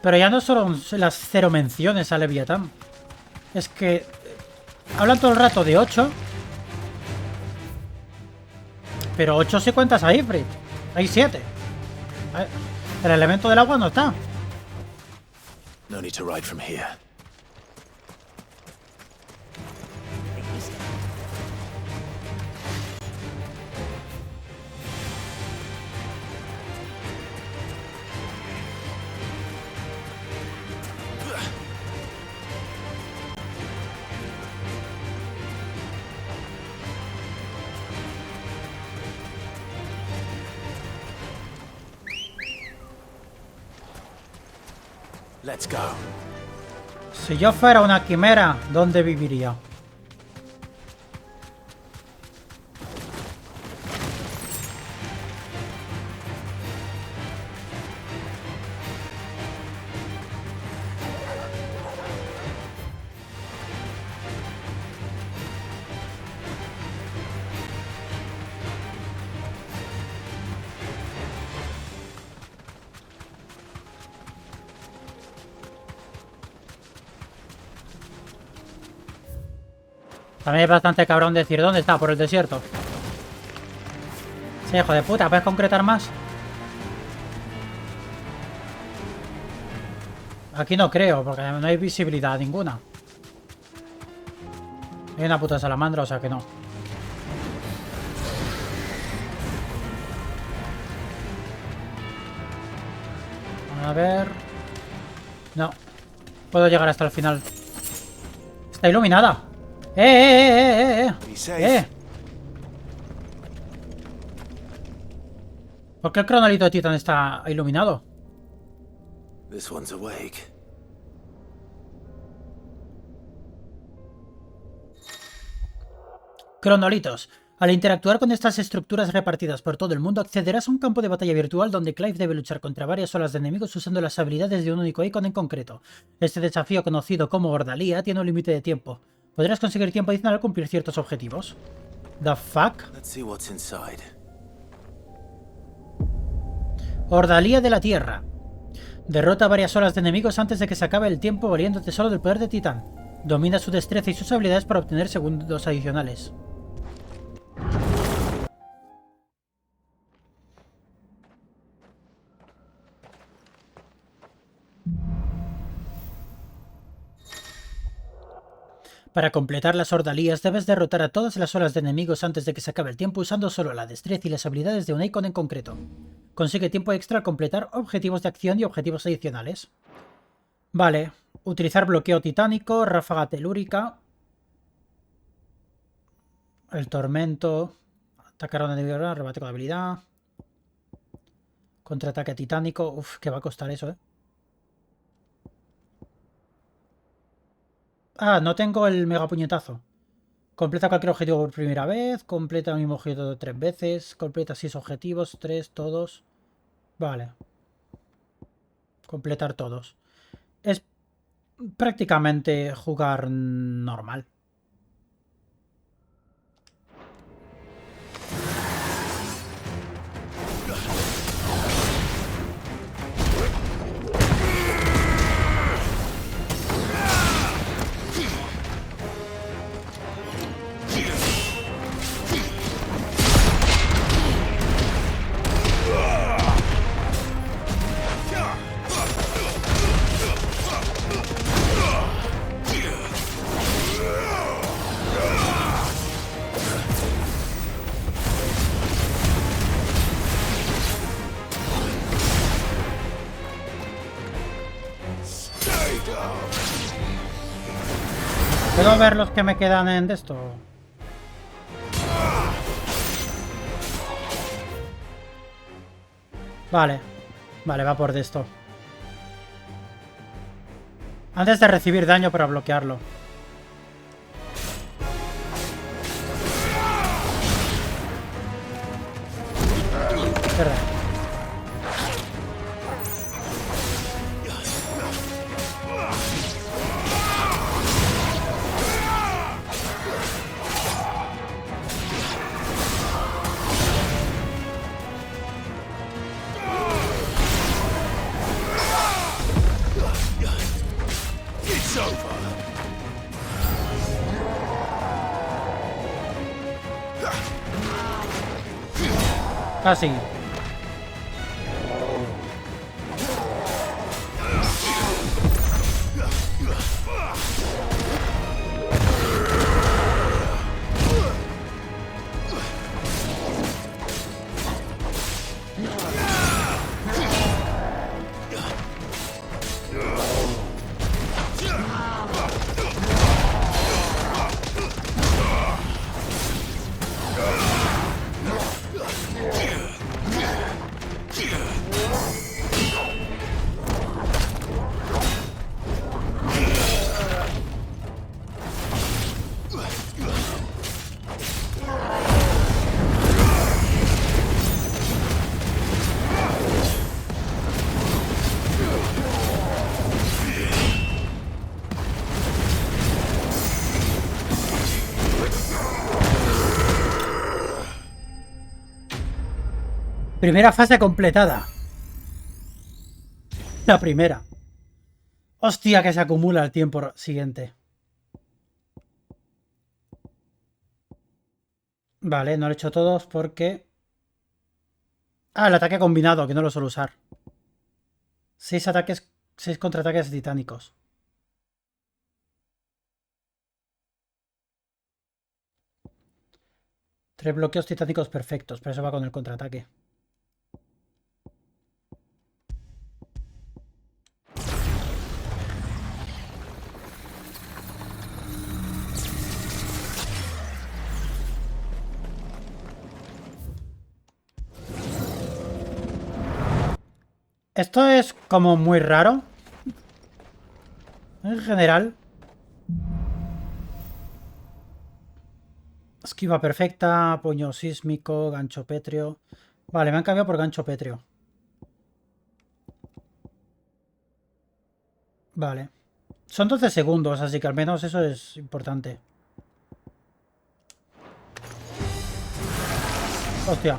Pero ya no solo las cero menciones a Leviatán. Es que hablan todo el rato de 8. Pero 8 sí cuentas a Ifrit. Hay 7. El elemento del agua no está. No need to ride from here. Let's go. Si yo fuera una quimera, ¿dónde viviría? También es bastante cabrón decir dónde está, por el desierto. Sí, hijo de puta, ¿puedes concretar más? Aquí no creo, porque no hay visibilidad ninguna. Hay una puta salamandra, o sea que no. A ver... No. Puedo llegar hasta el final. Está iluminada. ¿Por qué el cronolito de Titan está iluminado? This one's awake. Cronolitos. Al interactuar con estas estructuras repartidas por todo el mundo, accederás a un campo de batalla virtual donde Clive debe luchar contra varias olas de enemigos usando las habilidades de un único ícono en concreto. Este desafío, conocido como Ordalía, tiene un límite de tiempo. Podrás conseguir tiempo adicional al cumplir ciertos objetivos. ¿The fuck? Let's see what's inside. Ordalía de la Tierra. Derrota a varias olas de enemigos antes de que se acabe el tiempo valiéndote solo del poder de Titán. Domina su destreza y sus habilidades para obtener segundos adicionales. Para completar las ordalías debes derrotar a todas las olas de enemigos antes de que se acabe el tiempo usando solo la destreza y las habilidades de un ícono en concreto. Consigue tiempo extra al completar objetivos de acción y objetivos adicionales. Vale. Utilizar bloqueo titánico, ráfaga telúrica. El tormento. Atacar a un enemigo, rebate con habilidad. Contraataque titánico. Uf, que va a costar eso, Ah, no tengo el mega puñetazo. Completa cualquier objetivo por primera vez. Completa el mismo objetivo 3 veces. Completa 6 objetivos. 3, todos. Vale. Completar todos. Es prácticamente jugar normal. ¿Puedo ver los que me quedan en esto? Vale. Vale, va por esto. Antes de recibir daño para bloquearlo. Espera. Casi. Primera fase completada. La primera. Hostia, que se acumula el tiempo siguiente. Vale, no lo he hecho todos porque... Ah, el ataque combinado, que no lo suelo usar. 6 ataques, 6 contraataques titánicos. Tres bloqueos titánicos perfectos, pero eso va con el contraataque. Esto es como muy raro. En general. Esquiva perfecta, puño sísmico, gancho pétreo. Vale, me han cambiado por gancho pétreo. Vale. Son 12 segundos, así que al menos eso es importante. Hostia.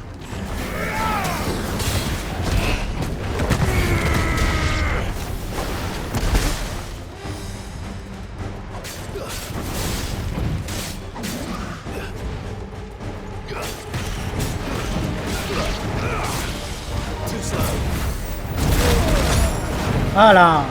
¡Hala!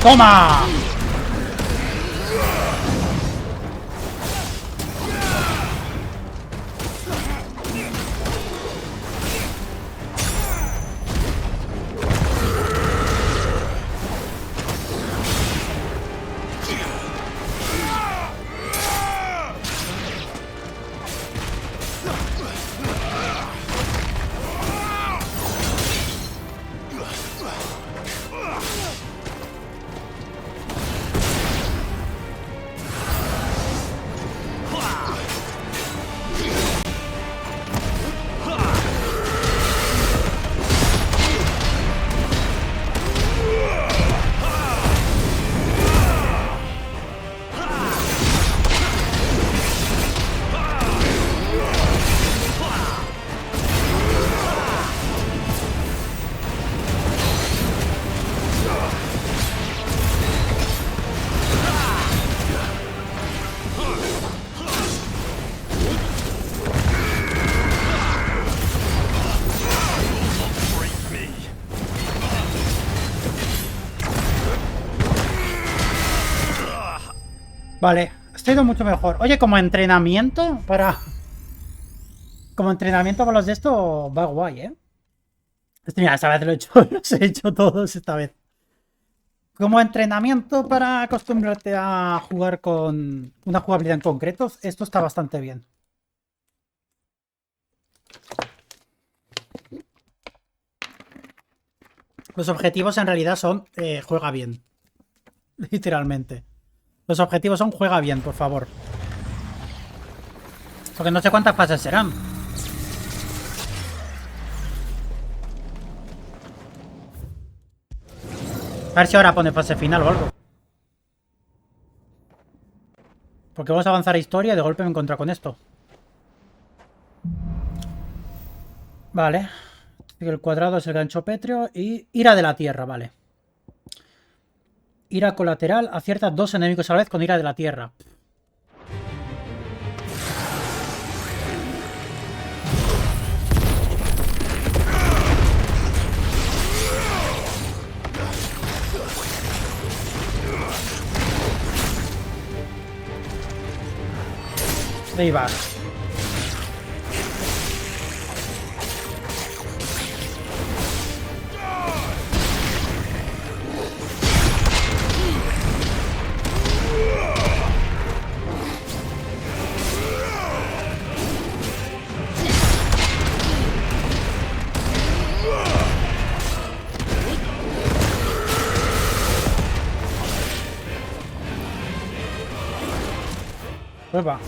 ¡Toma! Vale, estoy ido mucho mejor. Oye, como entrenamiento para... Como entrenamiento para los de esto, va guay, ¿eh? Mira, esta vez lo he hecho, los he hecho todos esta vez. Como entrenamiento para acostumbrarte a jugar con una jugabilidad en concreto, esto está bastante bien. Los objetivos en realidad son juega bien. Literalmente. Los objetivos son juega bien, por favor. Porque no sé cuántas fases serán. A ver si ahora pone fase final o algo. Porque vamos a avanzar a historia y de golpe me encuentro con esto. Vale. El cuadrado es el gancho pétreo y ira de la tierra, vale. Ira colateral. Acierta 2 enemigos a la vez con ira de la tierra. Ahí vas. Uepa.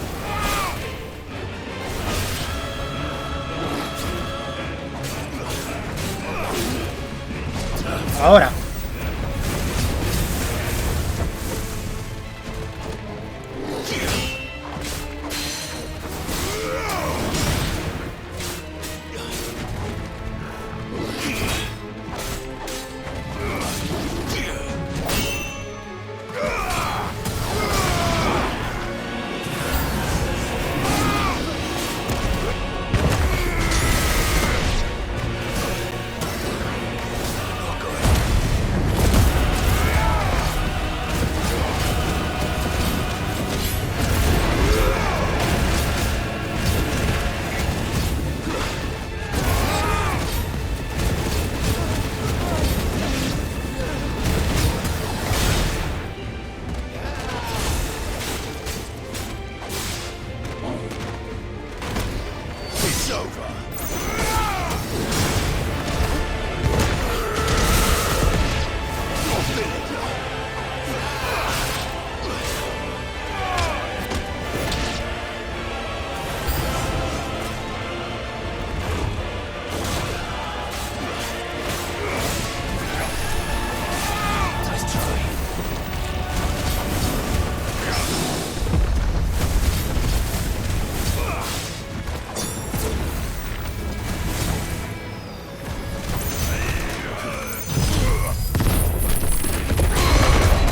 Ahora.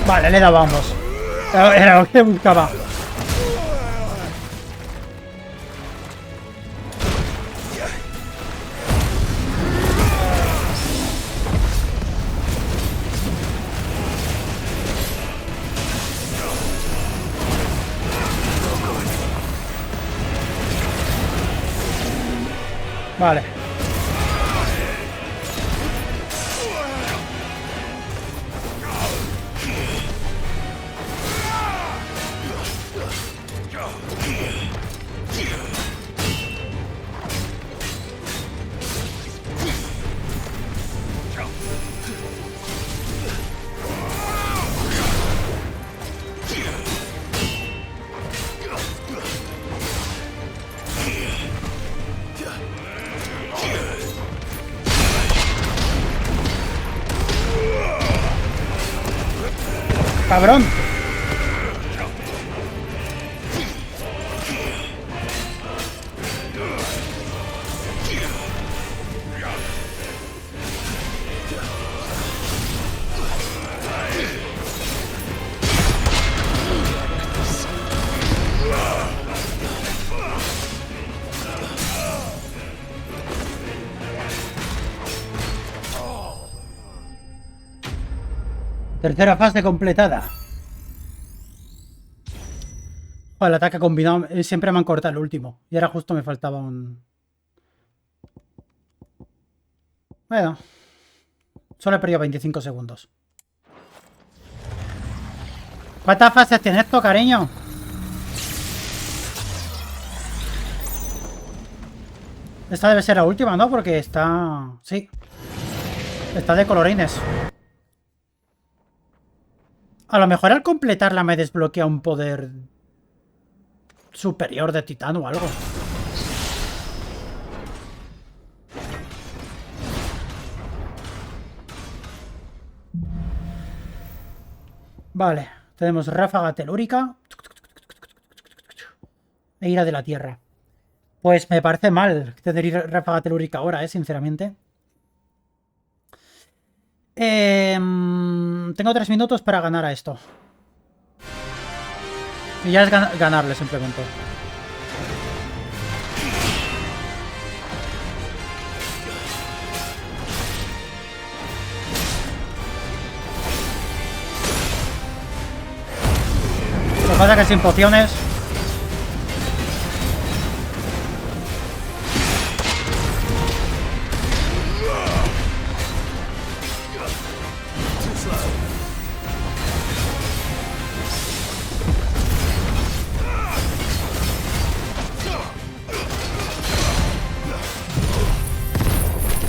Vale, le dábamos. Era lo que buscaba. Vale. Cabrón. Tercera fase completada. El ataque combinado. Siempre me han cortado el último. Y ahora justo me faltaba un... Bueno. Solo he perdido 25 segundos. ¿Cuántas fases tiene esto, cariño? Esta debe ser la última, ¿no? Porque está... Sí. Está de colorines. A lo mejor al completarla me desbloquea un poder superior de titán o algo. Vale, tenemos ráfaga telúrica e ira de la tierra. Pues me parece mal tener ráfaga telúrica ahora, sinceramente. Tengo 3 minutos para ganar a esto. Y ya es ganarle simplemente. Lo que pasa es que sin pociones...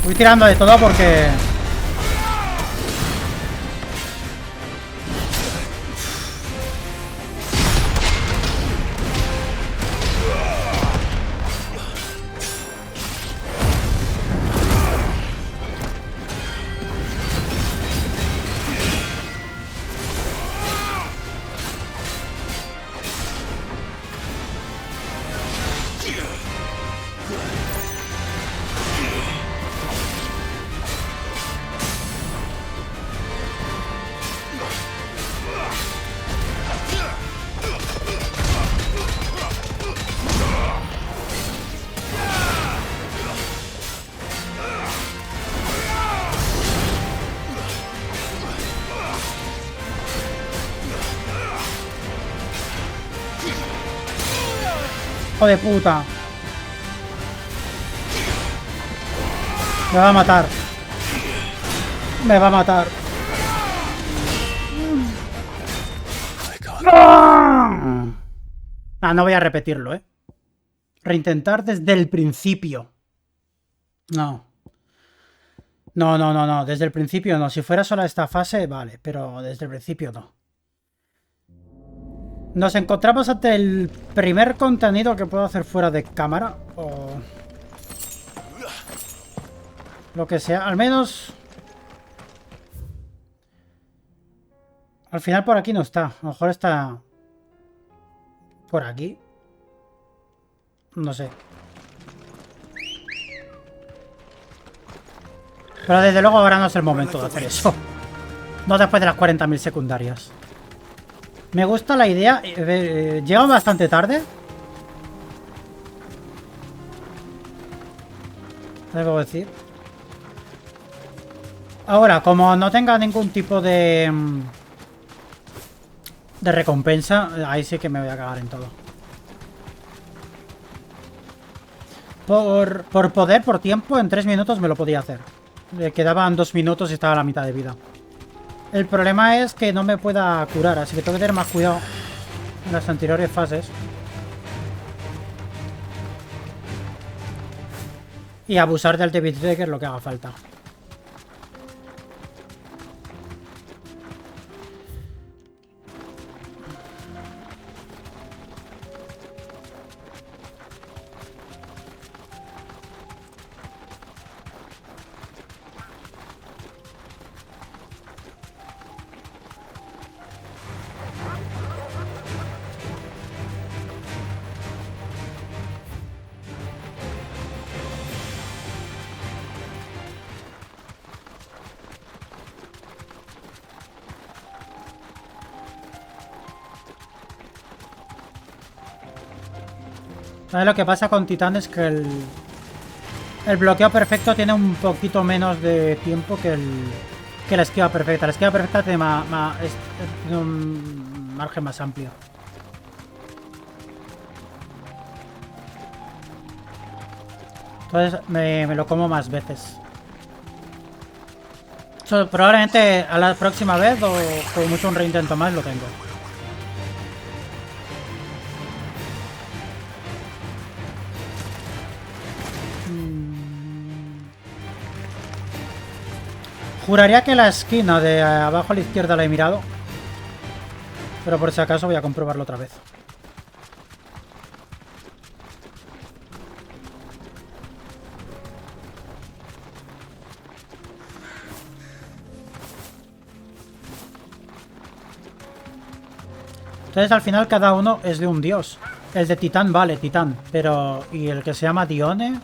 Voy tirando de todo porque... ¡Hijo de puta! Me va a matar. Me va a matar. Ah, no voy a repetirlo, ¿eh? Reintentar desde el principio. No. No. Desde el principio no. Si fuera solo esta fase, vale. Pero desde el principio no. Nos encontramos ante el primer contenido que puedo hacer fuera de cámara. O... lo que sea. Al menos... al final por aquí no está. A lo mejor está... por aquí. No sé. Pero desde luego ahora no es el momento de hacer eso. No después de las 40.000 secundarias. Me gusta la idea. Llega bastante tarde. Debo decir. Ahora, como no tenga ningún tipo de recompensa, ahí sí que me voy a cagar en todo. Por poder, por tiempo, en 3 minutos me lo podía hacer. Le quedaban 2 minutos y estaba a la mitad de vida. El problema es que no me pueda curar, así que tengo que tener más cuidado en las anteriores fases. Y abusar del TBT, que es lo que haga falta. ¿Sabes lo que pasa con Titán? Es que el bloqueo perfecto tiene un poquito menos de tiempo que la esquiva perfecta. La esquiva perfecta tiene tiene un margen más amplio. Entonces me lo como más veces. Probablemente a la próxima vez o con mucho un reintento más lo tengo. Juraría que la esquina de abajo a la izquierda la he mirado. Pero por si acaso voy a comprobarlo otra vez. Entonces al final cada uno es de un dios. El de Titán vale, Titán. Pero... ¿y el que se llama Dione?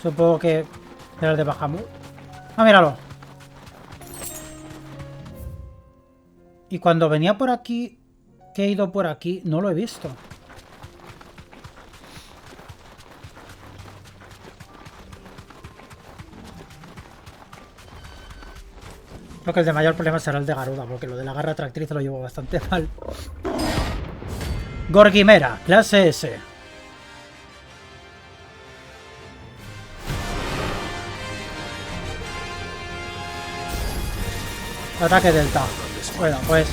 Supongo que era el de Bahamut. Ah, míralo. Y cuando venía por aquí, que he ido por aquí, no lo he visto. Creo que el de mayor problema será el de Garuda, porque lo de la garra tractriz lo llevo bastante mal. Gorgimera, clase S. Ataque delta. Bueno, pues...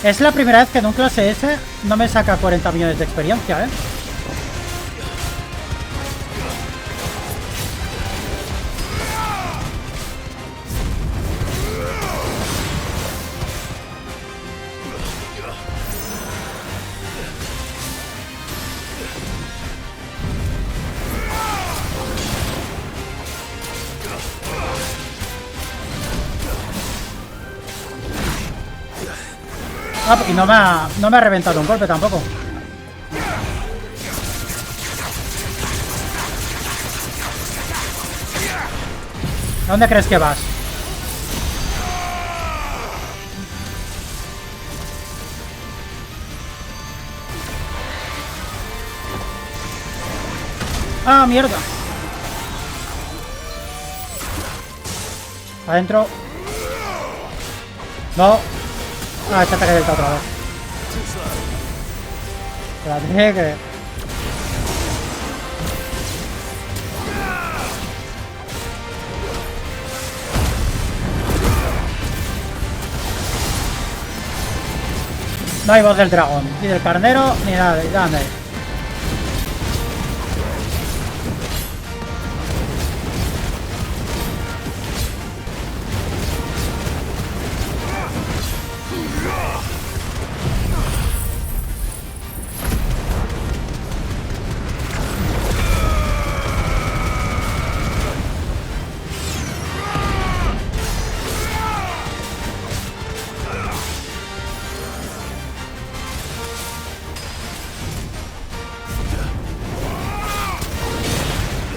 es la primera vez que en un clase S no me saca 40 millones de experiencia, ¿eh? Ah, y no me ha reventado un golpe tampoco. ¿A dónde crees que vas? Ah, mierda. Adentro. No. Ah, este ataque delta otra vez. Espérate que... No hay voz del dragón, ni del carnero, ni nada. Dame.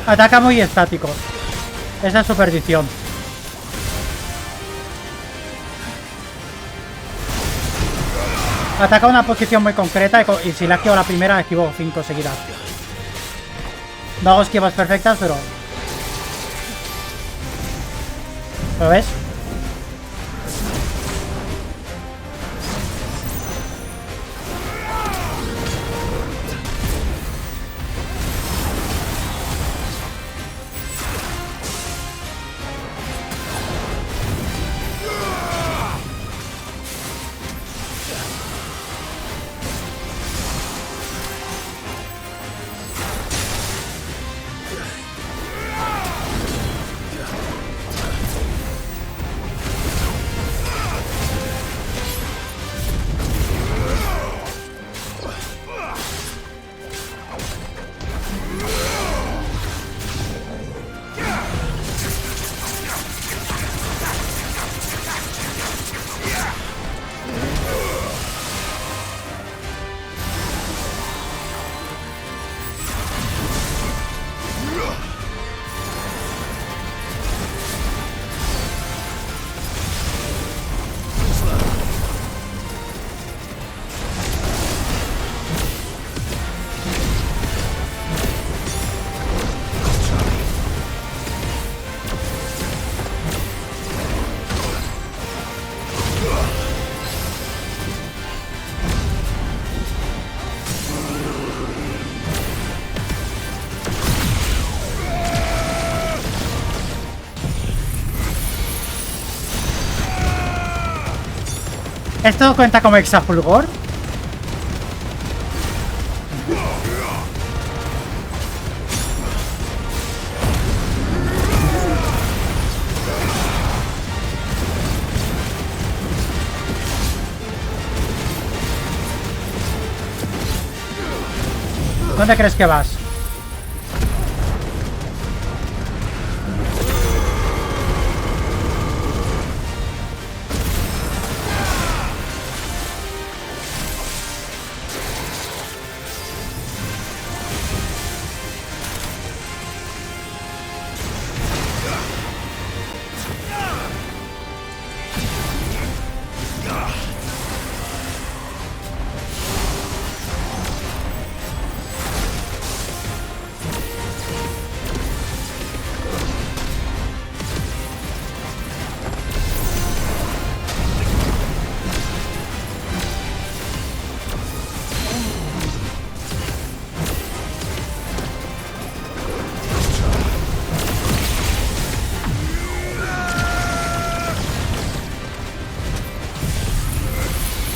Ataca muy estático. Esa es su perdición. Ataca una posición muy concreta y si la esquivo la primera, esquivo 5 seguidas. No hago esquivas perfectas, pero... ¿Lo ves? ¿Esto cuenta como hexafulgor? ¿Dónde crees que vas?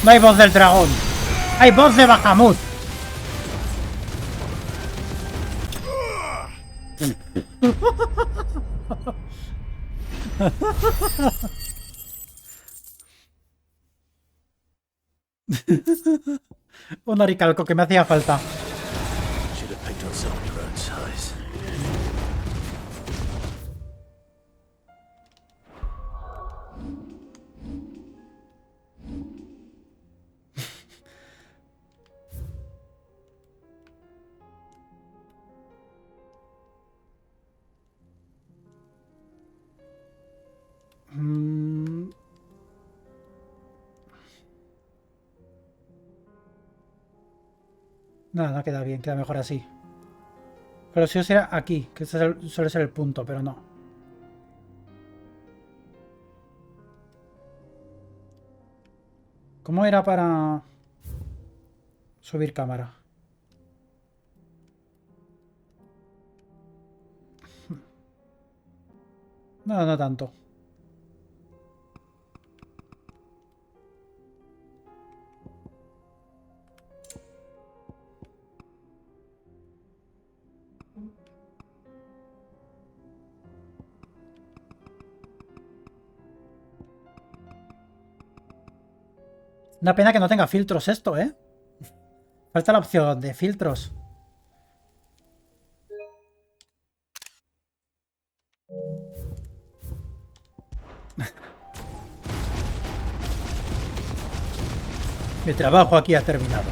No hay voz del dragón. Hay voz de Bahamut. Un oricalco que me hacía falta. No, no queda bien, queda mejor así. Pero si yo sería aquí, que este suele ser el punto, pero no. ¿Cómo era para subir cámara? No, no tanto. Una pena que no tenga filtros esto, ¿eh? Falta la opción de filtros. Mi trabajo aquí ha terminado.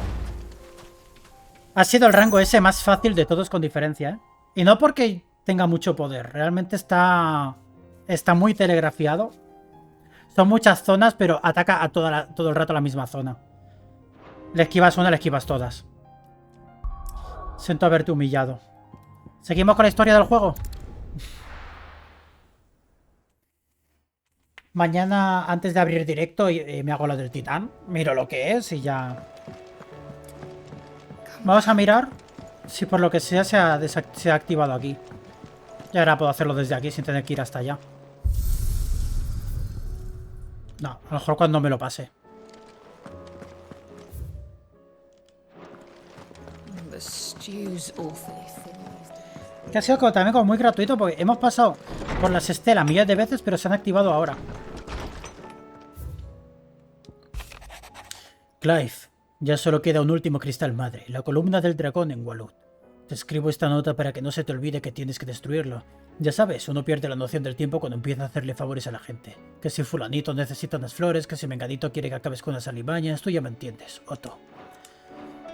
Ha sido el rango ese más fácil de todos con diferencia, ¿eh? Y no porque tenga mucho poder. Realmente está muy telegrafiado. Son muchas zonas, pero ataca a todo el rato la misma zona. Le esquivas una, le esquivas todas. Siento haberte humillado. ¿Seguimos con la historia del juego? Mañana, antes de abrir directo, me hago lo del titán. Miro lo que es y ya... Vamos a mirar si por lo que sea se ha activado aquí. Y ahora puedo hacerlo desde aquí sin tener que ir hasta allá. No, a lo mejor cuando me lo pase. Que ha sido también como muy gratuito porque hemos pasado por las estelas millones de veces, pero se han activado ahora. Clive, ya solo queda un último cristal madre, la columna del dragón en Walud. Te escribo esta nota para que no se te olvide que tienes que destruirlo. Ya sabes, uno pierde la noción del tiempo cuando empieza a hacerle favores a la gente. Que si fulanito necesita unas flores, que si menganito quiere que acabes con unas alimañas, tú ya me entiendes, Otto.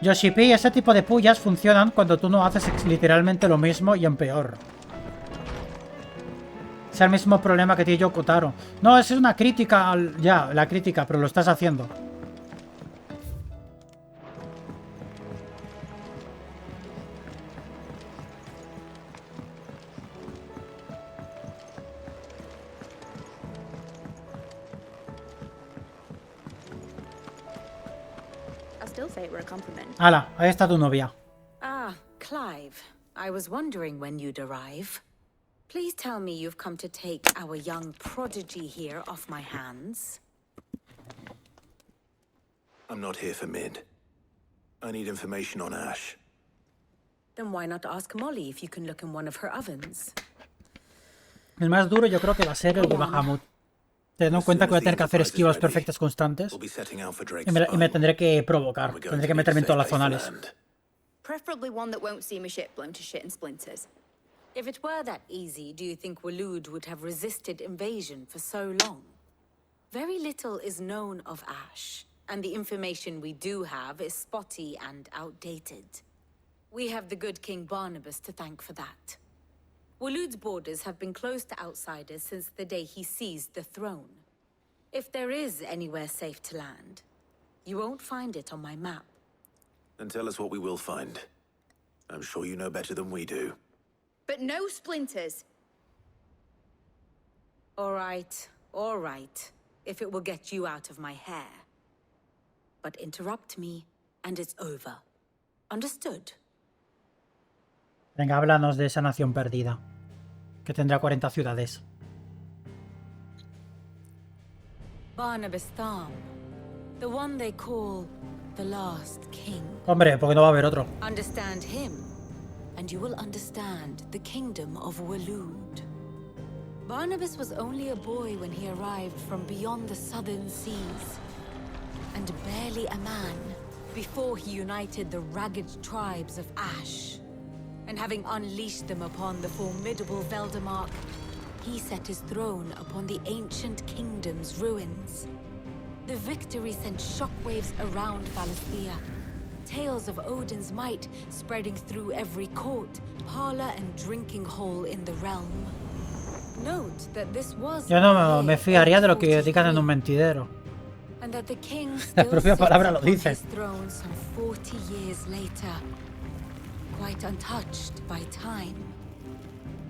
Yoshi P, ese tipo de pullas funcionan cuando tú no haces literalmente lo mismo y en peor. Es el mismo problema que tiene Yoko Taro. No, esa es una crítica al... Ya, la crítica, pero lo estás haciendo. Hala, ahí está tu novia. Ah, Clive. I was wondering when you'd arrive. Please tell me you've come to take our young prodigy here off my hands. I'm not here for Mid. I need information on Ash. Then why not ask Molly if you can look in one of her ovens? El más duro yo creo que va a ser el de Bahamut. Teniendo en cuenta que voy a tener que hacer esquivas perfectas constantes. Y me tendré que provocar. Tendré que meterme en todas las zonales. Preferably one that won't see my ship blown to shit and splinters. If it were that easy, do you think Walud would have resisted invasion for so long? Very little is known of Ash, and the information we do have is spotty and outdated. We have the good King Barnabas to thank for that. Walud's borders have been closed to outsiders since the day he seized the throne. If there is anywhere safe to land, you won't find it on my map. Then tell us what we will find. I'm sure you know better than we do. But no splinters. All right, if it will get you out of my hair. But interrupt me, and it's over. Understood? Venga, háblanos de esa nación perdida. Que tendrá 40 ciudades. Barnabas Tham. The one they call the last king. Hombre, porque no va a haber otro. Understand him, and you will understand the kingdom of Walud. Barnabas was only a boy when he arrived from beyond the southern seas, and barely a man before he united the ragged tribes of Ash. And having unleashed them upon the formidable Veldemark, he set his throne upon the ancient kingdom's ruins. The victory sent shockwaves around Valisthea. Tales of Odin's might spreading through every court, parlor, and drinking hole in the realm. Note that this was Yo no me fiaría de lo que digan en un mentidero. and that the king La still propia sits palabra lo upon dice. his throne some 40 years later, quite untouched by time.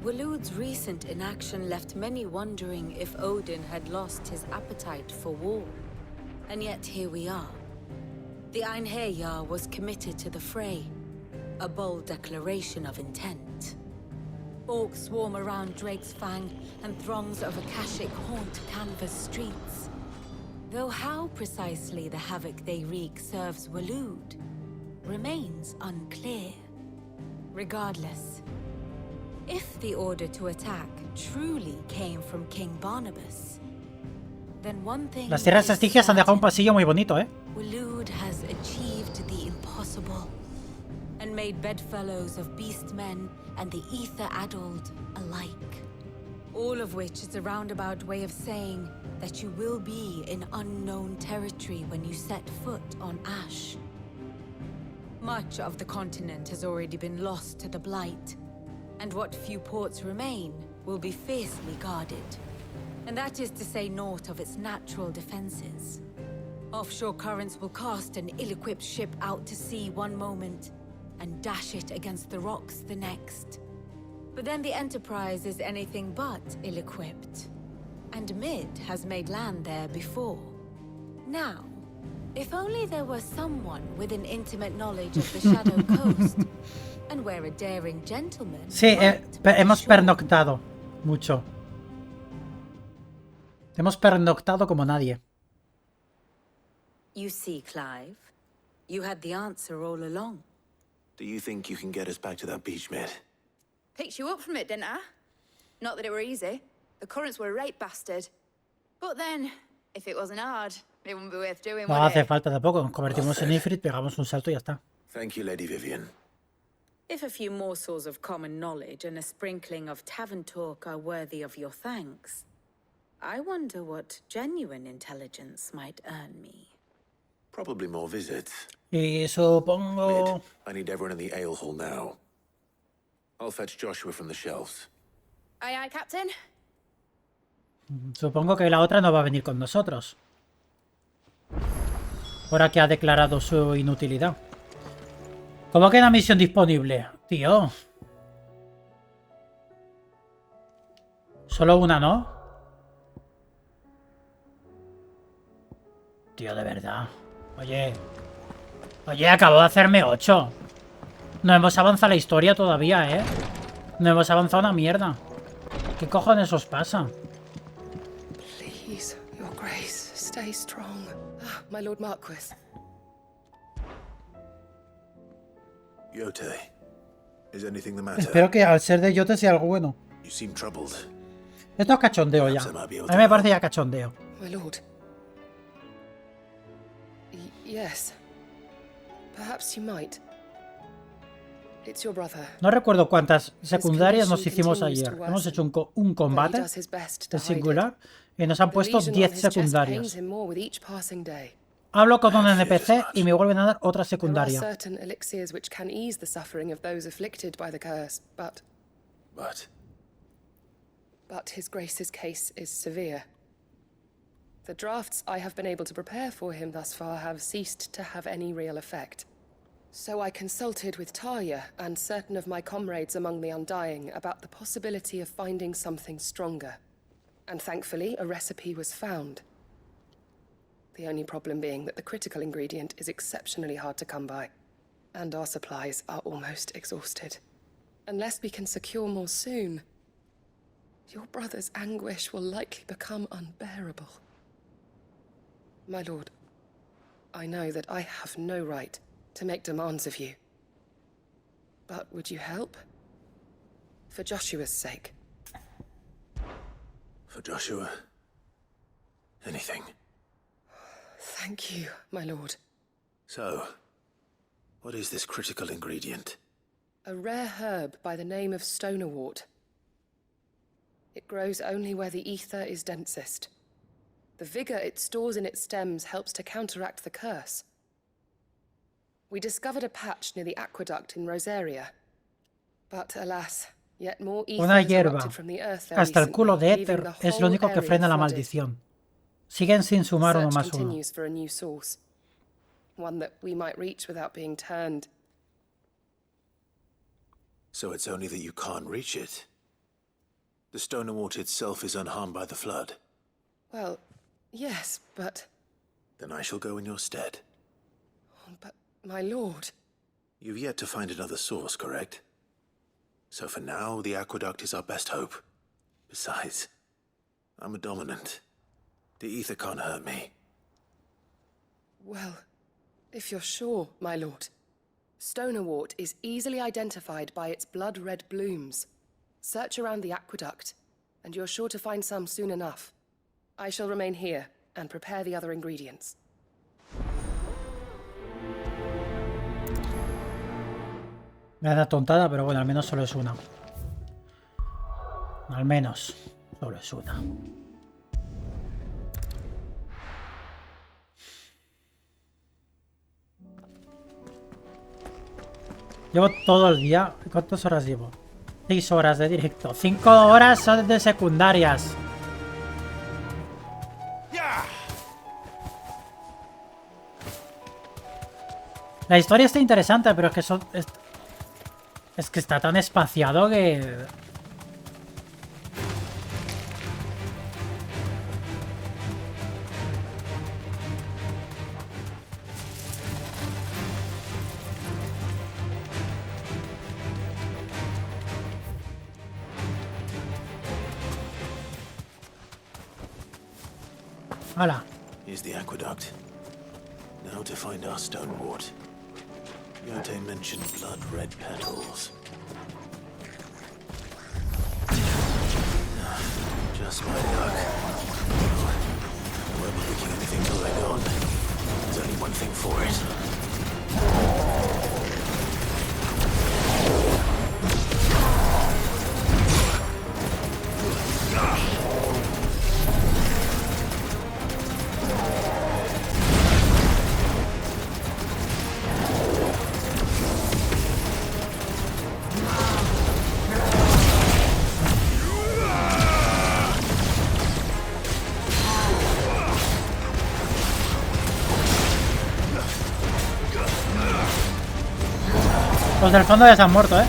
Walud's recent inaction left many wondering if Odin had lost his appetite for war. And yet here we are. The Einherjar was committed to the fray, a bold declaration of intent. Orcs swarm around Drake's Fang, and throngs of Akashic haunt Canvas streets. Though how precisely the havoc they wreak serves Waloed remains unclear. Regardless, if the order to attack truly came from King Barnabas, then one thing Las tierras estigias han dejado un pasillo muy bonito, ¿eh? Waloed has achieved the impossible and made bedfellows of beastmen and the ether-addled alike. All of which is a roundabout way of saying that you will be in unknown territory when you set foot on Ash. Much of the continent has already been lost to the Blight, and what few ports remain will be fiercely guarded. And that is to say naught of its natural defenses. Offshore currents will cast an ill-equipped ship out to sea one moment, and dash it against the rocks the next. But then the Enterprise is anything but ill-equipped. And Mid has made land there before. Now, if only there were someone with an intimate knowledge of the Shadow Coast, and where a daring gentleman... Sí, hemos pernoctado mucho. Hemos pernoctado como nadie. You see, Clive, you had the answer all along. Do you think you can get us back to that beach, Mid? Picked you up from it, didn't I? Not that it were easy. The currents were a right bastard. But then, if it wasn't hard, it wouldn't be worth doing, No would hace it? falta tampoco. Nos convertimos en Ifrit, pegamos un salto y ya está. Thank you, Lady Vivian. If a few morsels of common knowledge and a sprinkling of tavern talk are worthy of your thanks, I wonder what genuine intelligence might earn me. Probably more visits. Y supongo... Mid, I need everyone in the ale hall now. I'll fetch Joshua from the shelves. Aye, aye, Captain. Supongo que la otra no va a venir con nosotros. Ahora que ha declarado su inutilidad. ¿Cómo queda misión disponible? Tío. Solo una, ¿no? Tío, de verdad. Oye. Oye, acabo de hacerme 8. No hemos avanzado la historia todavía, ¿eh? No hemos avanzado una mierda. ¿Qué cojones os pasa? Please, Your Grace, stay strong. Ah, my Lord Marquis. Yote, is anything the matter? Espero que al ser de Yote sea algo bueno. You seem troubled. Esto es cachondeo ya. A mí me parece ya cachondeo. My lord. Yes. Perhaps you might. It's your brother. No recuerdo cuántas secundarias nos hicimos ayer. Hemos hecho un combate en singular y nos han puesto 10 secundarias. Hablo con un NPC y me vuelven a dar otra secundaria. There are certain elixirs which can ease the suffering of those afflicted by the curse, but His Grace's case is severe. The drafts I have been able to prepare for him thus far have ceased to have any real effect. So I consulted with Tarja and certain of my comrades among the Undying about the possibility of finding something stronger. And thankfully, a recipe was found. The only problem being that the critical ingredient is exceptionally hard to come by, and our supplies are almost exhausted. Unless we can secure more soon, your brother's anguish will likely become unbearable. My lord, I know that I have no right to make demands of you. But would you help? For Joshua's sake. For Joshua? Anything. Thank you, my lord. So, what is this critical ingredient? A rare herb by the name of stonerwort. It grows only where the ether is densest. The vigor it stores in its stems helps to counteract the curse. We discovered a patch near the aqueduct in Rosaria. But alas, yet more ether Una has hierba. erupted from the earth there Hasta el culo de recently, éter leaving the es lo whole único que area frena la flooded. maldición. Siguen sin sumar uno Search más uno. continues for a new source. One that we might reach without being turned. So it's only that you can't reach it. The Stonerwort itself is unharmed by the flood. Well, yes, but Then I shall go in your stead. But, my lord... You've yet to find another source, correct? So for now, the aqueduct is our best hope. Besides, I'm a dominant. The ether can't hurt me. Well, if you're sure, my lord. Stonewort is easily identified by its blood-red blooms. Search around the aqueduct, and you're sure to find some soon enough. I shall remain here and prepare the other ingredients. Me da tontada, pero bueno, al menos solo es una. Al menos solo es una. Llevo todo el día. ¿Cuántas horas llevo? 6 horas de directo. 5 horas son de secundarias. La historia está interesante, pero es que son... Es que está tan espaciado que... Hola. Here's the aqueduct. Now to find our stonewort. Yote mentioned blood-red petals. Just my luck. I won't be picking anything till they're gone. There's only one thing for it. Los del fondo ya se han muerto, ¿eh?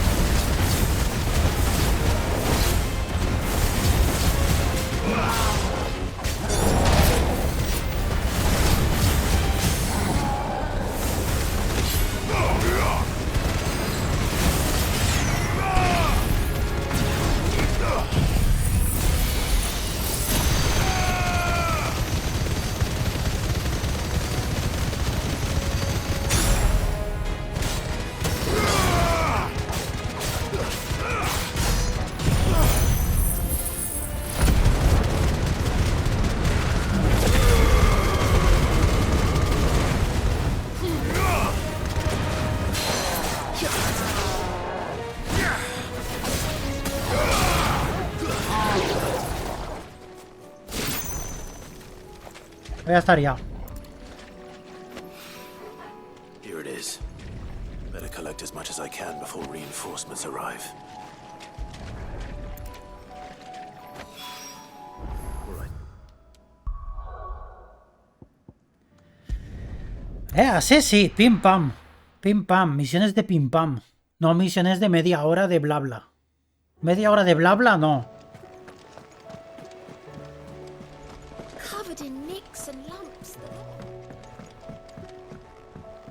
Ya estaría. Here it is. Better collect as much as I can before reinforcements arrive. Así sí, pim pam. Pim pam, misiones de pim pam. No misiones de media hora de bla bla. Media hora de bla bla, no.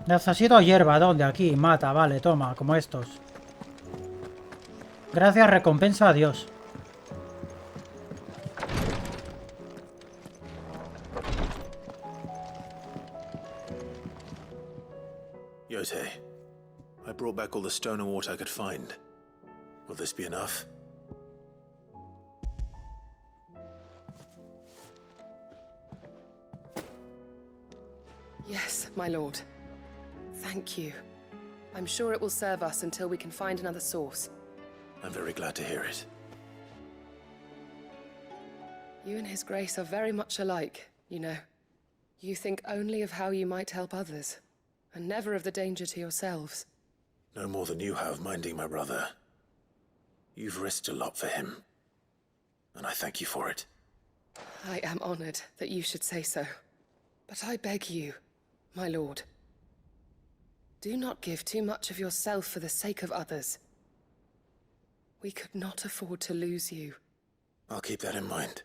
Necesito hierba, ¿dónde? Aquí, mata, vale, toma, como estos. Gracias, recompensa a Dios. Yote, I brought back all the stonewort I could find. Will this be enough? Yes, my lord. Thank you. I'm sure it will serve us until we can find another source. I'm very glad to hear it. You and His Grace are very much alike, you know. You think only of how you might help others, and never of the danger to yourselves. No more than you have minding my brother. You've risked a lot for him, and I thank you for it. I am honored that you should say so. But I beg you, my lord, do not give too much of yourself for the sake of others. We could not afford to lose you. I'll keep that in mind.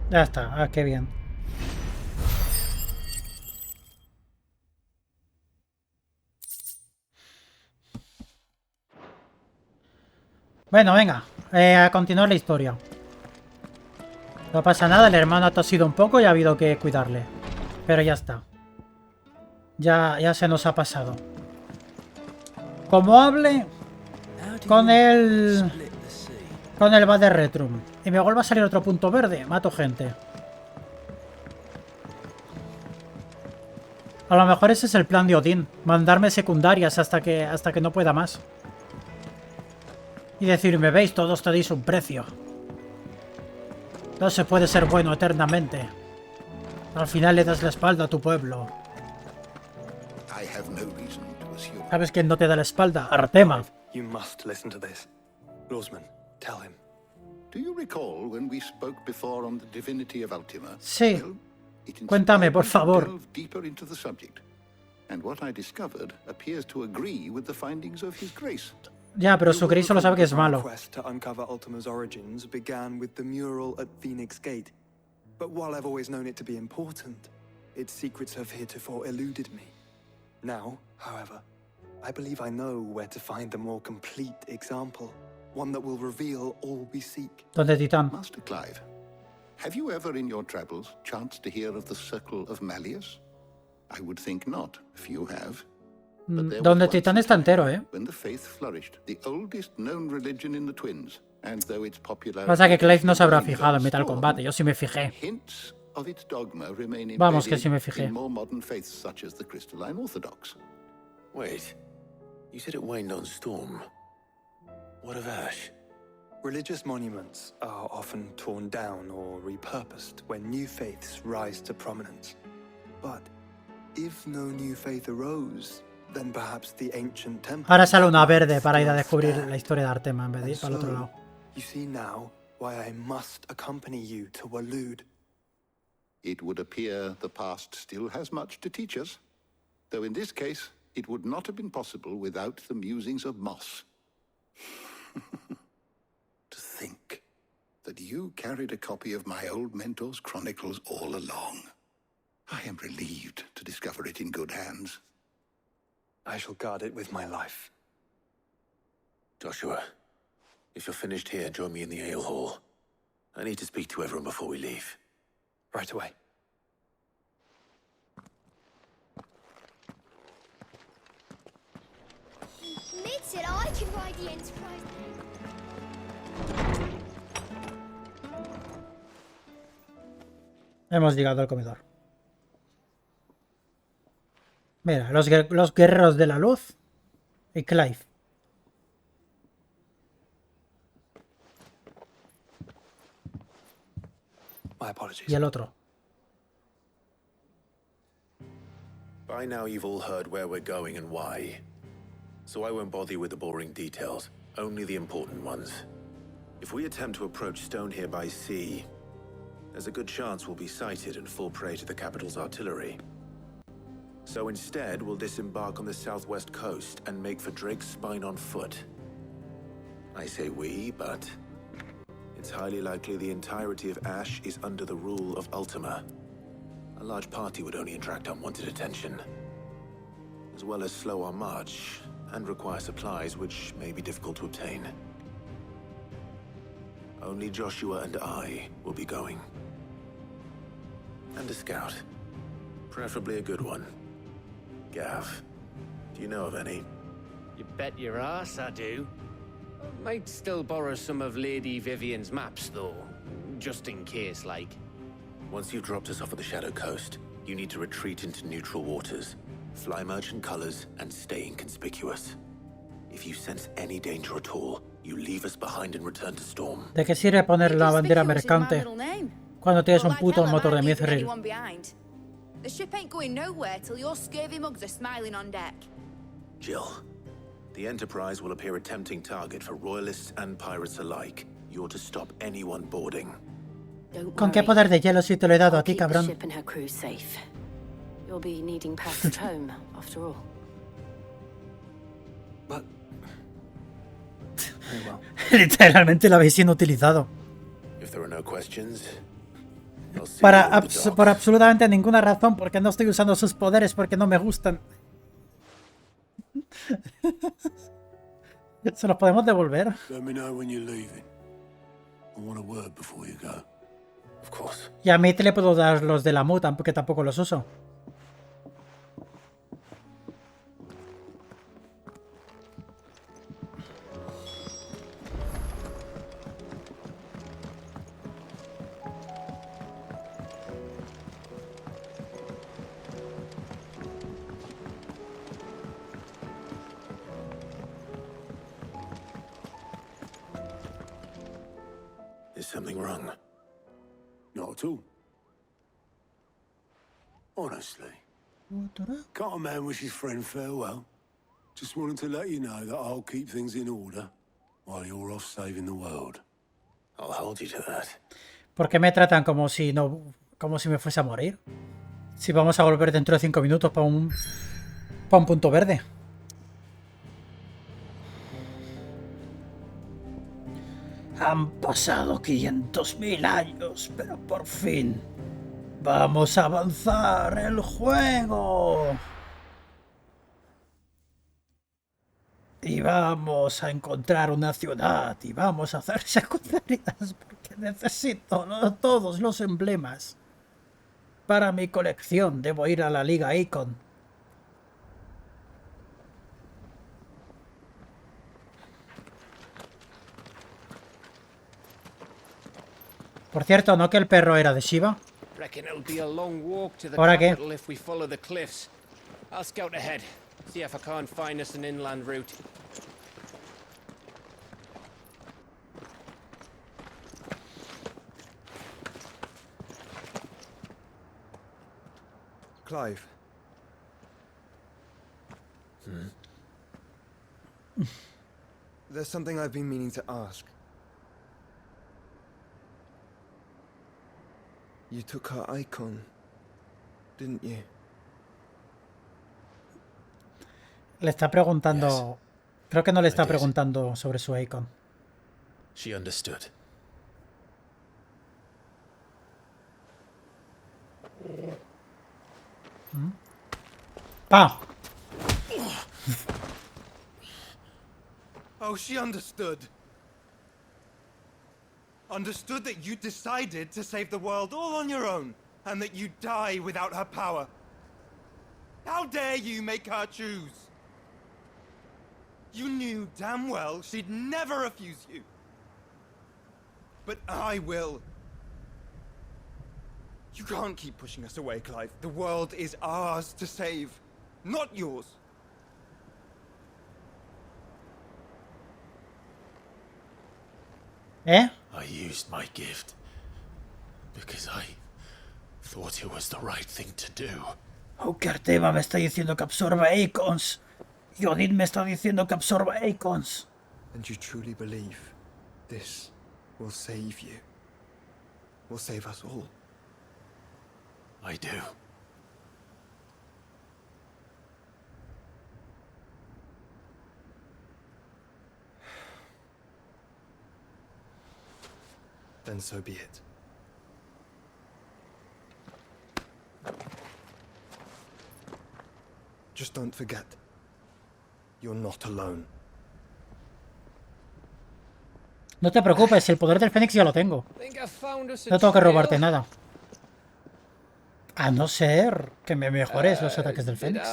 Ya está. Ah, qué bien. Bueno, venga. A continuar la historia. No pasa nada, el hermano ha tosido un poco y ha habido que cuidarle. Pero ya está. Ya se nos ha pasado. Como hable con el Vader Retrum y me vuelva a salir otro punto verde, mato gente. A lo mejor ese es el plan de Odín, mandarme secundarias hasta que no pueda más. Y decirme, veis, todos tenéis un precio. No se puede ser bueno eternamente. Al final le das la espalda a tu pueblo. ¿Sabes quién no te da la espalda? Artema. You must listen to this. Lawsman, tell him. Do you recall when we spoke before on the divinity of Ultima? Sí. Cuéntame, por favor. Deeper into the subject. And what I discovered appears to agree with the findings of his grace. Ya, pero su Grace solo sabe que es malo. Quest to uncover Ultima's origins began with the mural at Phoenix Gate. But while I've always known it to be important, its secrets have heretofore eluded me. Now, however, I believe I know where to find the more complete example, one that will reveal all we seek. ¿Dónde, Titán? Master Clive, have you ever in your travels chanced to hear of the Circle of Malleus? I would think not, if you have. Donde Titán está entero, ¿eh? When the faith flourished, the oldest known religion in the Twins, and though its popularity... Pasa que Clive no se habrá fijado en Metal Combate, yo sí me fijé. Hints of its dogma remain Vamos, que sí me fijé. in more modern faiths such as the Crystalline Orthodox. Wait, you said it waned on Storm. What of Ash? Religious monuments are often torn down or repurposed when new faiths rise to prominence. But if no new faith arose, then perhaps the ancient temple... Ahora sale una verde para ir a descubrir la historia de Artema en vez de ir para el otro lado. You see now why I must accompany you to Waloed. It would appear the past still has much to teach us, though in this case it would not have been possible without the musings of Moss. To think that you carried a copy of my old mentor's chronicles all along. I am relieved to discover it in good hands. I shall guard it with my life. Joshua, if you're finished here, join me in the ale hall. I need to speak to everyone before we leave. Right away. Mid said I can ride the Enterprise. Hemos llegado al comedor. Mira, los guerreros de la luz y Clive. My apologies. Y el otro. By now you've all heard where we're going and why. So I won't bother you with the boring details, only the important ones. If we attempt to approach Stone here by sea, there's a good chance we'll be sighted and fall prey to the capital's artillery. So instead, we'll disembark on the southwest coast and make for Drake's Spine on foot. I say we, but it's highly likely the entirety of Ash is under the rule of Ultima. A large party would only attract unwanted attention, as well as slow our march and require supplies which may be difficult to obtain. Only Joshua and I will be going. And a scout. Preferably a good one. Gav, do you know of any? You bet your ass I do. Might still borrow some of Lady Vivian's maps, though. Just in case, like. Once you've dropped us off at the Shadow Coast, you need to retreat into neutral waters, fly merchant colors, and stay inconspicuous. If you sense any danger at all, you leave us behind and return to Storm. ¿De qué sirve poner la bandera mercante cuando tienes un puto motor de mithril? The ship ain't going nowhere till your scurvy mugs are smiling on deck. Jill, the Enterprise will appear a tempting target for royalists and pirates alike. You're to stop anyone boarding. ¿Con qué poder de hielo si te lo he dado a ti, cabrón? Ship and her crew safe. You'll be needing passage home, after all. But... Very well. Literalmente lo habéis inutilizado. If there are no questions, Por absolutamente ninguna razón, porque no estoy usando sus poderes, porque no me gustan. ¿Se los podemos devolver? Y a Meat le puedo dar los de la muta, porque tampoco los uso. Is something wrong? Not at all. Honestly. Can't a man wish his friend farewell? Just wanted to let you know that I'll keep things in order while you're off saving the world. I'll hold you to that. ¿Por qué me tratan como si me fuese a morir? Si vamos a volver dentro de 5 minutos para un punto verde. Han pasado 500.000 años, pero por fin vamos a avanzar el juego. Y vamos a encontrar una ciudad y vamos a hacer secundarias porque necesito todos los emblemas. Para mi colección debo ir a la Liga Icon. Por cierto, ¿no que el perro era de Shiva? ¿Ahora qué? I'll scout ahead. See if I can't find us an inland route. Clive. There's something I've been meaning to ask. You took her icon, didn't you? Le está preguntando... Creo que no le está preguntando sobre su icon. She understood. ¡Pa! Oh, she understood. Understood that you decided to save the world all on your own, and that you'd die without her power. How dare you make her choose? You knew damn well she'd never refuse you. But I will. You can't keep pushing us away, Clive. The world is ours to save, not yours. ¿Eh? I used my gift because I thought it was the right thing to do. Aunque Artema me está diciendo que absorba icons. Y Odin me está diciendo que absorba icons. And you truly believe this will save you? Will save us all? I do. Then so be it. Just don't forget, you're not alone. No te preocupes, el poder del Fénix ya lo tengo. No tengo que robarte nada. A no ser que me mejores los ataques del Fénix.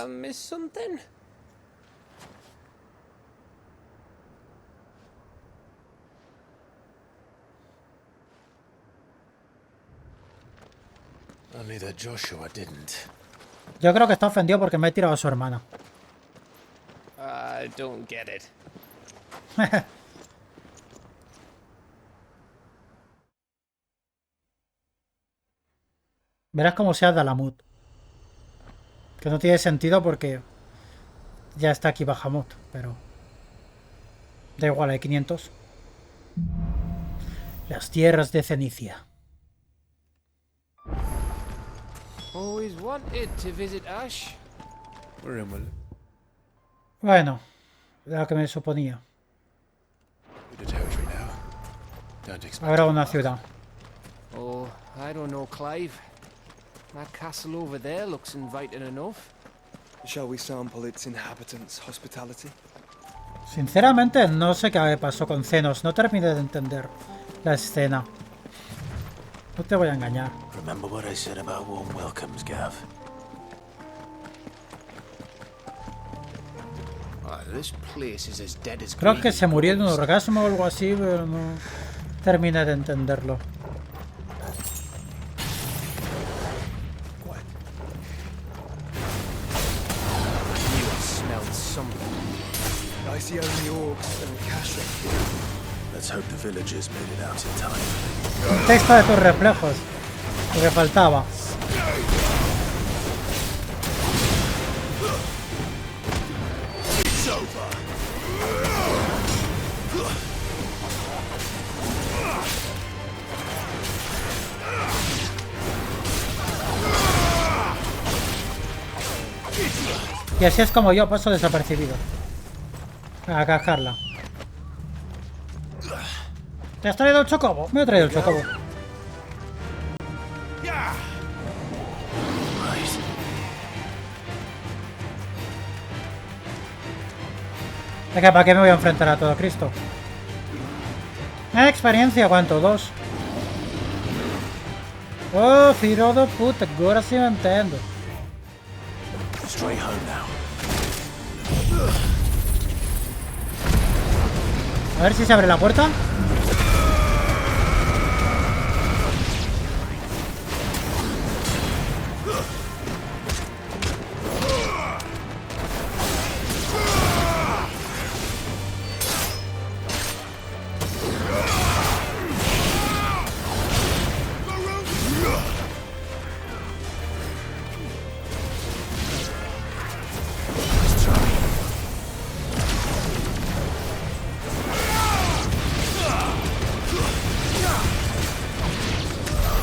Only that Joshua didn't. Yo creo que está ofendido porque me he tirado a su hermana. I don't get it. Verás cómo se da la mood. Que no tiene sentido porque ya está aquí Bahamut, pero da igual, hay 500. Las tierras de Cenicia. Always wanted to visit Ash. Bueno, era lo que me suponía. Habrá una ciudad. Oh, I don't know, Clive. That castle over there looks inviting enough. Shall we sample its inhabitants' hospitality? Sinceramente, no sé qué pasó con Zenos. No terminé de entender la escena. No te voy a engañar. Remember what I said about warm welcomes, Gav? This place is as dead as Creo que se murió de un orgasmo o algo así, pero no terminé de entenderlo. I see only orcs and Kasha. Let's hope the villagers made it out in time. Contexto de tus reflejos. Lo que faltaba. It's over. Y así es como yo paso desapercibido. A cajarla. ¿Te has traído el chocobo? Me he traído el chocobo. Es que ¿para qué me voy a enfrentar a todo Cristo? Experiencia, ¿cuánto? 2. Oh, filho da puta, agora sim eu entendo. Straight home now. A ver si se abre la puerta.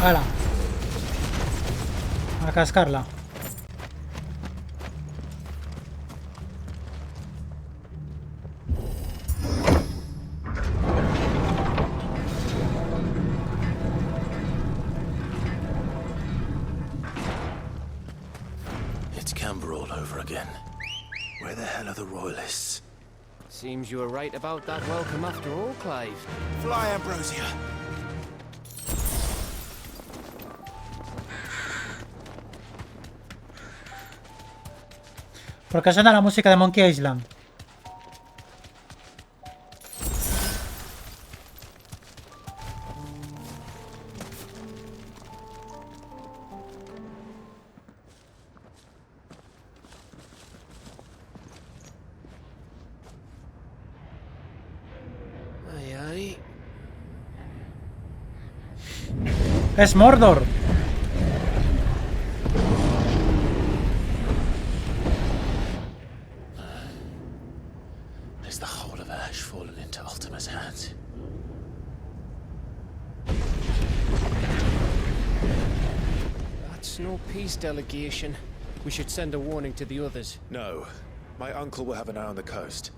¡Hala! A cascarla. It's Canberra all over again. Where the hell are the royalists? Seems you were right about that welcome after all, Clive. Fly, Ambrosia. ¿Por qué suena la música de Monkey Island? Aye, aye. ¡Es Mordor! Is the whole of Ash fallen into Ultima's hands? That's no peace delegation. We should send a warning to the others. No. My uncle will have an eye on the coast.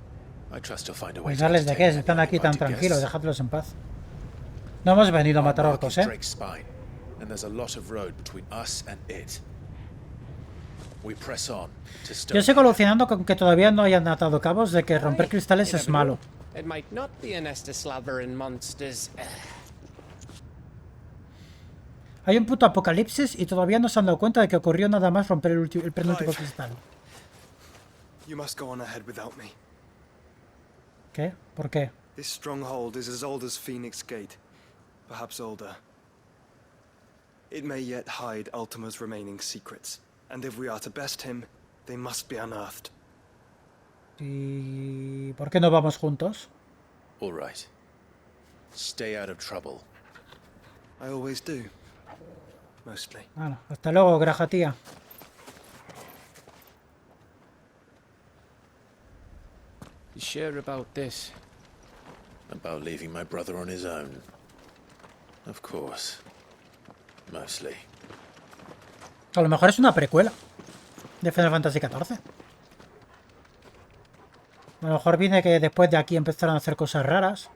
I trust he'll find a way to Avisarles de contain que están aquí tan uninvited tranquilos, guests. dejadlos en paz. No hemos venido a matar Our mark orcos, is ¿eh? Drake's spine, and there's a lot of road between us and it. We press on to Yo sigo Stone. alucinando con que todavía no hayan atado cabos de que romper cristales es malo. It might not be a nest of slathering monsters. Hay un puto apocalipsis y todavía no se han dado cuenta de que ocurrió nada más romper el penúltimo Clive. cristal. You must go on ahead without me. ¿Qué? ¿Por qué? This stronghold is as old as Phoenix Gate, perhaps older. It may yet hide Ultima's remaining secrets, and if we are to best him, they must be unearthed. ¿Y por qué no vamos juntos? All right. Stay out of trouble. I always do. Mostly. Bueno, hasta luego, graja tía. You sure about this? About leaving my brother on his own. Of course. Mostly. A lo mejor es una precuela de Final Fantasy XIV. A lo mejor viene que después de aquí empezaron a hacer cosas raras.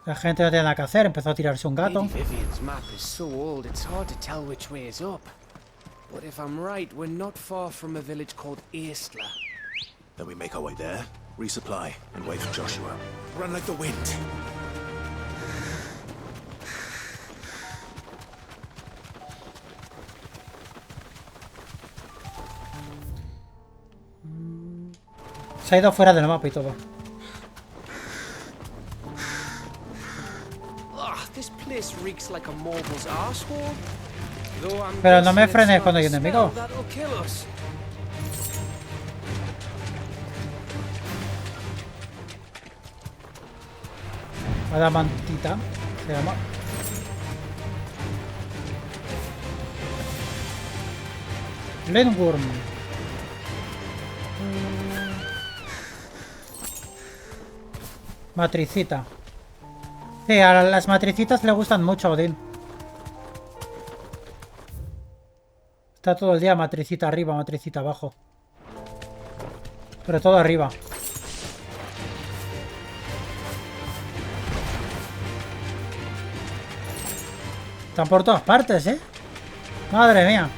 La gente no tiene nada que hacer, empezó a tirarse un gato. Lady Vivian's map is so old, it's hard to tell which way is up. But if I'm right, we're not far from a village called Aistla. Then we make our way there, resupply, and wait for Joshua. Run like the wind. Se ha ido fuera del mapa y todo. This place reeks like a morble's arsehole. Though I'm Pero no me guessing frenes it's cuando hay not a enemigo. spell that'll kill us. Adamantita se llama. Lenworm. Matricita. Sí, a las matricitas le gustan mucho a Odín. Está todo el día matricita arriba, matricita abajo. Pero todo arriba. Están por todas partes, ¿eh? Madre mía.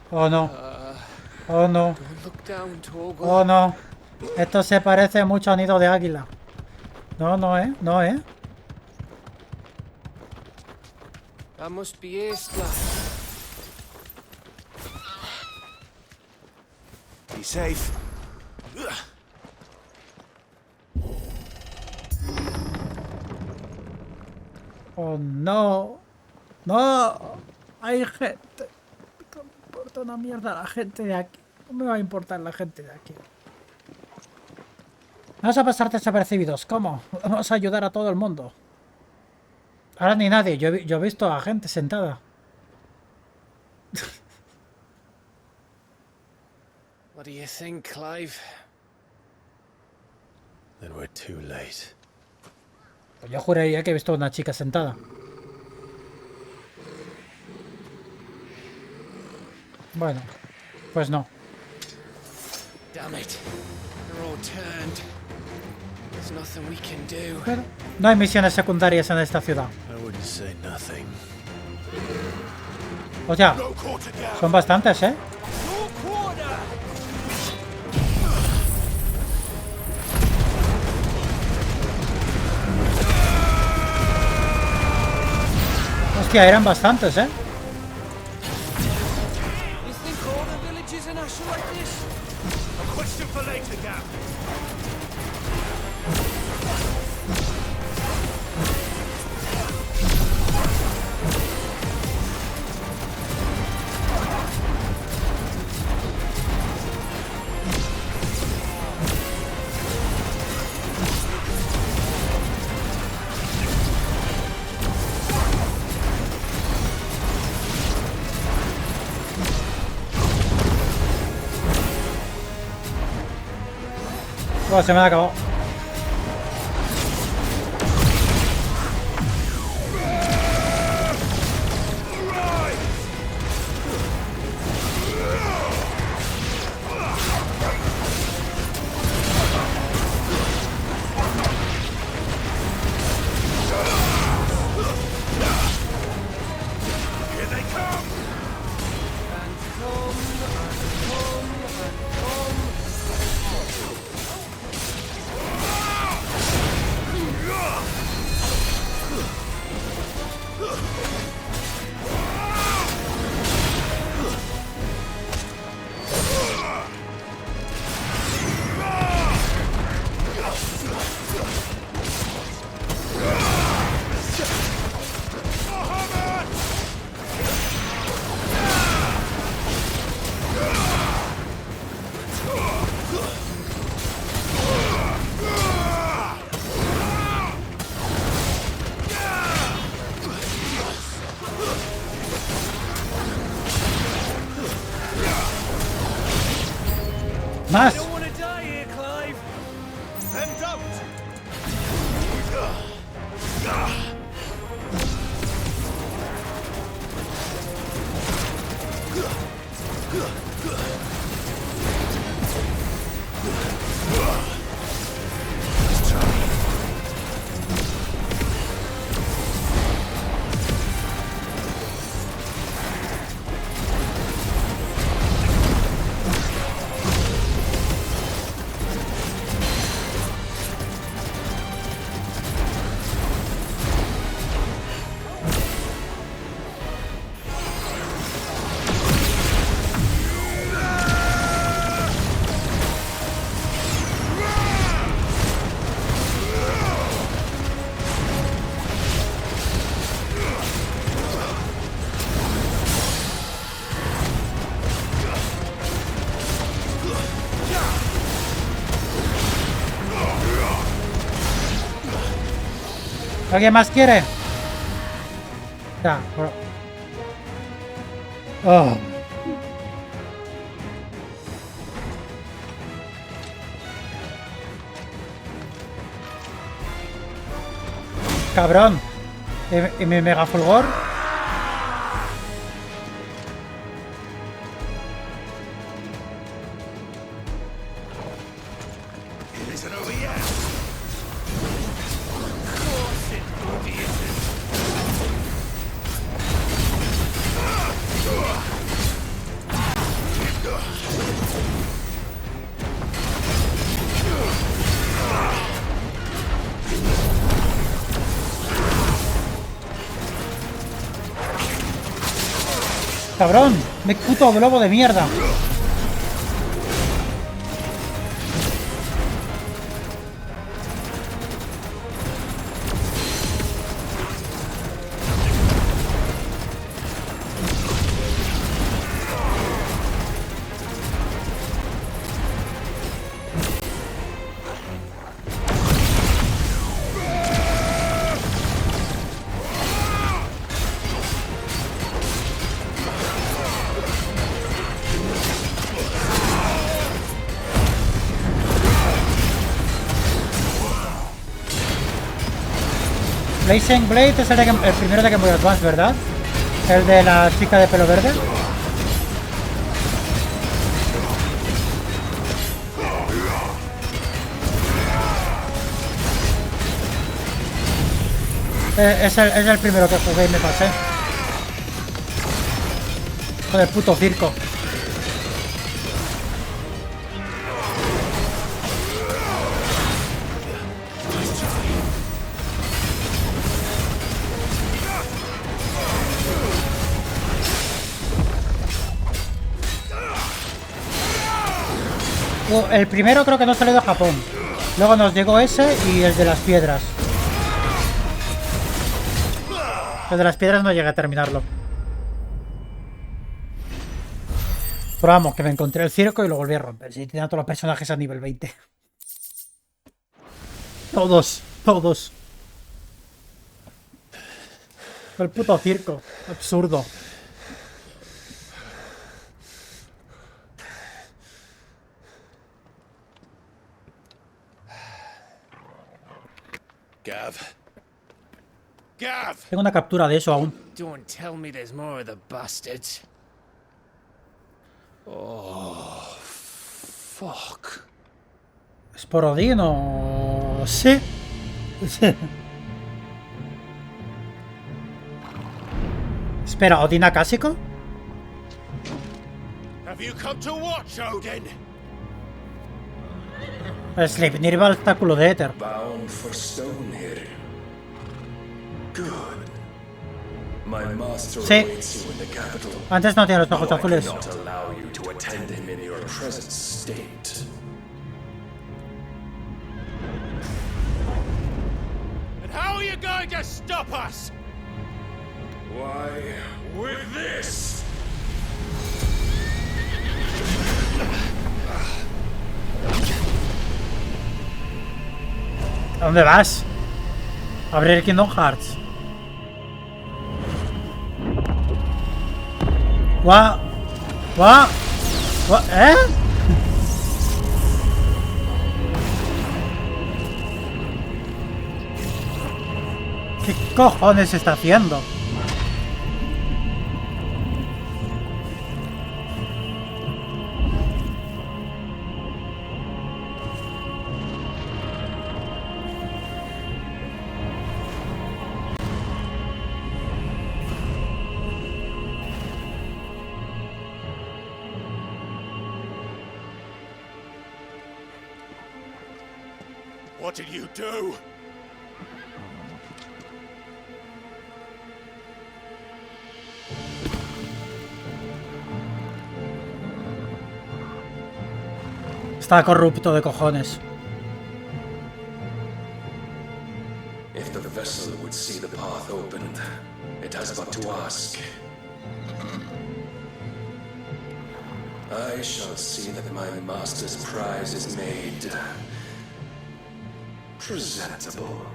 Oh no. Oh no. Oh no. Esto se parece mucho a nido de águila. No, no, no, That must be Aistla. Be safe. Oh no. No. Hay gente. No me importa una mierda la gente de aquí. No me va a importar la gente de aquí. Vamos a pasar desapercibidos. ¿Cómo? Vamos a ayudar a todo el mundo. Ahora ni nadie. Yo he visto a gente sentada. What do you think, Clive? Then we're too late. Pues yo juraría que he visto a una chica sentada. Bueno, pues no. Damn it. They're all turned. There's nothing we can do. Pero no hay misiones secundarias en esta ciudad. I wouldn't say nothing. O sea, son bastantes, ¿eh? Hostia, eran bastantes, ¿eh? You think all the villages in Ash are like this? A question for later, Gap. Oh, se me ha acabado. Más. I don't want to die here, Clive. Then don't. ¿Alguien más quiere? Ya, bro. Oh. Cabrón. ¿Y mi mega fulgor? Cabrón, me puto globo de mierda. Blazing Blade es el primero de Game Boy Advance, ¿verdad? El de la chica de pelo verde. Es el primero que jugué y me pasé. Joder, puto circo. El primero creo que no salió de Japón. Luego nos llegó ese y el de las piedras. El de las piedras no llegué a terminarlo. Pero vamos, que me encontré el circo y lo volví a romper. Sí, tenía todos los personajes a nivel 20. Todos. El puto circo. Absurdo. Gav! Tengo una captura de eso aún. Don't tell me there's more of the bastards. Oh, fuck. ¿Es por Odín o...? Sí. Espera, ¿Odín acásico? Have you come to watch, Odin? Sleipnir va al obstáculo de éter. Bound for Stonehill. Good. My master Sí. awaits you in the capital. Antes no tenía los ojos azules. I cannot allow you to attend him in your present state. And how are you going to stop us? Why, with this. ¿A dónde vas? Abrir Kingdom Hearts. Guau. ¿Eh? ¿Qué cojones está haciendo? What did you do? Está corrupto de cojones. If the vessel would see the path opened, it has but to ask. I shall see that my master's prize is made presentable.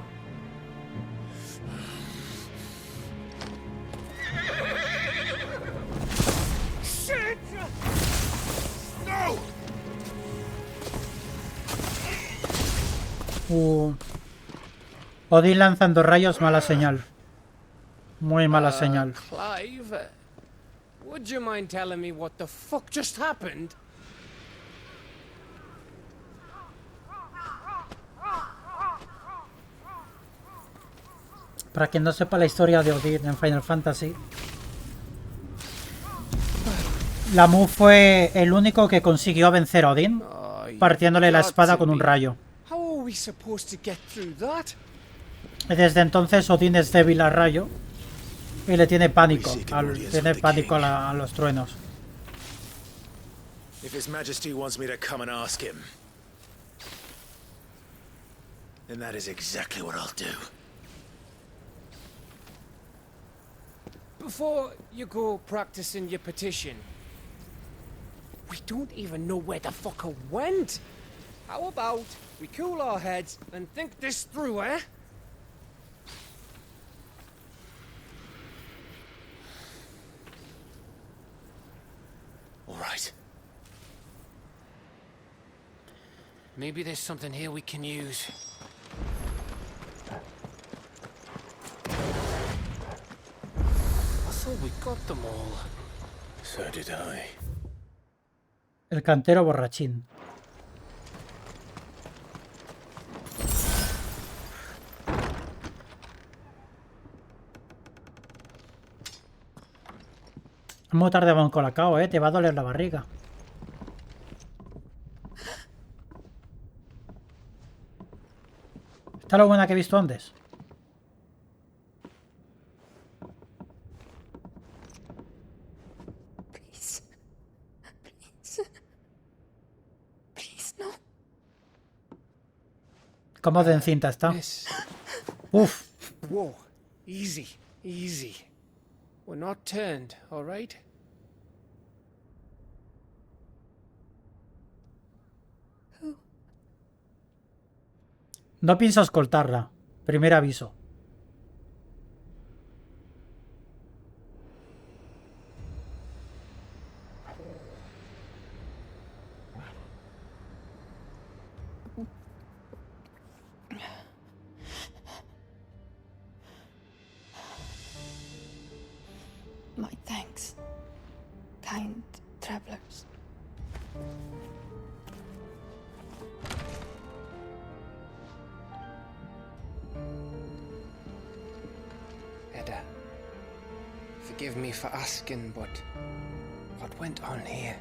Odín lanzando rayos, mala señal. Muy mala señal. Clive, would you mind telling me what the fuck just happened? Para quien no sepa la historia de Odín en Final Fantasy, Lamu fue el único que consiguió vencer a Odín, partiéndole la espada con un rayo. How are we supposed to get through that? Y desde entonces Odín es débil al rayo y le tiene pánico, a los truenos. If His Majesty wants me to come and ask him, then that is exactly what I'll do. Before you go practicing your petition, we don't even know where the fucker went. How about we cool our heads and think this through, eh? All right. Maybe there's something here we can use. I thought we got them all. So did I. El cantero borrachín. Es muy tarde para un colacao, te va a doler la barriga. Esta es lo buena que he visto antes. ¿Cómo de encinta está? Uf. Whoa, easy, easy. We're not turned, all right? No pienso escoltarla. Primer aviso. My thanks, kind travelers. Edda, forgive me for asking, but what went on here?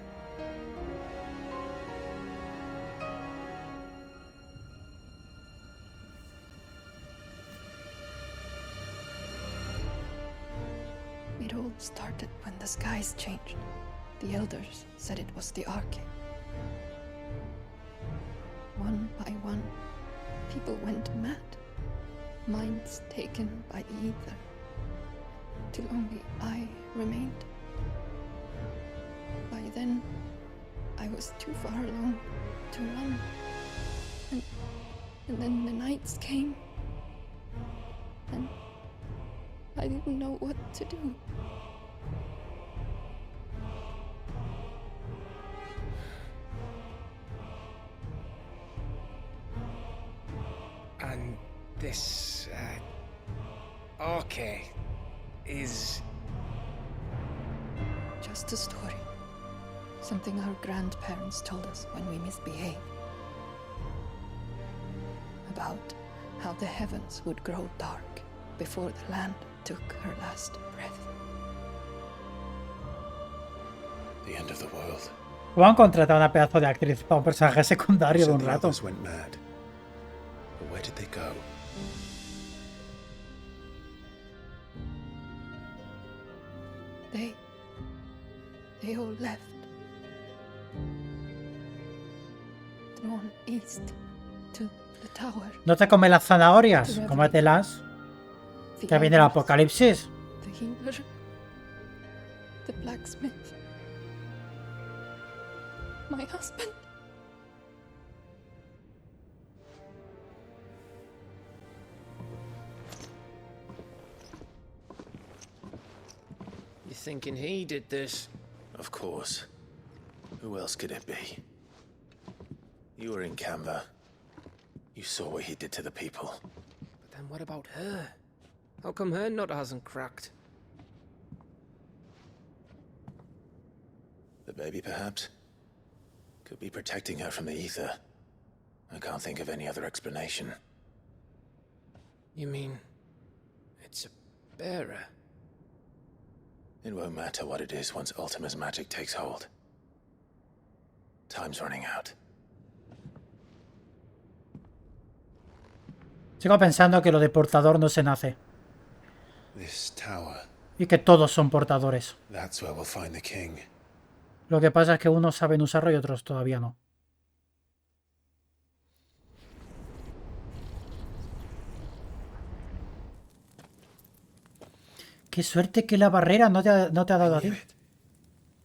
It all started when the skies changed. The elders said it was the Arcade. One by one, people went mad. Minds taken by the ether. Till only I remained. By then, I was too far along to run. And then the nights came. And I didn't know what to do. And this, Arcade is... Just a story. Something our grandparents told us when we misbehaved. About how the heavens would grow dark before the land took her last breath. The end of the world. O han contratado una pedazo de actriz para un personaje secundario de un rato. Went mad. But where did they go? They all left. Drawn east to the tower. No te comes las zanahorias, cómetelas. Que viene el apocalipsis. The healer. The blacksmith. My husband. You thinking he did this? Of course. Who else could it be? You were in Canva. You saw what he did to the people. But then what about her? How come her nut hasn't cracked? The baby, perhaps? Could be protecting her from the ether. I can't think of any other explanation. You mean... it's a bearer? It won't matter what it is once Ultima's magic takes hold. Time's running out. Sigo pensando que lo de portador no se nace. This tower. Y que todos son portadores. That's where we'll find the king. Lo que pasa es que unos saben usarlo y otros todavía no. Qué suerte que la barrera no te ha dado a ti.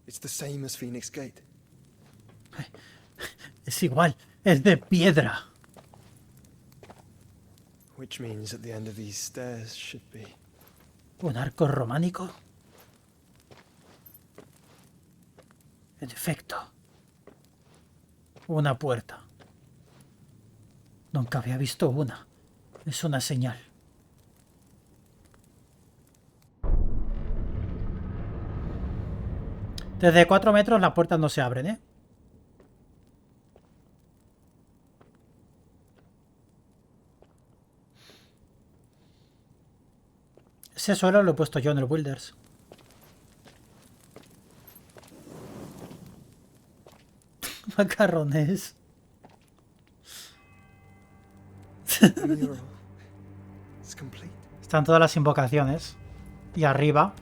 It's the same as Phoenix Gate. Es igual, es de piedra. Which means at the end of these stairs should be... ¿Un arco románico? En efecto. Una puerta. Nunca había visto una. Es una señal. Desde 4 metros las puertas no se abren, ¿eh? Ese suelo lo he puesto yo en el Builders. Macarrones. Están todas las invocaciones. Y arriba,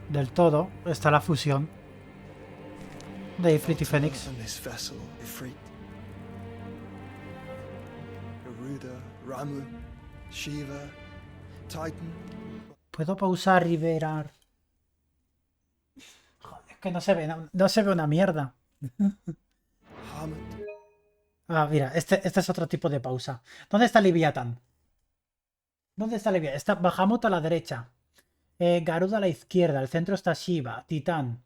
del todo, está la fusión de Ifrit y Fénix. ¿Puedo pausar y ver? Joder, es que no se ve una mierda. Ah, mira, este es otro tipo de pausa. ¿Dónde está Leviatán? ¿Dónde está Leviatán? Está Bahamut a la derecha. Garuda a la izquierda. Al centro está Shiva, Titán.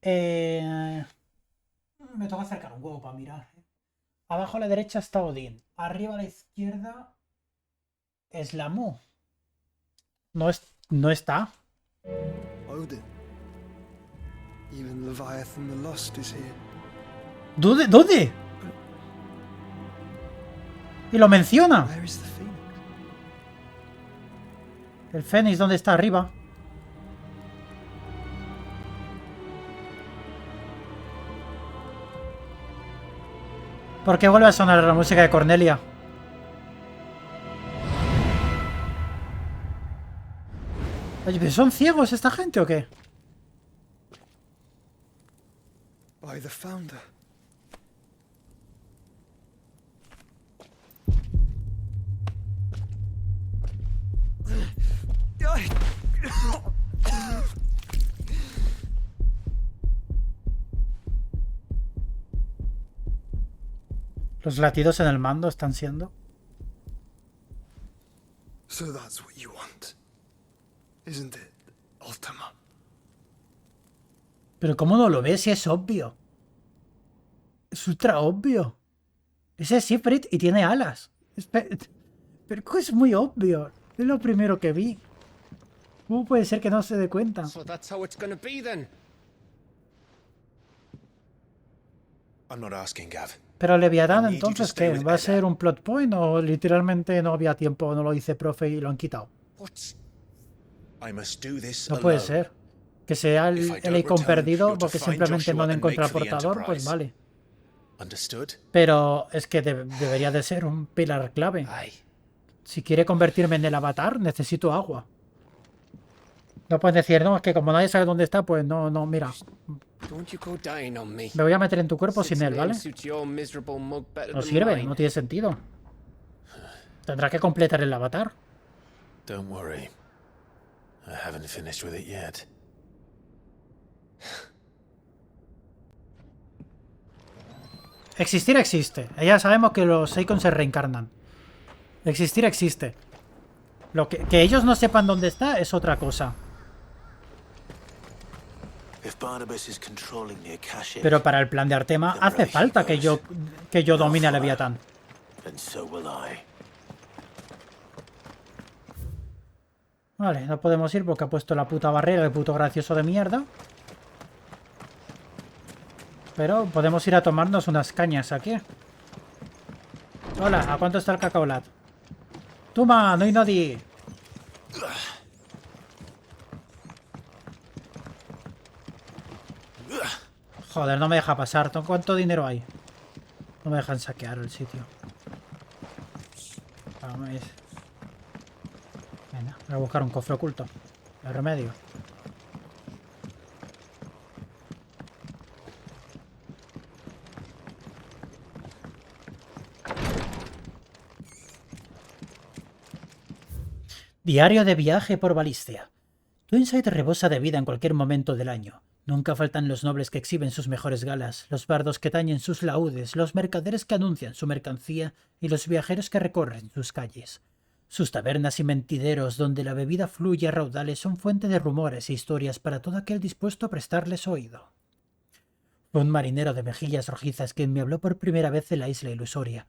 Me toca acercar un huevo para mirar. Abajo a la derecha está Odín. Arriba a la izquierda es la Mu. No está. Odin. Even Leviathan the Lost is here. ¿Dónde? Y lo menciona. Where is the Phoenix? El Fénix, ¿dónde está? Arriba. ¿Por qué vuelve a sonar la música de Cornelia? Oye, ¿pero son ciegos esta gente o qué? By the founder. Los latidos en el mando están siendo. So that's what you want, isn't it, Ultima? Pero ¿cómo no lo ves si es obvio? Es ultra obvio. Ese es Ifrit y tiene alas. Pero es muy obvio. Es lo primero que vi. ¿Cómo puede ser que no se dé cuenta? So that's how it's gonna be then. I'm not asking, Gav. Pero Leviatán, entonces, ¿qué? ¿Va a ser un plot point o literalmente no había tiempo, no lo hice profe y lo han quitado? No puede ser. Que sea el icon perdido porque simplemente no han encontrado portador, pues vale. Pero es que debería de ser un pilar clave. Si quiere convertirme en el avatar, necesito agua. No puedes decir, no, es que como nadie sabe dónde está, pues no, mira. Me voy a meter en tu cuerpo sin él, ¿vale? No sirve, no tiene sentido. Tendrá que completar el avatar. Don't worry. I haven't finished with it yet. Existir existe. Ya sabemos que los Icons se reencarnan. Existir existe. Que ellos no sepan dónde está es otra cosa. Pero para el plan de Artema hace falta que yo domine a Leviatán. And so will I. Vale, no podemos ir porque ha puesto la puta barrera, el puto gracioso de mierda. Pero podemos ir a tomarnos unas cañas aquí. Hola, ¿a cuánto está el cacaolat? ¡Toma! ¡No hay nadie! Joder, no me deja pasar. ¿Cuánto dinero hay? No me dejan saquear el sitio. Vamos. Venga, voy a buscar un cofre oculto. El remedio. Diario de viaje por Valistia. Twinside rebosa de vida en cualquier momento del año. Nunca faltan los nobles que exhiben sus mejores galas, los bardos que tañen sus laúdes, los mercaderes que anuncian su mercancía y los viajeros que recorren sus calles. Sus tabernas y mentideros donde la bebida fluye a raudales son fuente de rumores e historias para todo aquel dispuesto a prestarles oído. Fue un marinero de mejillas rojizas quien me habló por primera vez de la isla ilusoria,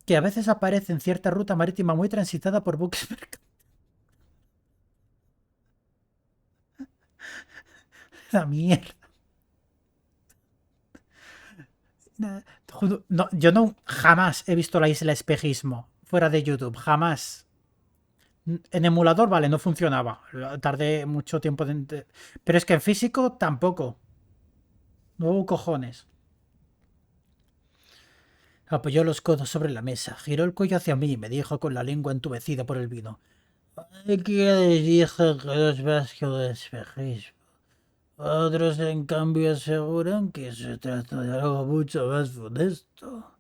que a veces aparece en cierta ruta marítima muy transitada por buques mercantiles. La mierda. No, yo no jamás he visto la isla espejismo fuera de YouTube, jamás. En emulador, vale, no funcionaba. Tardé mucho tiempo pero es que en físico tampoco. No hubo cojones. Apoyó los codos sobre la mesa, giró el cuello hacia mí y me dijo con la lengua entumecida por el vino: ¿Qué dije que no es vasco de espejismo? Otros, en cambio, aseguran que se trata de algo mucho más funesto.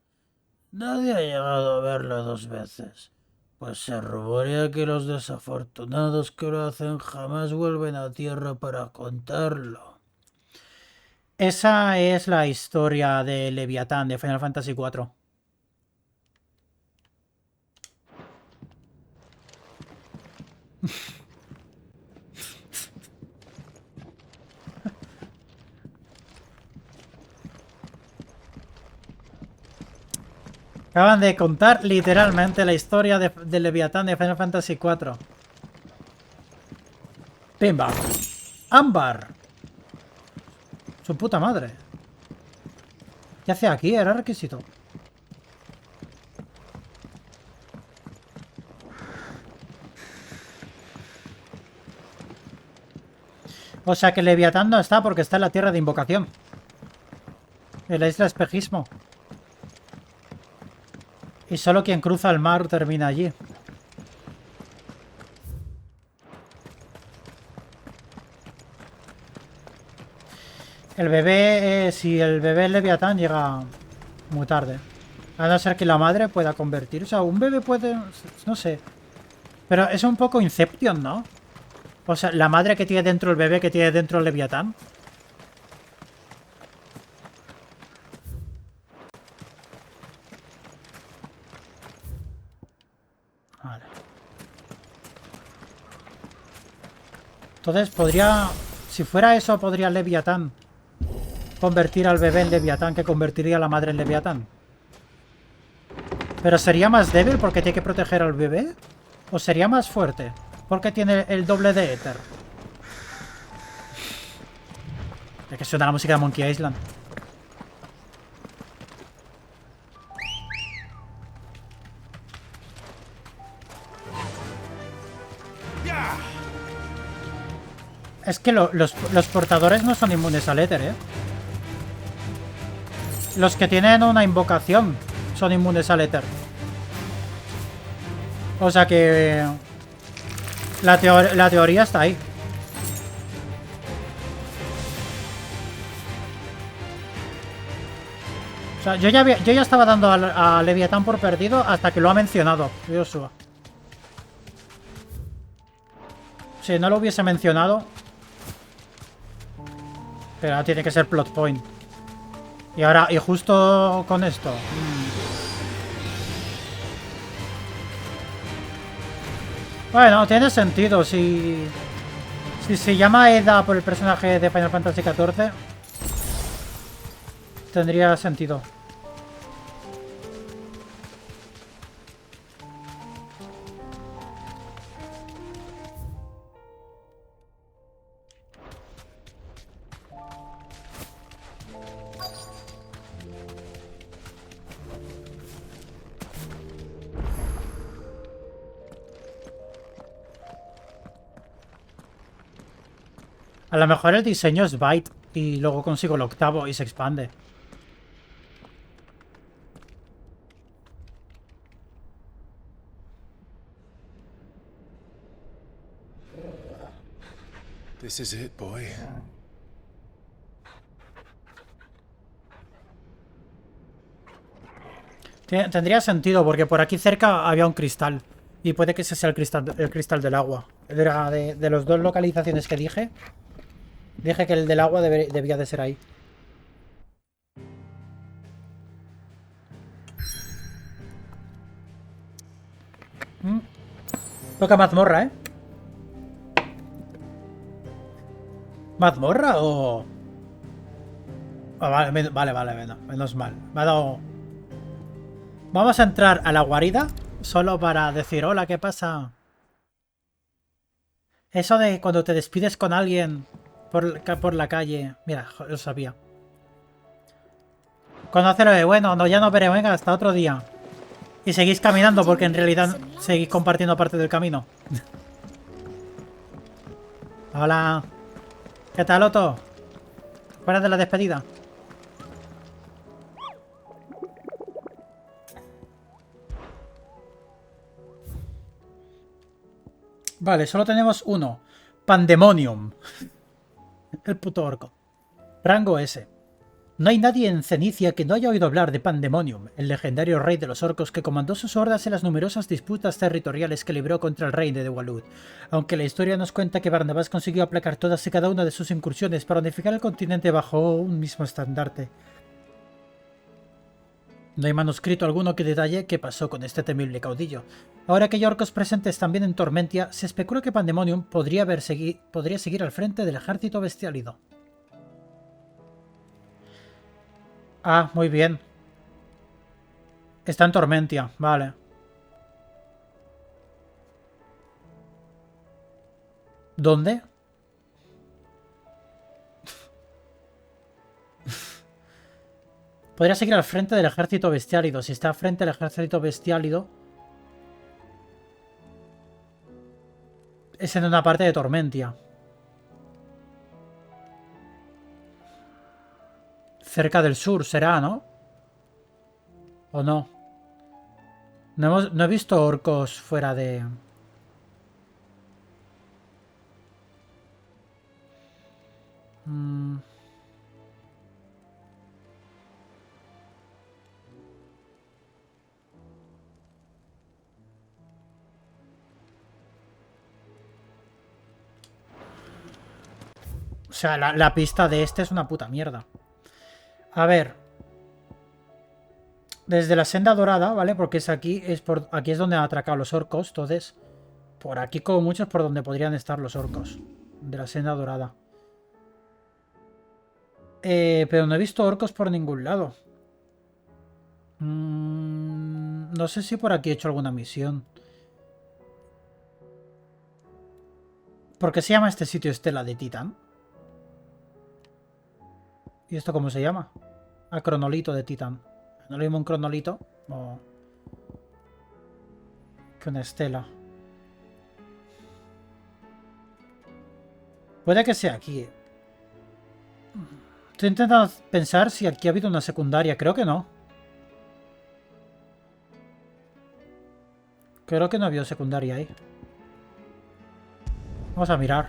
Nadie ha llegado a verlo 2 veces, pues se rumorea que los desafortunados que lo hacen jamás vuelven a tierra para contarlo. Esa es la historia de Leviatán de Final Fantasy IV. Acaban de contar literalmente la historia de Leviatán de Final Fantasy IV. Pimba. Ámbar. Su puta madre. ¿Qué hace aquí? Era requisito. O sea que Leviatán no está porque está en la tierra de invocación. En la isla espejismo. Y solo quien cruza el mar termina allí. El bebé, si el bebé Leviatán llega muy tarde. A no ser que la madre pueda convertir. O sea, un bebé puede... No sé. Pero es un poco Inception, ¿no? O sea, la madre que tiene dentro el bebé que tiene dentro el Leviatán. Vale. Entonces podría... Si fuera eso, podría el Leviatán convertir al bebé en Leviatán, que convertiría a la madre en Leviatán. Pero ¿sería más débil porque tiene que proteger al bebé? ¿O sería más fuerte porque tiene el doble de éter? Es que suena la música de Monkey Island. Es que los portadores no son inmunes al éter, ¿eh? Los que tienen una invocación son inmunes al éter. O sea que... La teoría está ahí. O sea, yo ya estaba dando a Leviatán por perdido hasta que lo ha mencionado Joshua. Si no lo hubiese mencionado... Pero tiene que ser plot point. Y ahora, y justo con esto. Bueno, tiene sentido. Si se llama Eda por el personaje de Final Fantasy XIV, tendría sentido. A lo mejor el diseño es byte y luego consigo el octavo y se expande. This is it, boy. Tendría sentido porque por aquí cerca había un cristal. Y puede que ese sea el cristal del agua. Era de las dos localizaciones que dije. Dije que el del agua debía de ser ahí. Toca mazmorra, ¿eh? ¿Mazmorra o...? Ah, vale, menos mal. Me ha dado... Vamos a entrar a la guarida solo para decir, hola, ¿qué pasa? Eso de cuando te despides con alguien por la calle... Mira, lo sabía. Conócelo de, bueno, no, ya nos veremos, venga, hasta otro día. Y seguís caminando porque en realidad seguís compartiendo parte del camino. Hola. ¿Qué tal, Otto? ¿Fuera de la despedida? Vale, solo tenemos uno. Pandemonium. El puto orco. Rango S. No hay nadie en Cenicia que no haya oído hablar de Pandemonium, el legendario rey de los orcos que comandó sus hordas en las numerosas disputas territoriales que libró contra el rey de Walud. Aunque la historia nos cuenta que Barnabas consiguió aplacar todas y cada una de sus incursiones para unificar el continente bajo un mismo estandarte. No hay manuscrito alguno que detalle qué pasó con este temible caudillo. Ahora que hay orcos presentes también en Tormentia, se especula que Pandemonium podría seguir al frente del ejército bestiálido. Ah, muy bien. Está en Tormentia, vale. ¿Dónde? Podría seguir al frente del ejército bestiálido. Si está frente al ejército bestiálido... es en una parte de Tormentia. Cerca del sur será, ¿no? ¿O no? No he visto orcos fuera de... O sea, la pista de este es una puta mierda. A ver. Desde la senda dorada, ¿vale? Porque es aquí, aquí es donde han atracado los orcos. Entonces, por aquí como muchos por donde podrían estar los orcos. De la senda dorada. Pero no he visto orcos por ningún lado. No sé si por aquí he hecho alguna misión. ¿Por qué se llama este sitio Estela de Titán? ¿Y esto cómo se llama? Ah, cronolito de Titán. ¿No lo mismo un cronolito? O... que una estela. Puede que sea aquí. Estoy intentando pensar si aquí ha habido una secundaria. Creo que no. Creo que no ha habido secundaria ahí. Vamos a mirar.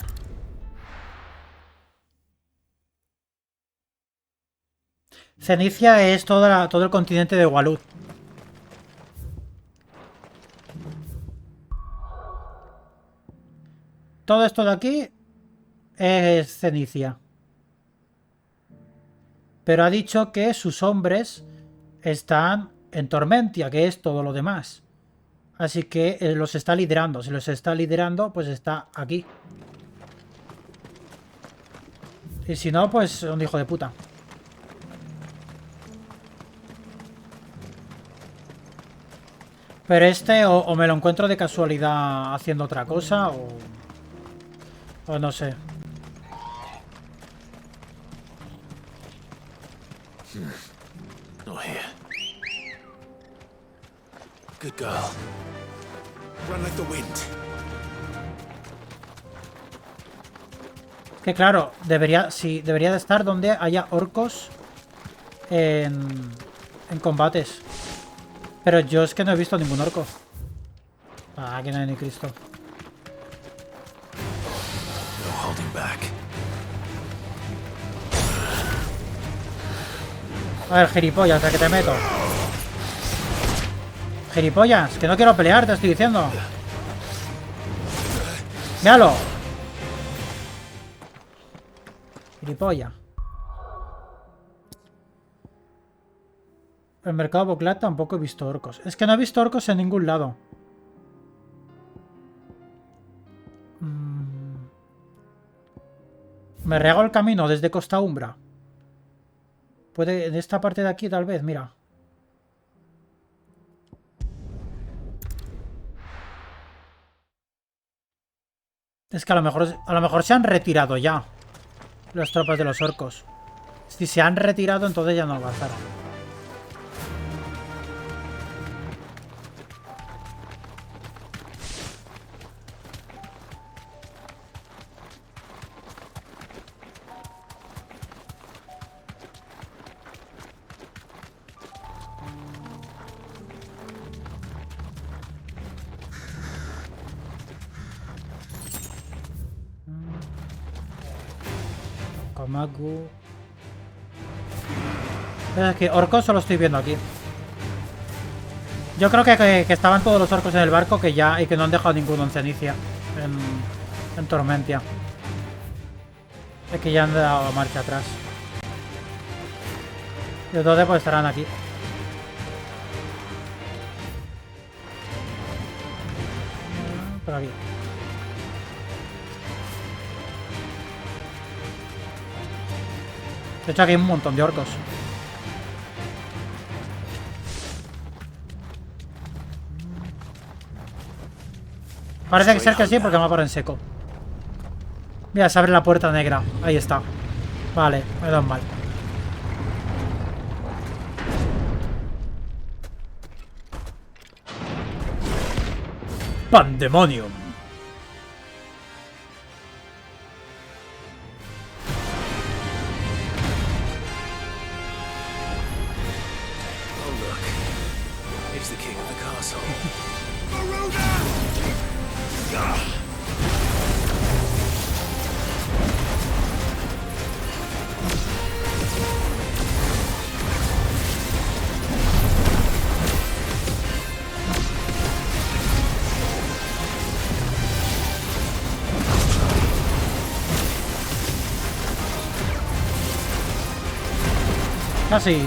Cenicia es todo el continente de Walud. Todo esto de aquí es Cenicia. Pero ha dicho que sus hombres están en Tormentia, que es todo lo demás. Así que los está liderando. Si los está liderando, pues está aquí. Y si no, pues un hijo de puta. Pero este o me lo encuentro de casualidad haciendo otra cosa o no sé. Not here. Good girl. Run like the wind. Que claro, debería de estar donde haya orcos en combates. Pero yo es que no he visto ningún orco. Ah, aquí no hay ni Cristo. No holding back. A ver, gilipollas, ¿a qué te meto? Gilipollas, que no quiero pelear, te estoy diciendo. ¡Míralo! Gilipollas. El mercado Boclat tampoco he visto orcos. Es que no he visto orcos en ningún lado. Me rehago el camino desde Costa Umbra. Puede, de esta parte de aquí tal vez, mira. Es que a lo mejor se han retirado ya. Las tropas de los orcos. Si se han retirado, entonces ya no va a estar. Kamagu. Es que orcos solo estoy viendo aquí. Yo creo que estaban todos los orcos en el barco y que no han dejado ninguno en Cenicia. En Tormentia. Es que ya han dado marcha atrás. Y entonces pues estarán aquí. Por aquí. De hecho aquí hay un montón de orcos. Parece que ser que sí porque me ha parado en seco. Mira, se abre la puerta negra. Ahí está. Vale, me da mal. Pandemonium. Casi.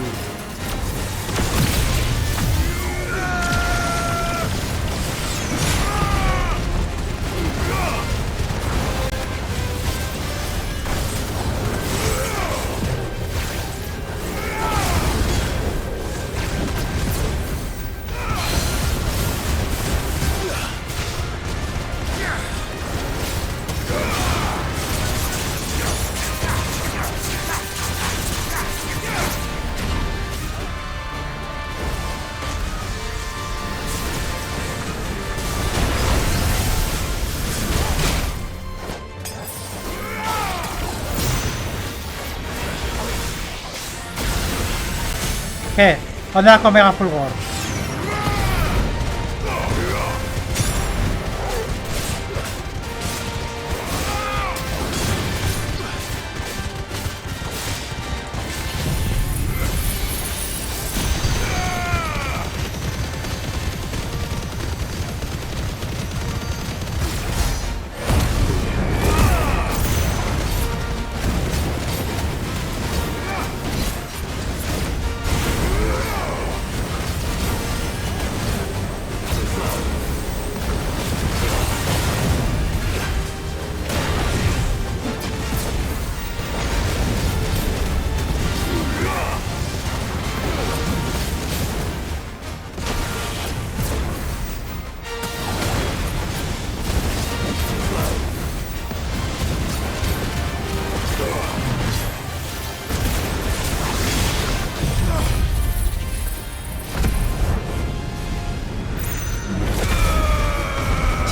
¿Qué? ¿Dónde vas con Mega Fulgor?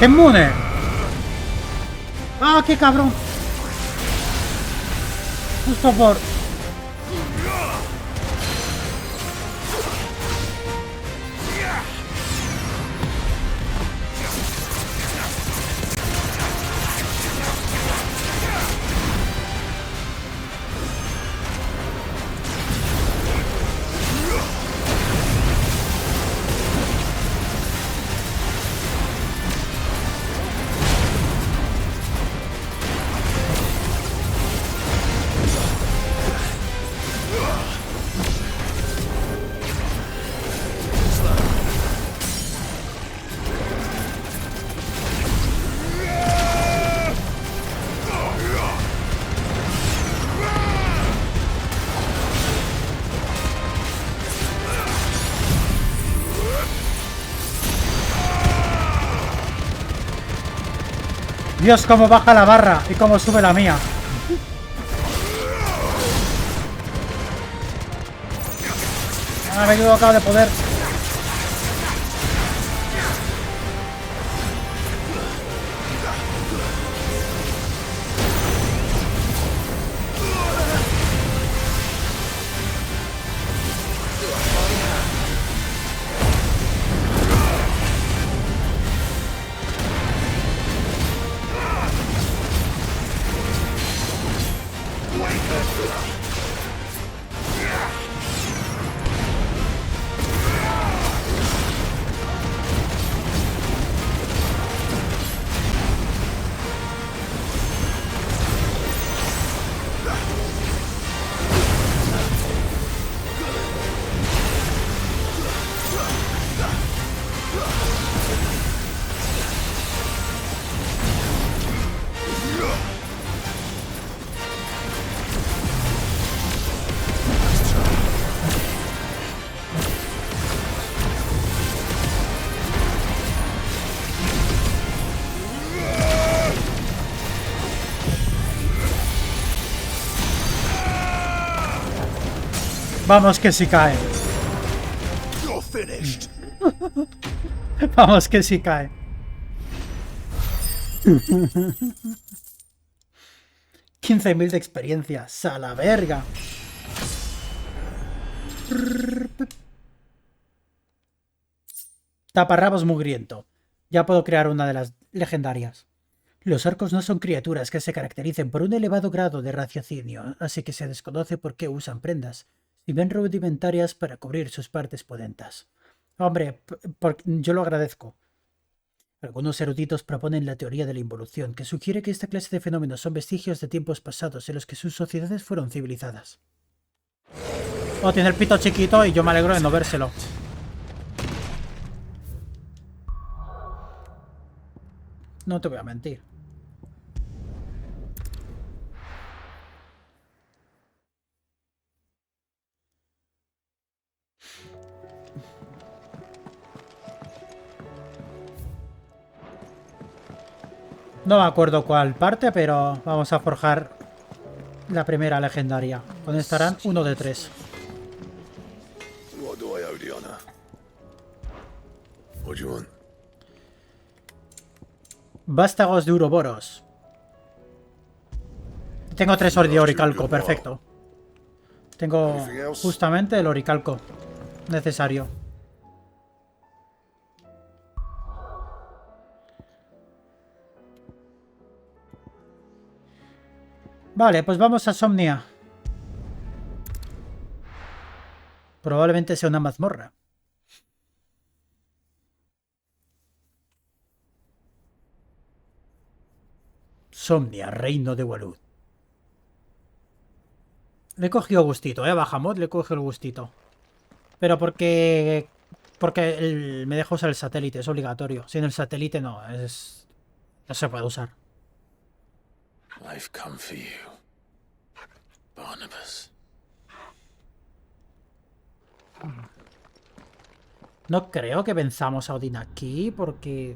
¡Se inmune! ¡Ah, qué cabrón! Justo por... Dios, cómo baja la barra y cómo sube la mía. Ah, me he equivocado de poder. Vamos que sí cae. Vamos que sí cae. 15.000 de experiencia. ¡A la verga! Taparrabos mugriento. Ya puedo crear una de las legendarias. Los orcos no son criaturas que se caractericen por un elevado grado de raciocinio, así que se desconoce por qué usan prendas, si bien rudimentarias, para cubrir sus partes pudentas. Hombre, yo lo agradezco. Algunos eruditos proponen la teoría de la involución, que sugiere que esta clase de fenómenos son vestigios de tiempos pasados en los que sus sociedades fueron civilizadas. Oh, tiene el pito chiquito y yo me alegro de no vérselo. No te voy a mentir. No me acuerdo cuál parte, pero vamos a forjar la primera legendaria. Con esta harán 1 de 3. What do I owe the honor? What do you want? Vástagos de Uroboros. Tengo 3 de oricalco, perfecto. Tengo justamente el oricalco necesario. Vale, pues vamos a Somnia. Probablemente sea una mazmorra. Somnia, reino de Walud. Le he cogido gustito, a Bahamut le he cogido el gustito. Pero porque me deja usar el satélite, es obligatorio. Sin el satélite no se puede usar. I've come for you, Barnabas. No creo que venzamos a Odín aquí, porque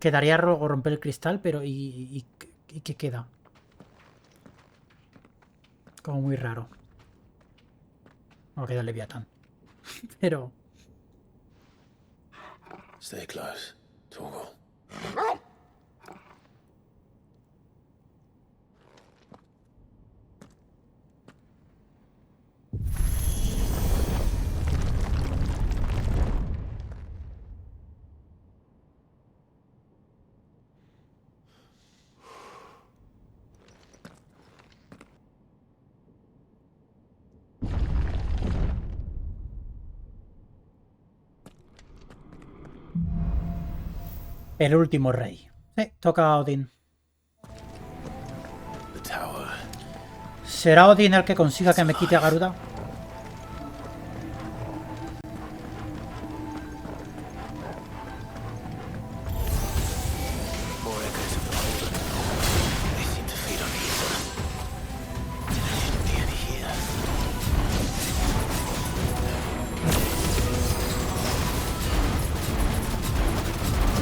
quedaría luego romper el cristal, pero ¿y qué queda? Como muy raro. No queda el Leviatán. Pero... Stay close, Torgal. El último rey. Sí, toca a Odin. ¿Será Odin el que consiga que me quite a Garuda?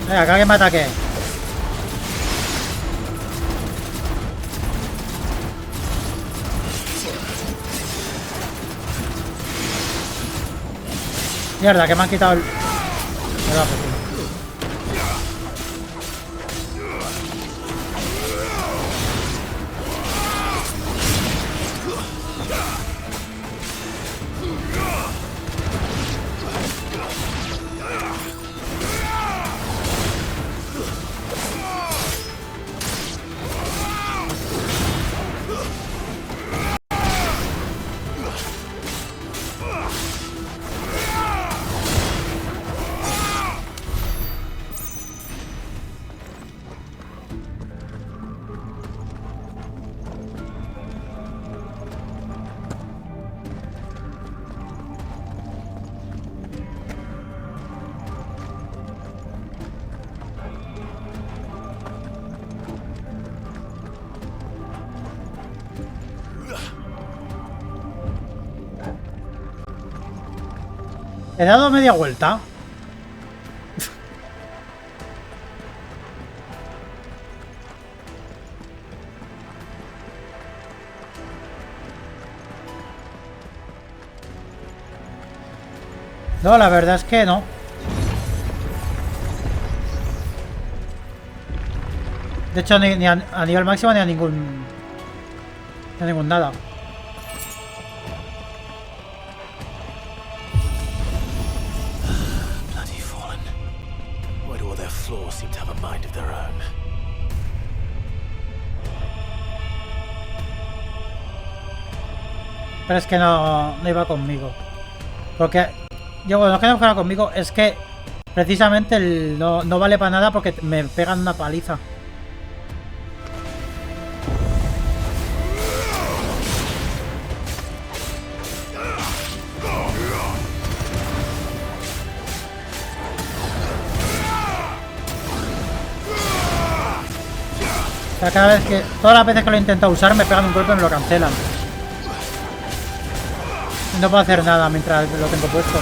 Venga, acá que me ataque. Mierda, que me han quitado el... Me da por culo. He dado media vuelta. No, la verdad es que no. De hecho, ni a nivel máximo ni a ningún... Ni a ningún nada. Pero es que no iba conmigo. Porque... Yo, bueno, no es que no fuera conmigo, es que precisamente no vale para nada porque me pegan una paliza. O sea, cada vez que... Todas las veces que lo he intentado usar me pegan un golpe y me lo cancelan. No puedo hacer nada mientras lo tengo puesto.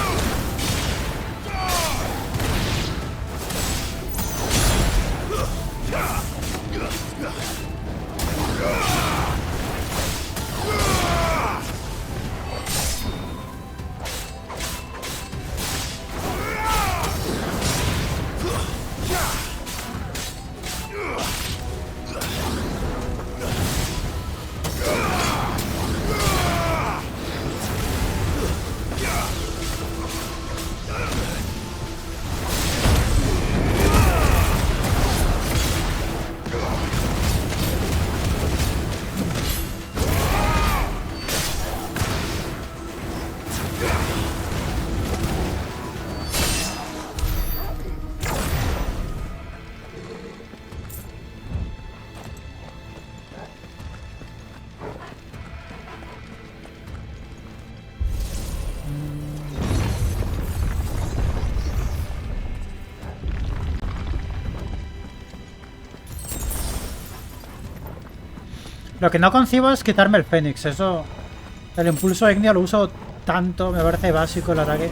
Lo que no concibo es quitarme el Fénix. Eso... El impulso ignio lo uso tanto. Me parece básico el ataque.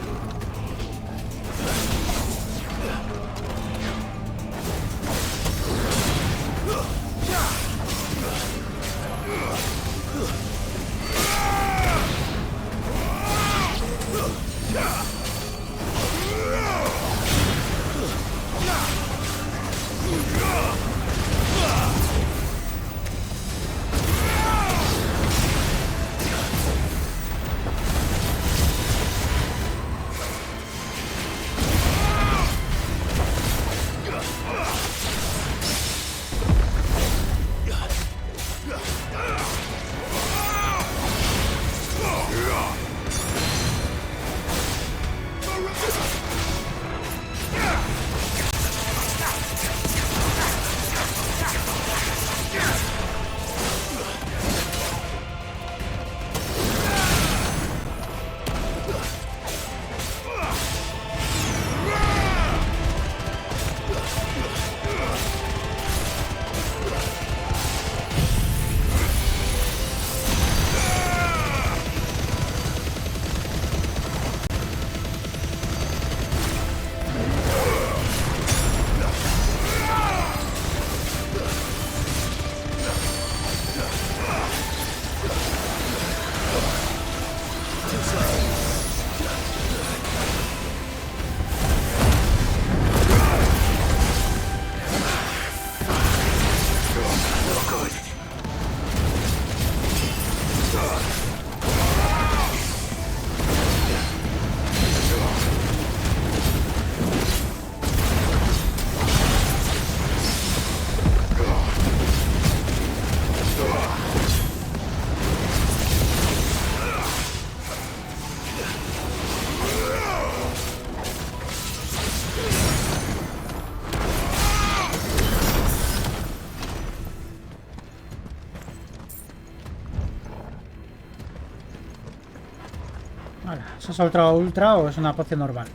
¿Eso es ultra ultra o es una poción normal?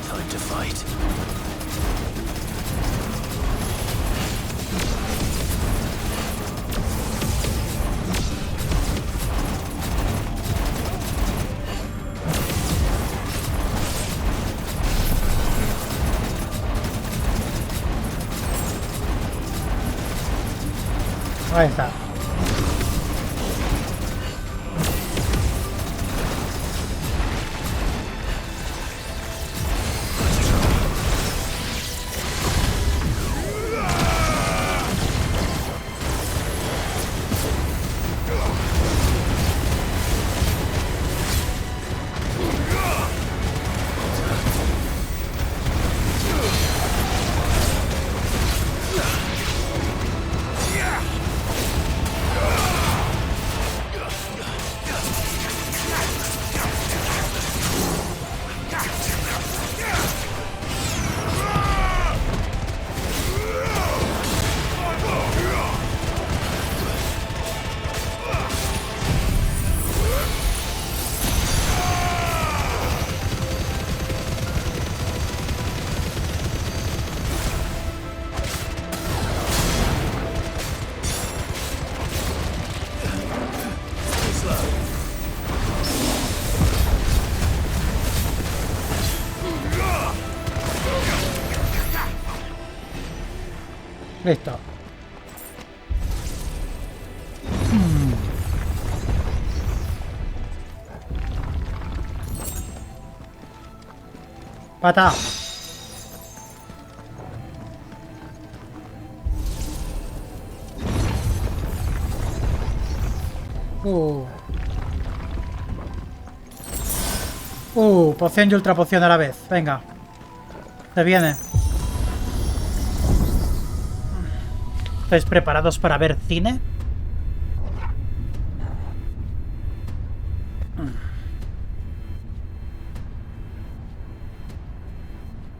Time to fight. Ahí está. Listo. Pata. Poción y ultra poción a la vez. Venga. Se viene. ¿Estáis preparados para ver cine?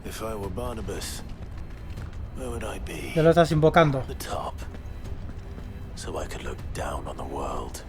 If I were Barnabas, where would I be? Ya lo estás invocando. The top. So I could look down on the world.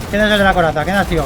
¿Quién es el de la coraza? ¿Quién ha sido?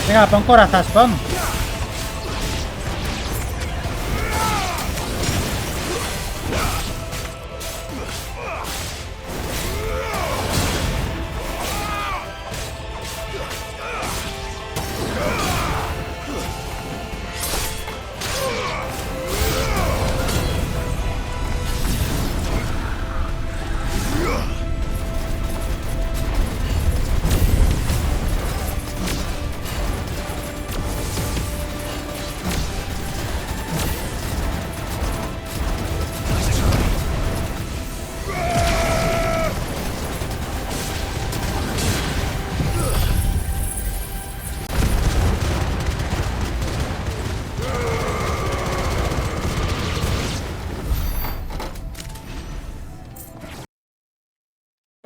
Venga, pon corazas, pon.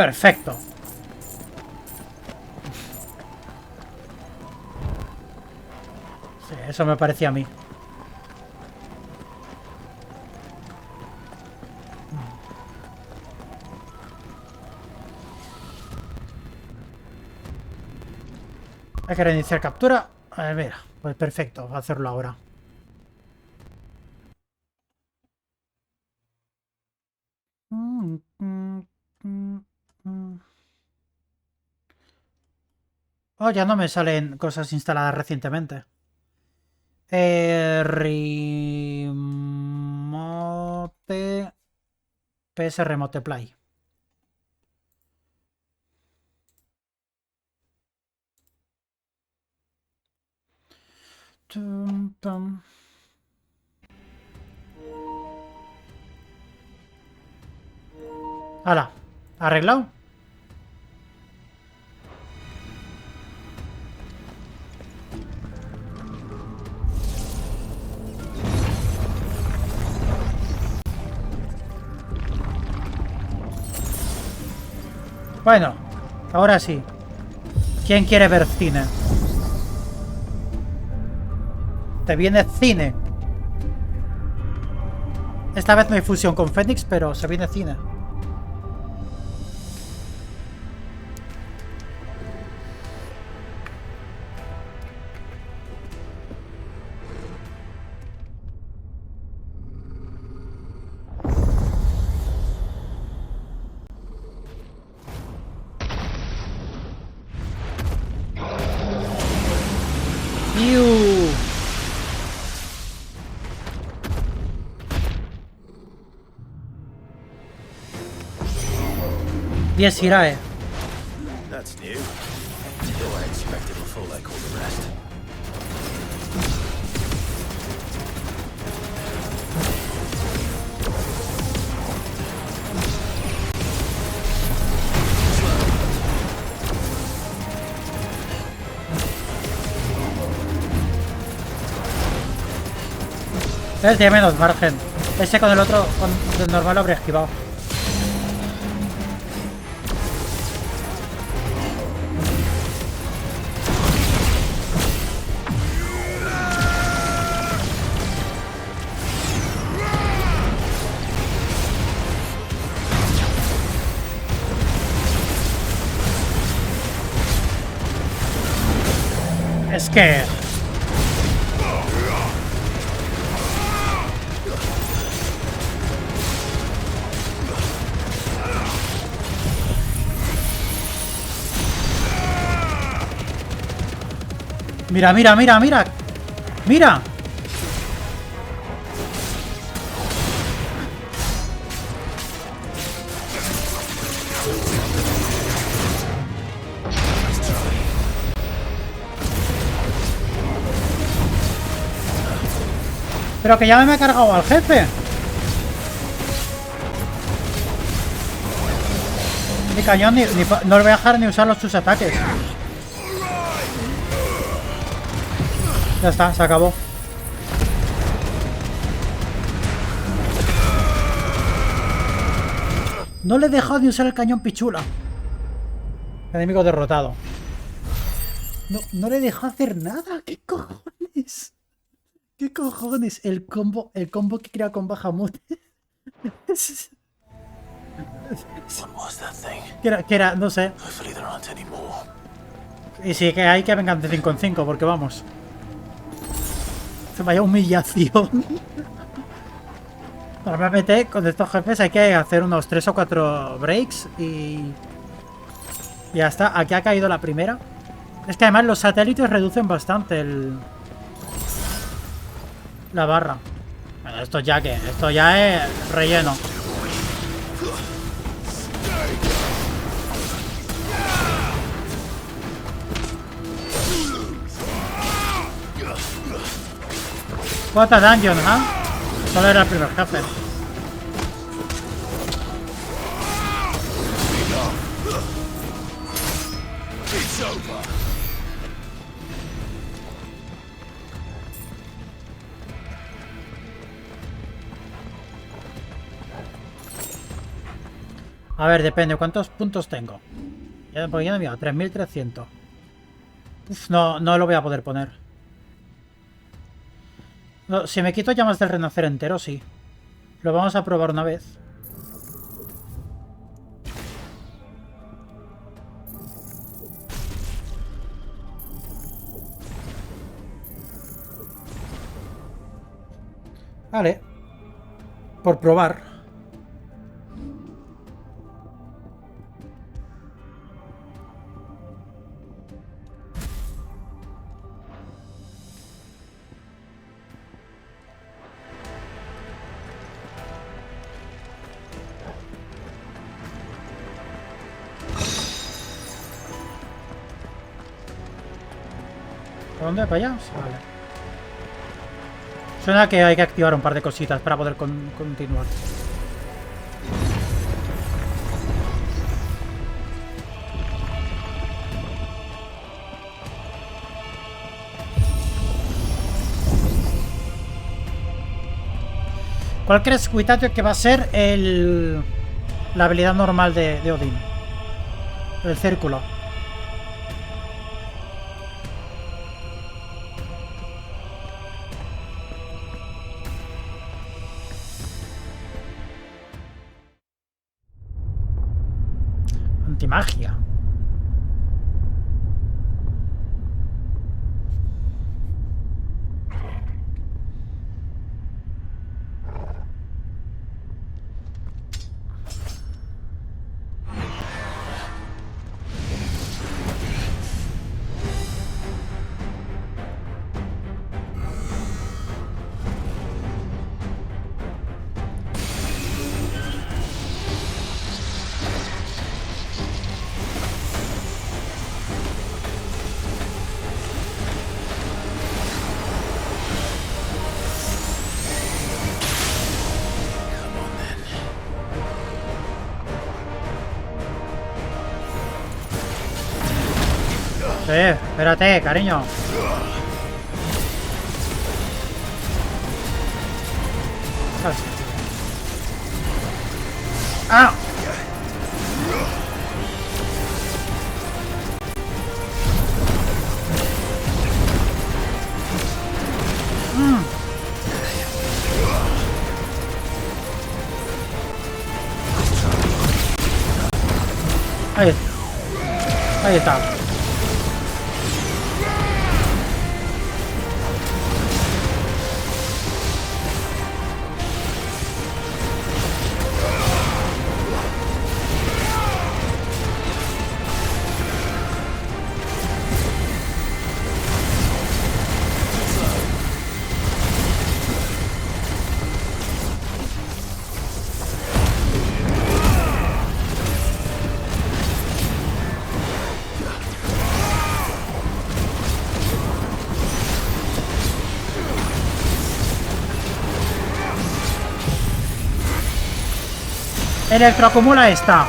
Perfecto. Sí, eso me parecía a mí. Hay que reiniciar captura. A ver, mira, pues perfecto, voy a hacerlo ahora. Oh, ya no me salen cosas instaladas recientemente. Remote... PS Remote Play. ¡Hala! ¿Arreglado? Bueno, ahora sí. ¿Quién quiere ver cine? Te viene cine. Esta vez no hay fusión con Fénix, pero se viene cine. ¡Iu! Yes, Irae. That's new. Still, I expected a full like all the rest. Él tiene menos margen. Ese con el otro, con el normal lo habría esquivado. Es que... Mira, mira, mira, mira. Mira. Pero que ya me ha cargado al jefe. Ni cañón, no le voy a dejar ni usar sus ataques. Ya está, se acabó. No le he dejado de usar el cañón pichula. Enemigo derrotado. No le he dejado hacer nada. ¿Qué cojones? ¿Qué cojones? El combo que crea con Bahamut. Que era, no sé. Y sí, que hay que vengan de 5 en 5, porque vamos. Se vaya humillación. Normalmente con estos jefes hay que hacer unos 3 o 4 breaks y ya está. Aquí ha caído la primera. Es que además los satélites reducen bastante la barra. Bueno, esto ya es relleno. What a dungeon, ¿ah? Solo era el primer jefe. A ver, depende. ¿Cuántos puntos tengo? Ya, porque ya no me va. 3300. Uf, no lo voy a poder poner. No, si me quito llamas del renacer entero, sí. Lo vamos a probar una vez. Vale. Por probar. ¿Por dónde? ¿Para allá? Vale. Suena que hay que activar un par de cositas para poder continuar. ¿Cuál crees, Cuitatio, que va a ser la habilidad normal de Odín? El círculo. Antimagia. Espérate, cariño. ¡Ah! Ahí está. Electroacumula esta.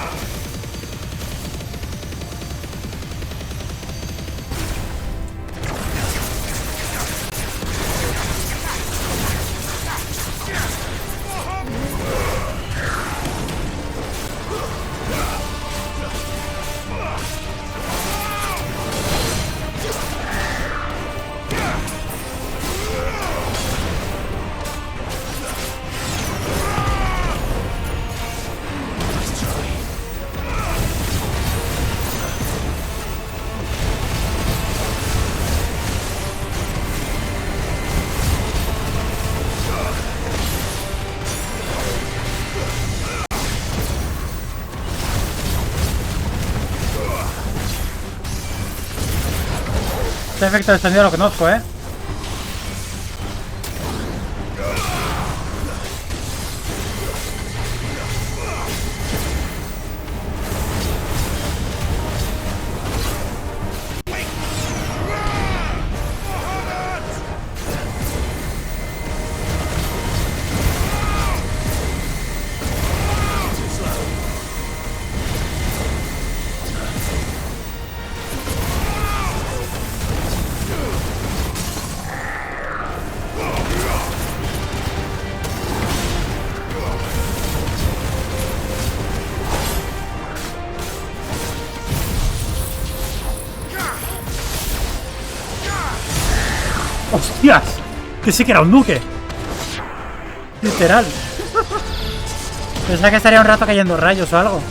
Este efecto de extendido lo conozco, ¿eh? ¡Hostias! Que sí que era un duque. Literal. Pensaba que estaría un rato cayendo rayos o algo.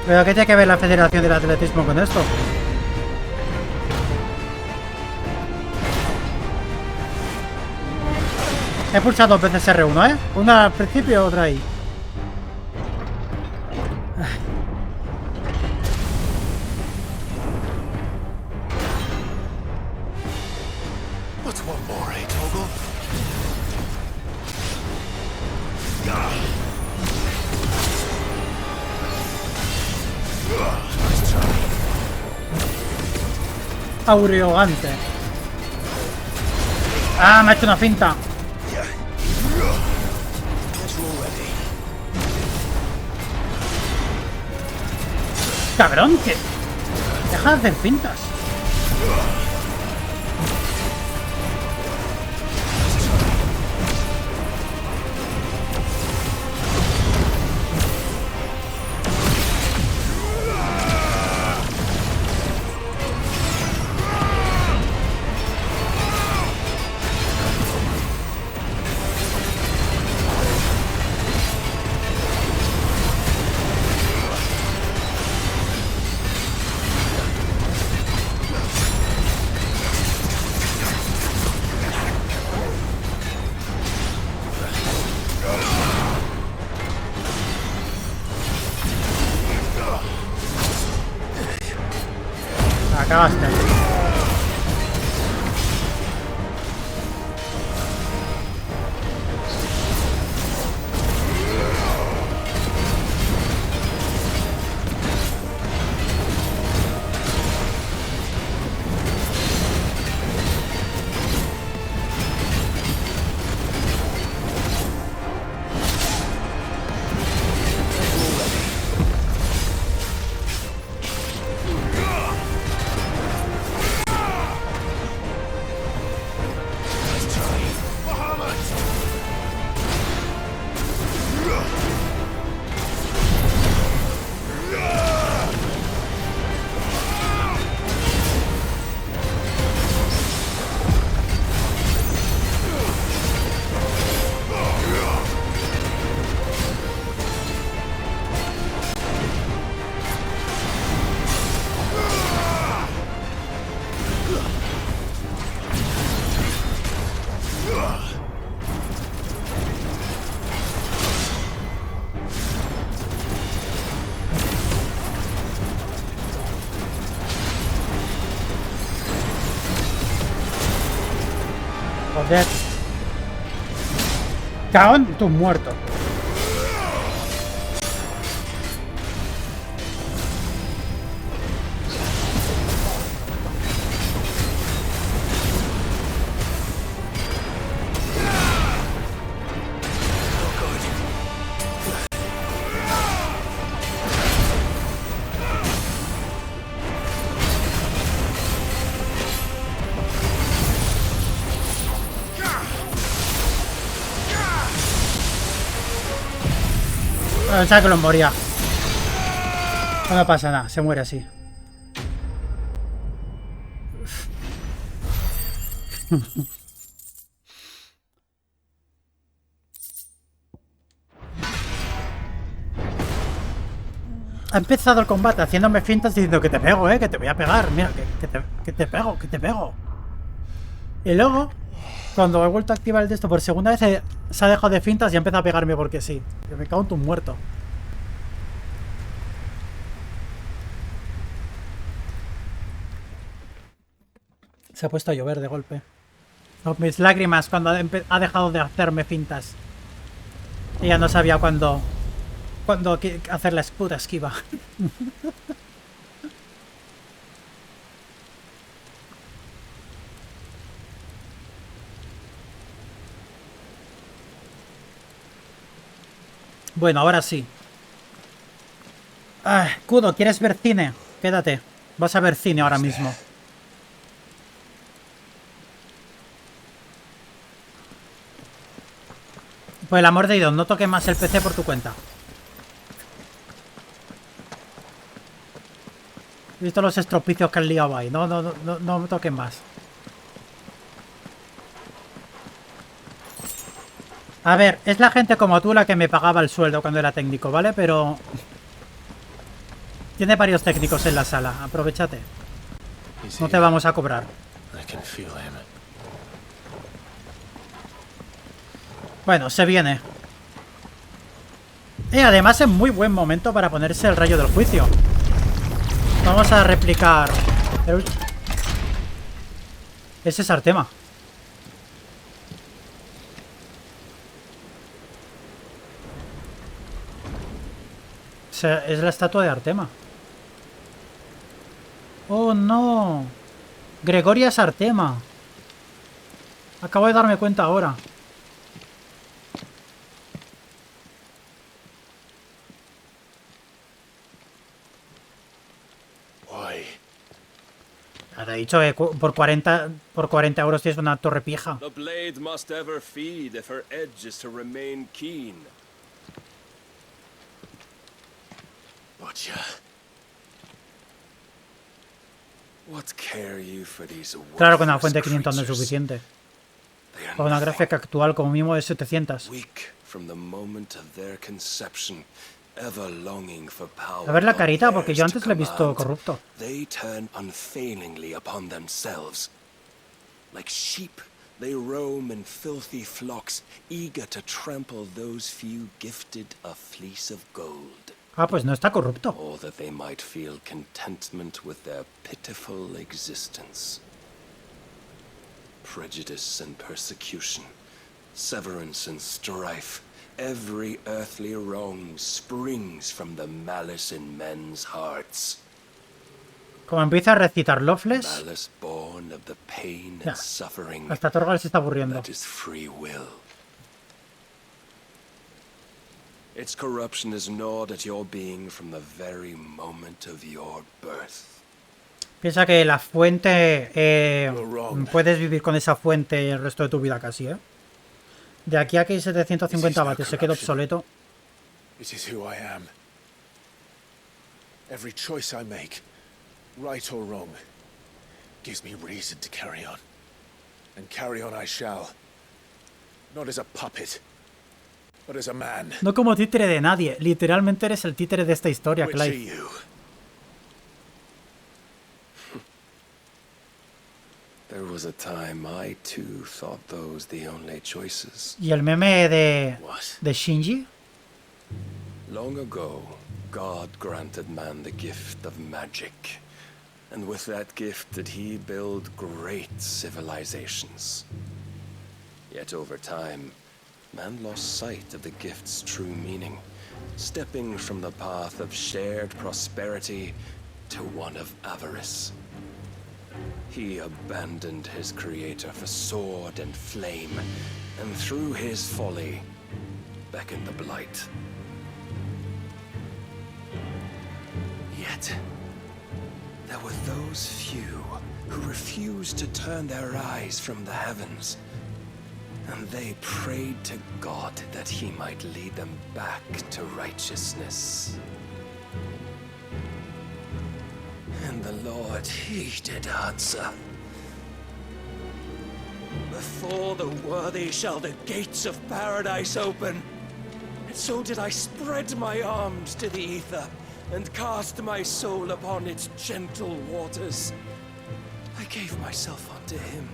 ¿Pero qué tiene que ver la Federación del Atletismo con esto? He pulsado 2 veces R1, ¿eh? Una al principio y otra ahí. What's one more, eh, Toggle? Aureogante. Ah, me ha hecho una finta. Cabrón, que deja de hacer fintas. Acabaste. Joder. Cago en tu muerto. Pensaba que lo moría. No pasa nada, se muere así. Ha empezado el combate haciéndome fintas diciendo que te pego, que te voy a pegar. Mira, que te pego, que te pego. Y luego, cuando he vuelto a activar el de esto por segunda vez, se ha dejado de fintas y ha empezado a pegarme porque sí. Que me cago en tu muerto. Se ha puesto a llover de golpe. Oh, mis lágrimas cuando ha dejado de hacerme fintas. Y ya no sabía cuándo hacer la puta esquiva. Bueno, ahora sí. Ah, Kudo, ¿quieres ver cine? Quédate. Vas a ver cine ahora mismo. Por el amor de Dios, no toques más el PC por tu cuenta. He visto los estropicios que han liado ahí. No me toquen más. A ver, es la gente como tú la que me pagaba el sueldo cuando era técnico, ¿vale? Pero... tiene varios técnicos en la sala. Aprovechate. No te vamos a cobrar. Bueno, se viene. Además es muy buen momento para ponerse el rayo del juicio. Vamos a replicar... Ese es Artema. Es la estatua de Artema. ¡Oh, no! Gregoria es Artema. Acabo de darme cuenta ahora. Te he dicho que por 40 euros tienes una torre pija. The blade must ever feed if her edge is to remain keen. Butcher. What care you for these Claro que una fuente de 500 no es suficiente. Con una gráfica actual como mínimo de 700. A ver la carita, porque yo antes lo he visto corrupto. They turn unfailingly upon themselves. Like sheep, they roam in filthy flocks, eager to trample those few gifted a fleece of gold. Ah, pues no está corrupto. Or that they might feel contentment with their pitiful existence. Prejudice and persecution, severance and strife. Every earthly wrong springs from the malice in men's hearts. Como empieza a recitar Loveless, Malice born of the pain and suffering. hasta Torgal se está aburriendo. That is free will. Its corruption is gnawed at your being from the very moment of your birth. Piensa que la fuente... puedes vivir con esa fuente el resto de tu vida casi, ¿eh? De aquí a que hay 750 vatios se queda obsoleto. It is who I am. Every choice I make, right or wrong, gives me reason to carry on. And carry on I shall. Not as a puppet, but as a man. No como títere de nadie. Literalmente eres el títere de esta historia, Clive. There was a time I too thought those the only choices. ¿Y el meme de Shinji? Long ago, God granted man the gift of magic. And with that gift did he build great civilizations. Yet over time, man lost sight of the gift's true meaning, stepping from the path of shared prosperity to one of avarice. He abandoned his creator for sword and flame, and through his folly, beckoned the blight. Yet, there were those few who refused to turn their eyes from the heavens, and they prayed to God that he might lead them back to righteousness. And the Lord, he did answer. Before the worthy shall the gates of paradise open. And so did I spread my arms to the ether, and cast my soul upon its gentle waters. I gave myself unto him.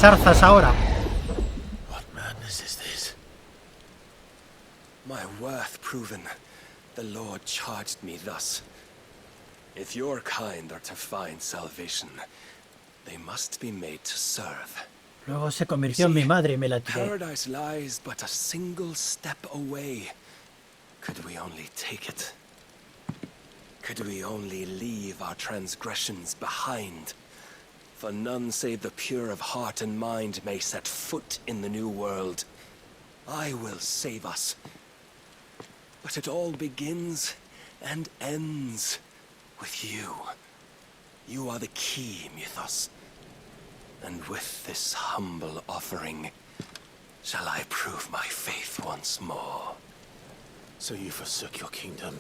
Zarzas ahora. What madness is this? My worth proven, the Lord charged me thus. If your kind are to find salvation, they must be made to serve. Luego se convirtió en mi madre y me la tiré. Paradise lies but a single step away. Could we only take it? Could we only leave our transgressions behind? For none save the pure of heart and mind may set foot in the new world. I will save us. But it all begins and ends with you. You are the key, Mythos. And with this humble offering, shall I prove my faith once more. So you forsook your kingdom.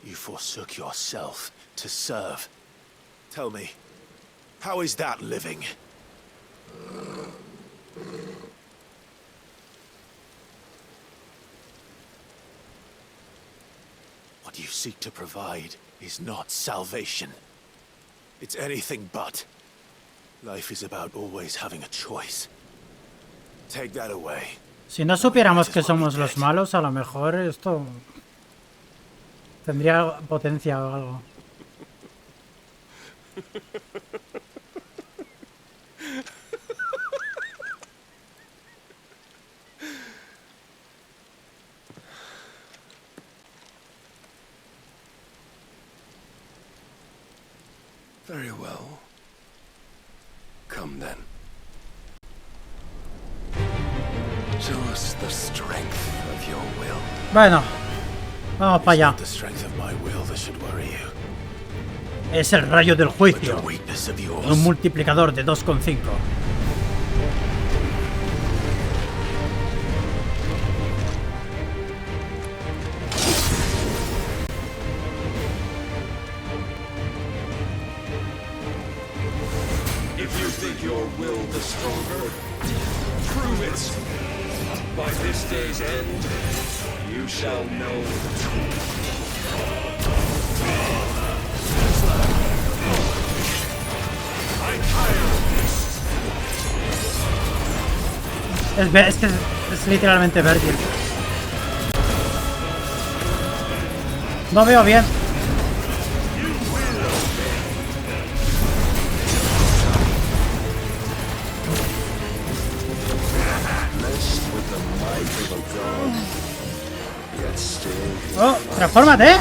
You forsook yourself to serve. Tell me, how is that living? What you seek to provide is not salvation. It's anything but. Life is about always having a choice. Take that away. Si no supiéramos que somos los malos, a lo mejor esto tendría potencia o algo. Very well. Come then. Show us the strength of your will. Bueno, vamos para allá. The strength of my will that should worry you. Es el rayo del juicio. But the weakness of yours. Un multiplicador de 2,5. If you think your will the stronger, prove it. By this day's end, you shall know the truth. Es que es literalmente Virgil. No veo bien. Oh, transfórmate.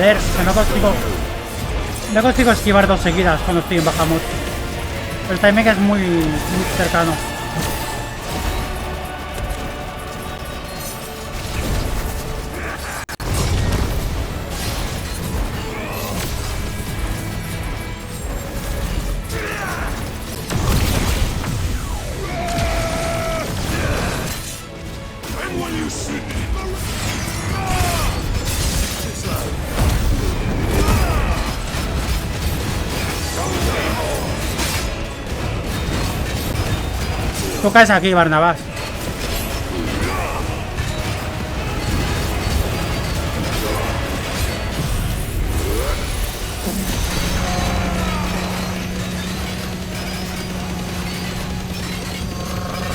Joder, que no consigo esquivar dos seguidas cuando estoy en Bahamut. El timing es muy cercano. Tú caes aquí, Barnabás.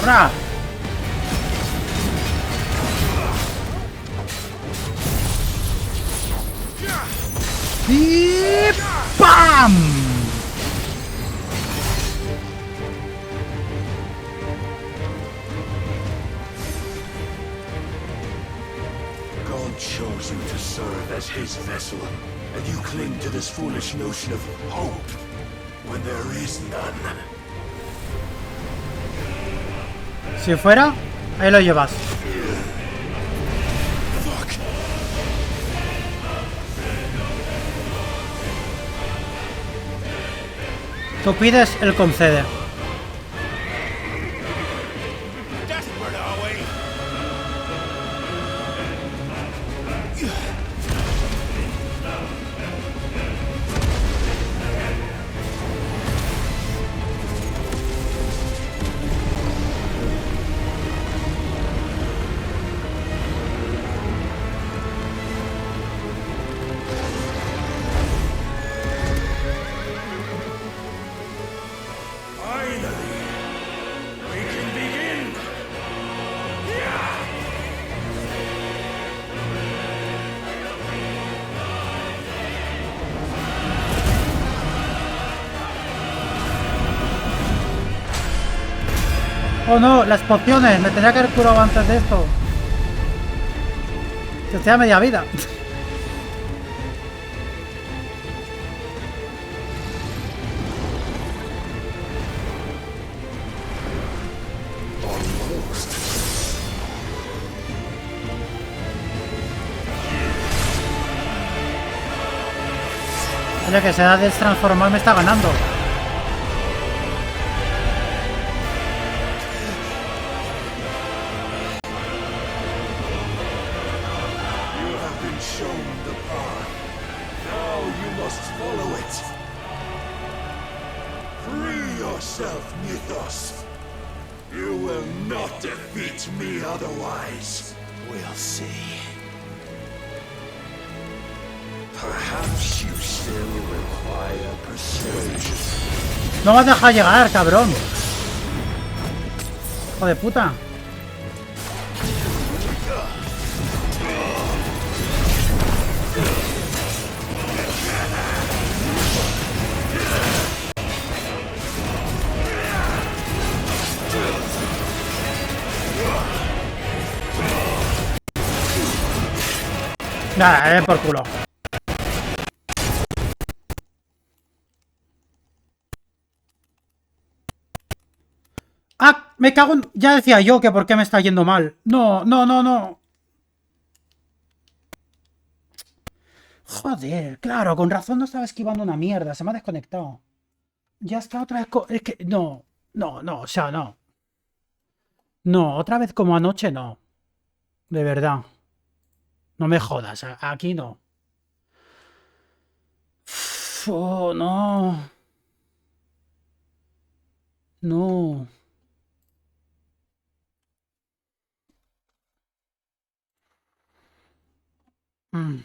¡Ra! ¡Y ¡pam! Chose you to serve as his vessel, and you cling to this foolish notion of hope when there is none. Si fuera, ahí lo llevas. Fuck. Tú pides, él concede. Oh no, las pociones. Me tendría que haber curado antes de esto. Que estoy a media vida. Oye, que se da de transformar me está ganando. You will not defeat me otherwise. We'll see. Perhaps you still require persuasion. No me has dejado llegar, cabrón. Hijo de puta. Nada, por culo. ¡Ah! Me cago en... Ya decía yo que por qué me está yendo mal. No, no, no, no. Joder, claro, con razón no estaba esquivando una mierda. Se me ha desconectado. Ya está otra vez... Es que... No, no, no, o sea, no. No, otra vez como anoche no. De verdad. No me jodas, aquí no. Oh, no. No. Mm.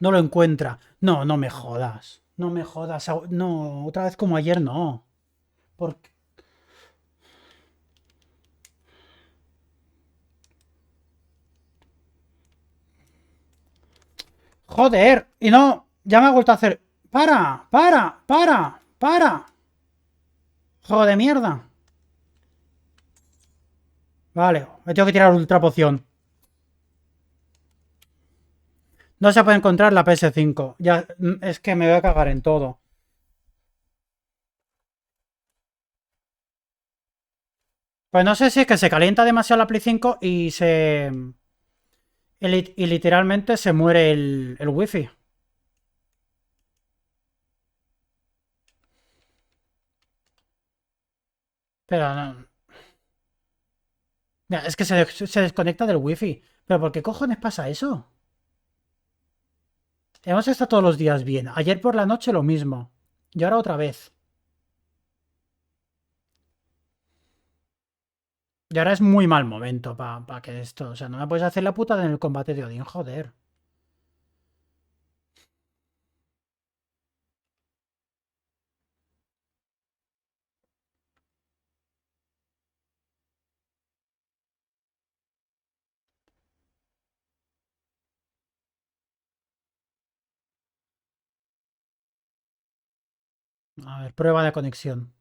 No lo encuentra. No, no me jodas. No me jodas. No, otra vez como ayer no. Porque... Joder. Y no, ya me ha vuelto a hacer... ¡Para! ¡Para! ¡Para! ¡Para! ¡Juego de mierda! Vale, me tengo que tirar ultra poción. No se puede encontrar la PS5. Ya, es que me voy a cagar en todo. Pues no sé si es que se calienta demasiado la Play 5 y se... Y literalmente se muere el wifi. Pero no... Mira, es que se desconecta del wifi. ¿Pero por qué cojones pasa eso? Hemos estado todos los días bien. Ayer por la noche lo mismo. Y ahora otra vez. Y ahora es muy mal momento para que esto... O sea, no me puedes hacer la puta en el combate de Odín, joder. A ver, prueba de conexión.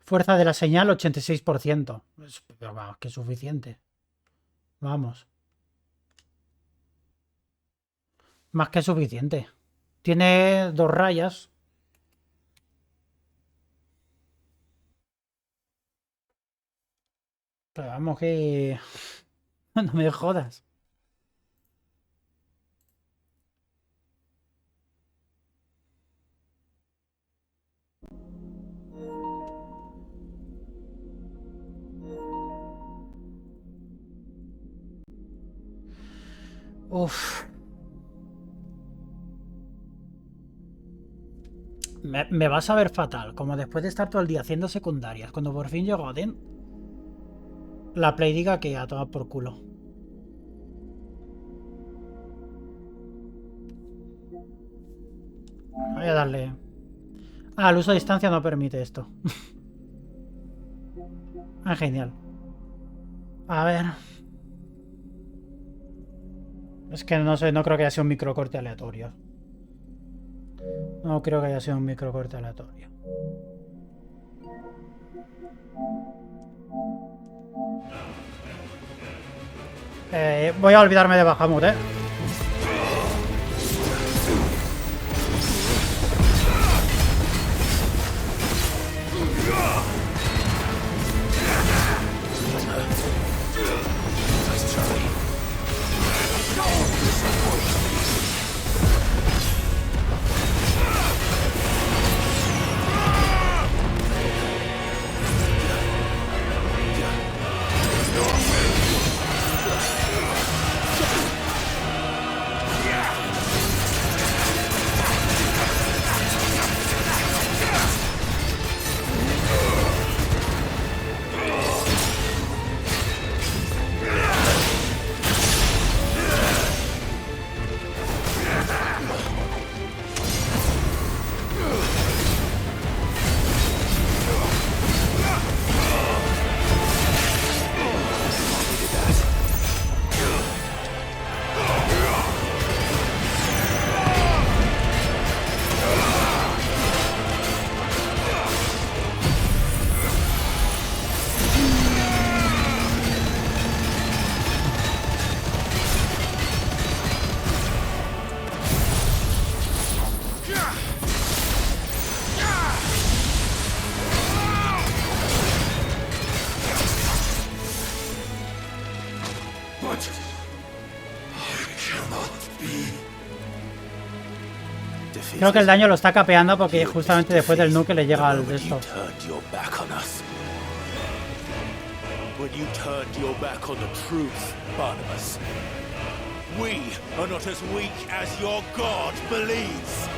Fuerza de la señal 86%. Pero vamos, que es suficiente. Vamos. Más que suficiente. Tiene 2 rayas. Pero vamos que... No me jodas. Uf. Me vas a ver fatal. Como después de estar todo el día haciendo secundarias. Cuando por fin llego a Den, la Play diga que a tomar por culo. Voy a darle... Ah, el uso a distancia no permite esto. Ah, genial. A ver... Es que no sé, no creo que haya sido un microcorte aleatorio. No creo que haya sido un microcorte aleatorio. Voy a olvidarme de Bahamut, ¿eh? Creo que el daño lo está capeando porque justamente después del nuke le llega al de esto. When you turned your back on the truth, Barnabas. We are not as weak as your God believes.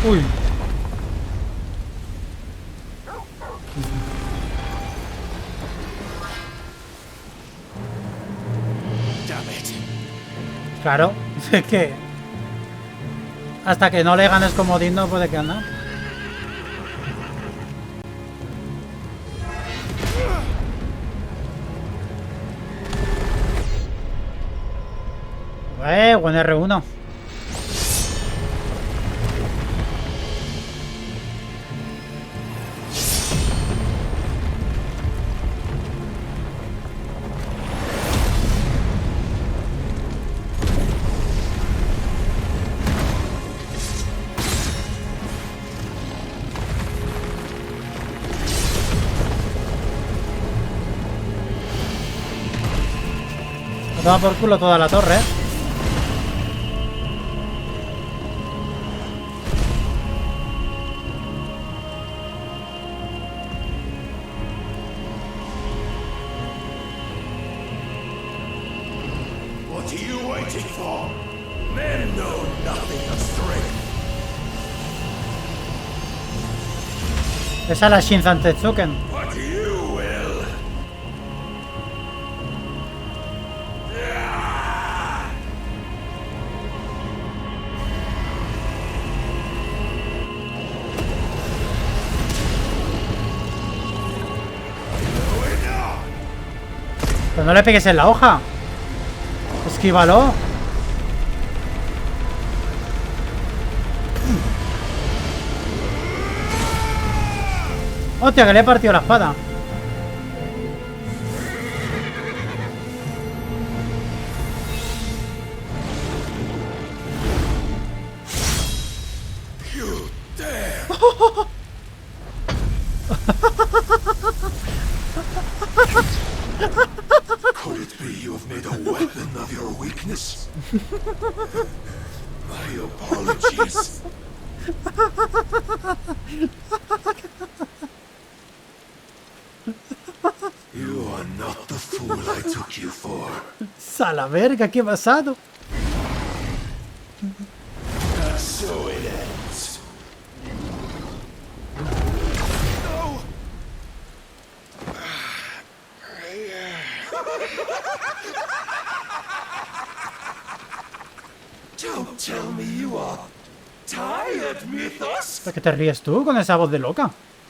Uy. Claro, es que hasta que no le ganes comodín no puede que anda. Buen R1. Toma por culo toda la torre, ¿eh? What are you waiting for? Men know nothing of strength. Esa es la Shinzan Tetsuken. What you will. Pero no le pegues en la hoja. Esquívalo. Hostia, que le he partido la espada. Could it be you have made a weapon of your weakness? My apologies. You are not the fool I took you for. A la verga, ¿qué ha pasado? And so it ends. No! Don't tell me you are tired, Mythos. ¿De qué te ríes tú con esa voz de loca?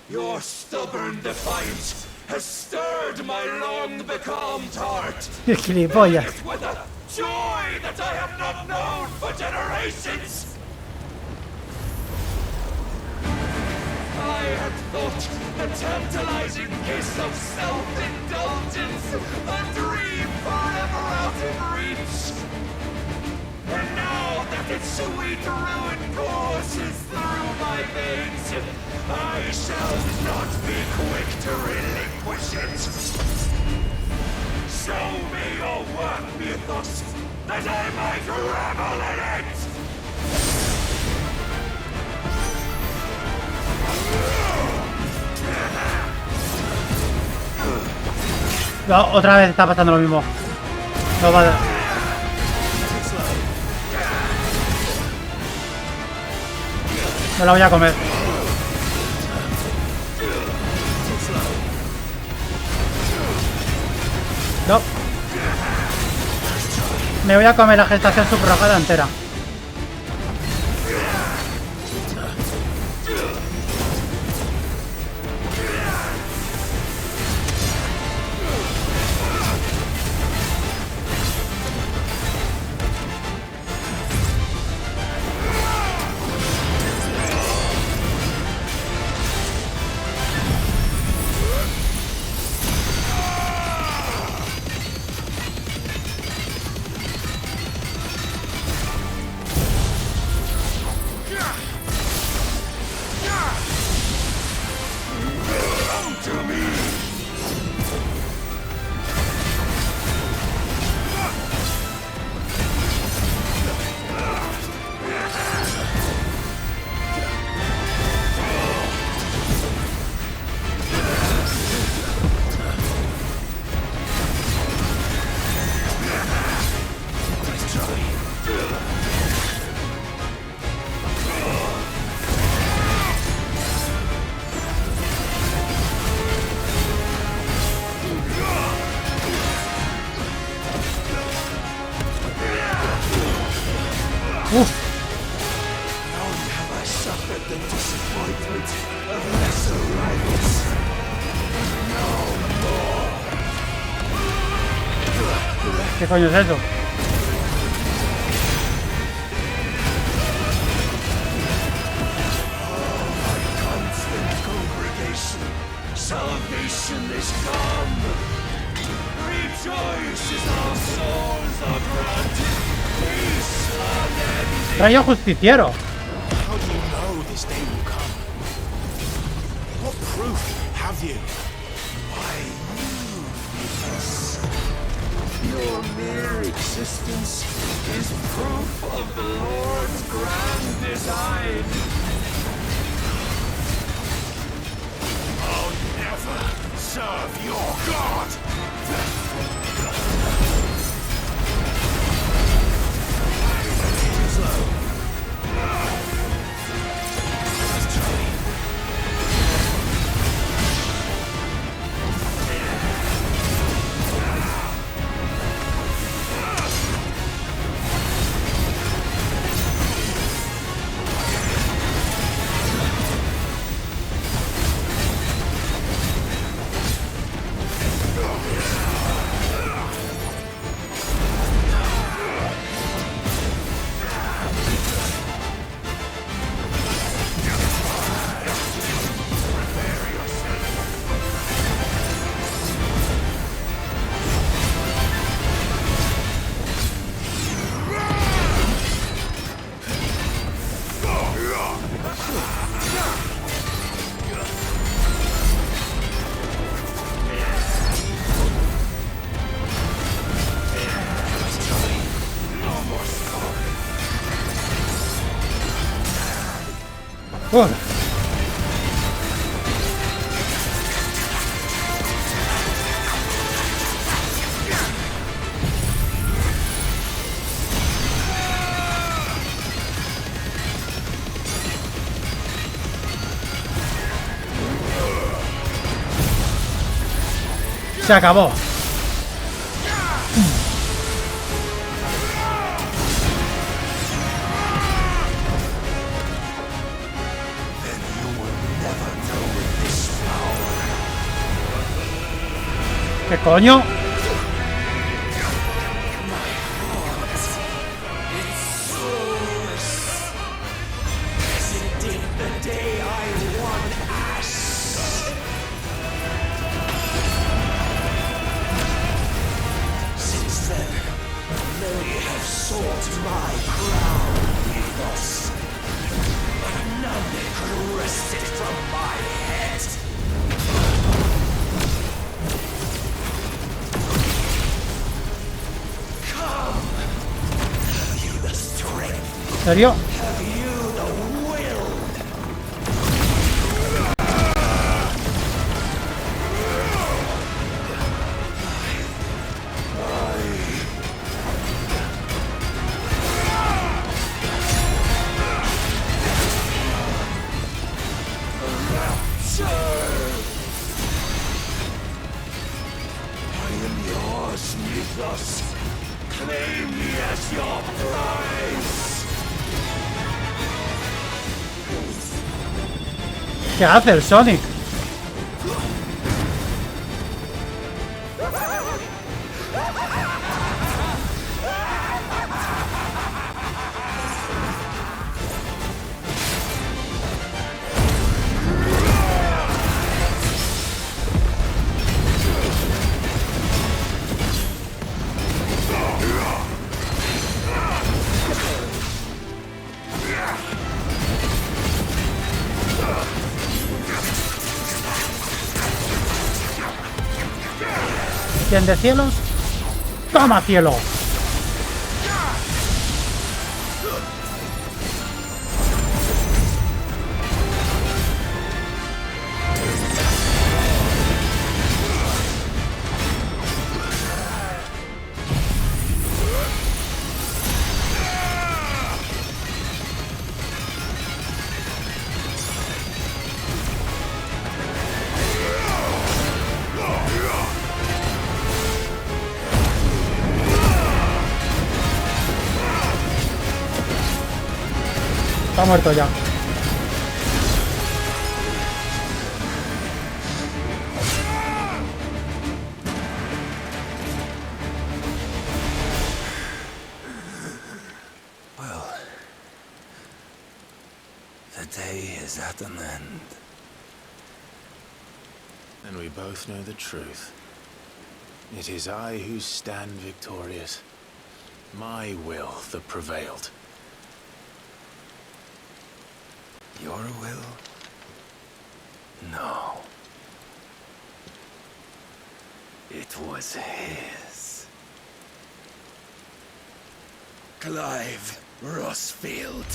Your stubborn defiance has stirred my long becalmed heart. ¡Qué gilipollas! With a joy that I have not known for generations. I had thought the tantalizing kiss of self-indulgence a dream forever out of reach. And now that its sweet ruin courses through my veins, I shall not be quick to relinquish it. Show me your work, Mythos, that I might revel in it! No, otra vez está pasando lo mismo. No va a... Me la voy a comer. No. Me voy a comer la gestación subrogada entera. ¿Qué coño es eso? Salvation is come. Rejoice as our souls are granted peace unending. Rayo justiciero. How do you know this day will come? What proof have you? Why, your mere existence is proof of the Lord's grand design. I'll never serve your god! Se acabó. ¿Qué coño? ¿En serio? ¿Qué hace el Sonic? ¿Quién de cielos? ¡Toma, cielo! Está muerto ya. Well, the day is at an end. And we both know the truth. It is I who stand victorious. My will that prevailed. Your will? No. It was his. Clive Rossfield.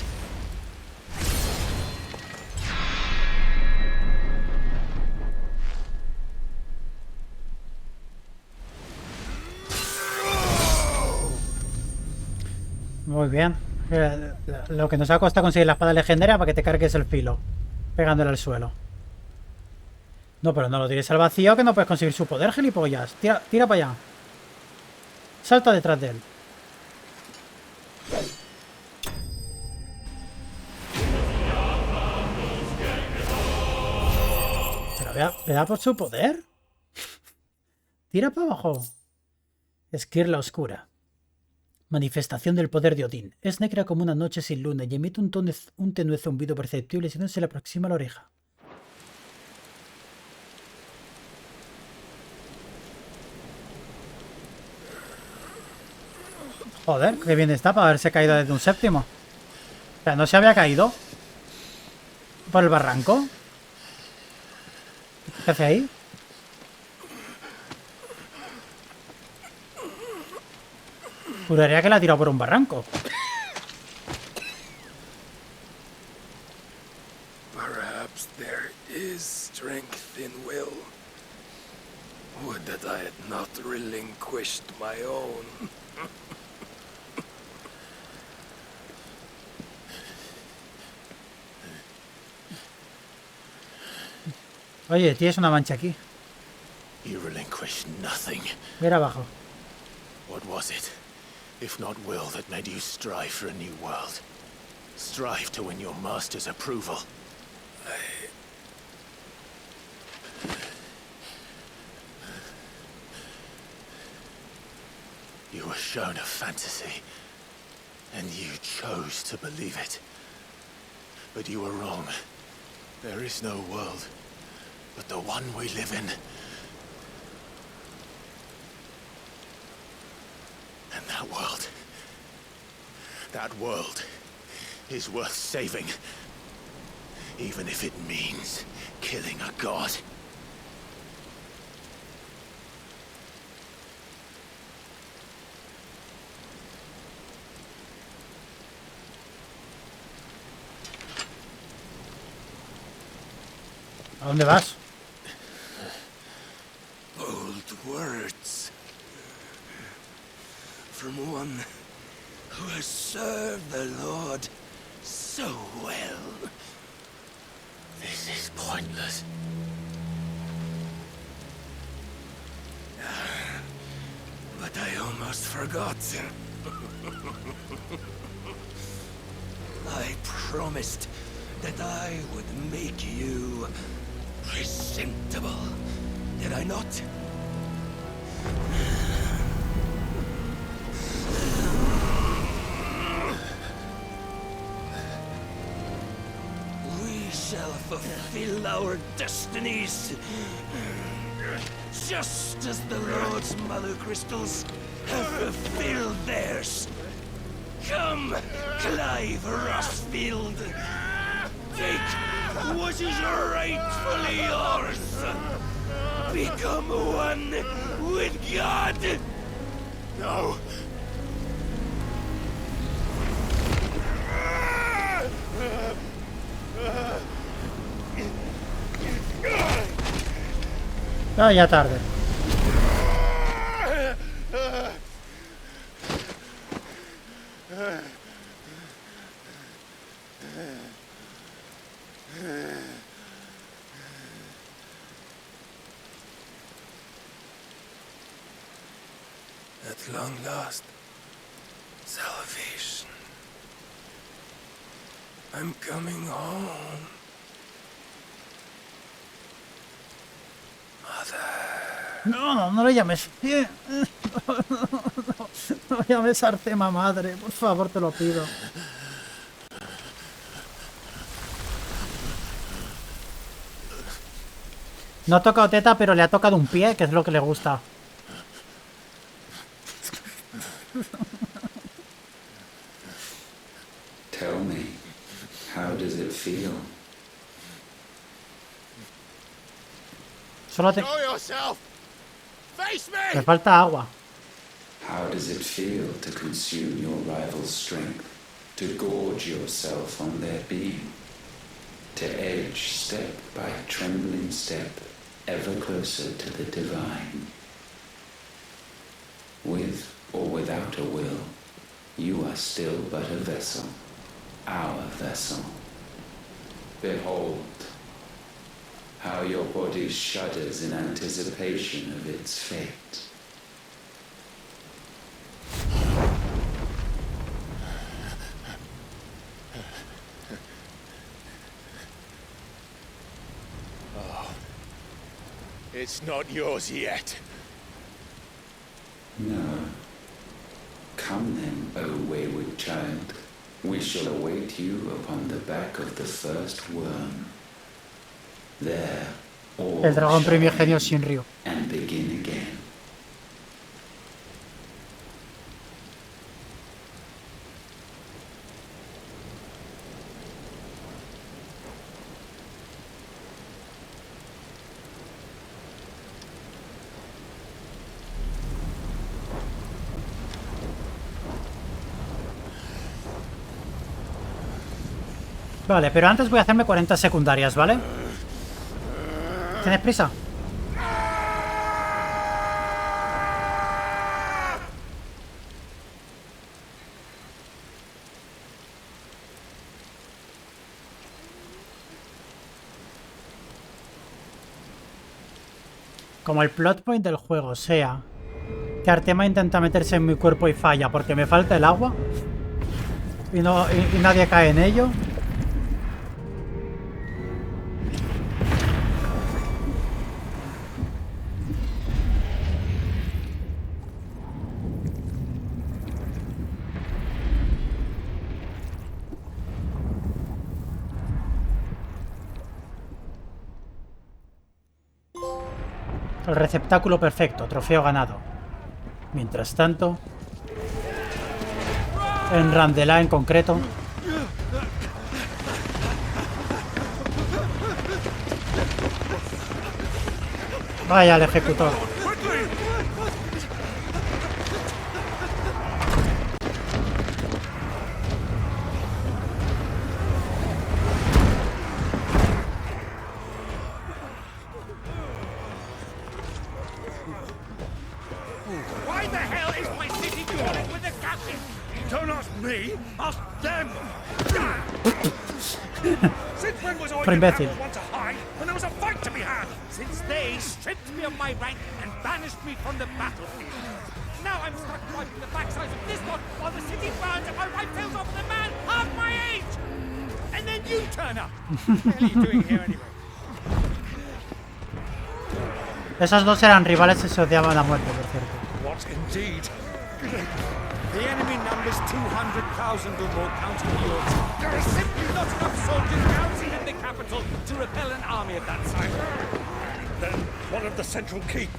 Muy bien. Lo que nos ha costado conseguir la espada legendaria para que te cargues el filo, pegándole al suelo. No, pero no lo tires al vacío, que no puedes conseguir su poder, gilipollas. Tira para allá. Salta detrás de él. Pero vea por su poder. Tira para abajo. Esquirla oscura. Manifestación del poder de Odín. Es negra como una noche sin luna y emite un tenue zumbido perceptible si no se le aproxima a la oreja. Joder, qué bien está para haberse caído desde un séptimo. O sea, ¿no se había caído? ¿Por el barranco? ¿Qué hace ahí? Juraría que la ha tirado por un barranco. Perhaps there is strength in will. Would that I had not relinquished my own. Oye, tienes una mancha aquí. You relinquished nothing. Mira abajo. What was it, if not will, that made you strive for a new world? Strive to win your master's approval? You were shown a fantasy, and you chose to believe it. But you were wrong. There is no world, but the one we live in. And that world is worth saving. Even if it means killing a god. ¿A dónde vas? Bold words. From one who has served the Lord so well. This is pointless. But I almost forgot. I promised that I would make you presentable. Did I not? We shall fulfill our destinies. Just as the Lord's Mother Crystals have fulfilled theirs. Come, Clive Rossfield. Take what is rightfully yours. Become one with God. No. Ah, ya tarde. At long last, salvation. I'm coming home. No, no le llames. No llames Artema madre, por favor, te lo pido. No ha tocado teta, pero le ha tocado un pie, que es lo que le gusta. Tell me, how does it feel? Solo te... Show yourself! Face me! Te falta agua. How does it feel to consume your rival's strength, to gorge yourself on their being, to edge step by trembling step ever closer to the divine? With or without a will, you are still but a vessel, our vessel. Behold, how your body shudders in anticipation of its fate. Oh. It's not yours yet. No. Come then, O wayward child. We shall await you upon the back of the first worm. There, all El dragón shall primigenio end sin río. and begin again. Vale, pero antes voy a hacerme 40 secundarias, ¿vale? ¿Tienes prisa? Como el plot point del juego sea que Artema intenta meterse en mi cuerpo y falla porque me falta el agua y nadie cae en ello. El receptáculo perfecto, trofeo ganado. Mientras tanto, en Randelá en concreto, vaya el ejecutor. Why the hell is my city falling with the captain? Don't ask me, ask them! Since when was I the one to hide when there was a fight to be had? Since they stripped me of my rank and banished me from the battlefield. Now I'm stuck wiping the backsides of this lot while the city burns and my wife tails off with a man half my age! And then you turn up! What the hell are you doing here anyway? Esos dos eran rivales y se odiaban a muerte, por cierto. What indeed? The enemy numbers 200,000 or more counting yours. There are simply not enough soldiers garrisoned in the capital to repel an army of that size. Then one of the central keep,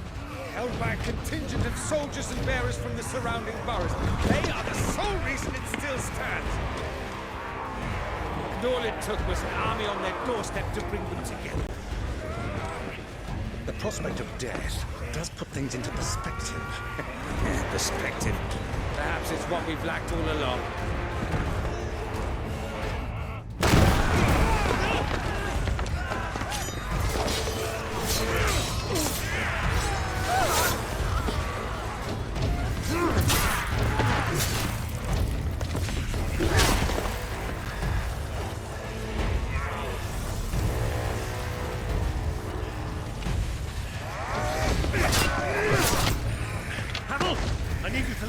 held by a contingent of soldiers and bearers from the surrounding boroughs. They are the sole reason it still stands. And all it took was an army on their doorstep to bring them together. The prospect of death does put things into perspective. Perspective. Perhaps it's what we've lacked all along.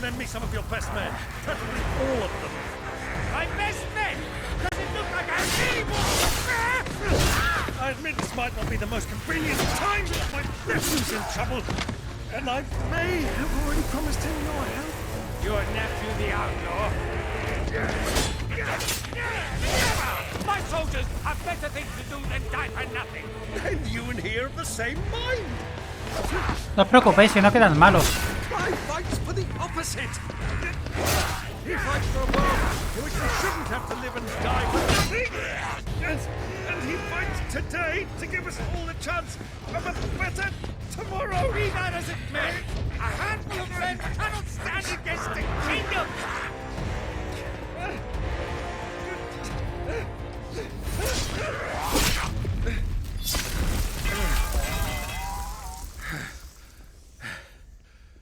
Lend me some of your best men. Preferably all of them. My best men? Does it look like I really want? I admit this might not be the most convenient time, but my nephew's in trouble. And I may have already promised him your help. Your nephew, the outlaw? My soldiers have better things to do than die for nothing. And you and he are of the same mind. No os preocupéis, si no quedan malos. I fights for the opposite. He fights for a world in which we shouldn't have to live and die for nothing. And he fights today to give us all a chance of a better tomorrow. Be that as it may, a handful of men cannot stand against the kingdom.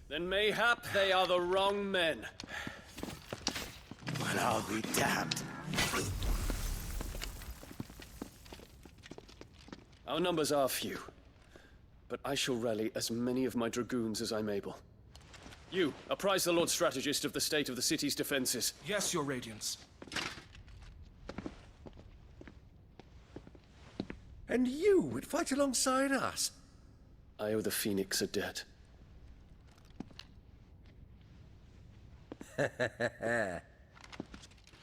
Then mayhap they are the wrong men. Well, I'll be damned. Our numbers are few, but I shall rally as many of my dragoons as I'm able. You, apprise the Lord Strategist of the state of the city's defenses. Yes, Your Radiance. And you would fight alongside us? I owe the Phoenix a debt.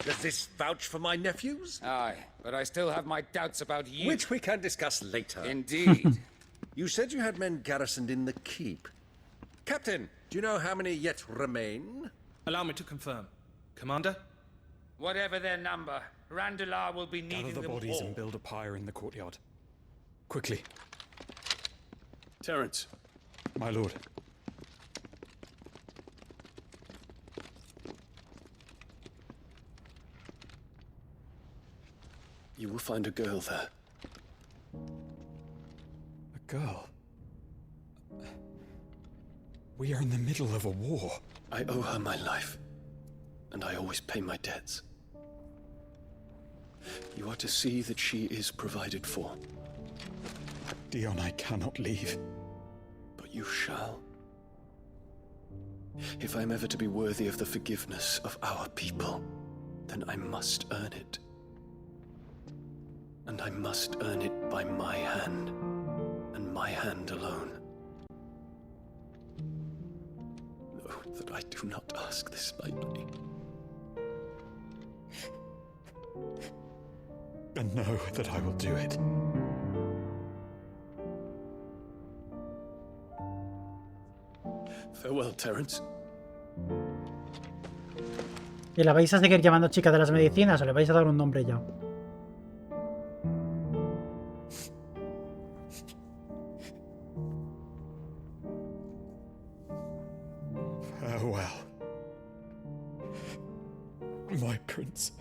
Does this vouch for my nephews? Aye, but I still have my doubts about you. Which we can discuss later. Indeed. You said you had men garrisoned in the keep. Captain, do you know how many yet remain? Allow me to confirm. Commander? Whatever their number, Randelar will be needing Gather the them bodies all. and build a pyre in the courtyard. Quickly. Terence. My lord. You will find a girl there. A girl? We are in the middle of a war. I owe her my life, and I always pay my debts. You are to see that she is provided for. Dion, I cannot leave. But but you shall. If I'm ever to be worthy of the forgiveness of our people, then I must earn it. And I must earn it by my hand, and my hand alone. Know that I do not ask this lightly. And know that I will do it. Farewell, Terence. ¿Y la vais a seguir llamando chica de las medicinas o le vais a dar un nombre ya? Farewell, my prince.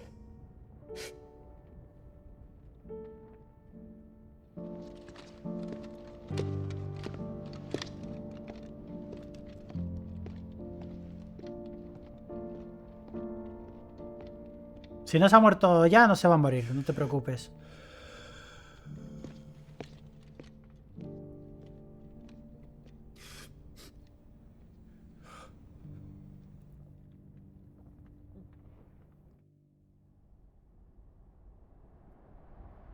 Si no se ha muerto ya, no se va a morir, no te preocupes.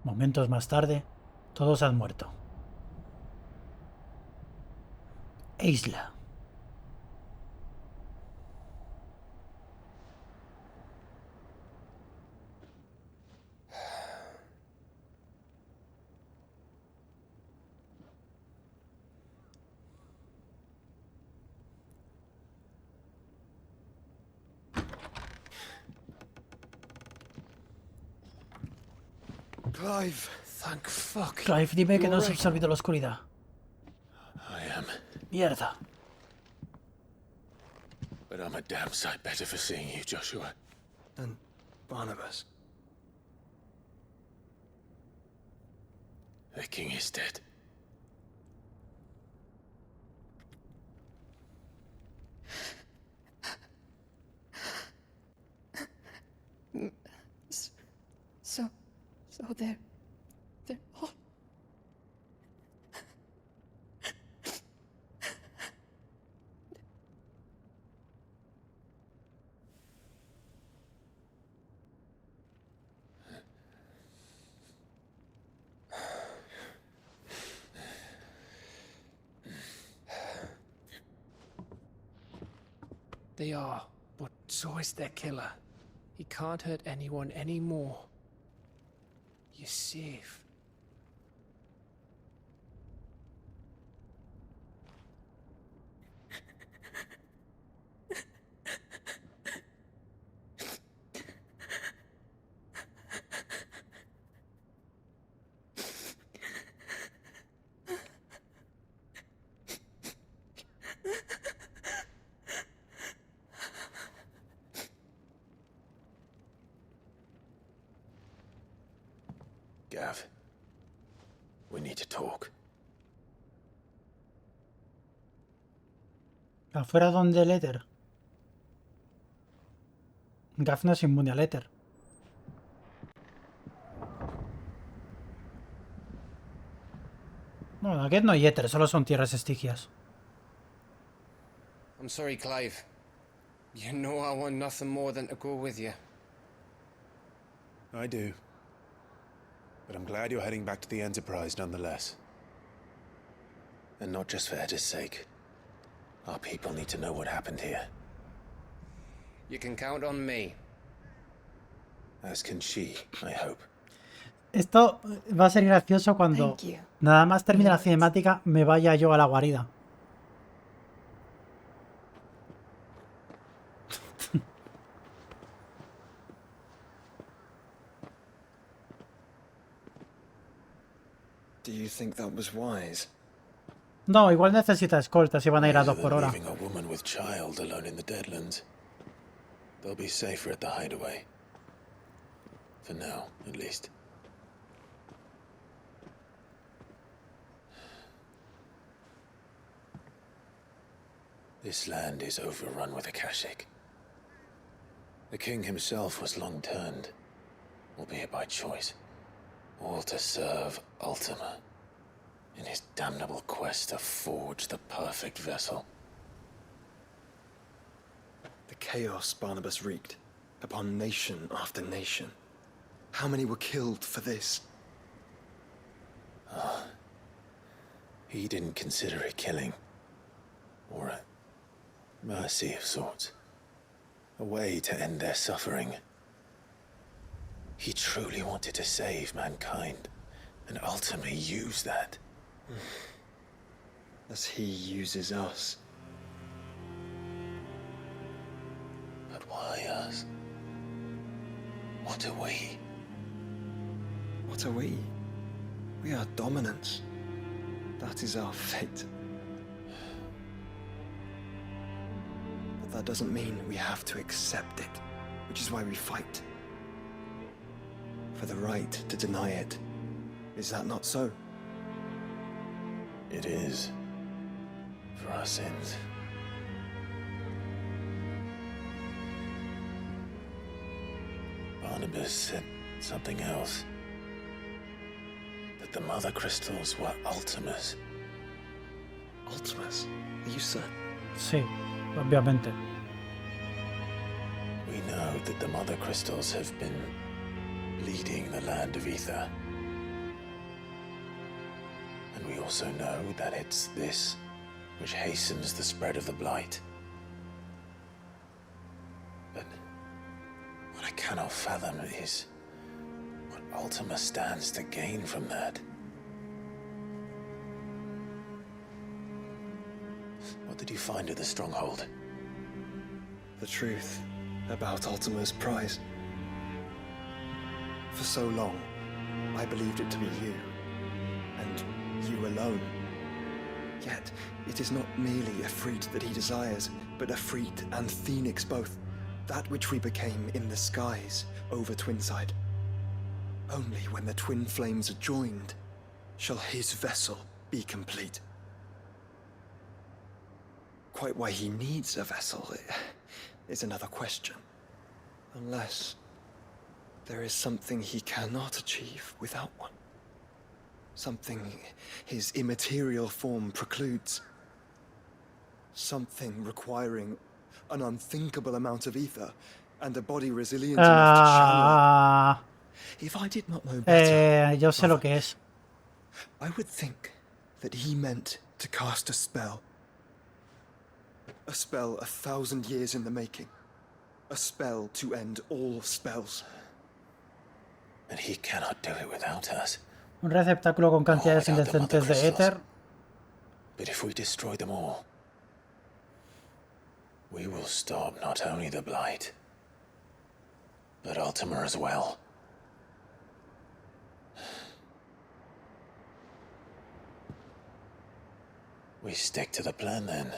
Momentos más tarde, todos han muerto. Isla. Clive. Thank fuck. Clive, dime que no os ha absorbido la oscuridad. I am. Mierda. But I'm a damn sight better for seeing you, Joshua. And Barnabas. The king is dead. So they're all... They are, but so is their killer. He can't hurt anyone anymore. You're safe. Gav, we need to talk. Afuera donde el éter. Gav no es inmune al éter. Bueno, aquí no hay éter, solo son tierras estigias. I'm sorry, Clive. You know I want nothing more than to go with you. I do. But I'm glad you're heading back to the Enterprise nonetheless. And not just for Etta's sake. Our people need to know what happened here. You can count on me. As can she, I hope. Esto va a ser gracioso cuando nada más termine la cinemática me vaya yo a la guarida. Do you think that was wise? No, igual necesita escoltas y van a ir a 2 por hora. Leaving a woman with child alone in the Deadlands. They'll be safer at the hideaway. For now, at least. This land is overrun with Akashic. The king himself was long turned, albeit by choice, all to serve Ultima. in his damnable quest to forge the perfect vessel. The chaos Barnabas wreaked upon nation after nation. How many were killed for this? He didn't consider it killing. Or a mercy of sorts. A way to end their suffering. He truly wanted to save mankind, and ultimately use that. As he uses us. But why us? What are we? What are we? We are dominants. That is our fate. But that doesn't mean we have to accept it, which is why we fight. For the right to deny it. Is that not so? It is. For our sins. Barnabas said something else. That the mother crystals were Ultimas. Ultimas? Are you certain? Sí, obviamente. We know that the mother crystals have been leading the land of Ether. And we also know that it's this which hastens the spread of the blight. But what I cannot fathom is what Ultima stands to gain from that. What did you find at the stronghold? The truth about Ultima's prize. For so long, I believed it to be you, and you alone. Yet, it is not merely a Efreet that he desires, but Efreet and Phoenix both. That which we became in the skies over Twinside. Only when the twin flames are joined shall his vessel be complete. Quite why he needs a vessel is another question. Unless there is something he cannot achieve without one. Something his immaterial form precludes. Something requiring an unthinkable amount of ether and a body resilient enough to show up. If I did not know better, Yo sé lo que es. I would think that he meant to cast a spell. A spell 1,000 years in the making. A spell to end all spells. And he cannot do it without us. Un receptáculo con cantidades indecentes de éter. But if we destroy them all, we will stop not only the blight, but Ultima as well. We stick to the plan then.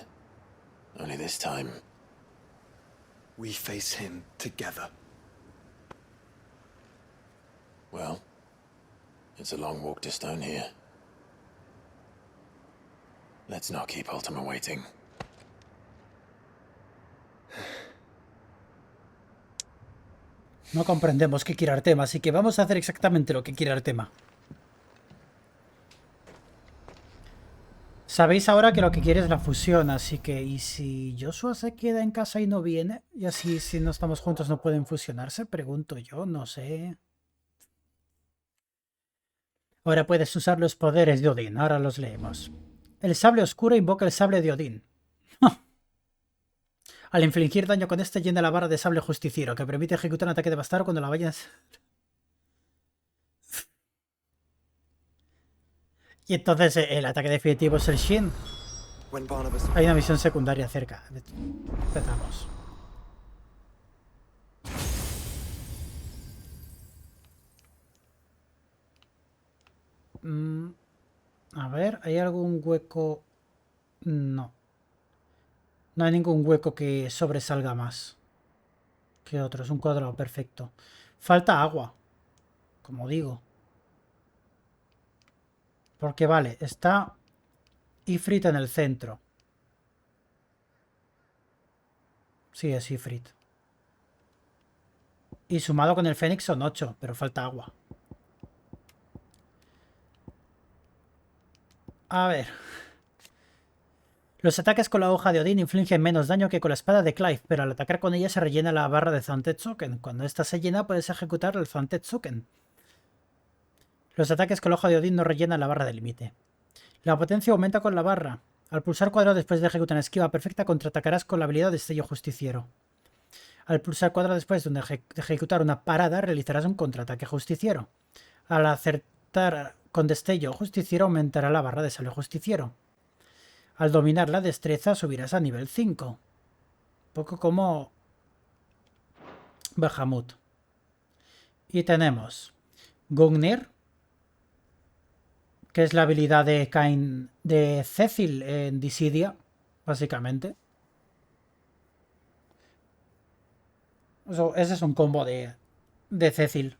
Only this time, we face him together. Well, it's a long walk to Stone here. Let's not keep Ultima waiting. No comprendemos qué quiere Artema, así que vamos a hacer exactamente lo que quiere Artema. Sabéis ahora que lo que quiere es la fusión, así que... ¿Y si Joshua se queda en casa y no viene? Y así si no estamos juntos no pueden fusionarse, pregunto yo, no sé. Ahora puedes usar los poderes de Odín, ahora los leemos. El sable oscuro invoca el sable de Odín. Al infligir daño con este llena la barra de sable justiciero, que permite ejecutar un ataque devastador cuando la vayas... Y entonces el ataque definitivo es el Shin. Hay una misión secundaria cerca. Empezamos. A ver, ¿hay algún hueco? No. No hay ningún hueco que sobresalga más que otro. Es un cuadrado perfecto. Falta agua, como digo. Porque vale, está Ifrit en el centro. Sí, es Ifrit. Y sumado con el Fénix son 8, pero falta agua. A ver. Los ataques con la hoja de Odín infligen menos daño que con la espada de Clive, pero al atacar con ella se rellena la barra de Zantetsuken. Cuando esta se llena, puedes ejecutar el Zantetsuken. Los ataques con la hoja de Odín no rellenan la barra de límite. La potencia aumenta con la barra. Al pulsar cuadrado después de ejecutar una esquiva perfecta, contraatacarás con la habilidad de Destello Justiciero. Al pulsar cuadrado después de ejecutar una parada, realizarás un contraataque justiciero. Al acertar con Destello Justiciero, aumentará la barra de Sable Justiciero. Al dominar la destreza, subirás a nivel 5. Un poco como Bahamut. Y tenemos Gungnir, que es la habilidad de Cain de Cecil en Dissidia, básicamente. Ese es un combo de Cecil.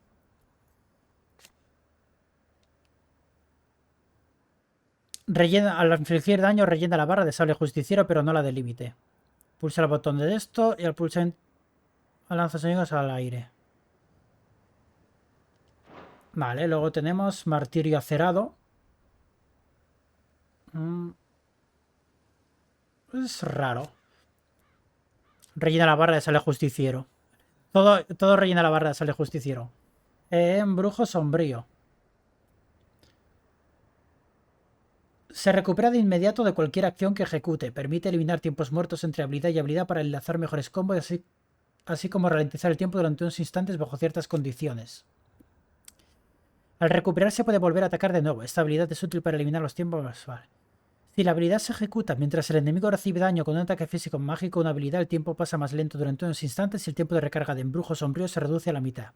Al infligir daño, rellena la barra de Sable Justiciero, pero no la de límite. Pulsa el botón de esto y al pulsar lanza enemigos al aire. Vale, luego tenemos Martirio Acerado. Es raro. Rellena la barra de Sable Justiciero. Todo rellena la barra de Sable Justiciero. Embrujo Sombrío. Se recupera de inmediato de cualquier acción que ejecute. Permite eliminar tiempos muertos entre habilidad y habilidad para enlazar mejores combos, así como ralentizar el tiempo durante unos instantes bajo ciertas condiciones. Al recuperarse puede volver a atacar de nuevo. Esta habilidad es útil para eliminar los tiempos. Vale. Si la habilidad se ejecuta mientras el enemigo recibe daño con un ataque físico mágico o una habilidad, el tiempo pasa más lento durante unos instantes y el tiempo de recarga de embrujo sombrío se reduce a la mitad.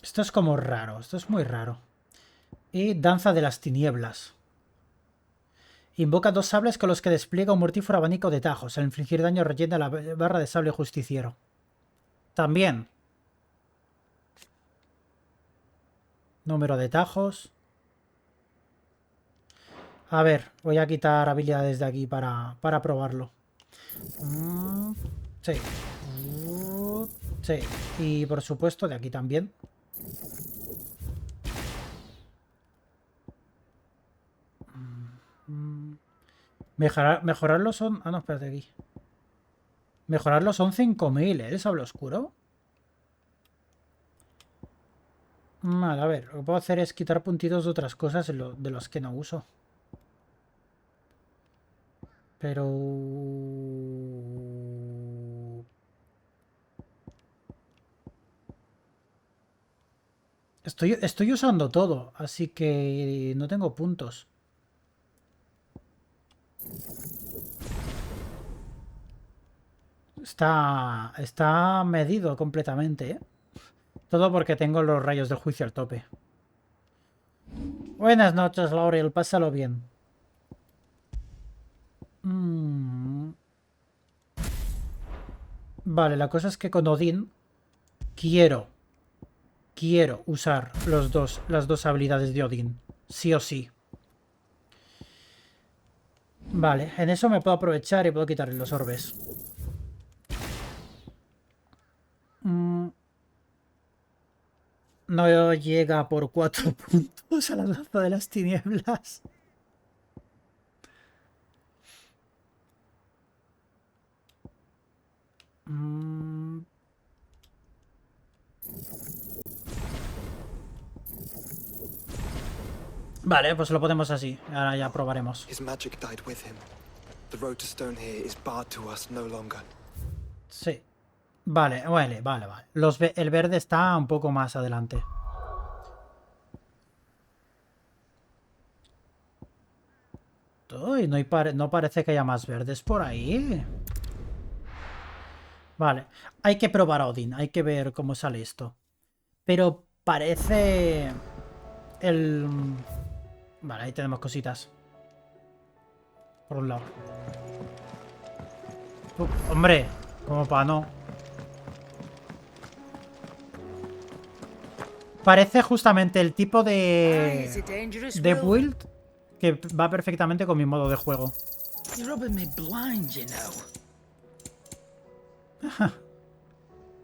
Esto es como raro, esto es muy raro. Y Danza de las Tinieblas. Invoca 2 sables con los que despliega un mortífero abanico de tajos. Al infligir daño rellena la barra de Sable Justiciero. También. Número de tajos. A ver, voy a quitar habilidades de aquí para probarlo. Sí. Sí. Y por supuesto de aquí también. Mejorarlo son... Ah, no, espérate aquí. Mejorarlo son 5000, ¿eh? ¿El sable oscuro? Vale, a ver, lo que puedo hacer es quitar puntitos de otras cosas de los que no uso. Pero... Estoy usando todo, así que no tengo puntos. Está medido completamente, ¿eh? Todo porque tengo los rayos del juicio al tope. Buenas noches, Laurel. Pásalo bien. Vale, la cosa es que con Odín quiero usar las dos habilidades de Odín. Sí o sí. Vale, en eso me puedo aprovechar y puedo quitarle los orbes. No llega por 4 puntos a la danza de las tinieblas. Vale, pues lo ponemos así. Ahora ya probaremos. His magic died with him. The road to stone here is barred to us no longer. Sí. Vale. El verde está un poco más adelante. Uy, no parece que haya más verdes por ahí. Vale. Hay que probar a Odín. Hay que ver cómo sale esto. Pero parece... Vale, ahí tenemos cositas. Por un lado. Hombre, como para no. Parece justamente el tipo de build que va perfectamente con mi modo de juego.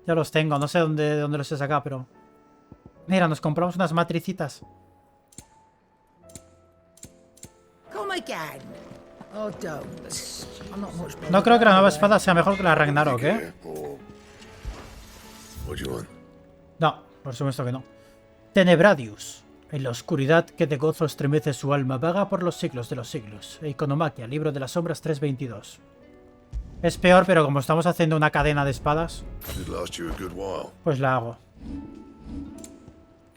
Ya los tengo, no sé de dónde los he sacado, pero... Mira, nos compramos unas matricitas. Come again. Oh, don't. I'm not much better. No creo que la nueva espada sea mejor que la Ragnarok, ¿eh? No, por supuesto que no. Tenebradius. En la oscuridad que de gozo estremece su alma, vaga por los siglos de los siglos. Economaquia, libro de las sombras 322. Es peor, pero como estamos haciendo una cadena de espadas, pues la hago.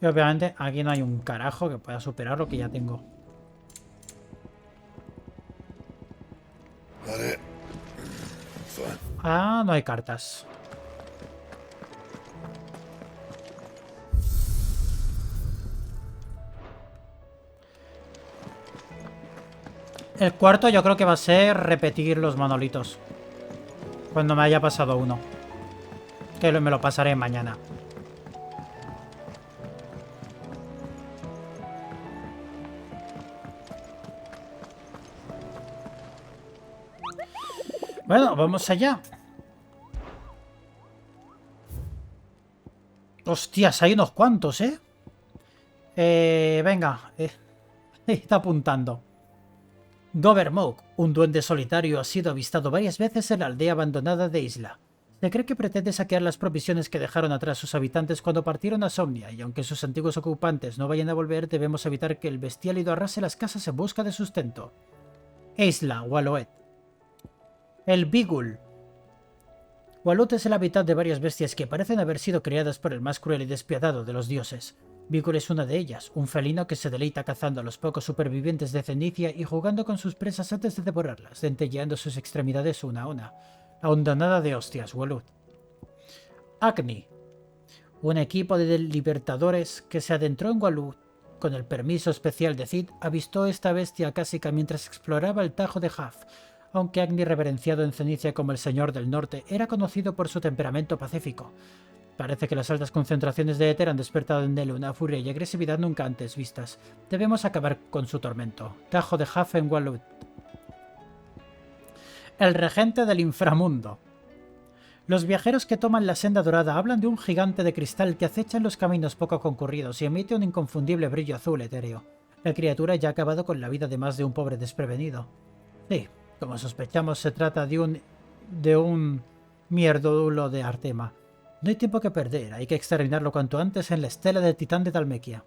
Y obviamente aquí no hay un carajo que pueda superar lo que ya tengo. Ah, no hay cartas. El cuarto yo creo que va a ser repetir los monolitos. Cuando me haya pasado uno. Que me lo pasaré mañana. Bueno, vamos allá. Hostias, hay unos cuantos, ¿eh? Venga. Está apuntando. Govermog, un duende solitario, ha sido avistado varias veces en la aldea abandonada de Isla. Se cree que pretende saquear las provisiones que dejaron atrás sus habitantes cuando partieron a Somnia, y aunque sus antiguos ocupantes no vayan a volver, debemos evitar que el bestiálido arrase las casas en busca de sustento. Isla, Waloet. El Bigul. Walut es el hábitat de varias bestias que parecen haber sido creadas por el más cruel y despiadado de los dioses. Bigul es una de ellas, un felino que se deleita cazando a los pocos supervivientes de Cenicia y jugando con sus presas antes de devorarlas, dentelleando sus extremidades una a una. La hondanada de hostias, Walut. Agni. Un equipo de libertadores que se adentró en Walut con el permiso especial de Cid avistó esta bestia cásica mientras exploraba el Tajo de Haf. Aunque Agni, reverenciado en Cenicia como el Señor del Norte, era conocido por su temperamento pacífico. Parece que las altas concentraciones de éter han despertado en él una furia y agresividad nunca antes vistas. Debemos acabar con su tormento. Tajo de Haf en Walut. El regente del inframundo. Los viajeros que toman la senda dorada hablan de un gigante de cristal que acecha en los caminos poco concurridos y emite un inconfundible brillo azul etéreo. La criatura ya ha acabado con la vida de más de un pobre desprevenido. Sí, como sospechamos, se trata de un mierdodulo de Artema. No hay tiempo que perder, hay que exterminarlo cuanto antes en la estela del titán de Talmequia.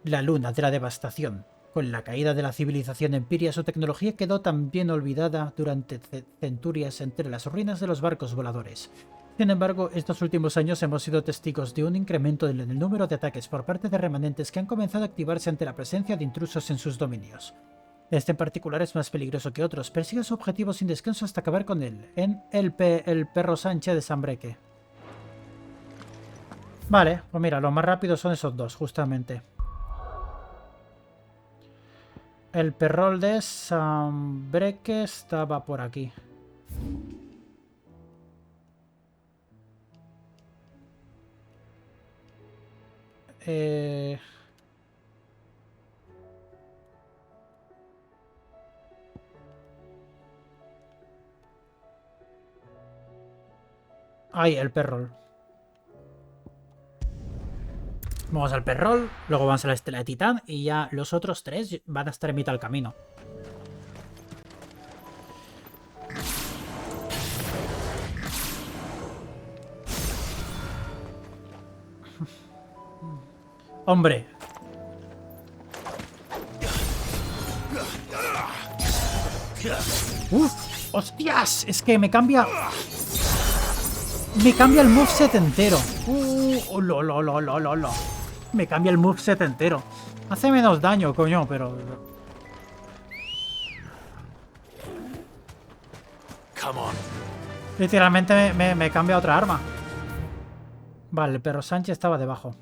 La luna de la devastación. Con la caída de la civilización empiria, su tecnología quedó también olvidada durante centurias entre las ruinas de los barcos voladores. Sin embargo, estos últimos años hemos sido testigos de un incremento en el número de ataques por parte de remanentes que han comenzado a activarse ante la presencia de intrusos en sus dominios. Este en particular es más peligroso que otros, persigue su objetivo sin descanso hasta acabar con él, en el perro Sánchez de Sambreque. Vale, pues mira, los más rápidos son esos dos, justamente. El perrol de Sambreque estaba por aquí. Ahí, el perrol. Vamos al perrol, luego vamos a la estela de Titán y ya los otros tres van a estar en mitad del camino. Hombre. ¡Uf! ¡Hostias! Es que me cambia... Me cambia el moveset entero. Lo. Me cambia el moveset entero. Hace menos daño, coño, pero... Literalmente me cambia otra arma. Vale, el perro Sánchez estaba debajo.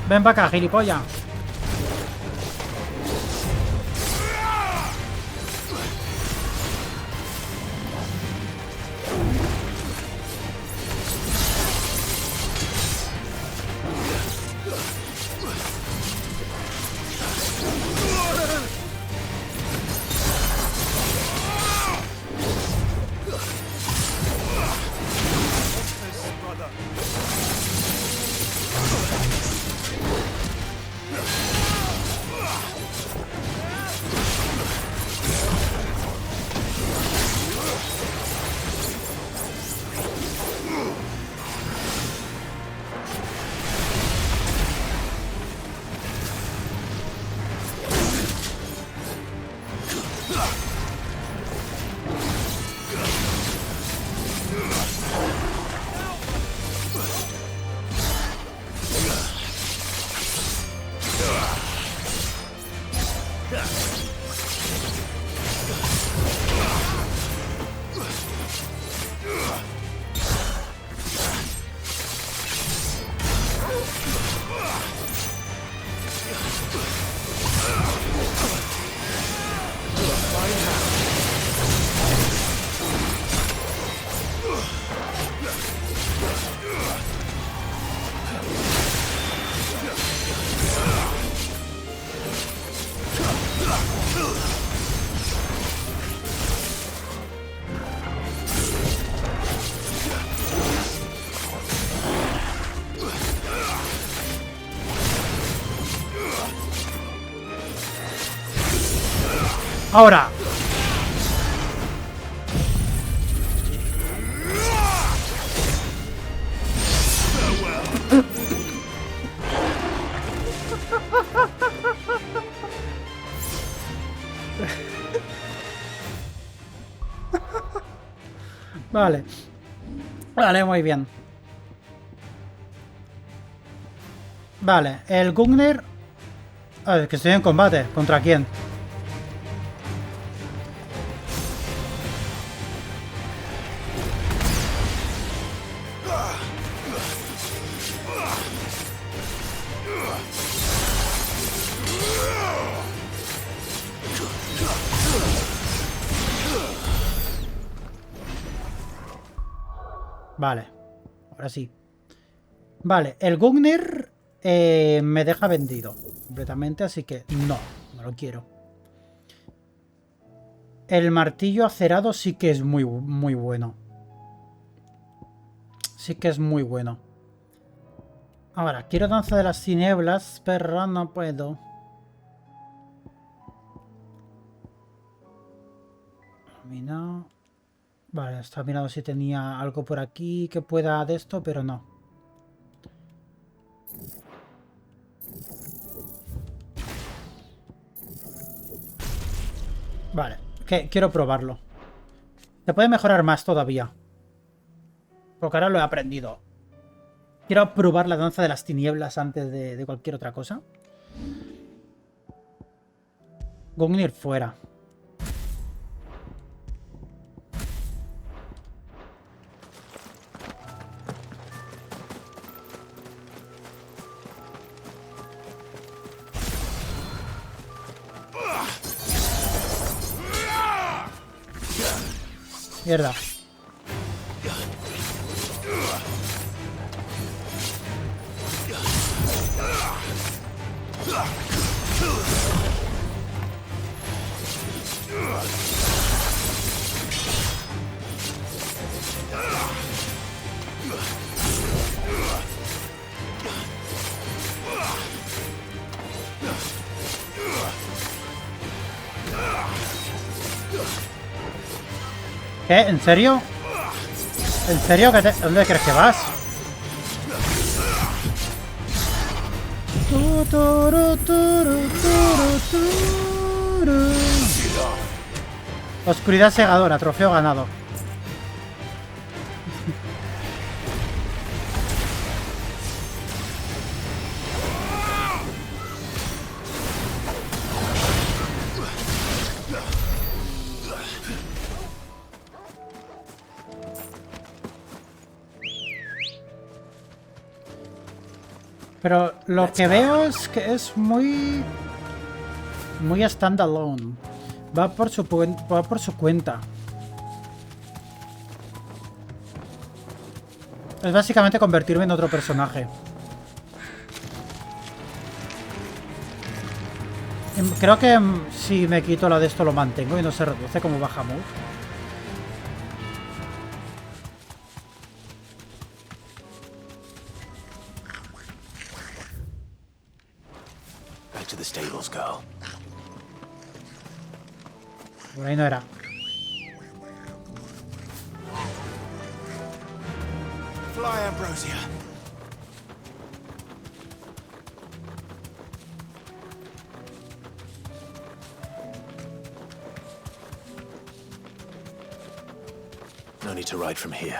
Ven para acá, gilipollas. Ahora. Vale. Vale, muy bien. Vale, el Gungnir... Ah, es que estoy en combate. ¿Contra quién? Vale, ahora sí. Vale, el Gungnir me deja vendido completamente, así que no lo quiero. El martillo acerado sí que es muy bueno. Sí que es muy bueno. Ahora, quiero danza de las tinieblas, pero no puedo. Mira. Vale, estaba mirando si tenía algo por aquí que pueda de esto, pero no. Vale, que quiero probarlo. Se puede mejorar más todavía. Porque ahora lo he aprendido. Quiero probar la danza de las tinieblas antes de cualquier otra cosa. Gungnir fuera. Mierda. ¿Qué? ¿En serio? ¿En serio? ¿Dónde crees que vas? Oscuridad segadora, trofeo ganado. Pero lo que veo es que es muy standalone. Va por su cuenta. Es básicamente convertirme en otro personaje. Creo que si me quito la de esto lo mantengo y no se reduce como Bahamut. Back to the stables, girl. Por ahí no era. Fly, Ambrosia. No need to ride from here.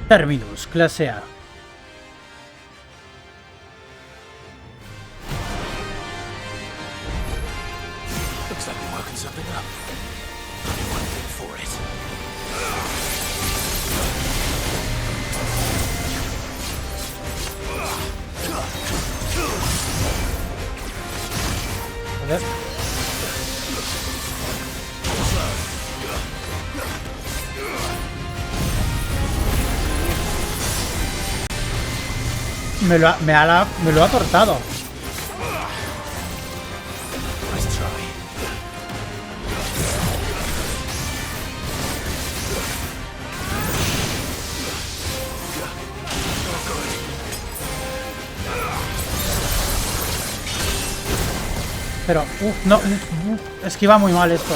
Terminus, clase A. Looks like we're working something up. One thing for it. Joder. Me lo ha cortado. Pero, no, esquiva muy mal esto.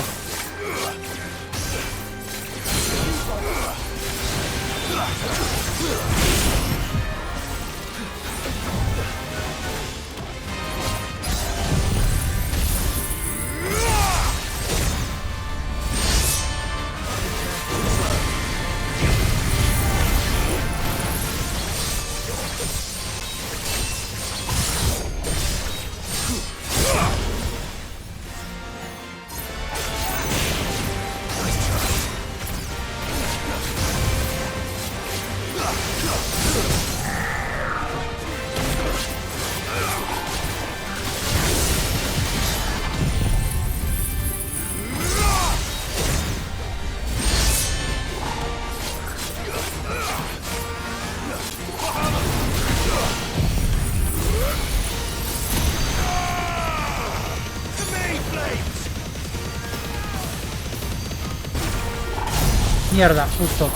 Mierda, justo.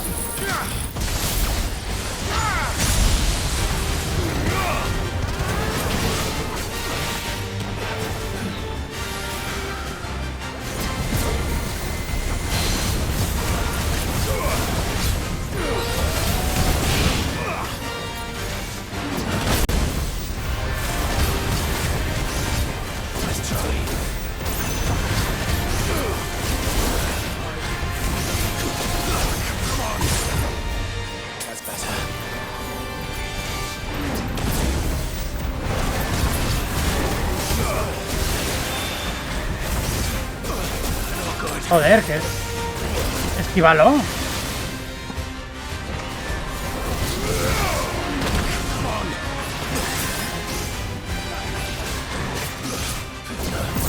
Joder, que es... Esquívalo.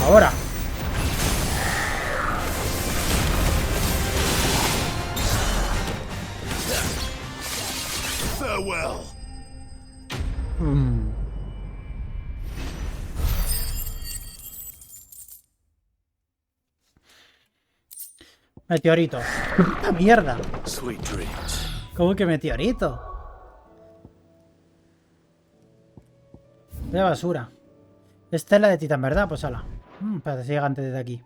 Ahora. Farewell. Meteorito. ¡Puta mierda! Sweet dreams. ¿Cómo que meteorito? Vaya basura. Esta es la de Titán, ¿verdad? Pues ala. Espérate, si llega antes desde aquí.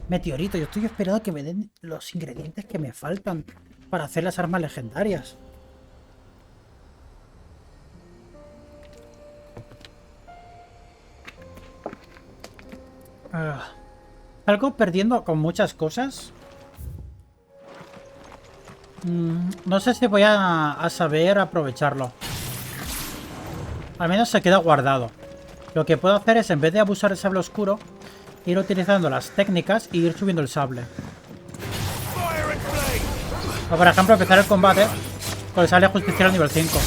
Meteorito. Yo estoy esperando a que me den los ingredientes que me faltan para hacer las armas legendarias. Salgo perdiendo con muchas cosas. No sé si voy a saber aprovecharlo. Al menos se queda guardado. Lo que puedo hacer es, en vez de abusar del sable oscuro, ir utilizando las técnicas y ir subiendo el sable. O por ejemplo, empezar el combate con el sable justiciero nivel 5.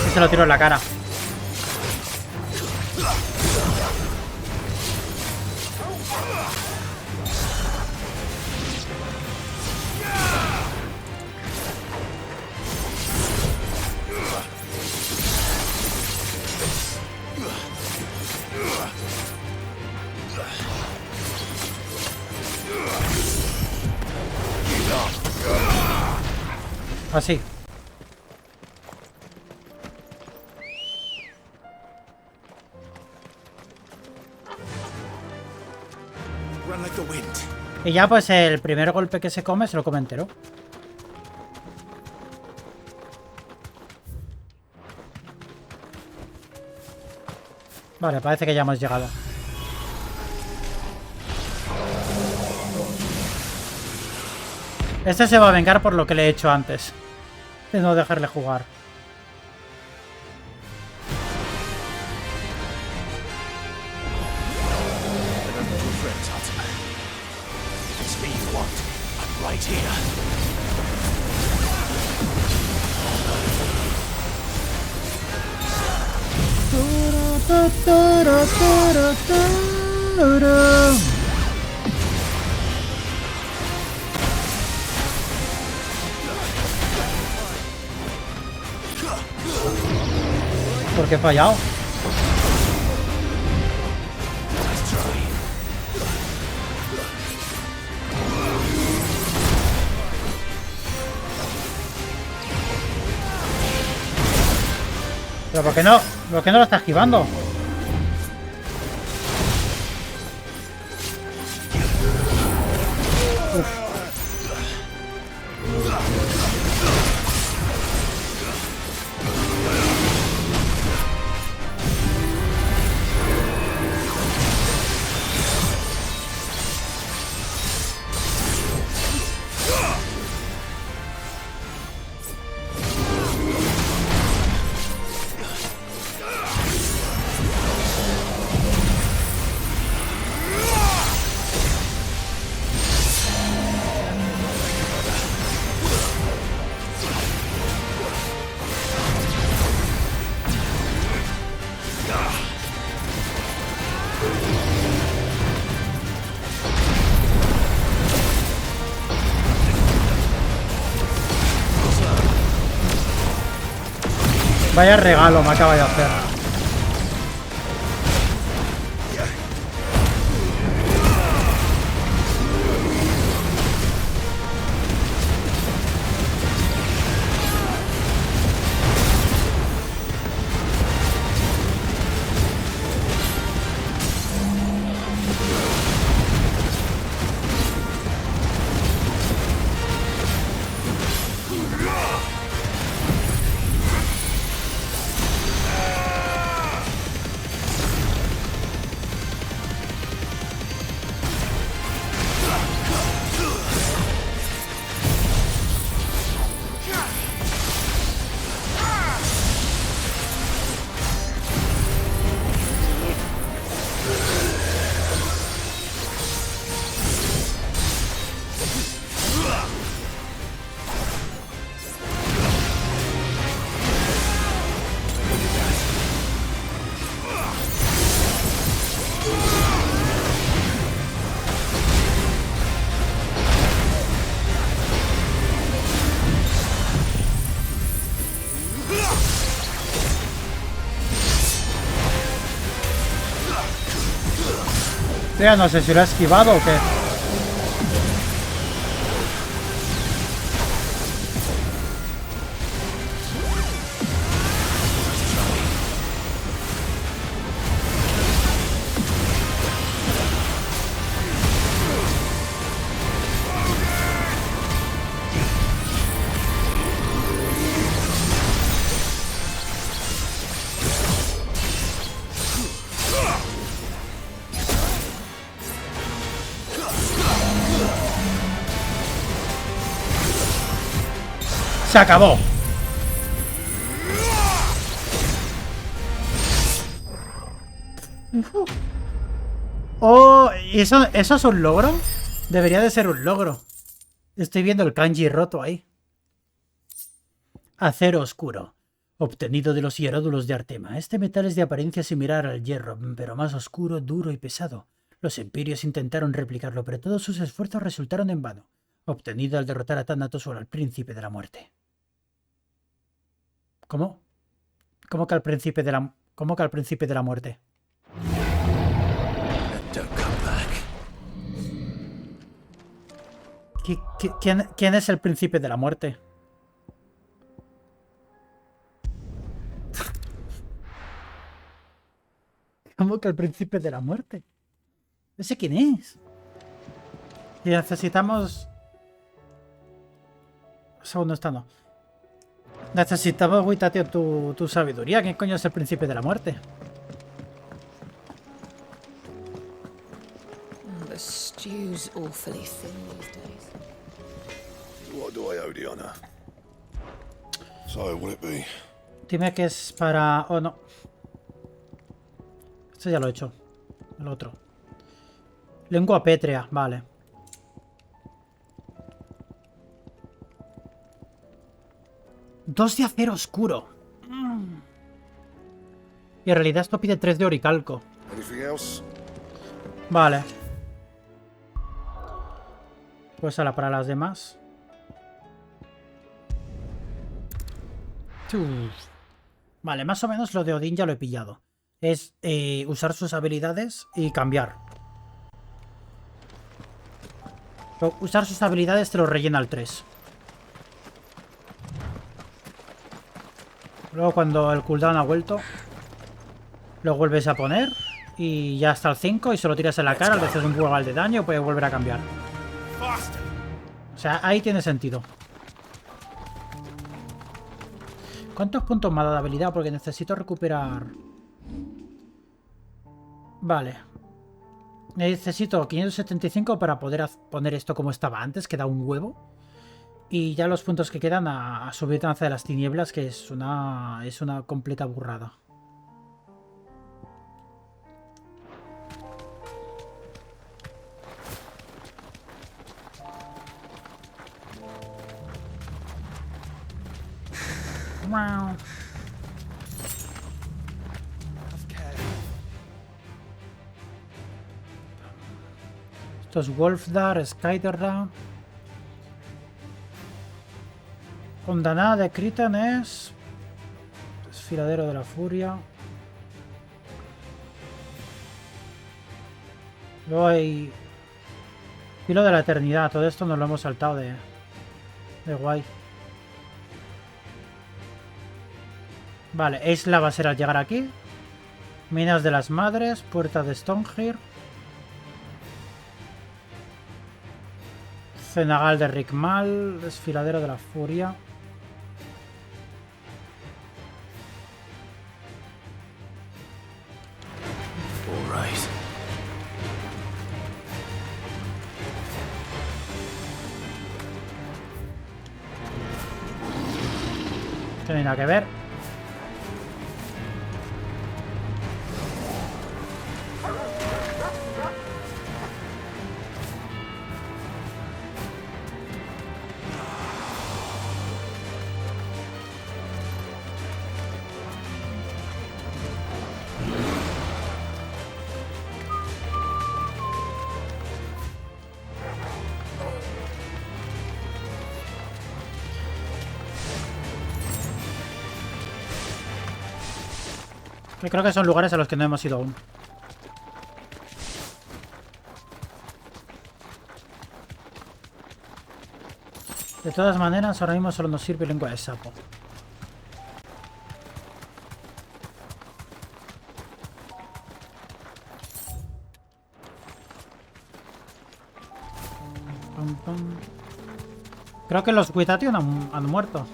Y se lo tiro en la cara. Así. Y ya pues el primer golpe que se come se lo come entero. Vale, parece que ya hemos llegado. Este se va a vengar por lo que le he hecho antes. De no dejarle jugar. right here. ¿Por qué he fallado? ¿Pero por qué no? ¿Por qué no lo está esquivando? Vaya regalo me acaba de hacer. Ya no sé si lo ha esquivado o qué. Se acabó. Oh, ¿eso es un logro? Debería de ser un logro. Estoy viendo el kanji roto ahí. Acero oscuro. Obtenido de los hieródulos de Artema. Este metal es de apariencia similar al hierro, pero más oscuro, duro y pesado. Los empirios intentaron replicarlo, pero todos sus esfuerzos resultaron en vano. Obtenido al derrotar a Thanatos o al príncipe de la muerte. ¿Cómo? ¿Cómo que al príncipe de la muerte? ¿Quién es el príncipe de la muerte? ¿Cómo que el príncipe de la muerte? ¿Ese quién es? Y necesitamos... Segundo está no. Necesitamos, Witatio, tu sabiduría. ¿Quién coño es el príncipe de la muerte? The stew's awfully thin these days. What do I owe the honor? So, will it be? Dime que es para... Oh, no. Esto ya lo he hecho. El otro. Lengua pétrea, vale. 2 de acero oscuro. Y en realidad esto pide 3 de oricalco. Vale. Pues ahora para las demás. Vale, más o menos lo de Odín ya lo he pillado. Es usar sus habilidades y cambiar. Usar sus habilidades te lo rellena al 3. Luego cuando el cooldown ha vuelto, lo vuelves a poner y ya hasta el 5 y se lo tiras en la cara, le haces un global de daño y puedes volver a cambiar. O sea, ahí tiene sentido. ¿Cuántos puntos me ha dado de habilidad? Porque necesito recuperar... Vale. Necesito 575 para poder poner esto como estaba antes, que da un huevo. Y ya los puntos que quedan a subir danza de las tinieblas, que es una completa burrada. Wow. Esto es Wolfdar, Skyderra. Condanada de Critan es... Desfiladero de la Furia. Luego hay... Filo de la Eternidad. Todo esto nos lo hemos saltado de guay. Vale, Isla va a ser al llegar aquí. Minas de las Madres, Puerta de Stonehenge. Cenagal de Rickmal, Desfiladero de la Furia. No tiene nada que ver. Que creo que son lugares a los que no hemos ido aún. De todas maneras, ahora mismo solo nos sirve lengua de sapo. Pum, pum. Creo que los Witatium han muerto.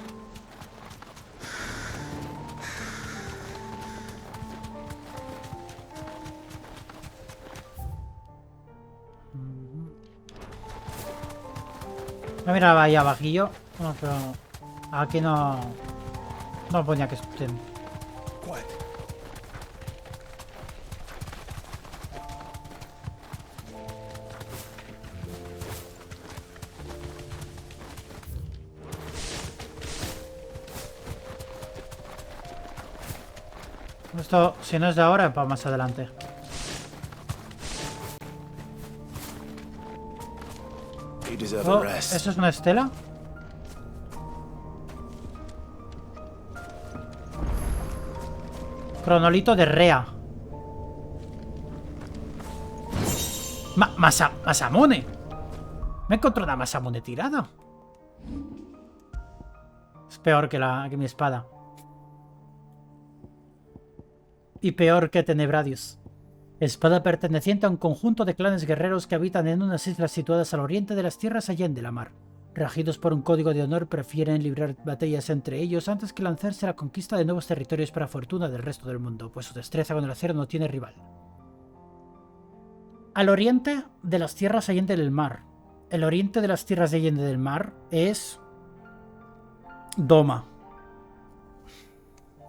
No miraba ahí abajillo. No, pero aquí no ponía que estén. Esto, si no es de ahora, es para más adelante. Oh, ¿eso es una estela? Cronolito de Rea. Masamune. Me encontré una Masamune tirada. Es peor que mi espada. Y peor que Tenebradius. Espada perteneciente a un conjunto de clanes guerreros que habitan en unas islas situadas al oriente de las tierras allende la mar. Regidos por un código de honor, prefieren librar batallas entre ellos antes que lanzarse a la conquista de nuevos territorios para fortuna del resto del mundo, pues su destreza con el acero no tiene rival. Al oriente de las tierras allende del mar. El oriente de las tierras allende del mar es... Doma.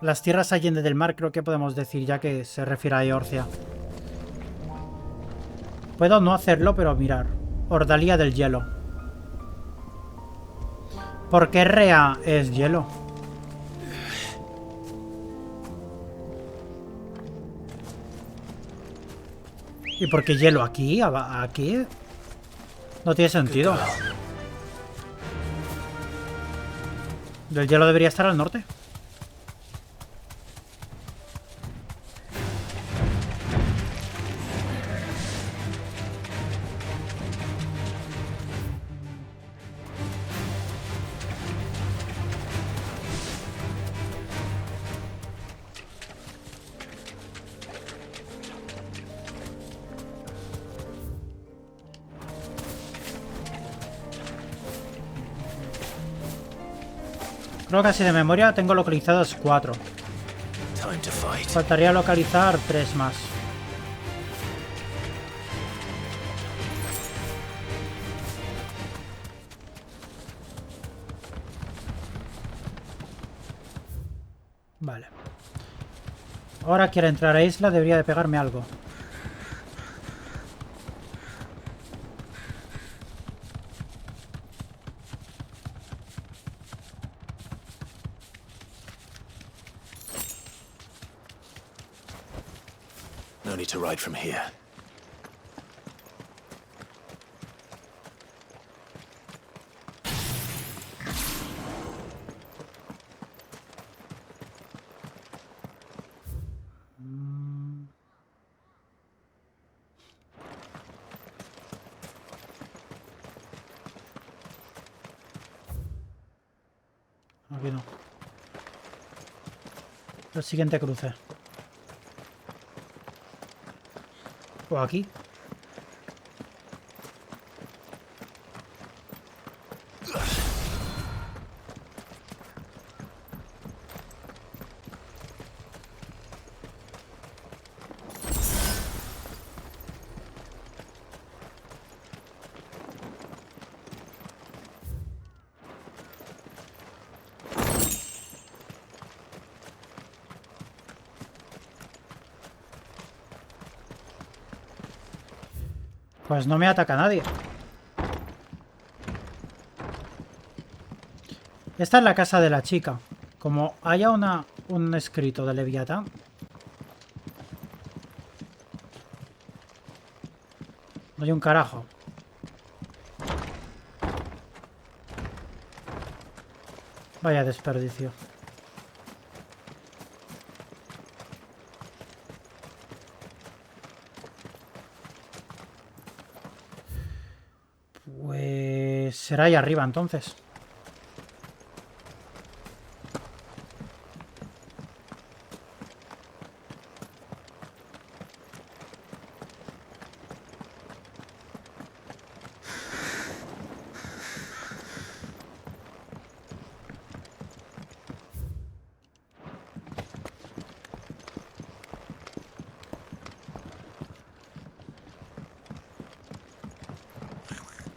Las tierras allende del mar creo que podemos decir ya que se refiere a Eorcia. Puedo no hacerlo, pero mirar. Ordalía del hielo. ¿Por qué Rea es hielo? ¿Y por qué hielo aquí? Aquí no tiene sentido. El hielo debería estar al norte. Creo que así de memoria tengo localizadas 4. Faltaría localizar 3 más. Vale. Ahora quiero entrar a isla, debería de pegarme algo. No need to ride from here. Aquí no. El siguiente cruce. O aquí. Pues no me ataca nadie. Esta es la casa de la chica. Como haya un escrito de Leviatán. No hay un carajo. Vaya desperdicio. Pues será ahí arriba entonces.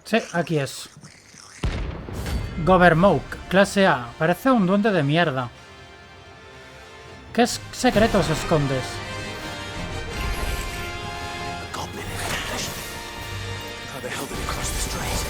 Sí, aquí es. Govermoke, clase A. Parece un duende de mierda. ¿Qué secretos escondes? How the hell did it cross the strait?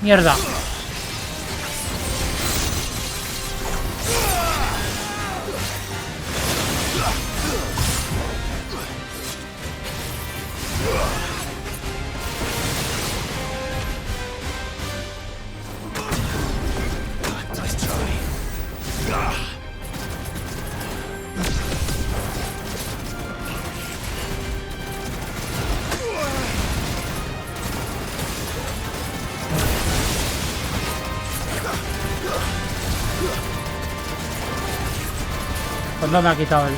Mierda. Pues no me ha quitado el...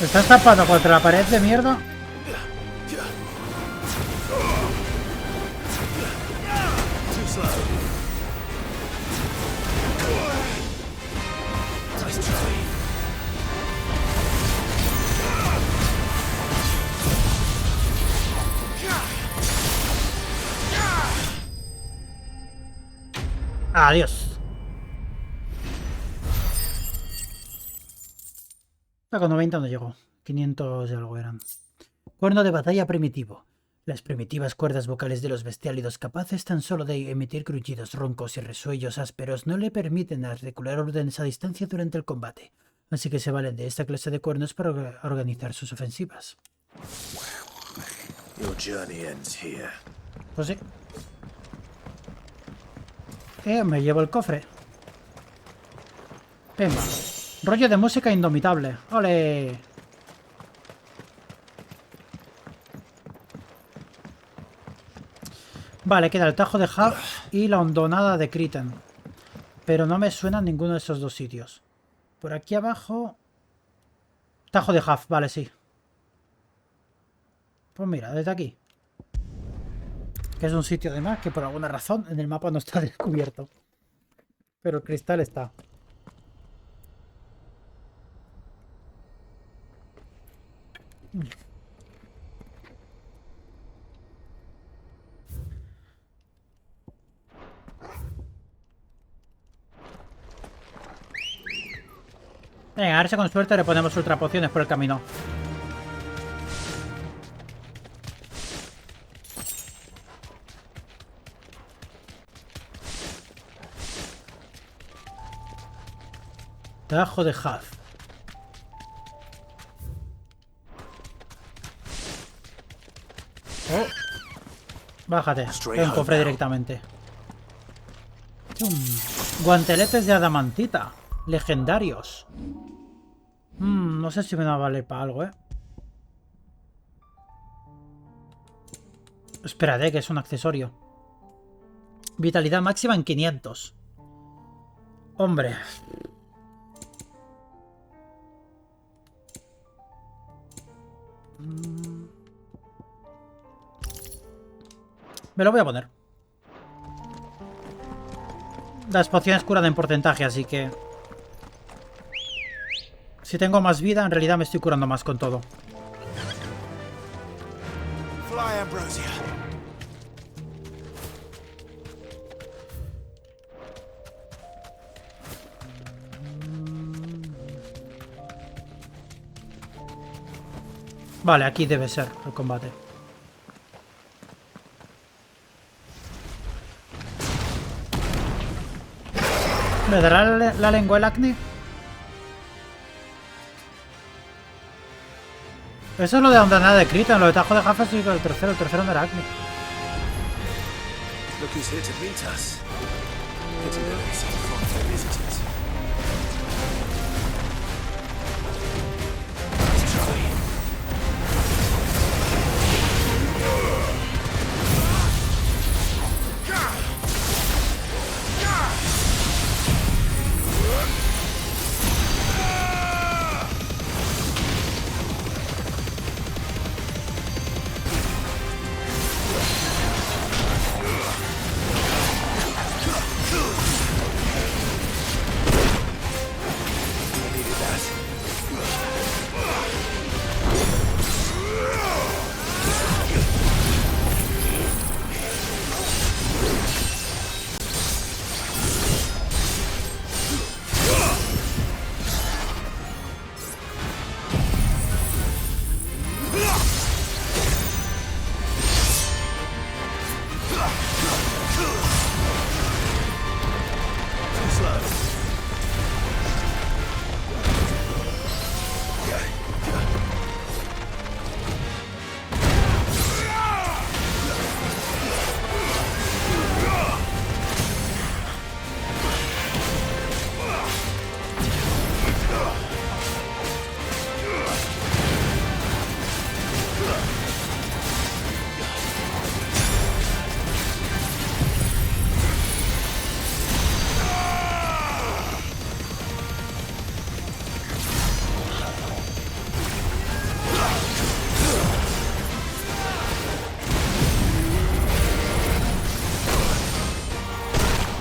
¿Te estás tapando contra la pared de mierda? Adiós. Con 90 no llegó. 500 y algo eran. Cuerno de batalla primitivo. Las primitivas cuerdas vocales de los bestiálidos capaces tan solo de emitir gruñidos roncos y resuellos ásperos no le permiten articular órdenes a distancia durante el combate, así que se valen de esta clase de cuernos para organizar sus ofensivas. Pues sí. Me llevo el cofre. Venga. Rollo de música indomitable. ¡Ole! Vale, queda el Tajo de Huff y la hondonada de Criten. Pero no me suena ninguno de esos dos sitios. Por aquí abajo... Tajo de Huff, vale, sí. Pues mira, desde aquí. Que es un sitio además que por alguna razón en el mapa no está descubierto. Pero el cristal está. Venga, a ver si con suerte le ponemos ultra pociones por el camino. Tajo de Huff. Oh. Bájate. Te un cofre directamente. Guanteletes de adamantita. Legendarios. No sé si me va a valer para algo, Espérate, que es un accesorio. Vitalidad máxima en 500. Hombre. Me lo voy a poner. Las pociones curan en porcentaje, así que... Si tengo más vida, en realidad me estoy curando más con todo. Vale, aquí debe ser el combate. ¿Me dará la lengua el acné? Eso es lo de hondonada de Criten, lo de Tajo de Huff y el tercero no era acné.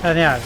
Genial.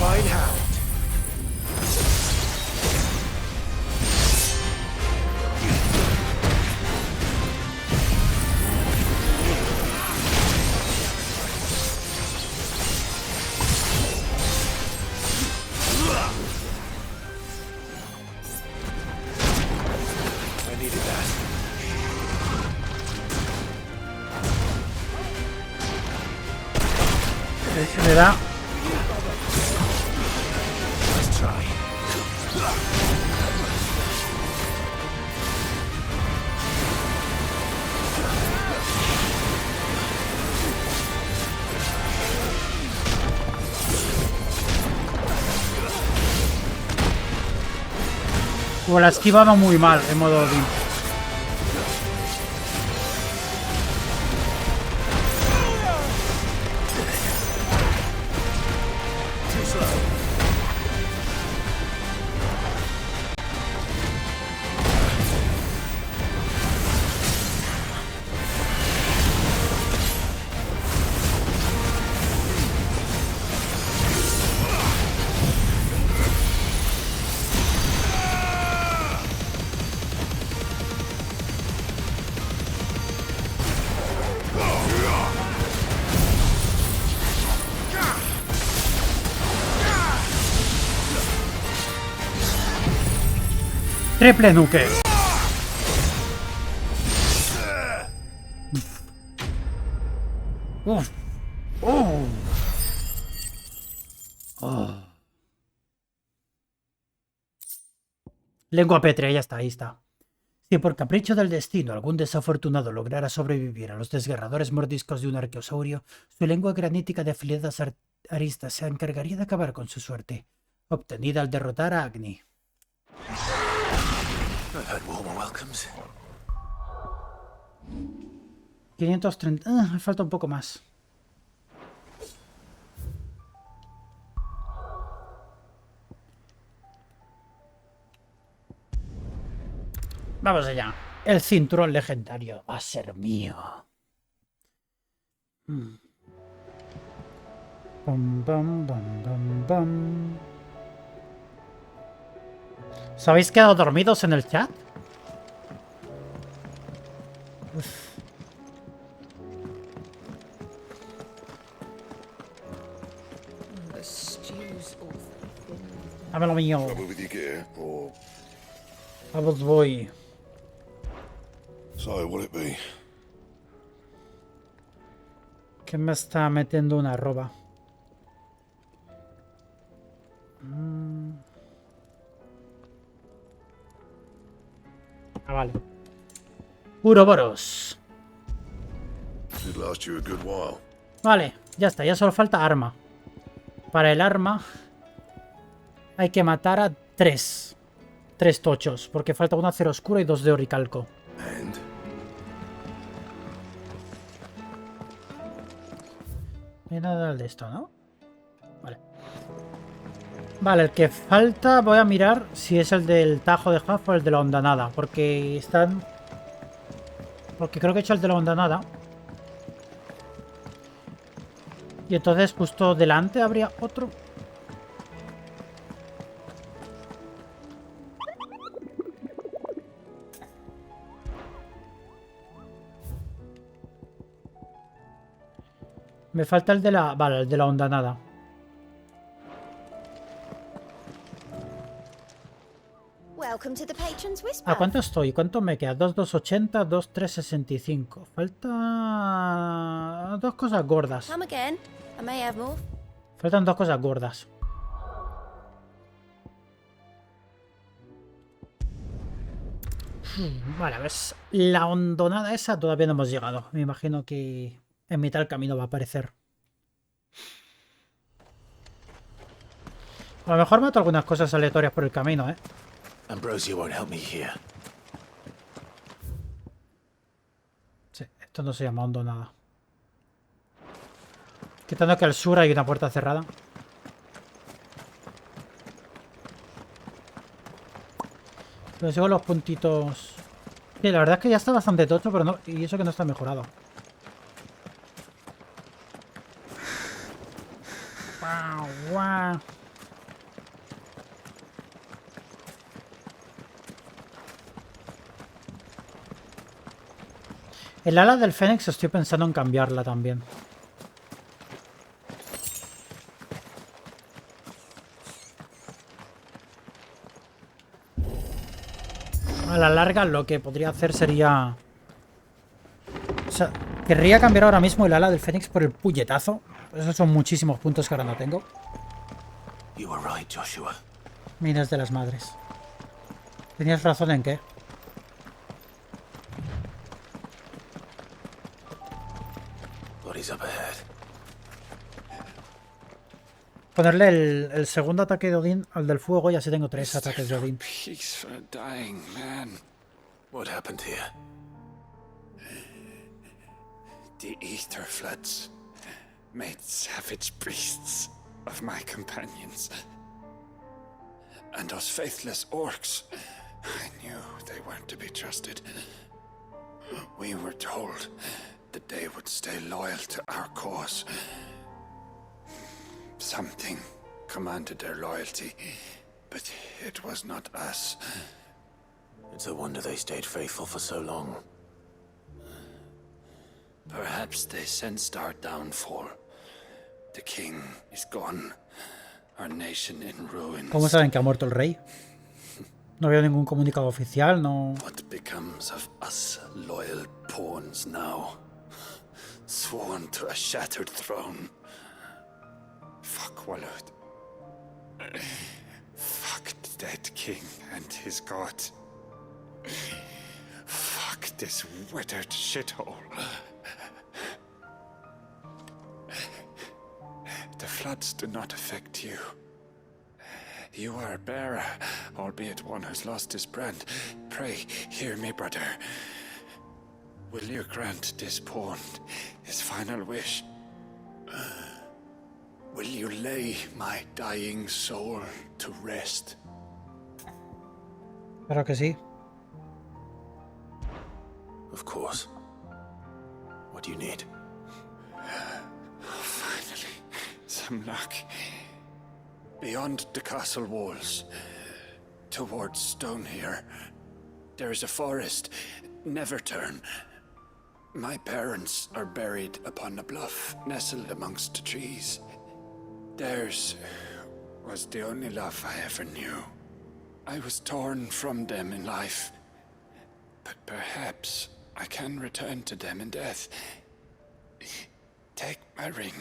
Fine hound. I needed that. Le da. Let's try. O la esquivaba muy mal en modo Odin. Too slow. Triple nuke. Uf. Oh. Lengua pétrea, ya está, ahí está. Si por capricho del destino algún desafortunado lograra sobrevivir a los desgarradores mordiscos de un arqueosaurio, su lengua granítica de afiladas aristas se encargaría de acabar con su suerte, obtenida al derrotar a Agni. I've had warmer welcomes. 530... me falta un poco más. Vamos allá. El cinturón legendario va a ser mío. Bum, bum, bum, bum, bum. ¿Os habéis quedado dormidos en el chat? Uf. Dame lo mío. A vos voy. So, what'll it be? Que me está metiendo una arroba. Ah, vale. Uroboros. Should last you a good while. Vale, ya está, ya solo falta arma. Para el arma hay que matar a 3 tochos, porque falta una cero oscura y 2 de oricalco. No hay nada de esto, ¿no? Vale. Vale, el que falta voy a mirar si es el del tajo de Huff o el de la hondanada, porque están... Porque creo que he hecho el de la hondanada. Y entonces justo delante habría otro. Me falta el de la... Vale, el de la hondanada. Welcome to the patron Ascension's whisper. ¿A cuánto estoy? ¿Cuánto me queda? 2,280, 2,365. Falta... dos cosas gordas. Come again. I may have more. Faltan dos cosas gordas. Vale, a ver. La hondonada esa todavía no hemos llegado. Me imagino que en mitad del camino va a aparecer. A lo mejor mato algunas cosas aleatorias por el camino, ¿eh? Ambrosia won't help me here. Sí, esto no se llama hondonada. Quitando que al sur hay una puerta cerrada. Pero sigo los puntitos. Sí, la verdad es que ya está bastante tocho, pero no. Y eso que no está mejorado. Guau, guau. El ala del Fénix estoy pensando en cambiarla también. A la larga lo que podría hacer sería... O sea, querría cambiar ahora mismo el ala del Fénix por el puñetazo. Esos son muchísimos puntos que ahora no tengo. You were right, Joshua. Minas de las madres. ¿Tenías razón en qué? Bodies up ahead. Ponerle el segundo ataque de Odín al del fuego y así tengo 3 ataques de Odín. Peace for a dying man. What happened here? The ether floods made savage beasts of my companions. And those faithless orcs, I knew they weren't to be trusted. We were told that they would stay loyal to our cause. Something commanded their loyalty, but it was not us. It's a wonder they stayed faithful for so long. Perhaps they sensed our downfall. The king is gone. Our nation in ruins. ¿Cómo saben que ha muerto el rey? No veo ningún comunicado oficial, no... What becomes of us loyal pawns now? Sworn to a shattered throne. Fuck Walud. Fuck the dead king and his god. Fuck this withered shithole. The floods do not affect you. You are a bearer, albeit one who's lost his brand. Pray, hear me, brother. Will you grant this pawn his final wish? Will you lay my dying soul to rest? Claro que sí. Of course. What do you need? Finally, some luck. Beyond the castle walls, towards Stonehere, there is a forest. Never turn. My parents are buried upon a bluff, nestled amongst the trees. Theirs was the only love I ever knew. I was torn from them in life, but perhaps I can return to them in death. Take my ring.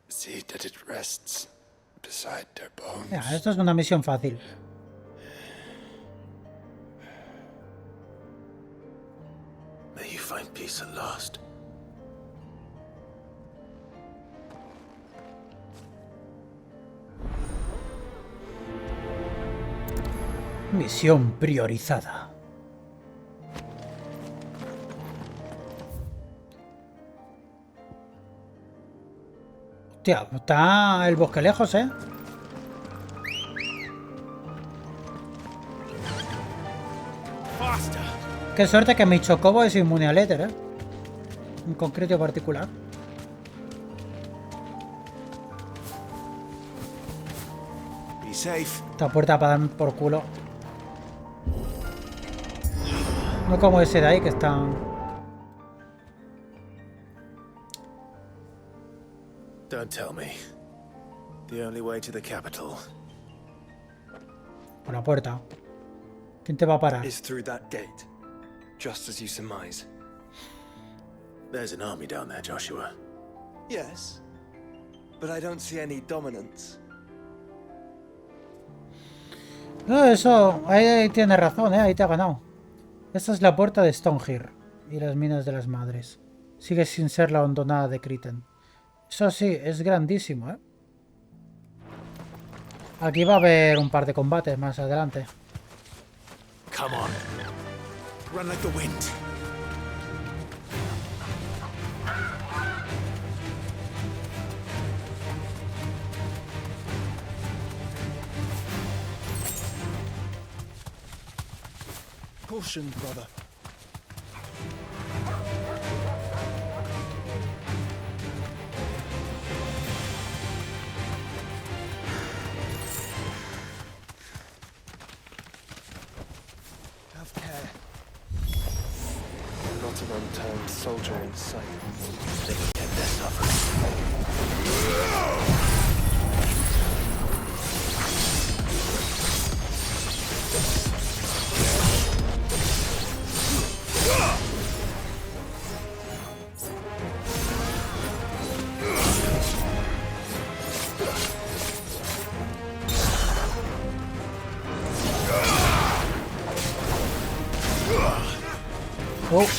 See that it rests beside their bones. Ya, esto es una misión fácil. May you find peace at last. Misión priorizada. Hostia, está el bosque lejos, ¿eh? Qué suerte que mi chocobo es inmune al éter, ¿eh? En concreto particular. Be safe. Esta puerta para dar por culo. No como ese de ahí que está... Don't tell me. The only way to the capital Por la puerta. ¿Quién te va a parar? Is through that gate, just as you surmise. There's an army down there, Joshua. Yes, but I don't see any dominance. No, eso, ahí tienes razón, ahí te ha ganado. Esta es la puerta de Stonehill y las minas de las madres. Sigue sin ser la hondonada de Critten. Eso sí, es grandísimo, ¿eh? Aquí va a haber un par de combates más adelante. Come on. Run like the wind. Caution, brother. Have care. Not an unturned soldier in sight. They can get their suffering. Oh.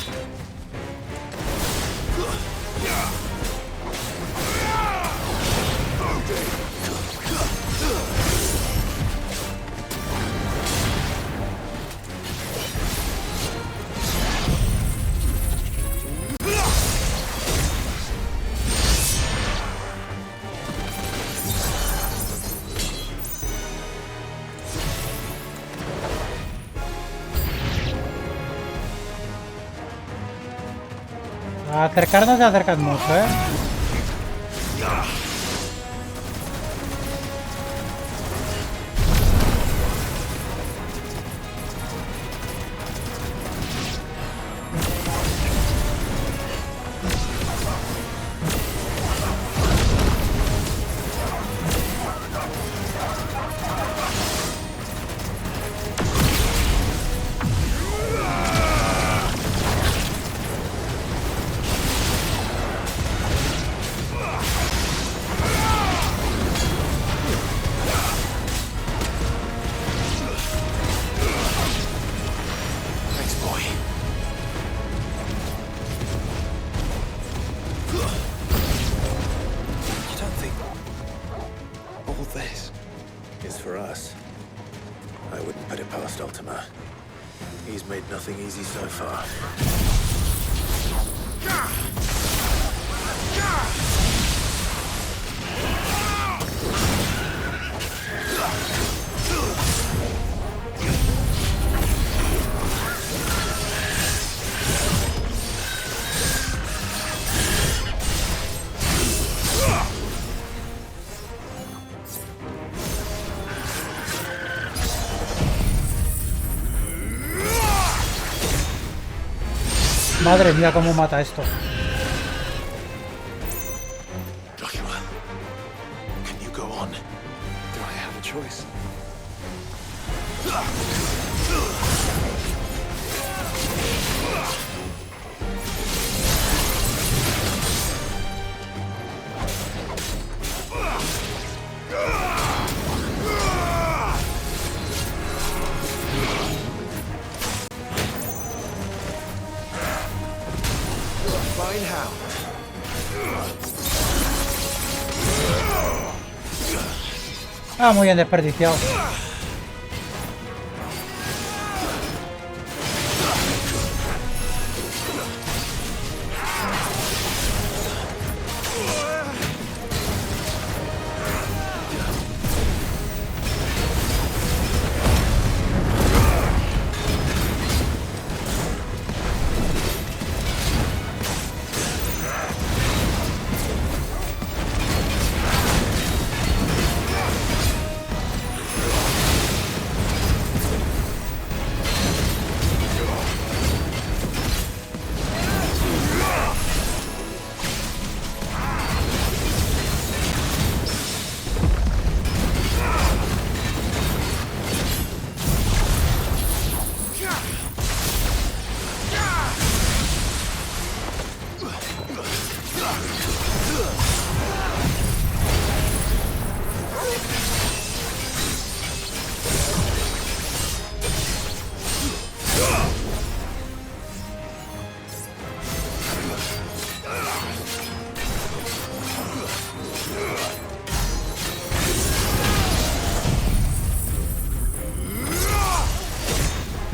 A acercarnos se acercan mucho, ¿eh? Nothing easy so far. Madre mía, cómo mata esto. Joshua, can you go on? Do I have a choice? Ah, muy bien desperdiciado.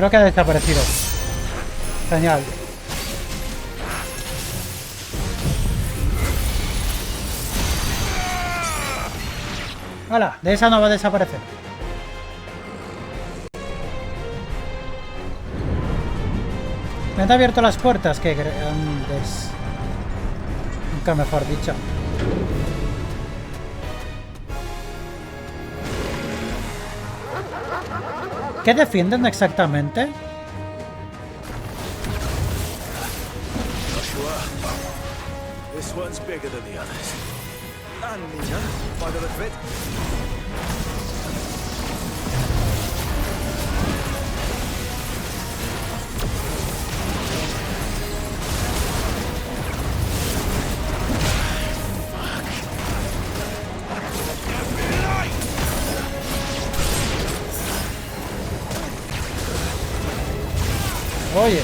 Creo que ha desaparecido. Genial. ¡Hala! De esa no va a desaparecer. Me han abierto las puertas, que grandes. Nunca mejor dicho. ¿Qué defienden exactamente? Joshua, this one's bigger than the others. And Nina, by the look of it. Oye.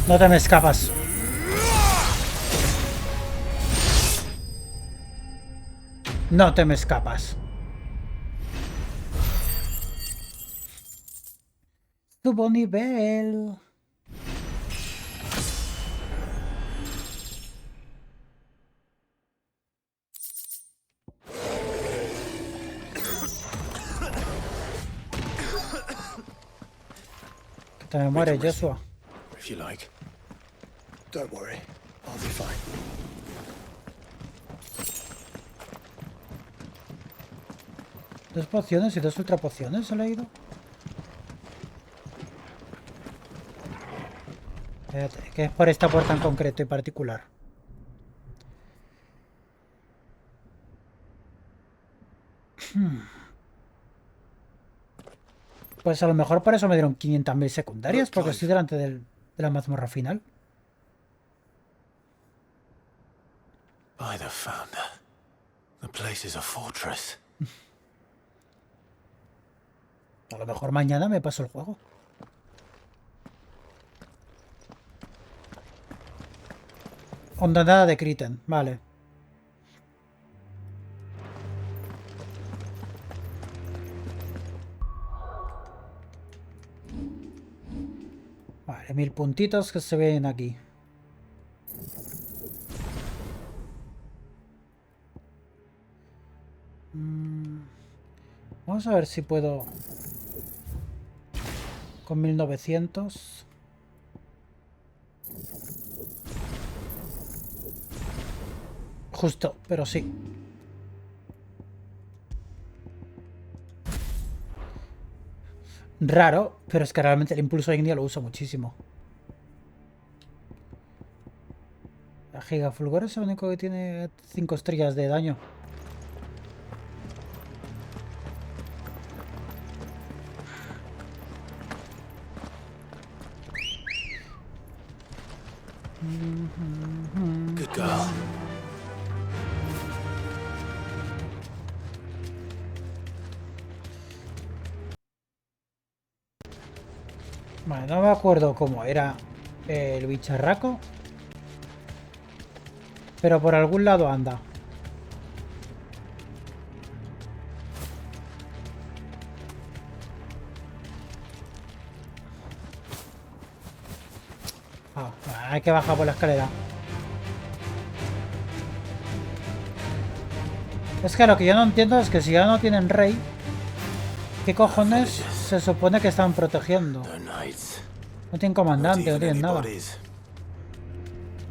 No te me escapas. No te me escapas. Subo nivel. Que te me muere, Joshua. If you like. Don't worry, I'll be fine. Dos pociones y dos ultra pociones he leído. Espérate, que es por esta puerta en concreto y particular. Pues a lo mejor por eso me dieron 500.000 secundarias, porque estoy delante de la mazmorra final. By the founder. The place is a fortress. A lo mejor mañana me paso el juego. Hondonada de Criten, vale. Vale, 1000 puntitos que se ven aquí. Vamos a ver si puedo... Con 1900... Justo, pero sí. Raro, pero es que realmente el impulso ignio lo uso muchísimo. La gigafulgor es el único que tiene 5 estrellas de daño. Good girl. Vale, no me acuerdo cómo era el bicharraco. Pero por algún lado anda. Ah, hay que bajar por la escalera. Es que lo que yo no entiendo es que si ya no tienen rey, ¿qué cojones se supone que están protegiendo? No tienen comandante, no tienen nada.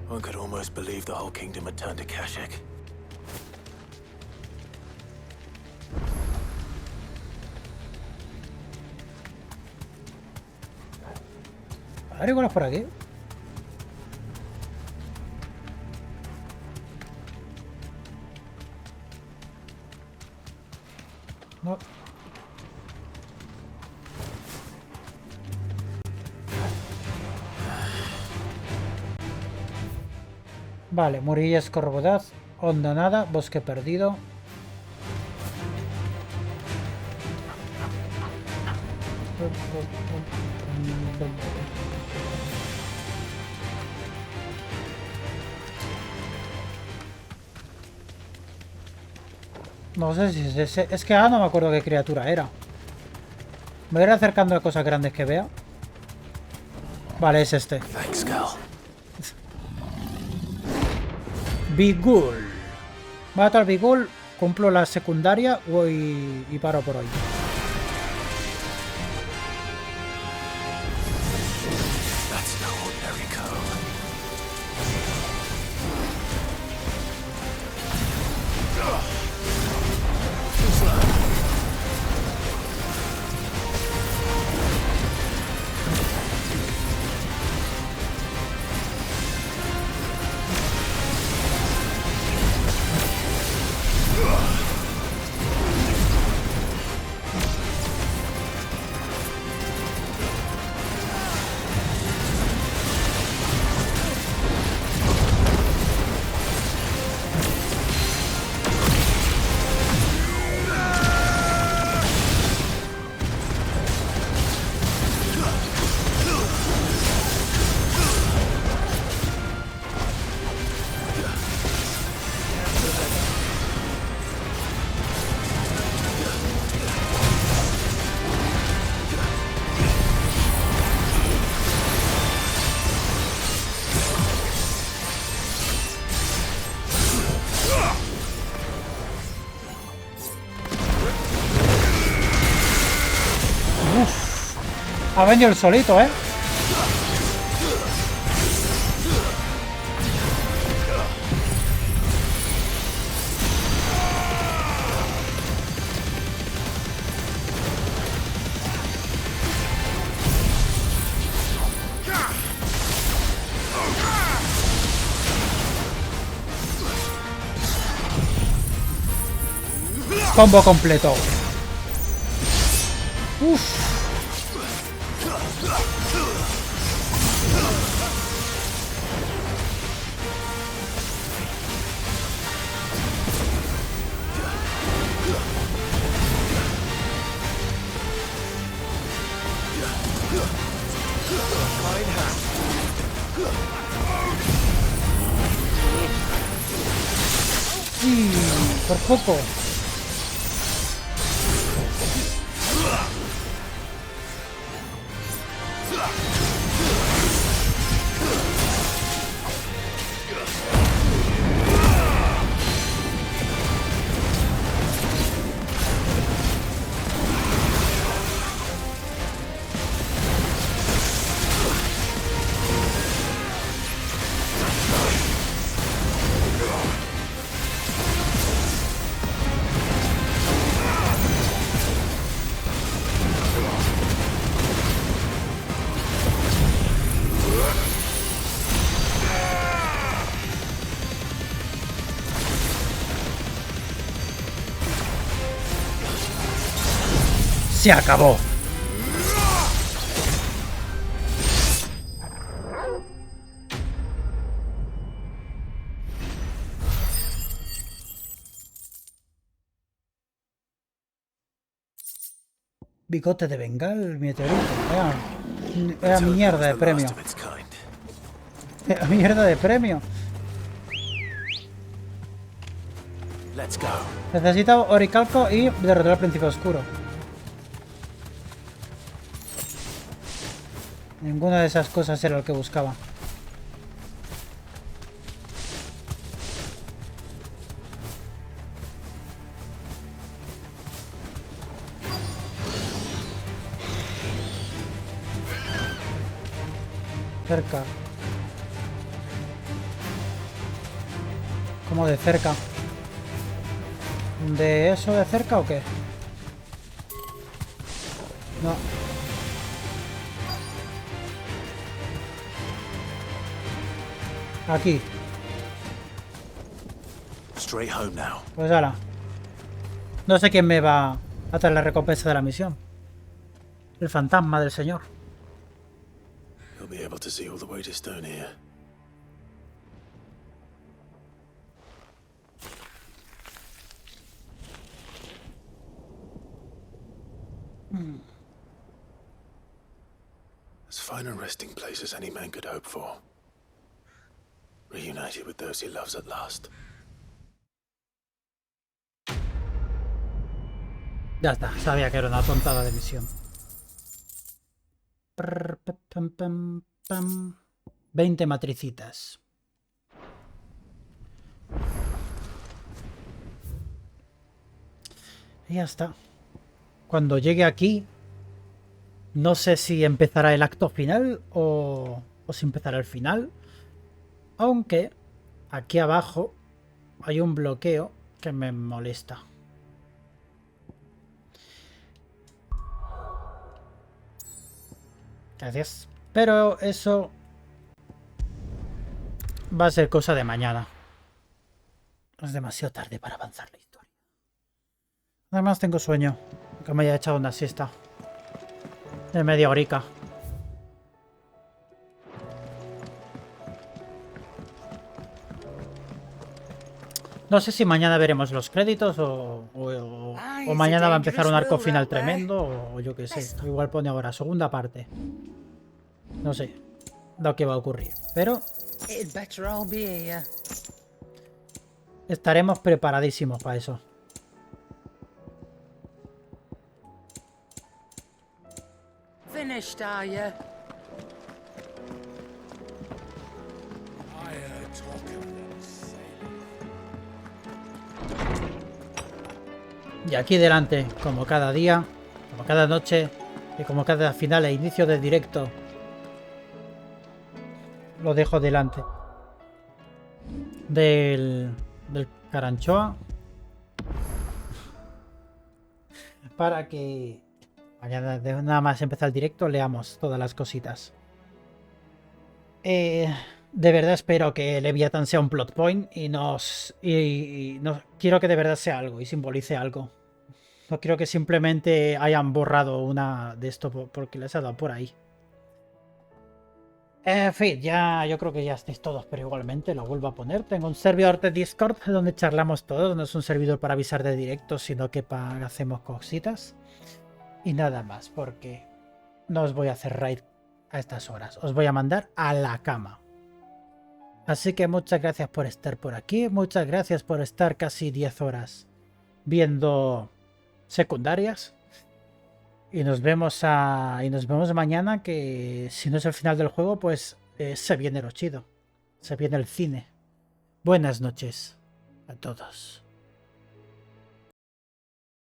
One could almost believe the whole kingdom had turned to Kashyyyk. A ver, igual es por aquí. No. Vale, Murilla Escorbudat, Onda Nada, Bosque Perdido. No sé si es ese. Es que ahora no me acuerdo qué criatura era. Me voy a ir acercando a cosas grandes que vea. Vale, es este. Bigul. Mato al Bigul, cumplo la secundaria y paro por hoy. Ha venido el solito, ¿eh? Combo completo. Uf. Sí, por poco. Se acabó. Bigote de Bengal, meteorito. Era mierda de premio. Era mierda de premio. Necesito oricalco y derrotar al príncipe oscuro. Ninguna de esas cosas era lo que buscaba. Cerca. ¿Cómo de cerca? ¿De eso de cerca o qué? No. Aquí. Straight home now. Pues ahora. No sé quién me va a traer la recompensa de la misión. El fantasma del señor. You'll be able to see all the way to Stone here. As fine a resting place as any man could hope for. Reunited with those he loves at last. Ya está, sabía que era una tontada de misión. 20 matricitas. Y ya está. Cuando llegue aquí, no sé si empezará el acto final o si empezará el final. Aunque aquí abajo hay un bloqueo que me molesta. Gracias. Pero eso va a ser cosa de mañana. Es demasiado tarde para avanzar la historia. Además tengo sueño. Que me haya echado una siesta. De media horica. No sé si mañana veremos los créditos o mañana va a empezar un arco final tremendo o yo qué sé. Igual pone ahora segunda parte. No sé lo que va a ocurrir. Pero estaremos preparadísimos para eso. Finished, are you? Y aquí delante, como cada día, como cada noche y como cada final e inicio de directo, lo dejo delante del Caranchoa para que mañana nada más empezar el directo leamos todas las cositas. De verdad espero que Leviathan sea un plot point y no quiero que de verdad sea algo y simbolice algo. No quiero que simplemente hayan borrado una de esto porque les ha dado por ahí. En fin, ya yo creo que ya estáis todos, pero igualmente lo vuelvo a poner. Tengo un servidor de Discord donde charlamos todos. No es un servidor para avisar de directos, sino que hacemos cositas. Y nada más, porque no os voy a hacer raid a estas horas. Os voy a mandar a la cama. Así que muchas gracias por estar por aquí. Muchas gracias por estar casi 10 horas viendo secundarias. Y nos vemos mañana, que si no es el final del juego, pues se viene lo chido. Se viene el cine. Buenas noches a todos.